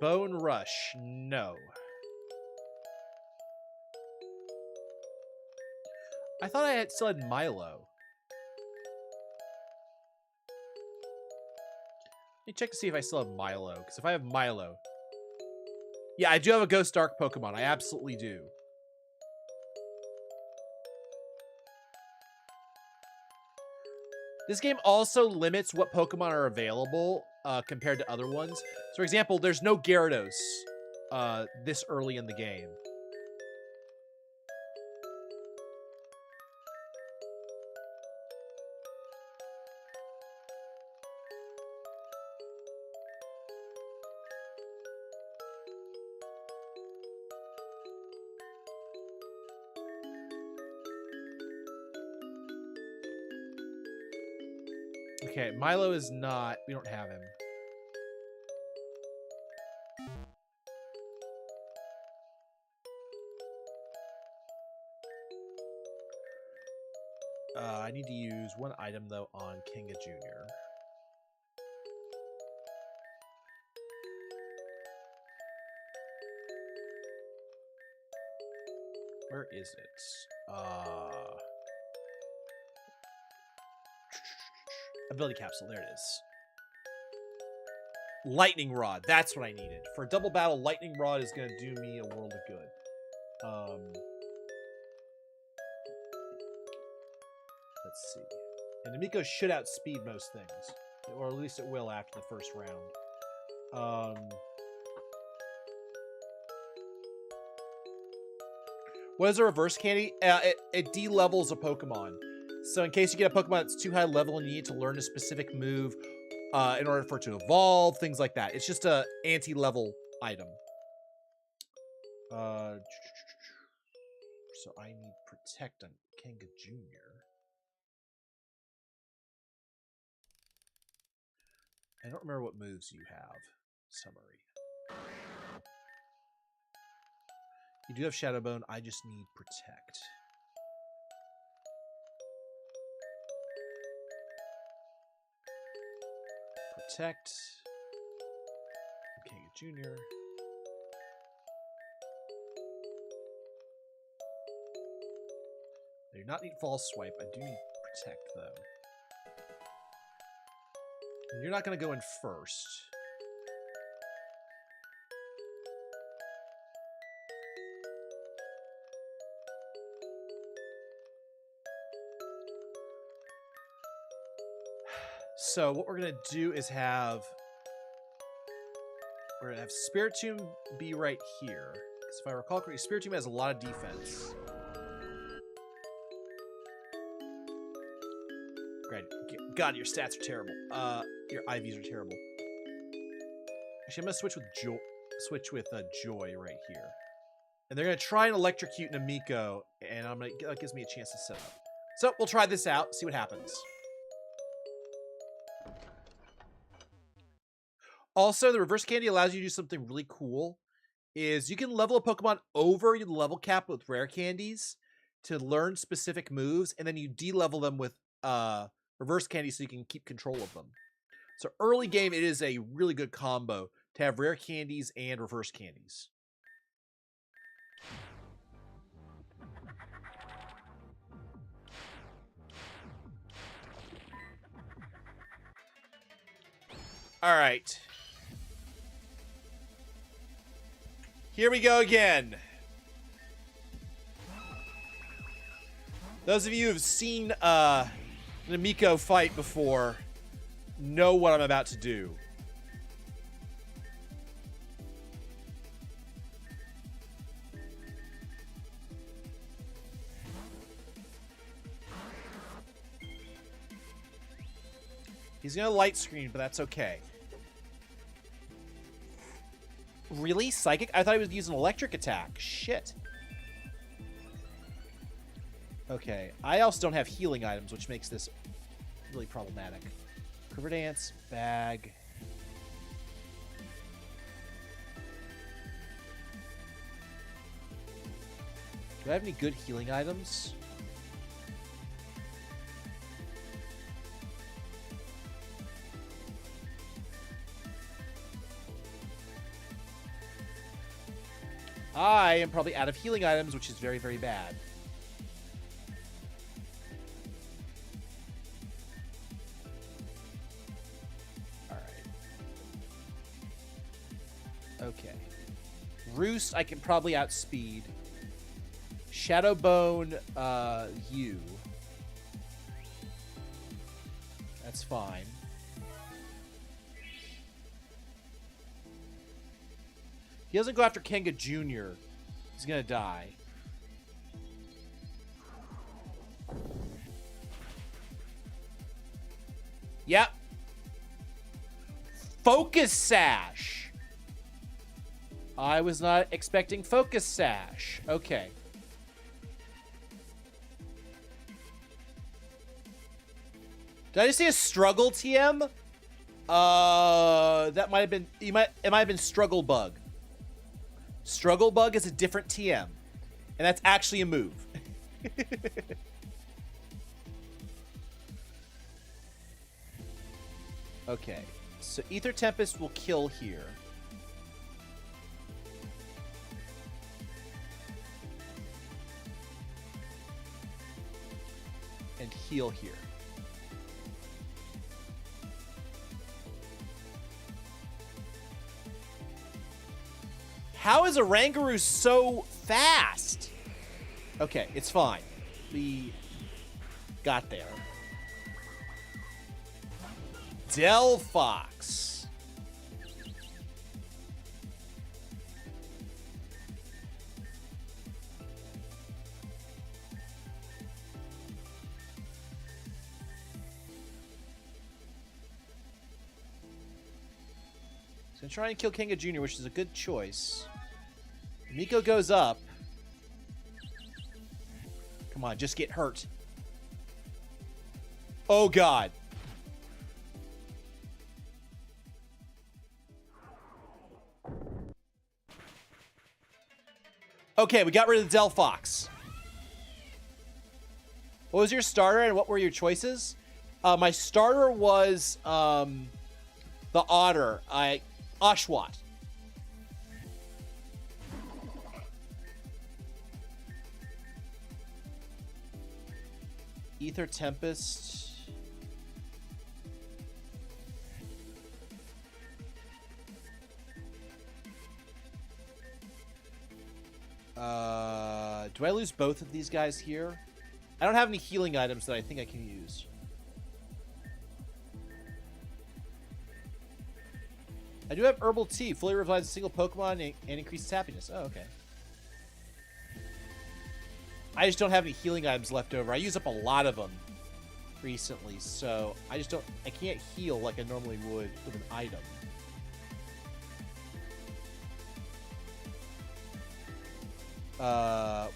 Bone Rush, no. I thought I still had Milo. Let me check to see if I still have Milo, because if I have Milo... Yeah, I do have a Ghost Dark Pokemon. I absolutely do. This game also limits what Pokemon are available compared to other ones. So, for example, there's no Gyarados this early in the game. Okay, Milo is not... We don't have him. I need to use one item, though, on Kinga Jr. Where is it? Ability Capsule, there it is. Lightning Rod, that's what I needed. For a double battle, Lightning Rod is going to do me a world of good. Let's see. And Namiko should outspeed most things. Or at least it will after the first round. What is a reverse candy? It de-levels a Pokemon. So in case you get a Pokemon that's too high level and you need to learn a specific move in order for it to evolve, things like that. It's just a anti-level item. So I need Protect on Kanga Jr. I don't remember what moves you have. Summary. You do have Shadow Bone. I just need Protect. Protect. Okay, Junior. I do not need False Swipe. I do need Protect, though. And you're not going to go in first. So what we're going to do is we're going to have Spiritomb be right here. Because if I recall correctly, Spiritomb has a lot of defense. Great. God, your stats are terrible. Your IVs are terrible. Actually, I'm going to switch with switch with Joy right here. And they're going to try and electrocute Namiko, and that gives me a chance to set up. So we'll try this out, see what happens. Also, the reverse candy allows you to do something really cool. Is you can level a Pokemon over the level cap with rare candies to learn specific moves, and then you de-level them with reverse candy so you can keep control of them. So early game, it is a really good combo to have rare candies and reverse candies. All right. Here we go again. Those of you who've seen Namiko fight before know what I'm about to do. He's gonna light screen, but that's okay. Really? Psychic? I thought he was using electric attack. Shit. Okay. I also don't have healing items, which makes this really problematic. Quiver Dance, bag. Do I have any good healing items? I am probably out of healing items, which is very, very bad. Alright. Okay. Roost, I can probably outspeed. Shadowbone, you. That's fine. He doesn't go after Kenga Jr. He's gonna die. Yep. Focus Sash. I was not expecting Focus Sash. Okay. Did I just see a struggle TM? That might have been it might have been Struggle Bug. Struggle Bug is a different TM. And that's actually a move. Okay. So Ether Tempest will kill here. And heal here. How is Oranguru so fast? Okay, it's fine. We got there. Delphox. He's gonna try and kill Kenga Jr., which is a good choice. Miko goes up. Come on, just get hurt. Oh, God. Okay, we got rid of the Delphox. What was your starter and what were your choices? My starter was the Otter. Oshawott. Ether Tempest. Do I lose both of these guys here? I don't have any healing items that I think I can use. I do have Herbal Tea. Fully revives a single Pokemon and increases happiness. Oh, okay. I just don't have any healing items left over. I use up a lot of them recently, so I can't heal like I normally would with an item.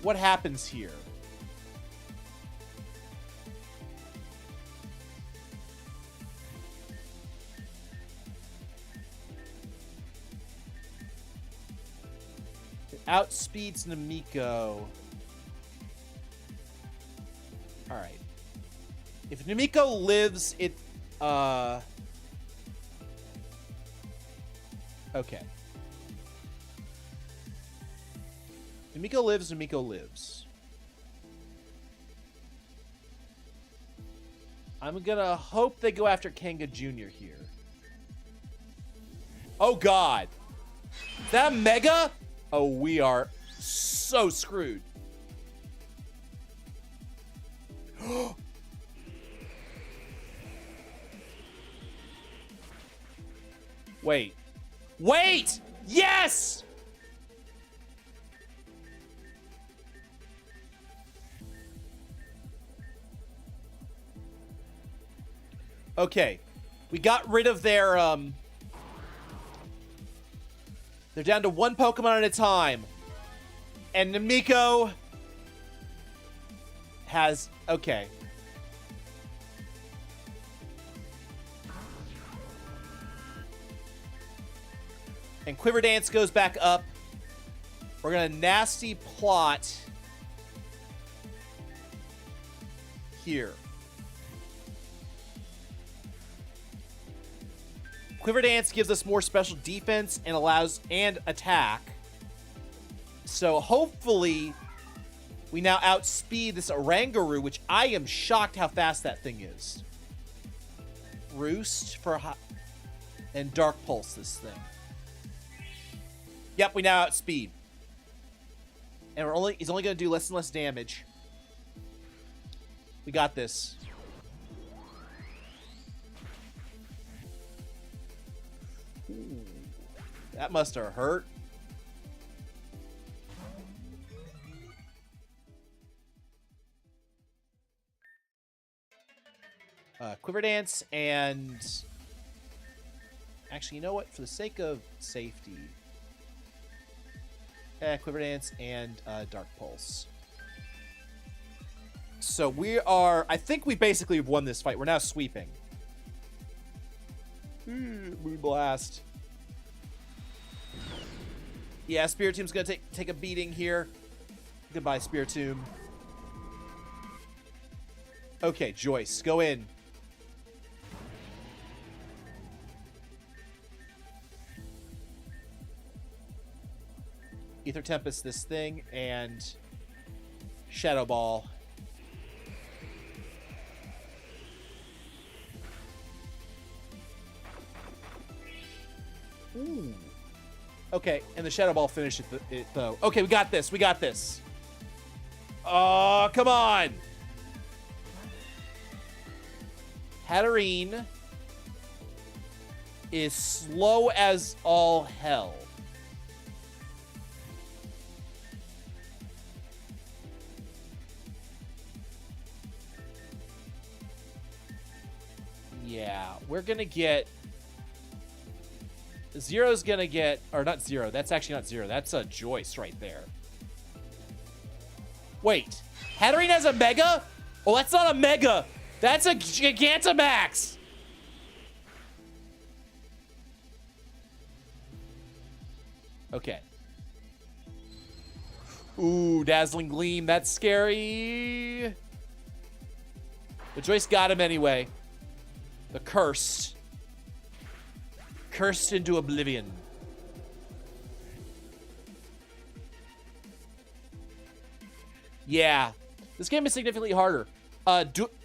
What happens here? It outspeeds Namiko. Alright. If Namiko lives, it... Okay. Namiko lives, Namiko lives. I'm gonna hope they go after Kanga Jr. here. Oh, God. Is that Mega? Oh, we are so screwed. Wait. Wait! Yes! Okay. We got rid of their, they're down to one Pokemon at a time. And Namiko has... Okay. And Quiver Dance goes back up. We're gonna nasty plot here. Quiver Dance gives us more special defense and allows and attack. So hopefully we now outspeed this Oranguru, which I am shocked how fast that thing is. Roost for and Dark Pulse this thing. Yep, we now outspeed. And he's only going to do less and less damage. We got this. Ooh, that must have hurt. Quiver Dance and... Actually, you know what? For the sake of safety... Quiver Dance and Dark Pulse. So we are... I think we basically have won this fight. We're now sweeping. Moon Blast. Yeah, Spiritom's going to take a beating here. Goodbye, Spiritomb. Okay, Joyce, go in. Ether Tempest this thing, and Shadow Ball. Ooh. Okay, and the Shadow Ball finished it though. Okay, we got this. We got this. Oh, come on. Hatterene is slow as all hell. Yeah, we're gonna get... Zero's gonna get... Or not Zero. That's actually not Zero. That's a Joyce right there. Wait. Hatterene has a Mega? Oh, that's not a Mega. That's a Gigantamax. Okay. Ooh, Dazzling Gleam. That's scary. But Joyce got him anyway. The Cursed. Cursed into oblivion. Yeah. This game is significantly harder.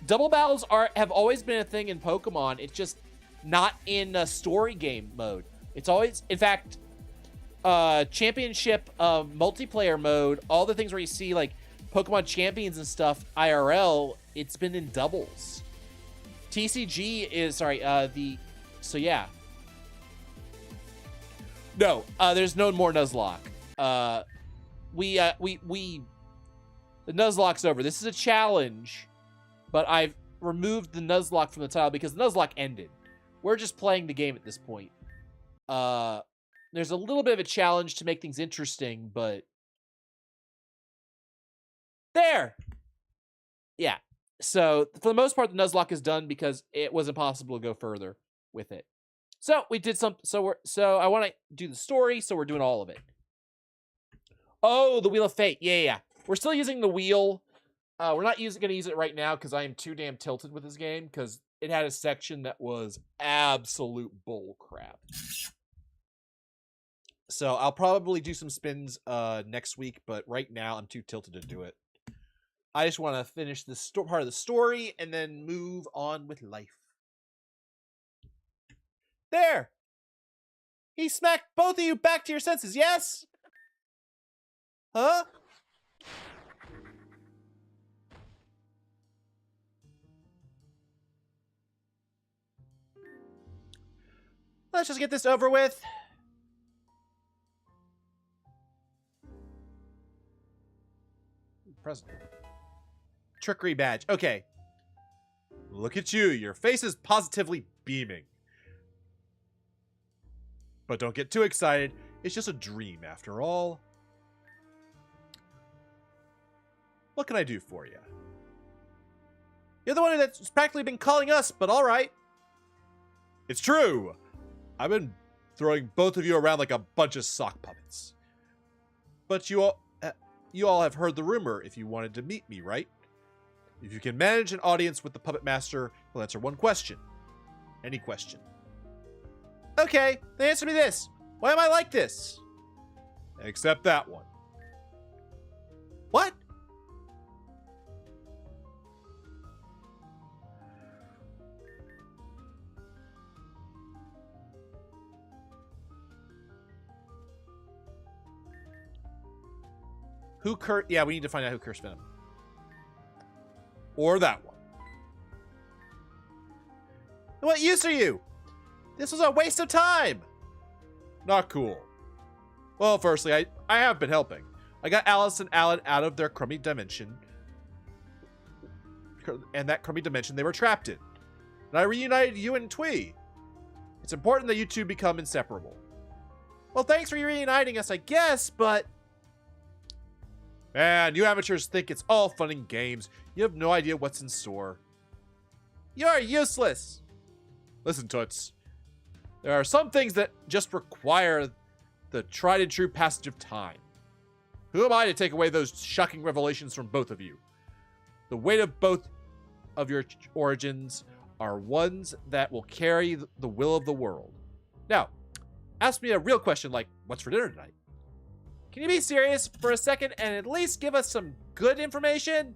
Double battles have always been a thing in Pokemon. It's just not in a story game mode. It's always... In fact, championship multiplayer mode, all the things where you see, like, Pokemon Champions and stuff, IRL, it's been in doubles. TCG is... Sorry, So, yeah. No, there's no more Nuzlocke. The Nuzlocke's over. This is a challenge, but I've removed the Nuzlocke from the title because the Nuzlocke ended. We're just playing the game at this point. There's a little bit of a challenge to make things interesting, but There! Yeah. So, for the most part, the Nuzlocke is done because it was impossible to go further with it. So, we did some... So, I want to do the story, so we're doing all of it. Oh, the Wheel of Fate. Yeah. We're still using the wheel. We're not going to use it right now because I am too damn tilted with this game because it had a section that was absolute bull crap. So I'll probably do some spins next week, but right now I'm too tilted to do it. I just want to finish this part of the story and then move on with life. There! He smacked both of you back to your senses, yes? Huh? Let's just get this over with. Present. Trickery badge. Okay. Look at you. Your face is positively beaming. But don't get too excited. It's just a dream after all. What can I do for you? You're the one that's practically been calling us, but all right. It's true. I've been throwing both of you around like a bunch of sock puppets. But you all have heard the rumor if you wanted to meet me, right? If you can manage an audience with the Puppet Master, he'll answer one question. Any question. Okay, then answer me this. Why am I like this? Except that one. What? Who cursed? Yeah, we need to find out who cursed Venom. Or that one. What use are you? This was a waste of time. Not cool. Well, firstly, I have been helping. I got Alice and Alan out of their crummy dimension. And that crummy dimension they were trapped in. And I reunited you and Twee. It's important that you two become inseparable. Well, thanks for reuniting us, I guess, but... Man, you amateurs think it's all fun and games. You have no idea what's in store. You're useless. Listen, Toots. There are some things that just require the tried and true passage of time. Who am I to take away those shocking revelations from both of you? The weight of both of your origins are ones that will carry the will of the world. Now, ask me a real question like, what's for dinner tonight? Can you be serious for a second and at least give us some good information?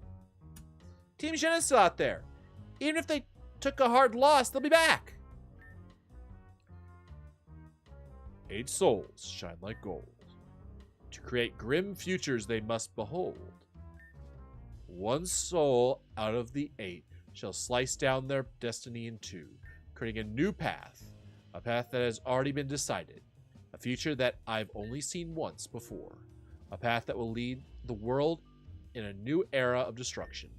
Team Shin is still out there. Even if they took a hard loss, they'll be back. 8 souls shine like gold. To create grim futures they must behold. 1 soul out of the 8 shall slice down their destiny in 2, creating a new path. A path that has already been decided. A future that I've only seen once before. A path that will lead the world in a new era of destruction.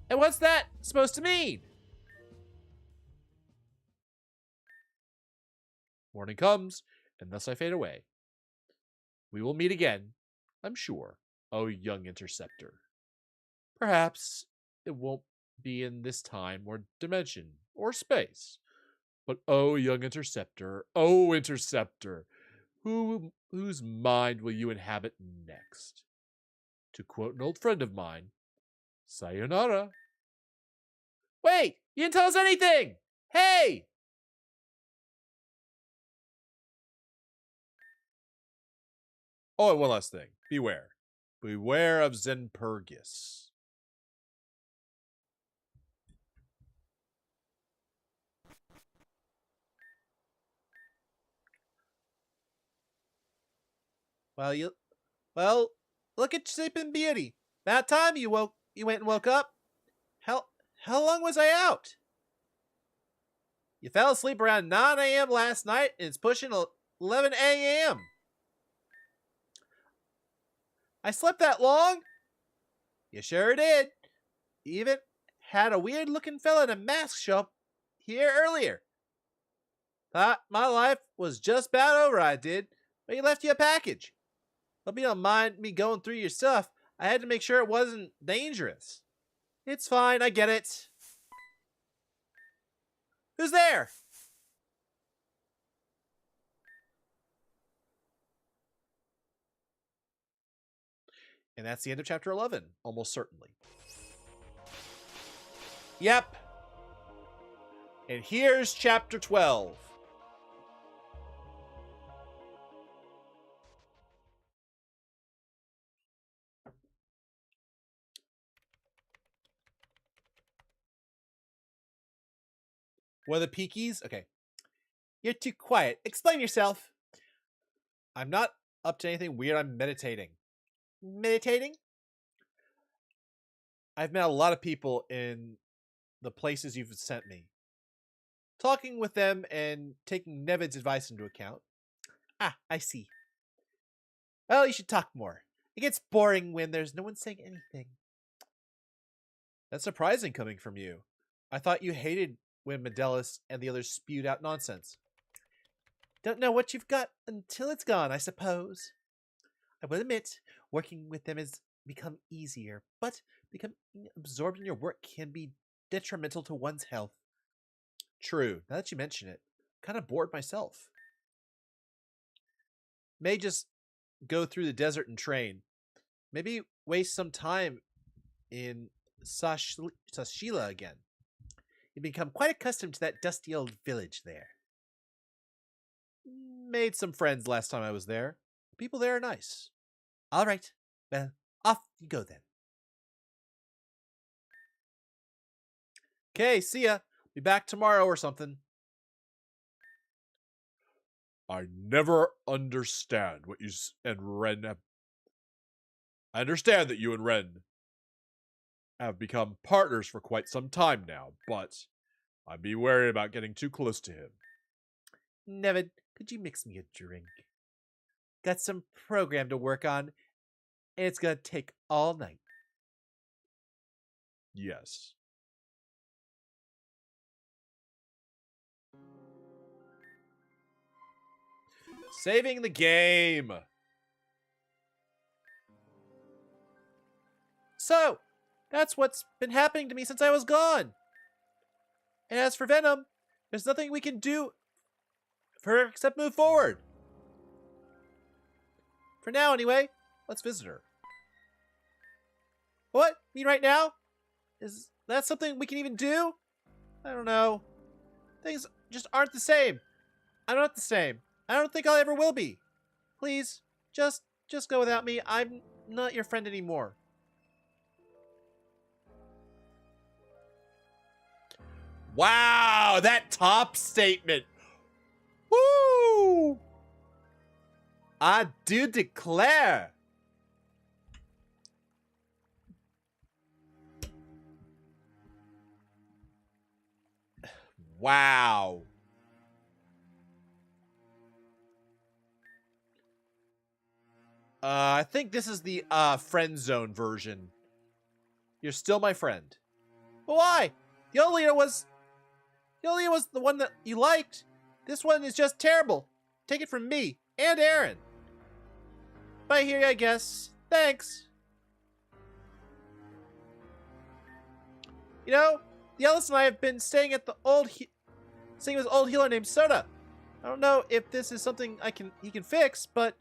And what's that supposed to mean? Morning comes, and thus I fade away. We will meet again, I'm sure, O young interceptor. Perhaps it won't be in this time or dimension or space. But oh, young interceptor, whose mind will you inhabit next? To quote an old friend of mine, sayonara. Wait, you didn't tell us anything! Hey! Oh, and one last thing. Beware. Beware of Zenpurgis. Well, look at Sleeping Beauty. About time you went and woke up. How long was I out? You fell asleep around 9 a.m. last night, and it's pushing 11 a.m. I slept that long? You sure did. You even had a weird-looking fella in a mask show up here earlier. Thought my life was just about over, I did, but he left you a package. Hope you don't mind me going through your stuff. I had to make sure it wasn't dangerous. It's fine, I get it. Who's there? And that's the end of chapter 11, almost certainly. Yep. And here's chapter 12. What are the peakies? Okay. You're too quiet. Explain yourself. I'm not up to anything weird. I'm meditating. Meditating? I've met a lot of people in the places you've sent me. Talking with them and taking Nevid's advice into account. Ah, I see. Well, you should talk more. It gets boring when there's no one saying anything. That's surprising coming from you. I thought you hated when Medelis and the others spewed out nonsense. Don't know what you've got until it's gone, I suppose. I will admit, working with them has become easier, but becoming absorbed in your work can be detrimental to one's health. True, now that you mention it, I'm kind of bored myself. May just go through the desert and train. Maybe waste some time in Sashila again. You become quite accustomed to that dusty old village there. Made some friends last time I was there. People there are nice. All right. Well, off you go then. Okay, see ya. Be back tomorrow or something. I never understand what you and Ren have. I understand that you and Ren have become partners for quite some time now, but I'd be wary about getting too close to him. Nevid, could you mix me a drink? Got some program to work on, and it's gonna take all night. Yes. Saving the game. So, that's what's been happening to me since I was gone. And as for Venom, there's nothing we can do for her except move forward. For now, anyway. Let's visit her. What? You mean right now? Is that something we can even do? I don't know. Things just aren't the same. I'm not the same. I don't think I ever will be. Please, just go without me. I'm not your friend anymore. Wow, that top statement. Woo! I do declare. Wow. I think this is the friend zone version. You're still my friend. But why? The old leader was the one that you liked. This one is just terrible. Take it from me and Aaron. Bye here, I guess. Thanks. You know, the Ellis and I have been staying at the staying with an old healer named Soda. I don't know if this is something he can fix, but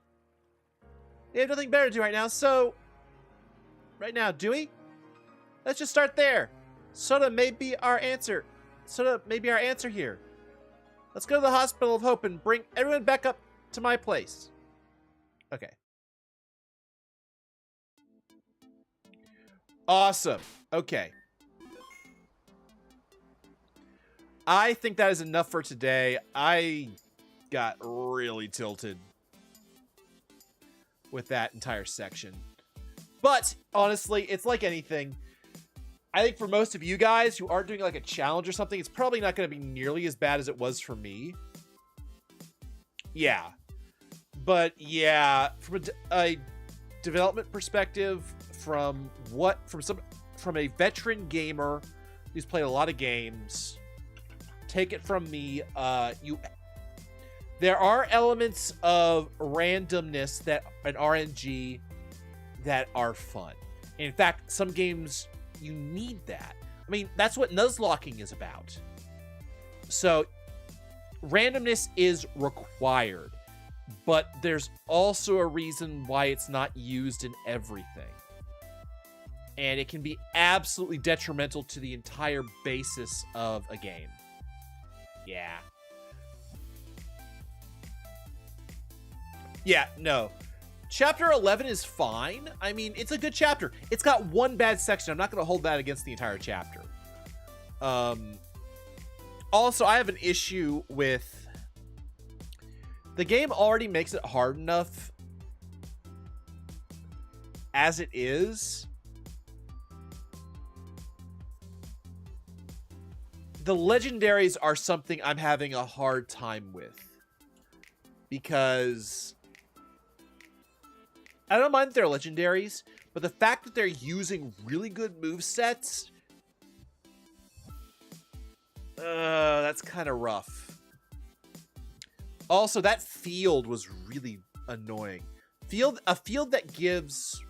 we have nothing better to do right now, so right now, do we? Let's just start there. Soda may be our answer. Soda may be our answer here. Let's go to the Hospital of Hope and bring everyone back up to my place. Okay. Awesome. Okay. I think that is enough for today. I got really tilted with that entire section. But honestly, it's like anything. I think for most of you guys who aren't doing like a challenge or something, it's probably not going to be nearly as bad as it was for me. Yeah. But yeah, from a development perspective, from a veteran gamer who's played a lot of games, take it from me, there are elements of randomness that an RNG that are fun. In fact, some games, you need that. I mean, that's what Nuzlocking is about. So, randomness is required, but there's also a reason why it's not used in everything. And it can be absolutely detrimental to the entire basis of a game. Yeah. Yeah, no. Chapter 11 is fine. I mean, it's a good chapter. It's got one bad section. I'm not going to hold that against the entire chapter. Also, I have an issue with... The game already makes it hard enough as it is. The legendaries are something I'm having a hard time with. Because... I don't mind that they're legendaries, but the fact that they're using really good movesets... that's kind of rough. Also, that field was really annoying. A field that gives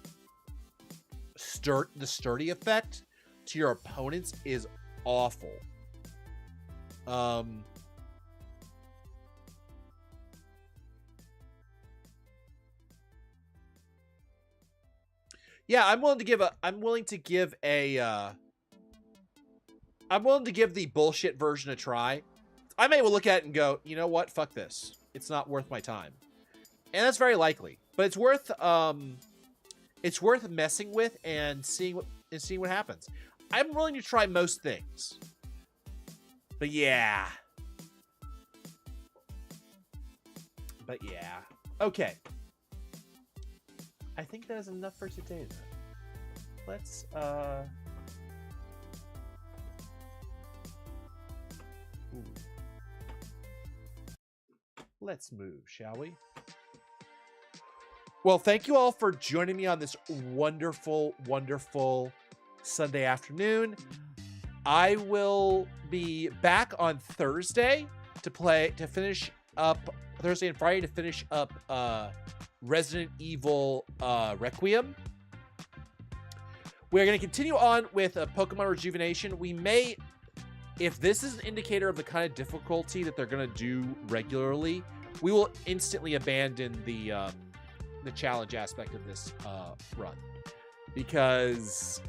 the sturdy effect to your opponents is awful. Yeah, I'm willing to give the bullshit version a try. I may well look at it and go, you know what? Fuck this. It's not worth my time. And that's very likely. But it's worth messing with and seeing what happens. I'm willing to try most things. But yeah. Okay. I think that is enough for today, though. Let's, let's move, shall we? Well, thank you all for joining me on this wonderful, wonderful Sunday afternoon. I will be back on Thursday to finish up Thursday and Friday to finish up Resident Evil Requiem. We're going to continue on with Pokemon Rejuvenation. We may, if this is an indicator of the kind of difficulty that they're going to do regularly, we will instantly abandon the challenge aspect of this run, because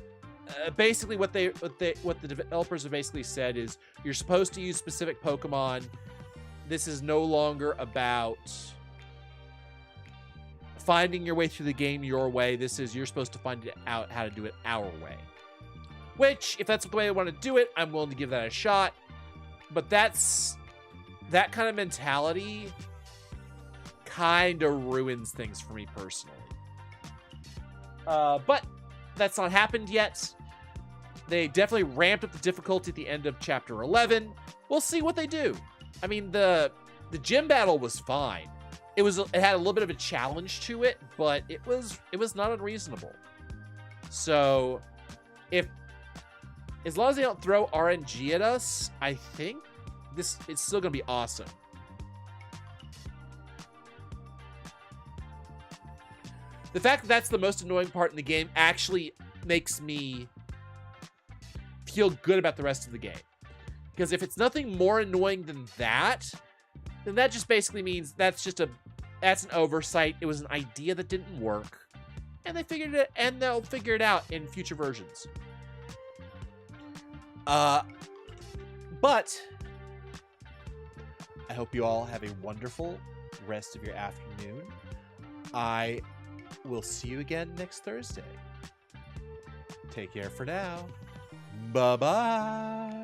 basically what the developers have basically said is you're supposed to use specific Pokemon. This is no longer about finding your way through the game your way. This is, you're supposed to find out how to do it our way. Which, if that's the way I want to do it, I'm willing to give that a shot. But that kind of mentality kind of ruins things for me personally. But that's not happened yet. They definitely ramped up the difficulty at the end of Chapter 11. We'll see what they do. I mean, the gym battle was fine. It had a little bit of a challenge to it, but it was not unreasonable. So, as long as they don't throw RNG at us, I think it's still gonna be awesome. The fact that that's the most annoying part in the game actually makes me feel good about the rest of the game. Because if it's nothing more annoying than that, then that just basically means that's an oversight. It was an idea that didn't work, and they figured it, and they'll figure it out in future versions. But I hope you all have a wonderful rest of your afternoon. I will see you again next Thursday. Take care for now. Bye-bye.